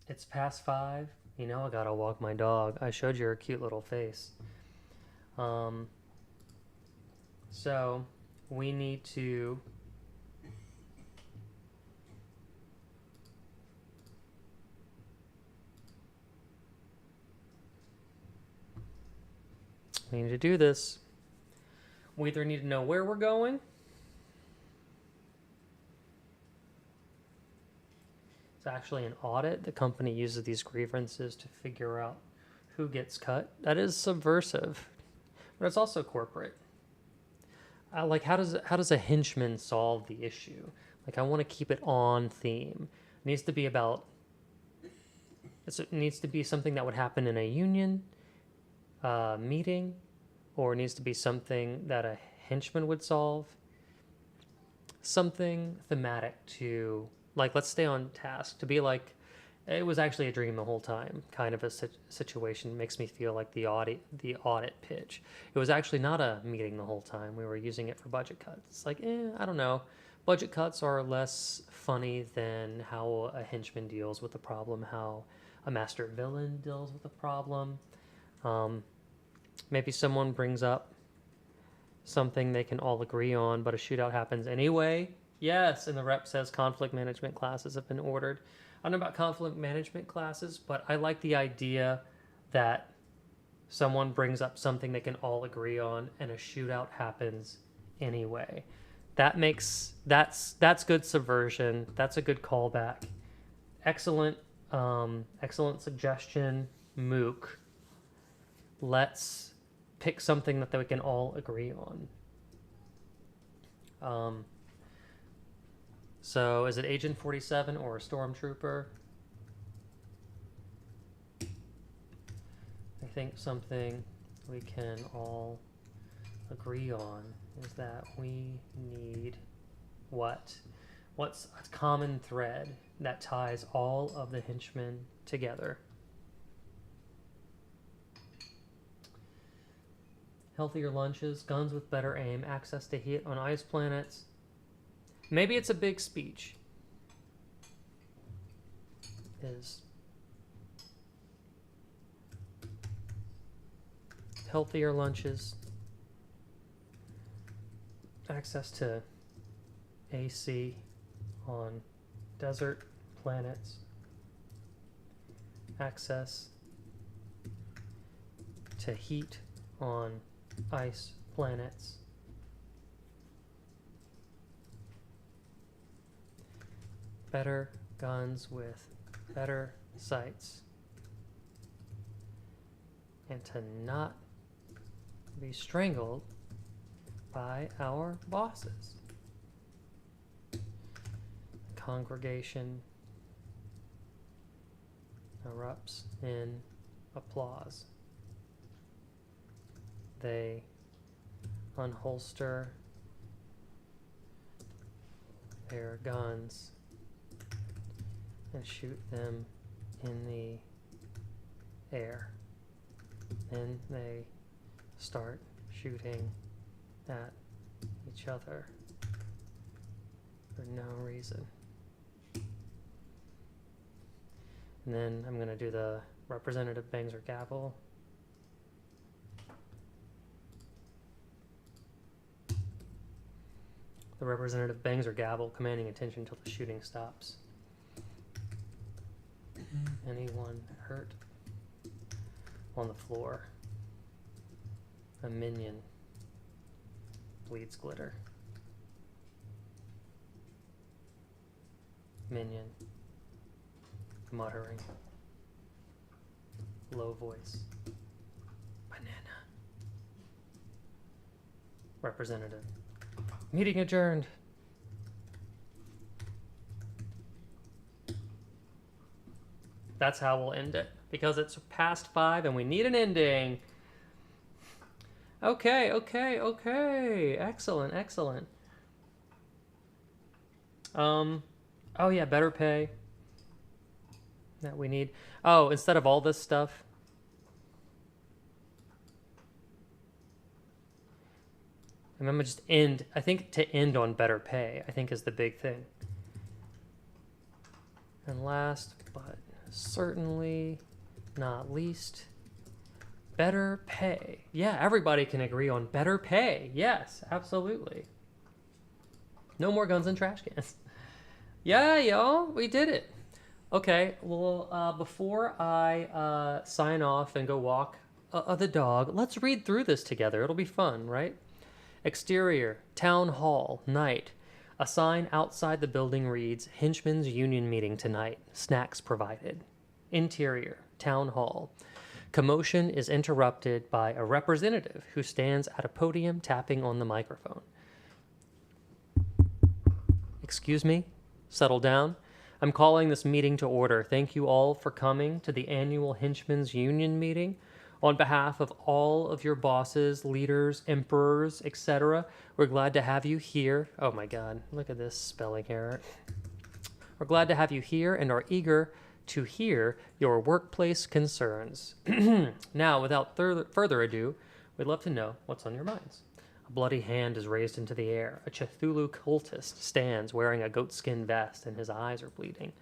It's past 5. You know I gotta walk my dog. I showed you her cute little face. So we need to do this. We either need to know where we're going. It's actually an audit. The company uses these grievances to figure out who gets cut. That is subversive, but it's also corporate. Like, how does a henchman solve the issue? Like, I want to keep it on theme. It needs to be about. It needs to be something that would happen in a union meeting, or it needs to be something that a henchman would solve. Something thematic to. Like, let's stay on task. To be like, it was actually a dream the whole time, kind of a situation. Makes me feel like the audit pitch. It was actually not a meeting the whole time. We were using it for budget cuts. It's like, I don't know. Budget cuts are less funny than how a henchman deals with the problem, how a master villain deals with the problem. Maybe someone brings up something they can all agree on, but a shootout happens anyway. Yes, and the rep says conflict management classes have been ordered. I don't know about conflict management classes, but I like the idea that someone brings up something they can all agree on and a shootout happens anyway. That's good subversion. That's a good callback. Excellent suggestion, Mook. Let's pick something that we can all agree on. So is it Agent 47 or a Stormtrooper? I think something we can all agree on is that we need what? What's a common thread that ties all of the henchmen together? Healthier lunches, guns with better aim, access to heat on ice planets. Maybe it's a big speech. Is healthier lunches, access to AC on desert planets, access to heat on ice planets, better guns with better sights, and to not be strangled by our bosses. The congregation erupts in applause. They unholster their guns and shoot them in the air. Then they start shooting at each other for no reason. And then I'm going to do the Representative bangs her gavel. The representative bangs her gavel, commanding attention until the shooting stops. Anyone hurt? On the floor. A minion. Bleeds glitter. Minion. Muttering. Low voice. Banana. Representative. Meeting adjourned. That's how we'll end it. Because it's past 5 and we need an ending. Okay. Excellent. Oh yeah, better pay. That we need. Oh, instead of all this stuff. I'm gonna just end. I think to end on better pay, I think is the big thing. And last, but certainly not least, better pay. Yeah, everybody can agree on better pay. Yes, absolutely. No more guns and trash cans. Yeah, y'all, we did it. Okay, well, before I sign off and go walk the dog, let's read through this together. It'll be fun, right? Exterior, Town Hall, night. A sign outside the building reads, Henchman's Union Meeting tonight. Snacks provided. Interior, Town Hall. Commotion is interrupted by a representative who stands at a podium tapping on the microphone. Excuse me? Settle down. I'm calling this meeting to order. Thank you all for coming to the annual Henchman's Union Meeting. On behalf of all of your bosses, leaders, emperors, etc., we're glad to have you here. Oh my God, look at this spelling error. We're glad to have you here and are eager to hear your workplace concerns. Now, without further ado, we'd love to know what's on your minds. A bloody hand is raised into the air. A Cthulhu cultist stands wearing a goatskin vest and his eyes are bleeding.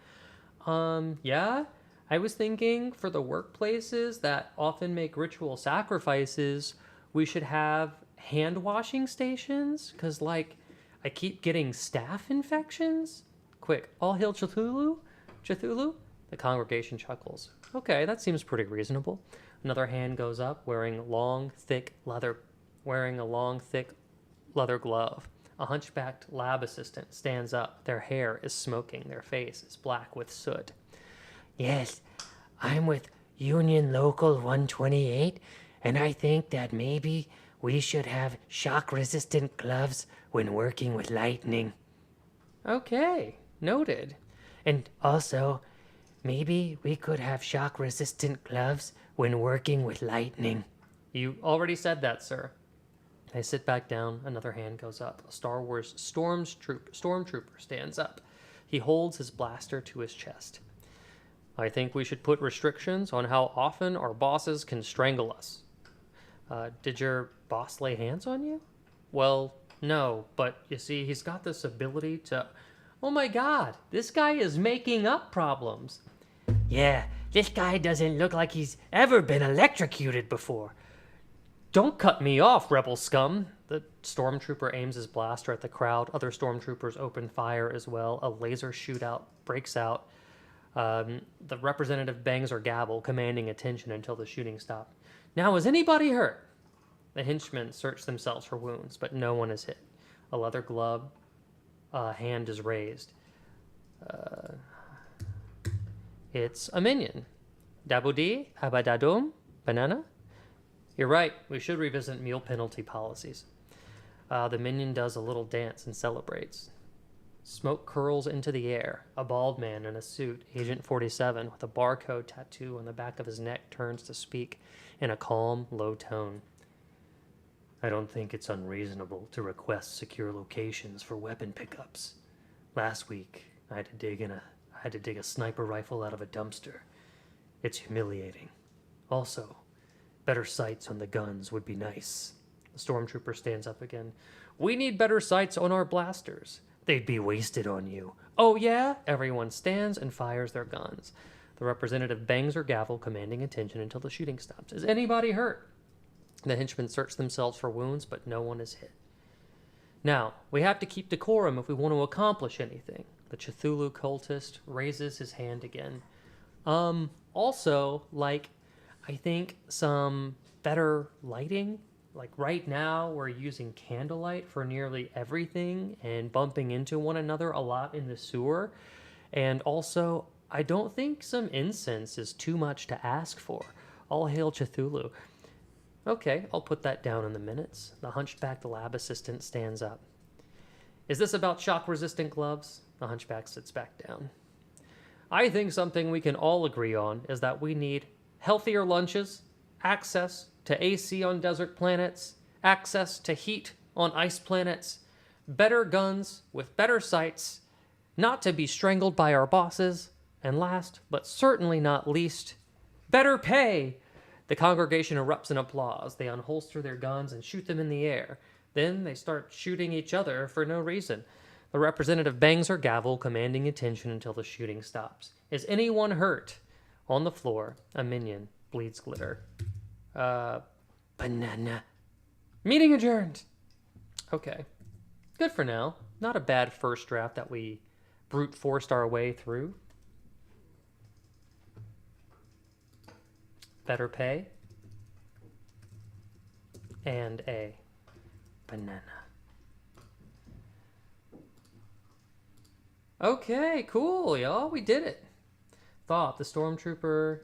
Yeah? I was thinking for the workplaces that often make ritual sacrifices, we should have hand washing stations. Because, like, I keep getting staph infections. Quick, all hail Cthulhu? Cthulhu? The congregation chuckles. Okay, that seems pretty reasonable. Another hand goes up wearing a long, thick leather glove. A hunchbacked lab assistant stands up. Their hair is smoking. Their face is black with soot. Yes, I'm with Union Local 128, and I think that maybe we should have shock-resistant gloves when working with lightning. Okay, noted. And also, maybe we could have shock-resistant gloves when working with lightning. You already said that, sir. They sit back down. Another hand goes up. A Star Wars stormtrooper stands up. He holds his blaster to his chest. I think we should put restrictions on how often our bosses can strangle us. Did your boss lay hands on you? Well, no, but you see, he's got this ability to... Oh my God, this guy is making up problems. Yeah, this guy doesn't look like he's ever been electrocuted before. Don't cut me off, rebel scum. The stormtrooper aims his blaster at the crowd. Other stormtroopers open fire as well. A laser shootout breaks out. The representative bangs her gavel, commanding attention until the shooting stopped. Now, is anybody hurt? The henchmen search themselves for wounds, but no one is hit. A leather glove hand is raised. It's a minion. Dabudi, abadadum, banana? You're right, we should revisit meal penalty policies. The minion does a little dance and celebrates. Smoke curls into the air. A bald man in a suit, Agent 47, with a barcode tattoo on the back of his neck, turns to speak in a calm, low tone. I don't think it's unreasonable to request secure locations for weapon pickups. Last week, I had to dig a sniper rifle out of a dumpster. It's humiliating. Also, better sights on the guns would be nice. The stormtrooper stands up again. We need better sights on our blasters. They'd be wasted on you. Oh yeah? Everyone stands and fires their guns. The representative bangs her gavel, commanding attention until the shooting stops. Is anybody hurt? The henchmen search themselves for wounds, but no one is hit. Now, we have to keep decorum if we want to accomplish anything. The Cthulhu cultist raises his hand again. Also, like, I think some better lighting. Like right now, we're using candlelight for nearly everything and bumping into one another a lot in the sewer. And also, I don't think some incense is too much to ask for. All hail Cthulhu. Okay, I'll put that down in the minutes. The hunchback, the lab assistant, stands up. Is this about shock-resistant gloves? The hunchback sits back down. I think something we can all agree on is that we need healthier lunches, access to AC on desert planets, access to heat on ice planets, better guns with better sights, not to be strangled by our bosses, and last, but certainly not least, better pay. The congregation erupts in applause. They unholster their guns and shoot them in the air. Then they start shooting each other for no reason. The representative bangs her gavel, commanding attention until the shooting stops. Is anyone hurt? On the floor, a minion bleeds glitter. Banana. Meeting adjourned. Okay. Good for now. Not a bad first draft that we brute forced our way through. Better pay. And a Banana. Okay, cool, y'all. We did it. Thought the stormtrooper.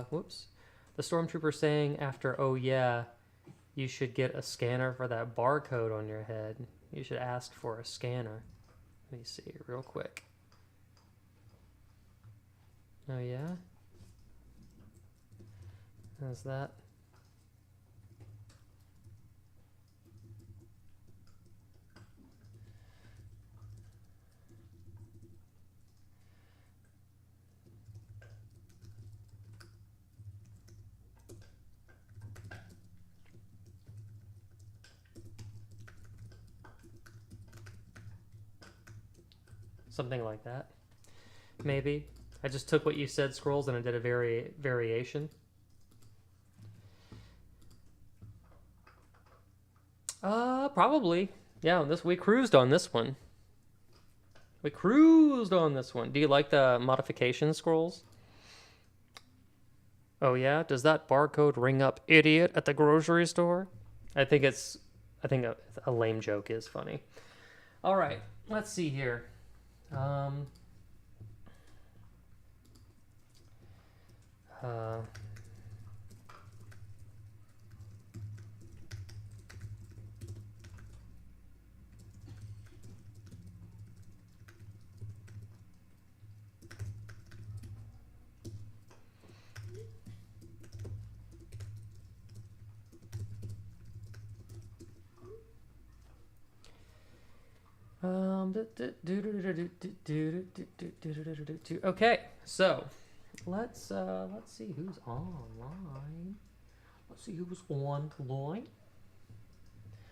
Whoops. The stormtrooper saying after, oh yeah, you should get a scanner for that barcode on your head. You should ask for a scanner. Let me see real quick. Oh yeah? How's that? Something like that. Maybe. I just took what you said, Scrolls, and I did a variation. Probably. Yeah, we cruised on this one. We cruised on this one. Do you like the modification, Scrolls? Oh yeah? Does that barcode ring up idiot at the grocery store? I think a lame joke is funny. All right, let's see here. Okay, so let's see who's online. Let's see who's online.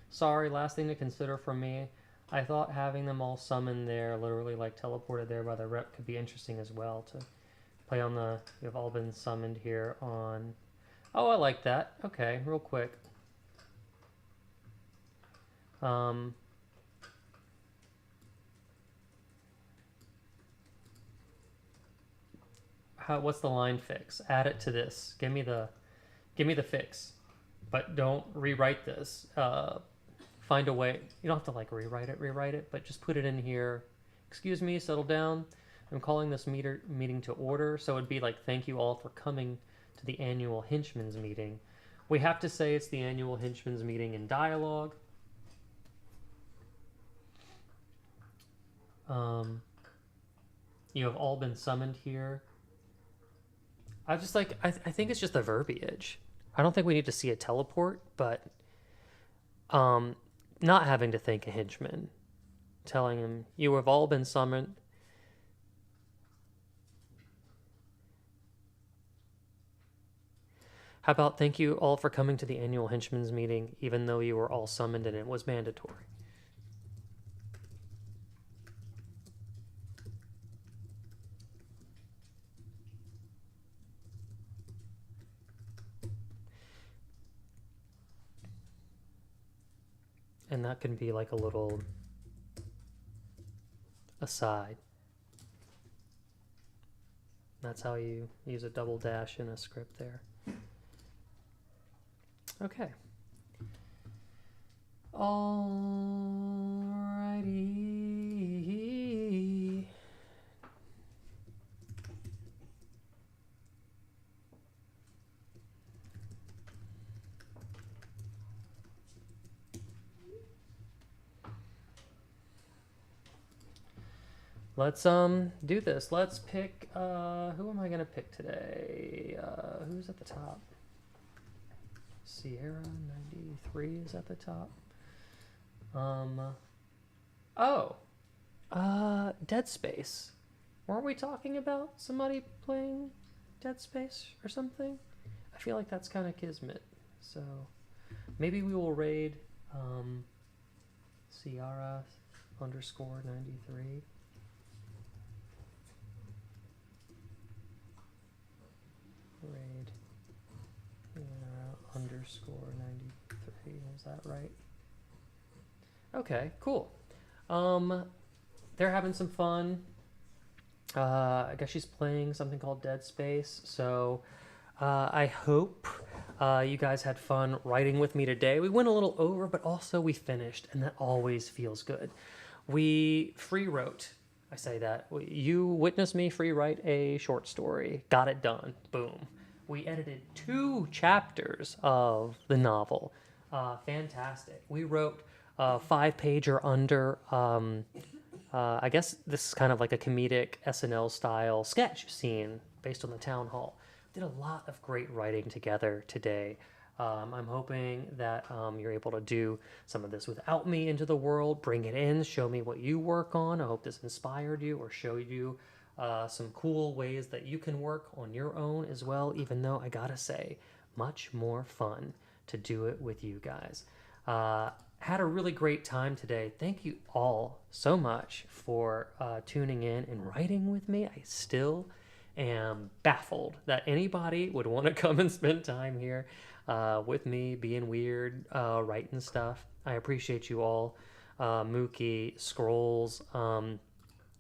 Sorry, last thing to consider from me. I thought having them all summoned there, literally like teleported there by the rep, could be interesting as well to play on the. You've all been summoned here on. Oh, I like that. Okay, real quick. What's the line fix? Add it to this. Give me the fix, but don't rewrite this. Find a way. You don't have to like rewrite it, but just put it in here. Excuse me, settle down. I'm calling this meeting to order. So it'd be like, thank you all for coming to the annual Henchman's meeting. We have to say it's the annual Henchman's meeting in dialogue. You have all been summoned here. I think it's just the verbiage. I don't think we need to see a teleport, but not having to thank a henchman. Telling him, you have all been summoned. How about thank you all for coming to the annual henchman's meeting, even though you were all summoned and it was mandatory. And that can be like a little aside. That's how you use a double dash in a script there. Okay. Alrighty. Let's do this. Let's pick who am I gonna pick today? Who's at the top? Sierra 93 is at the top. Dead Space. Weren't we talking about somebody playing Dead Space or something? I feel like that's kind of kismet. So maybe we will raid Sierra _ 93. Raid _ 93. Is that right? Okay, cool. They're having some fun. I guess she's playing something called Dead Space. So I hope you guys had fun writing with me today. We went a little over, but also we finished, and that always feels good. We free wrote. I say that. You witnessed me free write a short story. Got it done. Boom. We edited 2 chapters of the novel. Fantastic. We wrote a 5-page or under. I guess this is kind of like a comedic SNL style sketch scene based on the town hall. Did a lot of great writing together today. I'm hoping that you're able to do some of this without me into the world, bring it in, show me what you work on. I hope this inspired you or showed you some cool ways that you can work on your own as well, even though I gotta say, much more fun to do it with you guys. Had a really great time today. Thank you all so much for tuning in and writing with me. I still am baffled that anybody would want to come and spend time here with me, being weird, writing stuff. I appreciate you all. Mookie, Scrolls,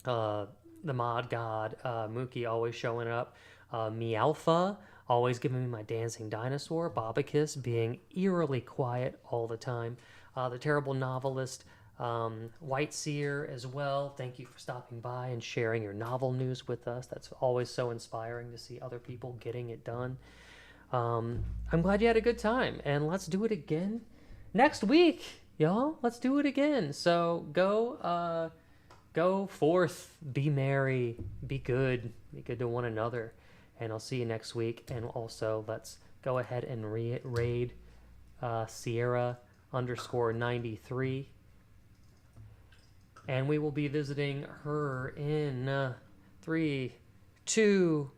the mod god, Mookie always showing up, Meowfa always giving me my dancing dinosaur, Bobicus being eerily quiet all the time, the terrible novelist, White Seer as well. Thank you for stopping by and sharing your novel news with us. That's always so inspiring to see other people getting it done. I'm glad you had a good time, and let's do it again next week, y'all. Let's do it again. So go forth, be merry, be good to one another, and I'll see you next week. And also, let's go ahead and raid Sierra _ 93, and we will be visiting her in 3, 2,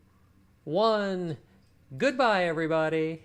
1. Goodbye, everybody.